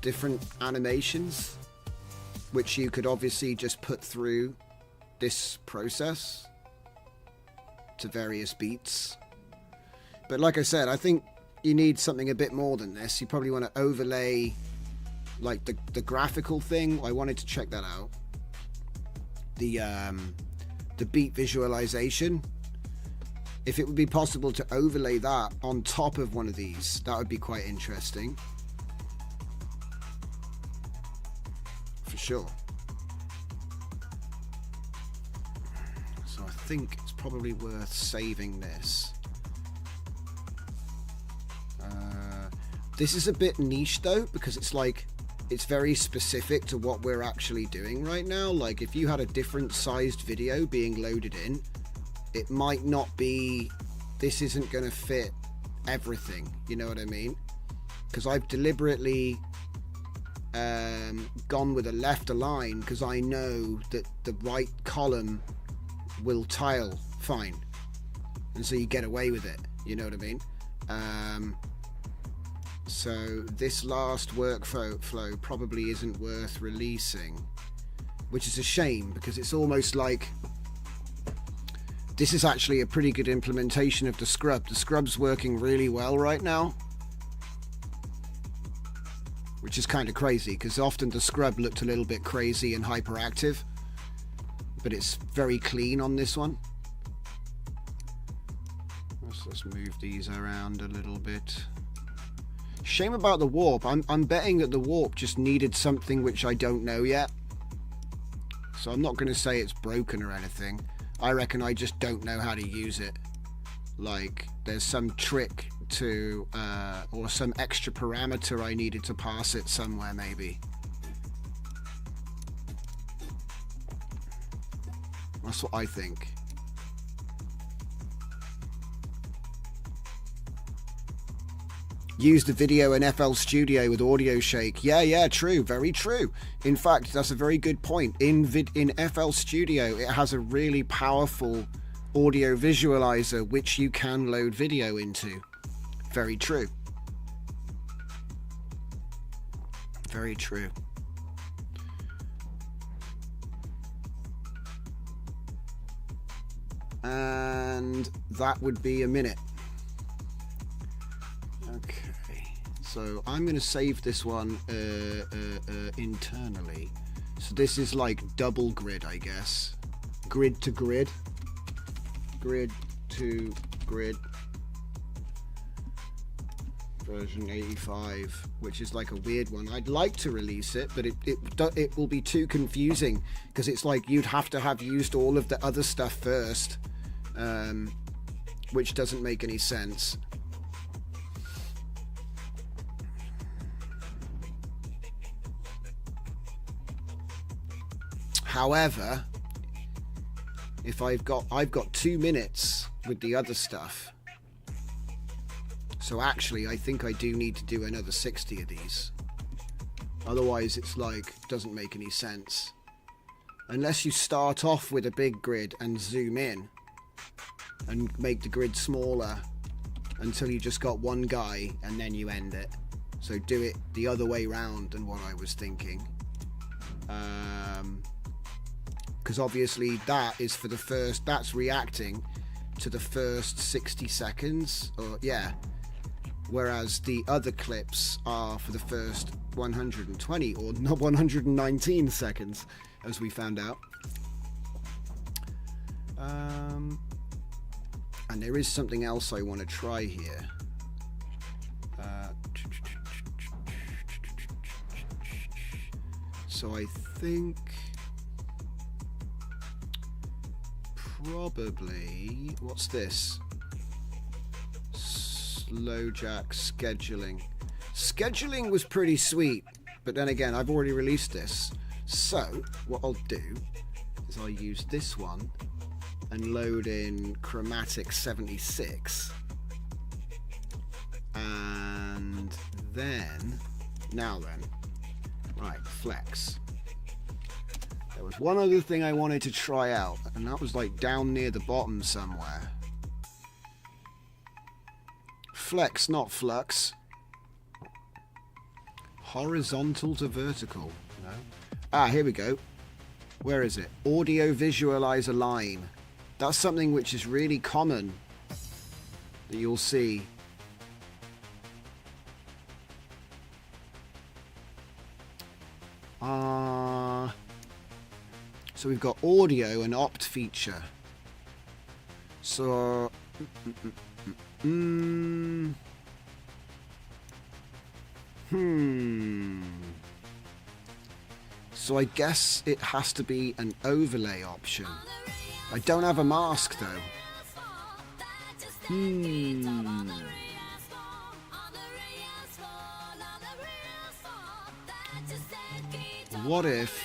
different animations, which you could obviously just put through this process to various beats. But like I said, I think you need something a bit more than this. You probably want to overlay like the graphical thing. I wanted to check that out. The beat visualization. If it would be possible to overlay that on top of one of these, that would be quite interesting. For sure. So I think it's probably worth saving this. This is a bit niche though, because it's like, it's very specific to what we're actually doing right now. Like if you had a different sized video being loaded in, it might not be, this isn't going to fit everything, you know what I mean? Because I've deliberately gone with a left align because I know that the right column will tile fine, and so you get away with it, you know what I mean? So this last workflow probably isn't worth releasing, which is a shame because it's almost like this is actually a pretty good implementation of the scrub. The scrub's working really well right now, which is kind of crazy because often the scrub looked a little bit crazy and hyperactive, but it's very clean on this one. Let's move these around a little bit. Shame about the warp. I'm betting that the warp just needed something which I don't know yet. So I'm not going to say it's broken or anything. I reckon I just don't know how to use it. Like there's some trick to or some extra parameter I needed to pass it somewhere maybe. That's what I think. Use the video in FL Studio with audio shake. Yeah, true, very true. In fact, that's a very good point. In FL Studio, it has a really powerful audio visualizer which you can load video into. Very true. Very true. And that would be a minute. Okay, so I'm going to save this one internally. So this is like double grid, I guess. Grid to grid. Grid to grid. Version 85, which is like a weird one. I'd like to release it, but it will be too confusing because it's like you'd have to have used all of the other stuff first, which doesn't make any sense. However, if I've got 2 minutes with the other stuff. So actually, I think I do need to do another 60 of these. Otherwise, it's like, doesn't make any sense. Unless you start off with a big grid and zoom in and make the grid smaller until you just got one guy and then you end it. So do it the other way round than what I was thinking. Because obviously that is for the first, that's reacting to the first 60 seconds, or yeah. Whereas the other clips are for the first 120 or 119 seconds, as we found out. And there is something else I want to try here. So I think probably, what's this? Slow jack scheduling. Scheduling was pretty sweet, but then again, I've already released this. So what I'll do is I'll use this one and load in Chromatic 76. And then, right, flex. There was one other thing I wanted to try out, and that was like down near the bottom somewhere. Flex, not flux. Horizontal to vertical. No. Ah, here we go. Where is it? Audio visualize a line. That's something which is really common that you'll see. So we've got audio and opt feature. So So I guess it has to be an overlay option. I don't have a mask though. What if,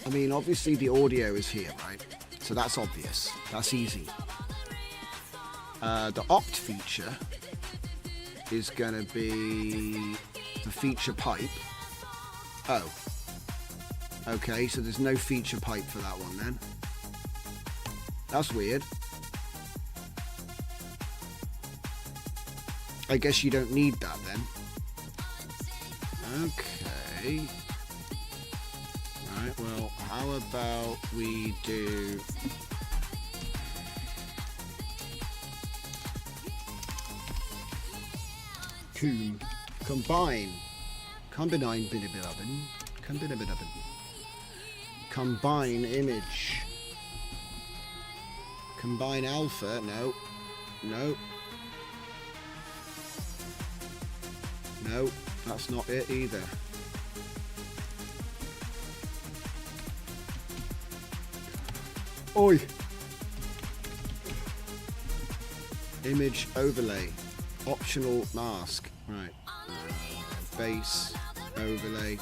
I mean, obviously the audio is here, right? So that's obvious. That's easy. The opt feature is going to be the feature pipe. Oh. Okay, so there's no feature pipe for that one then. That's weird. I guess you don't need that then. Okay. Right, well, how about we do... Combine image. Combine alpha. No. No, that's not it either. Oi! Image overlay. Optional mask. Right. Base. Overlay.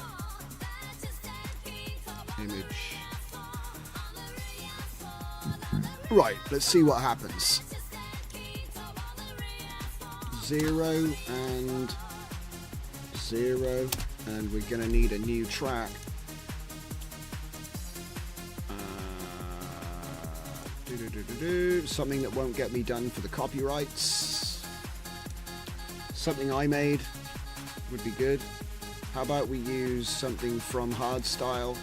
Image. Right, let's see what happens. 0 and 0, and we're going to need a new track. Something that won't get me done for the copyrights. Something I made would be good. How about we use something from Hardstyle?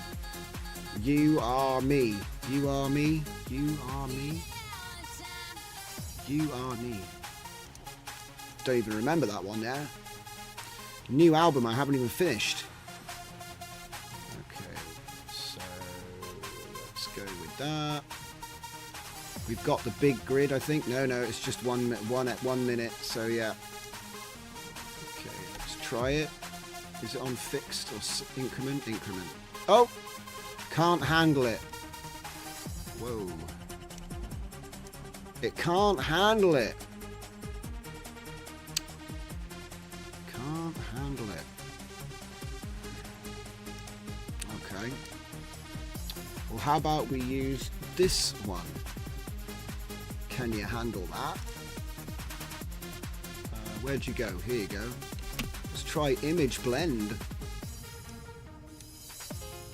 You are me. You are me. You are me. You are me. Don't even remember that one there. New album I haven't even finished. Okay, so let's go with that. We've got the big grid, I think. No, it's just one at 1 minute. So yeah. Okay, let's try it. Is it on fixed or increment? Increment. Oh, can't handle it. Whoa. It can't handle it. Can't handle it. Okay. Well, how about we use this one? Can you handle that? Where'd you go? Here you go. Let's try image blend.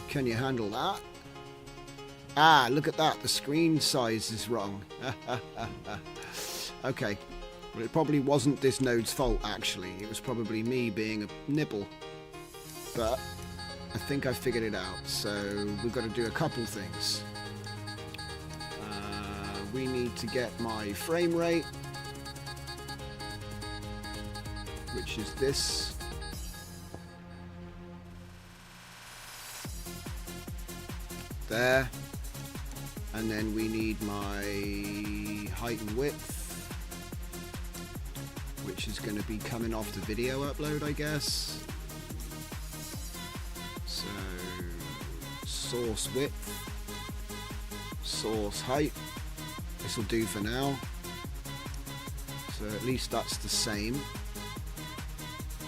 Can you handle that? Ah, look at that. The screen size is wrong. Okay. Well, it probably wasn't this node's fault, actually. It was probably me being a nibble. But I think I figured it out. So we've got to do a couple things. We need to get my frame rate, which is this. There. And then we need my height and width, which is going to be coming off the video upload, I guess. So source width, source height, this will do for now. So at least that's the same.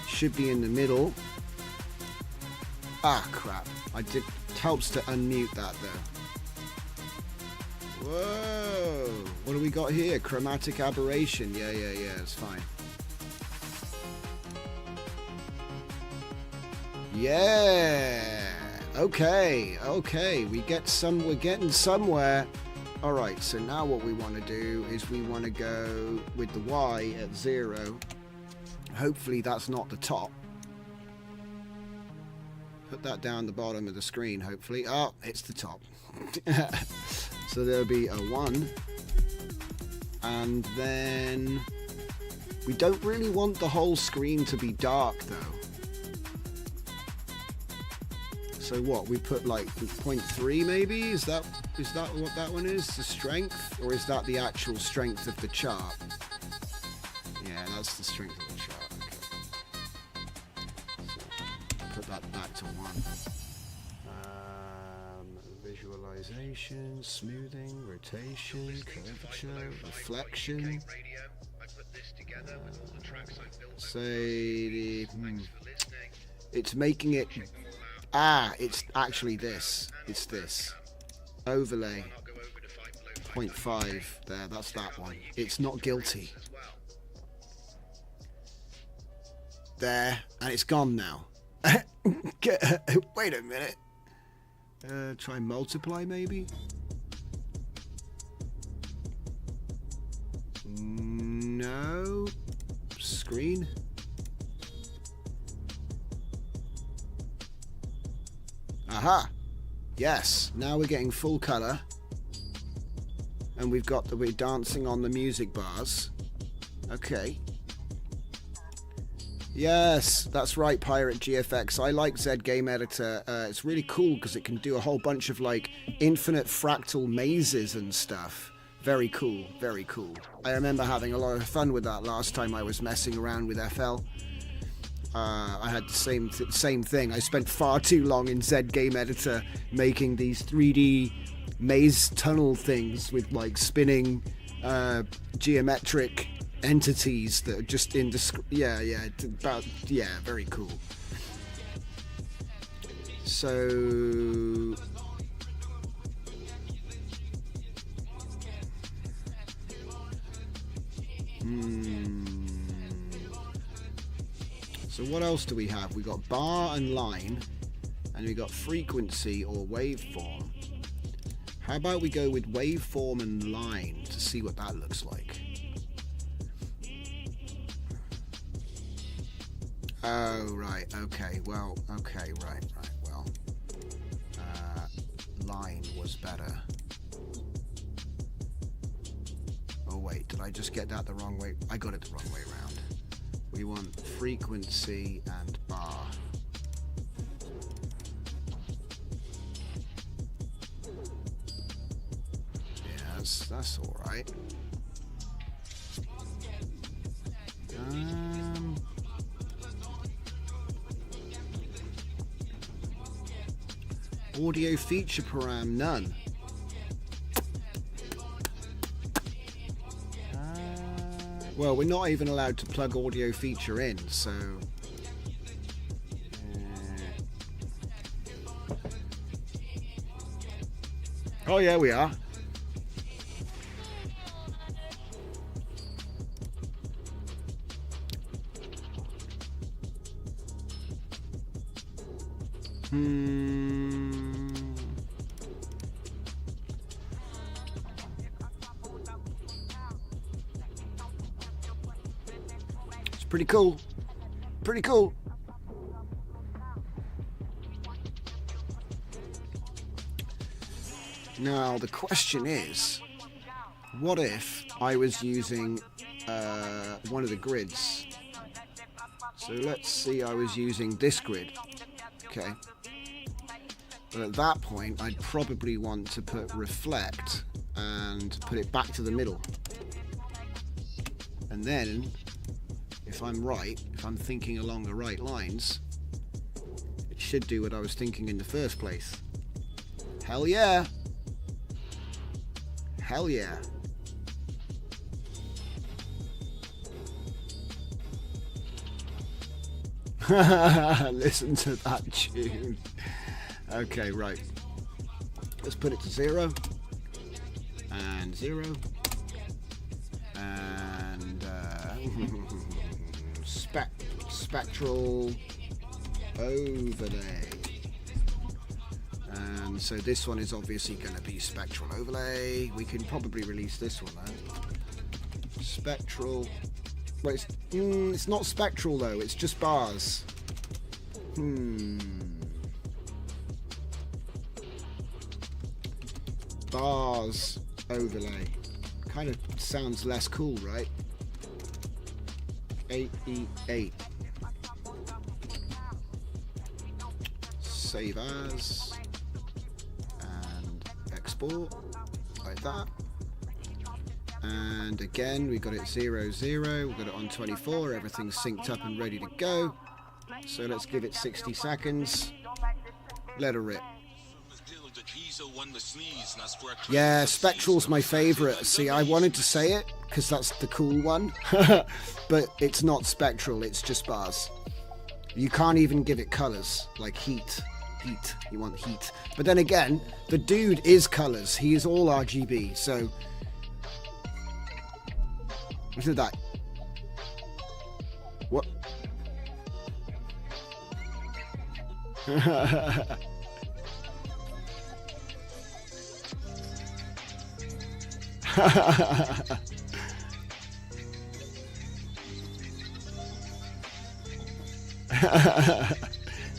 Should be in the middle. Ah, crap. It helps to unmute that though. Whoa! What do we got here? Chromatic aberration. Yeah, it's fine. Yeah! Okay. We're getting somewhere. Alright, so now what we want to do is we want to go with the Y at 0. Hopefully that's not the top. Put that down the bottom of the screen, hopefully. Oh, it's the top. So there'll be a 1. And then we don't really want the whole screen to be dark though. So what, we put like 0.3 maybe? Is that what that one is? The strength? Or is that the actual strength of the chart? Yeah, that's the strength of the chart. Okay. So put that back to 1. Visualization, smoothing, rotation, curvature, reflection. Say it's making it. Ah, it's actually this. It's this. Overlay. 0.5. There, that's that one. It's not guilty. There, and it's gone now. Wait a minute. Try multiply maybe? No. Screen. Aha! Yes, now we're getting full colour. And we're dancing on the music bars. Okay. Yes, that's right, Pirate GFX. I like Z Game Editor. It's really cool because it can do a whole bunch of like infinite fractal mazes and stuff. Very cool, very cool. I remember having a lot of fun with that last time I was messing around with FL. I had the same thing. I spent far too long in Z Game Editor making these 3D maze tunnel things with like spinning geometric entities that are just very cool. So so what else do we have? We got bar and line, and we got frequency or waveform. How about we go with waveform and line to see what that looks like? Oh, right, okay, well, okay, right, well, line was better. Oh wait, did I just get that the wrong way? I got it the wrong way around. We want frequency and bar. Yeah, that's all right. Audio feature param, none. Well, we're not even allowed to plug audio feature in, so... Oh yeah, we are. It's pretty cool. Pretty cool. Now the question is, what if I was using one of the grids? So let's see, I was using this grid. Okay. But at that point, I'd probably want to put reflect and put it back to the middle. And then, if I'm right, if I'm thinking along the right lines, should do what I was thinking in the first place. Hell yeah. Hell yeah. Listen to that tune. Okay, right. Let's put it to 0. And 0. And spectral overlay. And so this one is obviously going to be spectral overlay. We can probably release this one though. Spectral. Wait, it's not spectral though. It's just bars. Bars overlay. Kind of sounds less cool, right? 8E8. Save as. And export. Like that. And again, we got it 0, 0. We've got it on 24. Everything's synced up and ready to go. So let's give it 60 seconds. Let her rip. Yeah, Spectral's my favourite. See, I wanted to say it because that's the cool one. But it's not Spectral, it's just bars. You can't even give it colours, like heat. Heat. You want heat. But then again, the dude is colours. He is all RGB, so... Listen to that. What?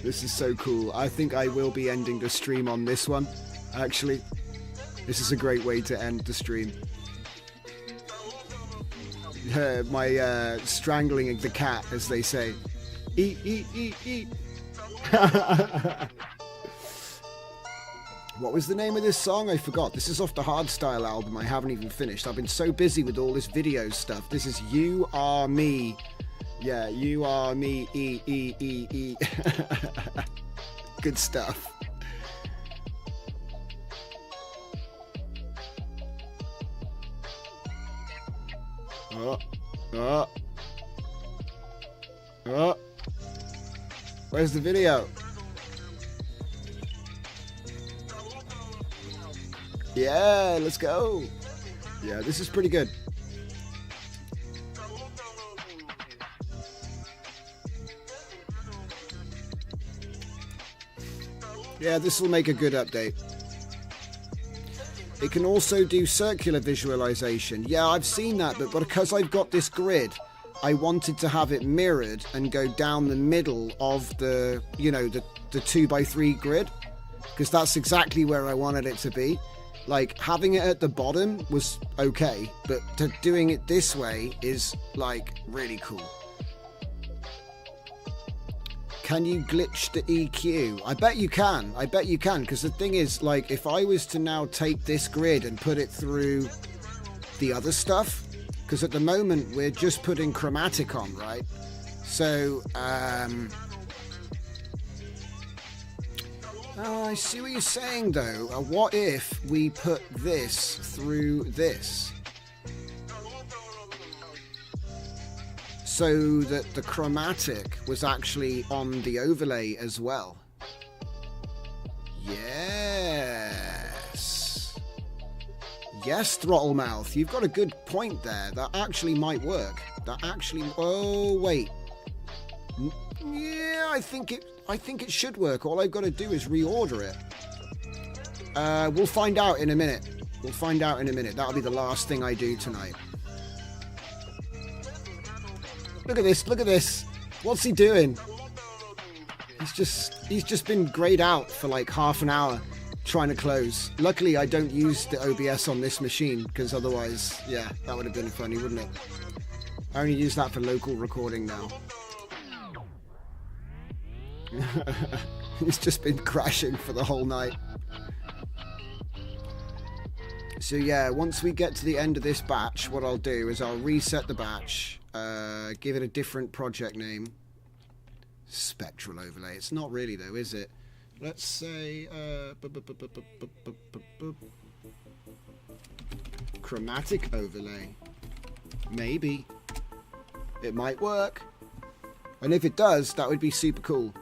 This is so cool. I think I will be ending the stream on this one, actually. This is a great way to end the stream. My strangling the cat, as they say. Eat, eat, eat, eat. What was the name of this song? I forgot. This is off the Hardstyle album. I haven't even finished. I've been so busy with all this video stuff. This is You Are Me. Yeah, You Are Me. E, E, E, E. Good stuff. Where's the video? Yeah, let's go. Yeah, this is pretty good. Yeah, this will make a good update. It can also do circular visualization. Yeah, I've seen that, but because I've got this grid, I wanted to have it mirrored and go down the middle of the, you know, the 2x3 grid, because that's exactly where I wanted it to be. Like, having it at the bottom was okay, but doing it this way is, like, really cool. Can you glitch the EQ? I bet you can. I bet you can, because the thing is, like, if I was to now take this grid and put it through the other stuff, because at the moment we're just putting chromatic on, right? So, I see what you're saying, though. What if we put this through this? So that the chromatic was actually on the overlay as well. Yes. Yes, Throttle Mouth. You've got a good point there. That actually might work. That actually... Oh, wait. Yeah, I think it should work. All I've got to do is reorder it. We'll find out in a minute. We'll find out in a minute. That'll be the last thing I do tonight. Look at this, look at this. What's he doing? He's just been grayed out for like half an hour trying to close. Luckily, I don't use the OBS on this machine, because otherwise, yeah, that would have been funny, wouldn't it? I only use that for local recording now. He's just been crashing for the whole night. So yeah, once we get to the end of this batch, what I'll do is I'll reset the batch, give it a different project name, spectral overlay. It's not really though, is it? Let's say chromatic overlay. Maybe it might work, and if it does, that would be super cool.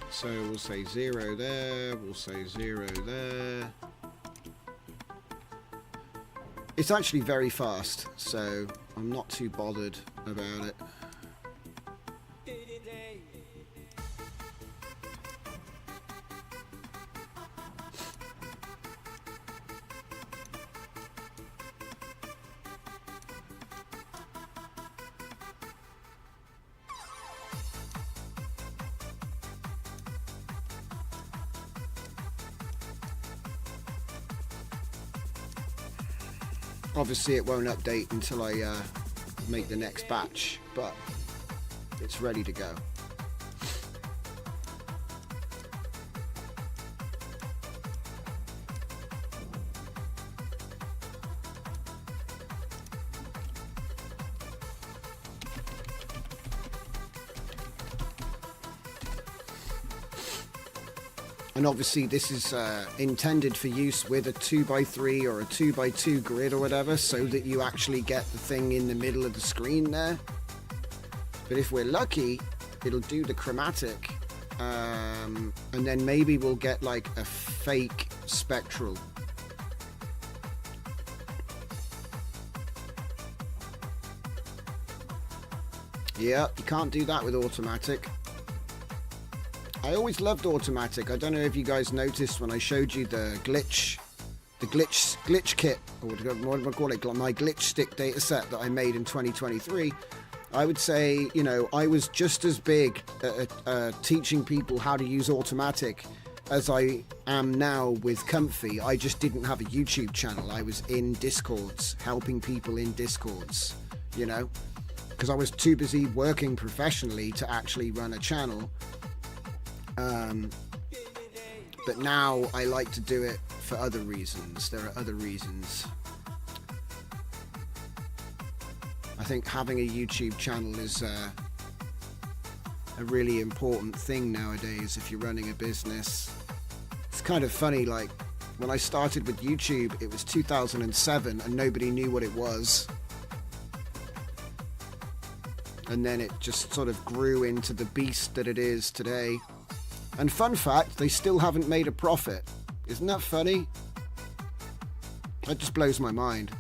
So we'll say 0 there, we'll say 0 there. It's actually very fast, so I'm not too bothered about it. Obviously it won't update until I make the next batch, but it's ready to go. And obviously this is intended for use with a 2x3 or a 2x2 grid or whatever, so that you actually get the thing in the middle of the screen there. But if we're lucky, it'll do the chromatic, and then maybe we'll get like a fake spectral. Yeah, you can't do that with automatic. I always loved automatic. I don't know if you guys noticed when I showed you the glitch kit, or what do I call it, my glitch stick data set that I made in 2023. I would say, you know, I was just as big at teaching people how to use automatic as I am now with Comfy. I just didn't have a YouTube channel. I was in Discords, helping people in Discords, you know, because I was too busy working professionally to actually run a channel. But now I like to do it for other reasons. There are other reasons. I think having a YouTube channel is a really important thing nowadays if you're running a business. It's kind of funny, like when I started with YouTube, it was 2007 and nobody knew what it was. And then it just sort of grew into the beast that it is today. And fun fact, they still haven't made a profit. Isn't that funny? That just blows my mind.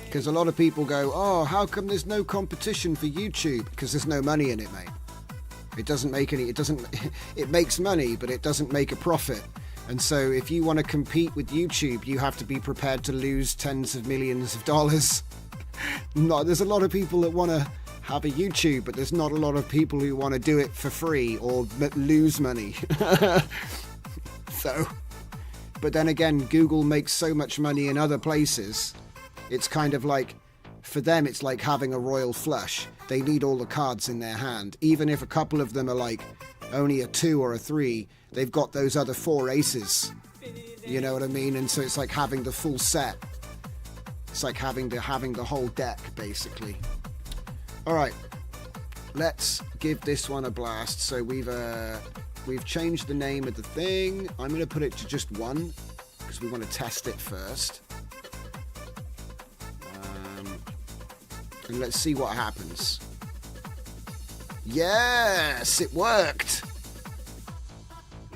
Because a lot of people go, oh, how come there's no competition for YouTube? Because there's no money in it, mate. It doesn't make any, it makes money, but it doesn't make a profit. And so if you want to compete with YouTube, you have to be prepared to lose tens of millions of dollars. There's a lot of people that want to have a YouTube, but there's not a lot of people who want to do it for free or lose money. So, but then again, Google makes so much money in other places. It's kind of like, for them, it's like having a royal flush. They need all the cards in their hand. Even if a couple of them are like only a 2 or a 3, they've got those other 4 aces. You know what I mean? And so it's like having the full set. It's like having the whole deck, basically. All right, let's give this one a blast. So we've changed the name of the thing. I'm going to put it to just 1 because we want to test it first. And let's see what happens. Yes, it worked.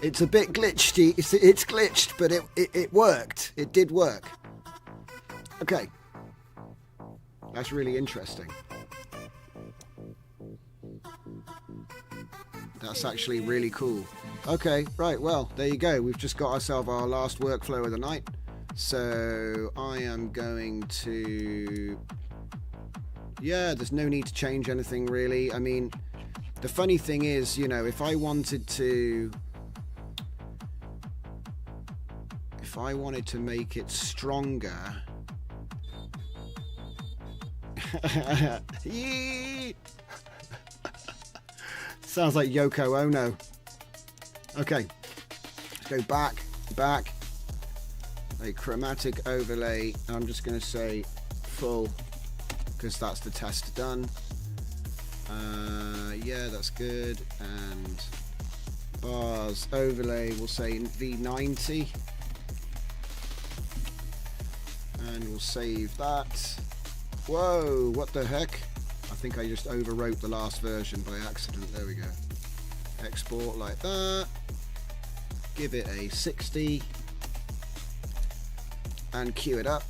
It's a bit glitchy. It's glitched, but it worked. It did work. Okay, that's really interesting. That's actually really cool. Okay, right, well, there you go. We've just got ourselves our last workflow of the night. So I am going to... Yeah, there's no need to change anything really. I mean, the funny thing is, you know, if I wanted to make it stronger... Sounds like Yoko Ono. Okay, let's go back. a chromatic overlay. I'm just going to say full because that's the test done. Yeah, that's good. And bars overlay, we'll say V90. And we'll save that. Whoa, what the heck? I think I just overwrote the last version by accident. There we go. Export like that. Give it a 60. And queue it up.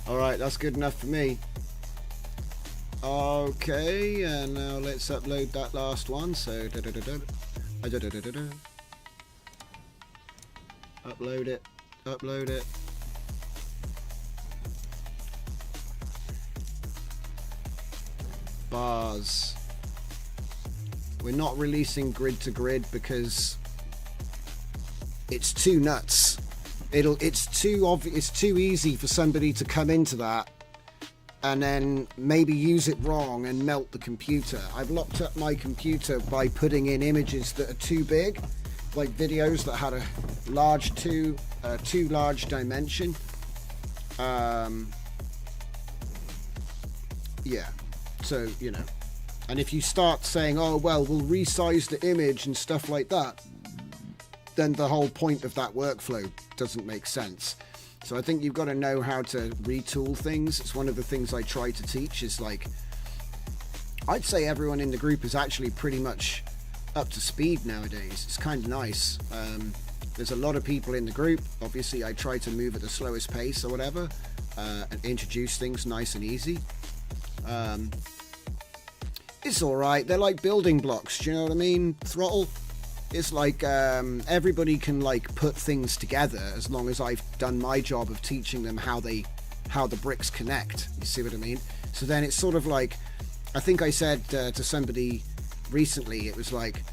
Alright, that's good enough for me. Okay, and now let's upload that last one. So, upload it, upload it. Bars. We're not releasing grid to grid because it's too nuts. It's too obvious. It's too easy for somebody to come into that and then maybe use it wrong and melt the computer. I've locked up my computer by putting in images that are too big, like videos that had a large too large dimension. Yeah, so you know, and if you start saying, oh well, we'll resize the image and stuff like that, then the whole point of that workflow doesn't make sense. So I think you've got to know how to retool things. It's one of the things I try to teach is like, I'd say everyone in the group is actually pretty much up to speed nowadays. It's kind of nice. There's a lot of people in the group. Obviously I try to move at the slowest pace or whatever, and introduce things nice and easy. It's all right. They're like building blocks. Do you know what I mean? Throttle. It's like everybody can like put things together as long as I've done my job of teaching them how the bricks connect. You see what I mean? So then it's sort of like, I think I said to somebody recently, it was like,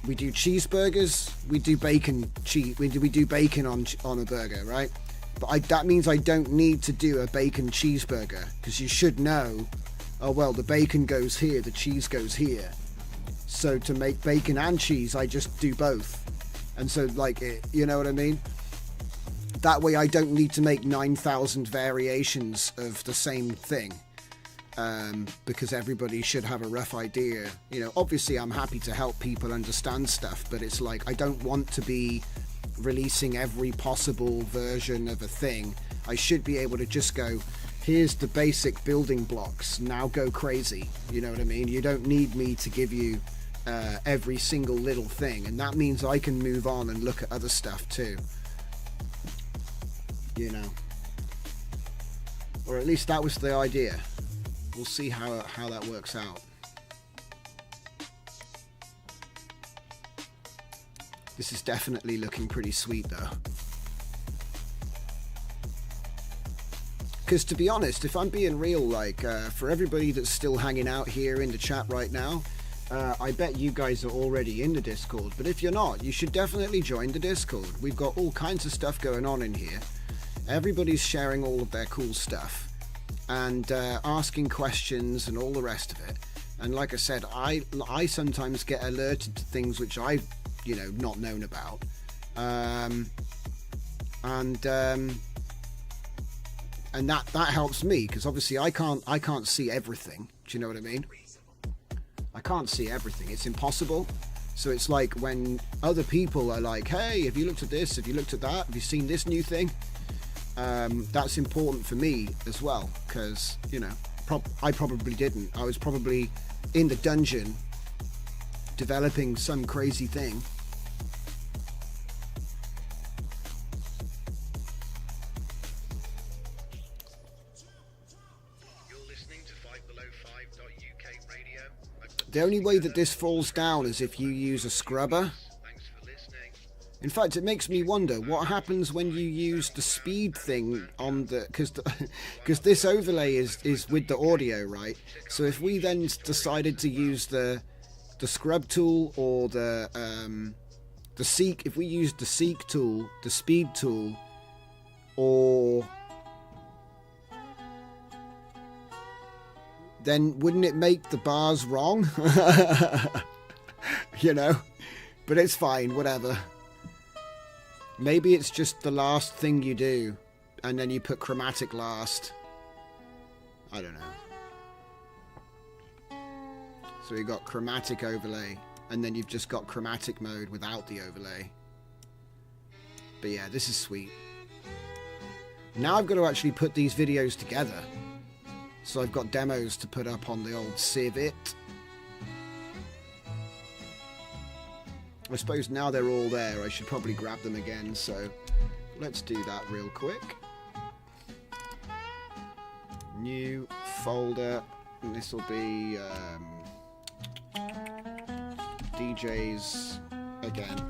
we do cheeseburgers, we do bacon we do bacon on a burger, right? But that means I don't need to do a bacon cheeseburger, because you should know, oh well, the bacon goes here, the cheese goes here. So to make bacon and cheese, I just do both. And so like, you know what I mean? That way I don't need to make 9,000 variations of the same thing. Because everybody should have a rough idea. You know, obviously I'm happy to help people understand stuff, but it's like, I don't want to be releasing every possible version of a thing. I should be able to just go, here's the basic building blocks, now go crazy. You know what I mean? You don't need me to give you every single little thing, and that means I can move on and look at other stuff too, you know, or at least that was the idea. We'll see how that works out. This is definitely looking pretty sweet though, because to be honest, if I'm being real, like for everybody that's still hanging out here in the chat right now, I bet you guys are already in the Discord, but if you're not, you should definitely join the Discord. We've got all kinds of stuff going on in here. Everybody's sharing all of their cool stuff and asking questions and all the rest of it. And like I said, I sometimes get alerted to things which I've, you know, not known about. And that helps me, because obviously I can't see everything. Do you know what I mean? I can't see everything. It's impossible. So it's like when other people are like, hey, have you looked at this? Have you looked at that? Have you seen this new thing? That's important for me as well, because, you know, I probably didn't. I was probably in the dungeon developing some crazy thing. The only way that this falls down is if you use a scrubber. Thanks for listening. In fact, it makes me wonder what happens when you use the speed thing on the... Because this overlay is with the audio, right? So if we then decided to use the scrub tool or the seek... If we used the seek tool, the speed tool, or... Then wouldn't it make the bars wrong? You know? But it's fine, whatever. Maybe it's just the last thing you do, and then you put chromatic last. I don't know. So you got chromatic overlay, and then you've just got chromatic mode without the overlay. But yeah, this is sweet. Now I've got to actually put these videos together. So I've got demos to put up on the old Civ-It. I suppose now they're all there, I should probably grab them again, so let's do that real quick. New folder, and this will be DJs again.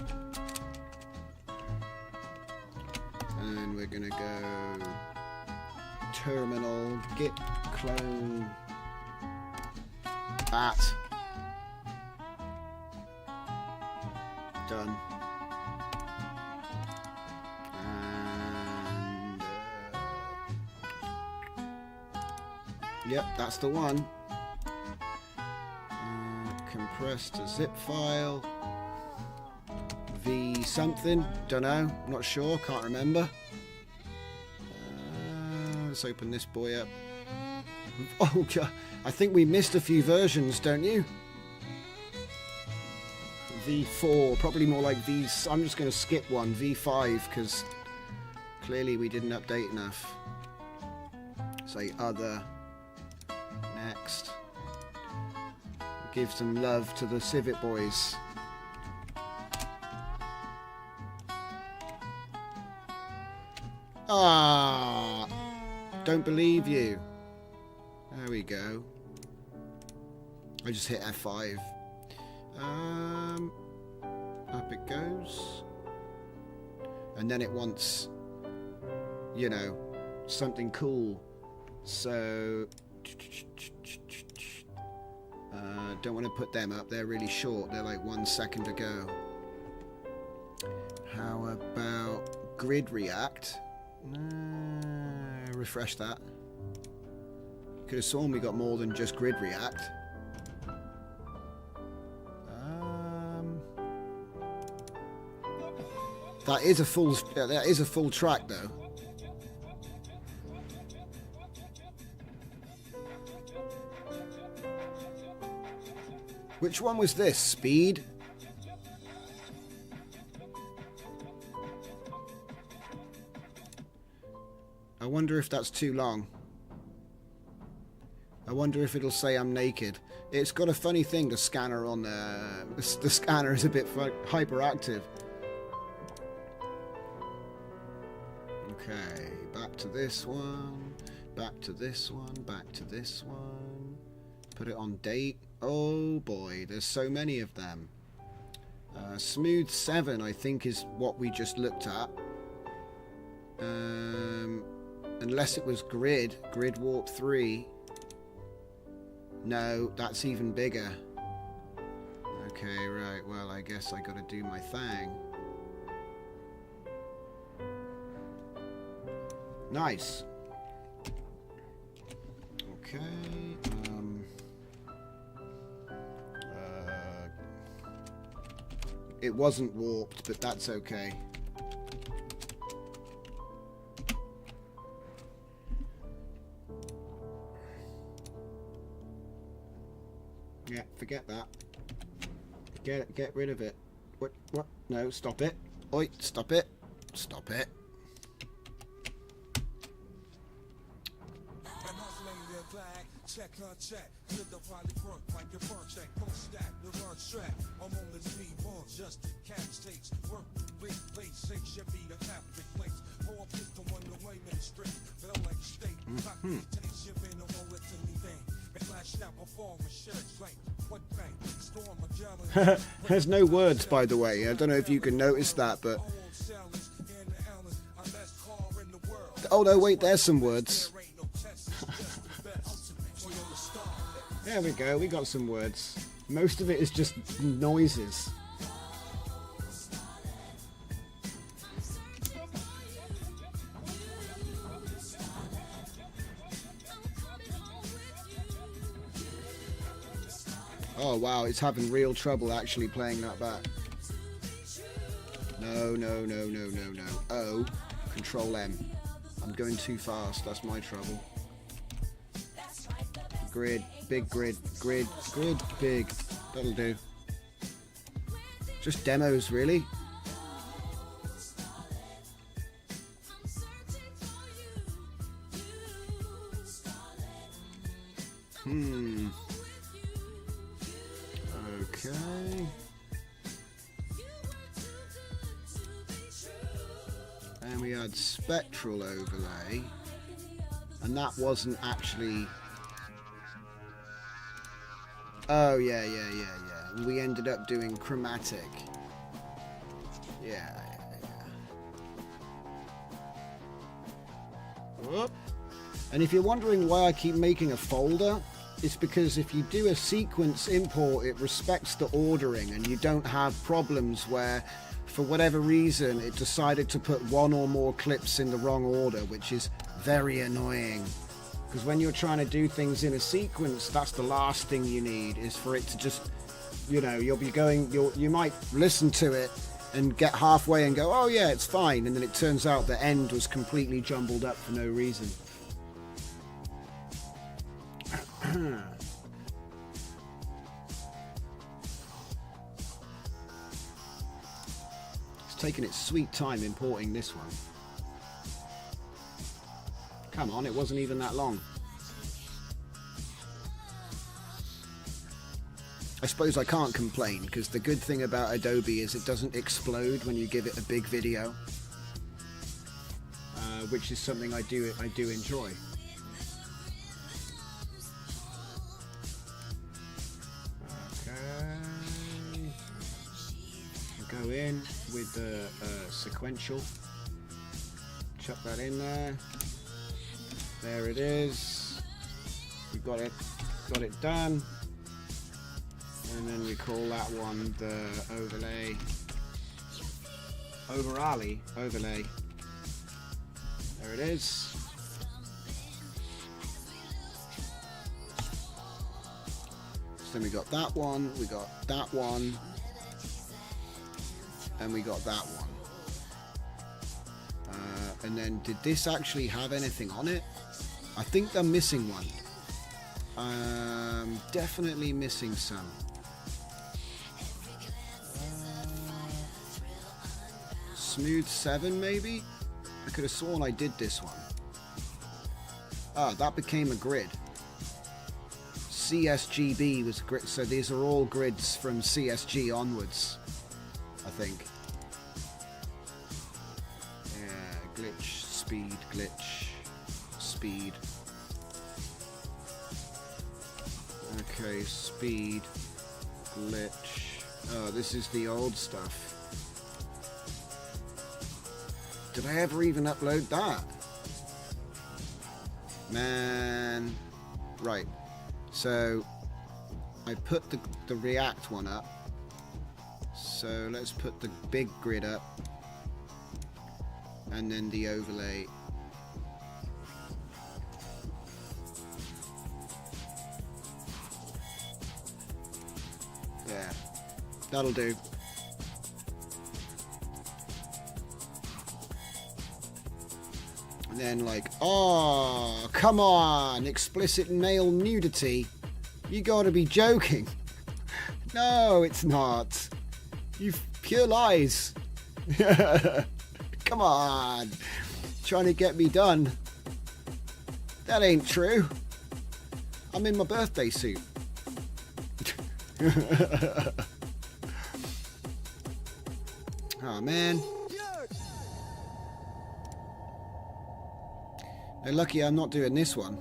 And we're gonna go terminal git clone that. Done. And yep, that's the one. Compressed to zip file. V something, don't know, not sure, can't remember. Let's open this boy up. Oh god, I think we missed a few versions, don't you? V4, probably more like V... I'm just going to skip one, V5, because clearly we didn't update enough. Say other. Next. Give some love to the Civ-It boys. Ah, don't believe you. There we go. I just hit F5. Up it goes. And then it wants, you know, something cool. So, don't want to put them up. They're really short. They're like 1 second to go. How about grid react? Refresh that. Could have sworn we got more than just grid react. That is a full track though. Which one was this? Speed? I wonder if that's too long. I wonder if it'll say I'm naked. It's got a funny thing, the scanner on there. The scanner is a bit hyperactive. Okay, back to this one, back to this one, back to this one. Put it on date. Oh boy, there's so many of them. Smooth 7, I think, is what we just looked at. Unless it was Grid Warp 3. No, that's even bigger. Okay, right, well, I guess I gotta do my thing. Nice. Okay. It wasn't warped, but that's okay. Yeah, forget that. Get rid of it. What? No, stop it. Oi, stop it. Stop it. Check on check, good the volley work like your burn check, post stack, the run track. I'm on the speed on just the cash takes. Work late, shake, Chevy, the Catholic place. Pour up with the one the way in the street. Feel like state, clock, take shipping, I'm all it's anything. And flash out before with shirts like There's no words, by the way. I don't know if you can notice that, but... Oh no, wait, there's some words. There we go, we got some words. Most of it is just noises. Oh wow, it's having real trouble actually playing that back. No, no, no, no, no, no. O, Control M. I'm going too fast, that's my trouble. Grid, big grid, grid, grid, big. That'll do. Just demos, really. Okay. And we had spectral overlay, and that wasn't actually... Oh yeah. We ended up doing chromatic. Yeah. Whoop. And if you're wondering why I keep making a folder, it's because if you do a sequence import, it respects the ordering, and you don't have problems where, for whatever reason, it decided to put one or more clips in the wrong order, which is very annoying. Because when you're trying to do things in a sequence, that's the last thing you need, is for it to just, you know, you might listen to it and get halfway and go, oh yeah, it's fine, and then it turns out the end was completely jumbled up for no reason. It's taking its sweet time importing this one. Come on, it wasn't even that long. I suppose I can't complain, because the good thing about Adobe is it doesn't explode when you give it a big video, which is something I do enjoy. Okay, go in with the sequential, chuck that in there. There it is. We got it done. And then we call that one the overlay. Overlay. There it is. So then we got that one, we got that one, and we got that one. And then did this actually have anything on it? I think I'm missing one. Definitely missing some. Smooth 7 maybe? I could have sworn I did this one. Ah, that became a grid. CSGB was a grid, so these are all grids from CSG onwards, I think. Yeah, glitch, speed. Okay, speed, glitch. Oh, this is the old stuff. Did I ever even upload that? Man. Right. So, I put the React one up. So, let's put the big grid up. And then the overlay. Yeah. That'll do. And then like, oh, come on, explicit male nudity. You gotta be joking. No, it's not. You pure lies. Come on. Trying to get me done. That ain't true. I'm in my birthday suit. Oh man. They're lucky I'm not doing this one.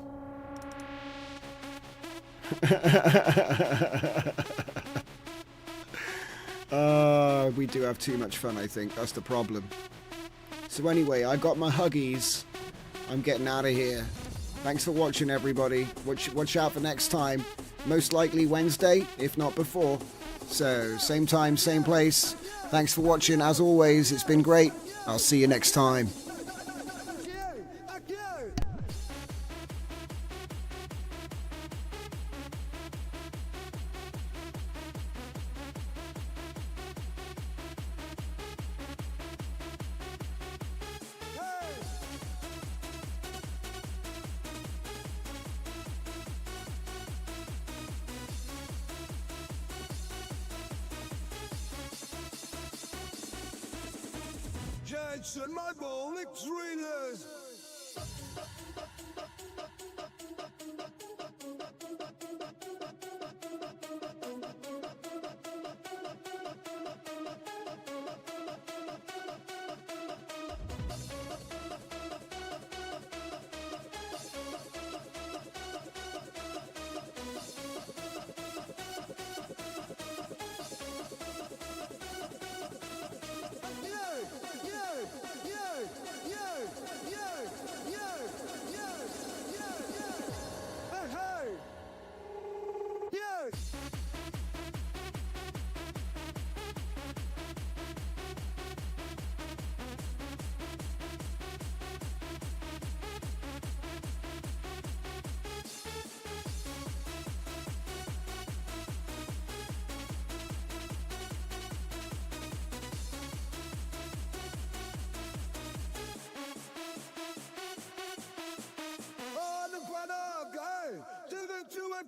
We do have too much fun, I think. That's the problem. So anyway, I got my huggies. I'm getting out of here. Thanks for watching, everybody. Watch out for next time. Most likely Wednesday, if not before. So, same time, same place. Thanks for watching. As always, it's been great. I'll see you next time. Jensen, my ball, trainers.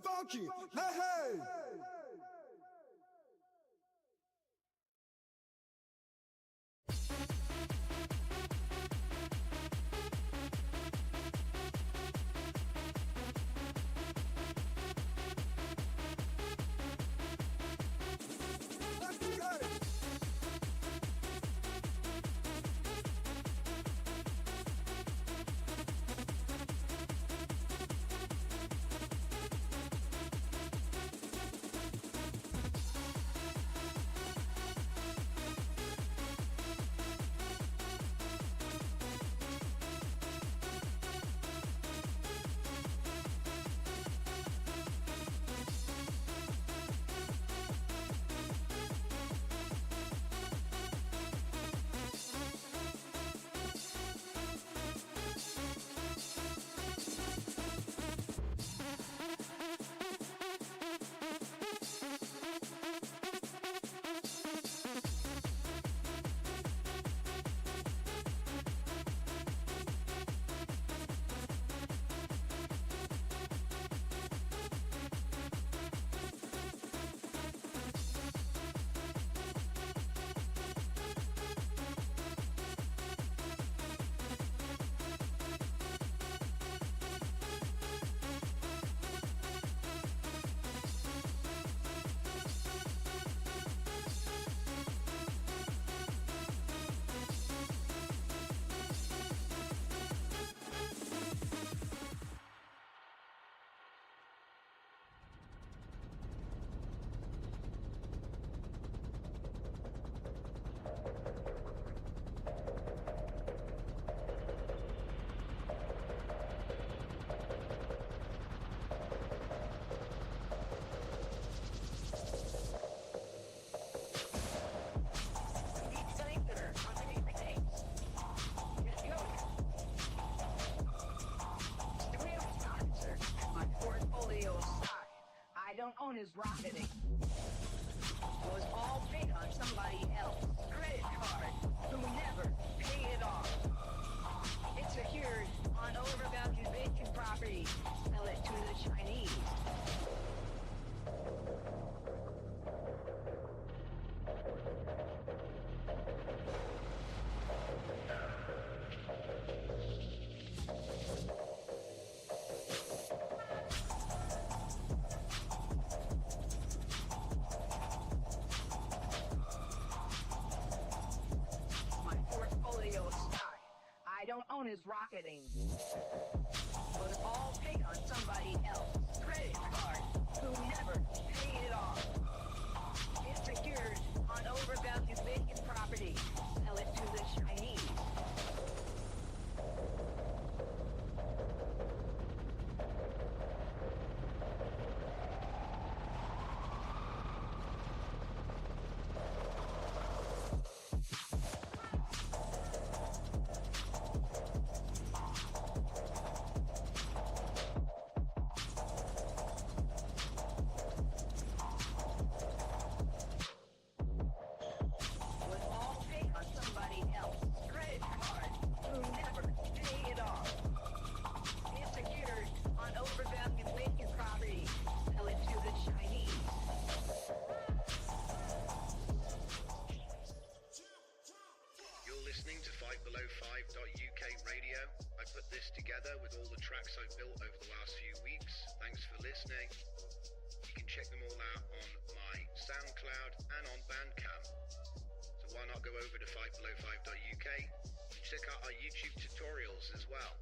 Funky, hey, hey. Don't own his rocketing. Was all paid on somebody else. Credit card who never pay it off. It's secured on overvalued vacant property. Sell it to the Chinese. I don't own his rocketing. Was all paid on somebody else. Credit card built over the last few weeks. Thanks for listening. You can check them all out on my SoundCloud and on Bandcamp. So why not go over to 5below5.uk and check out our YouTube tutorials as well.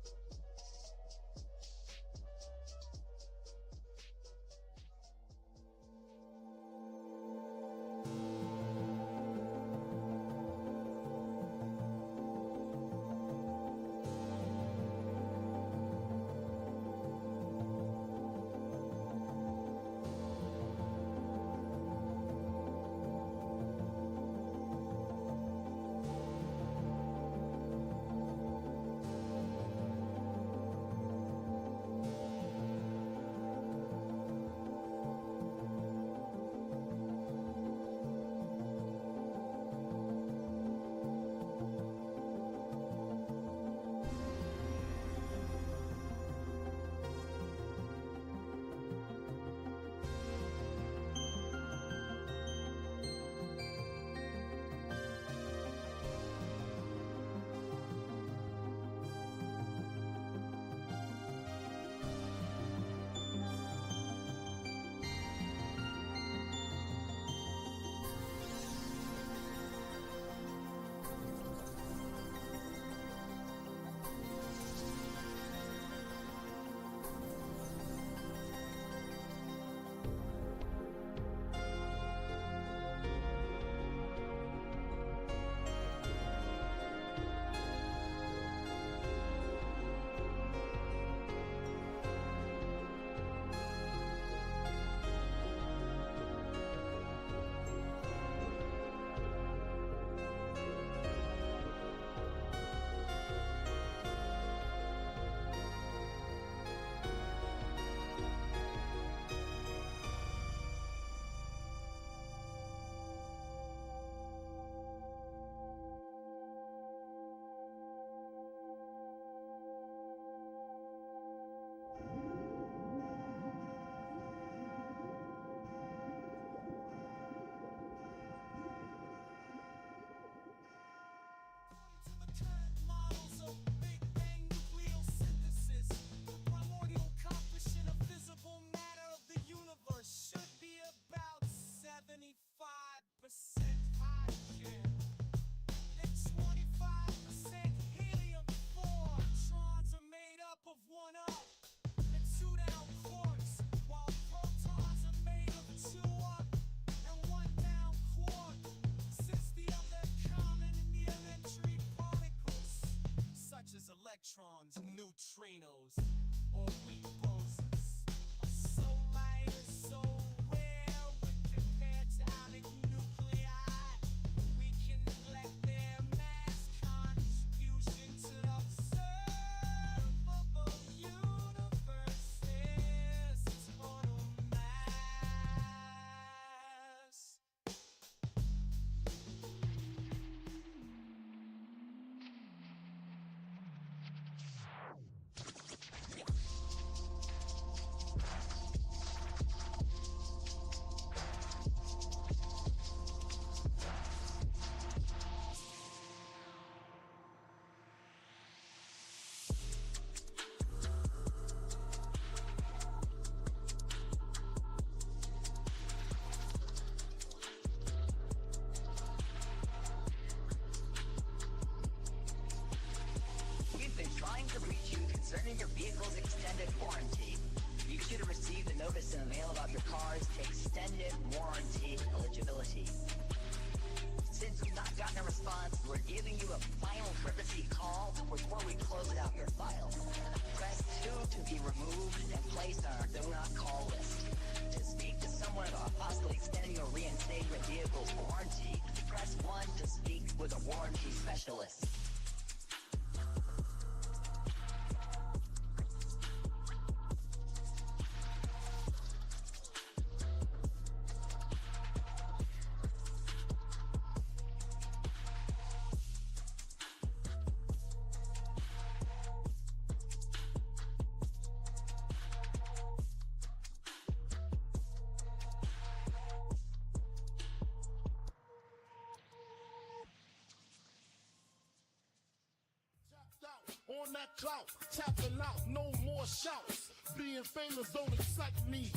on that clout, tapping out, no more shouts. Being famous don't excite me.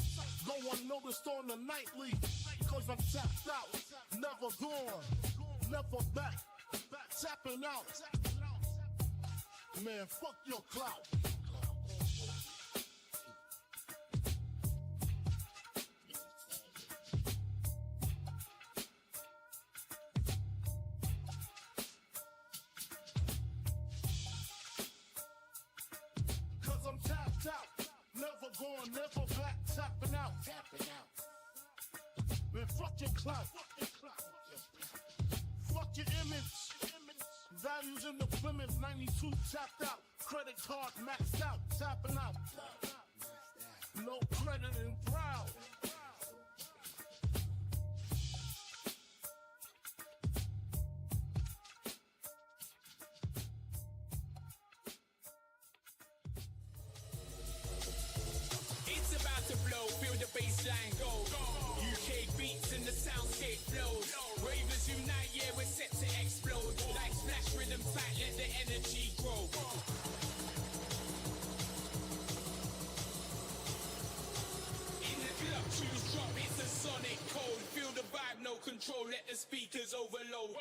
Go unnoticed on the nightly, cause I'm tapped out. Never gone, never back, tapping out. Man, fuck your clout. Cause I'm tapped out. Never going, never back, tapping out. Man, fuck your clout. Fuck your image. Values in the Plymouth 92 tapped out. Credit card maxed out, tapping out. No credit and proud. It's about to blow, feel the bassline go. UK beats and the soundscape flows. Ravers unite, yeah, we're set to explode. Like splash rhythm fight, let the energy grow. In the club, tunes drop, it's a sonic code. Feel the vibe, no control, let the speakers overload.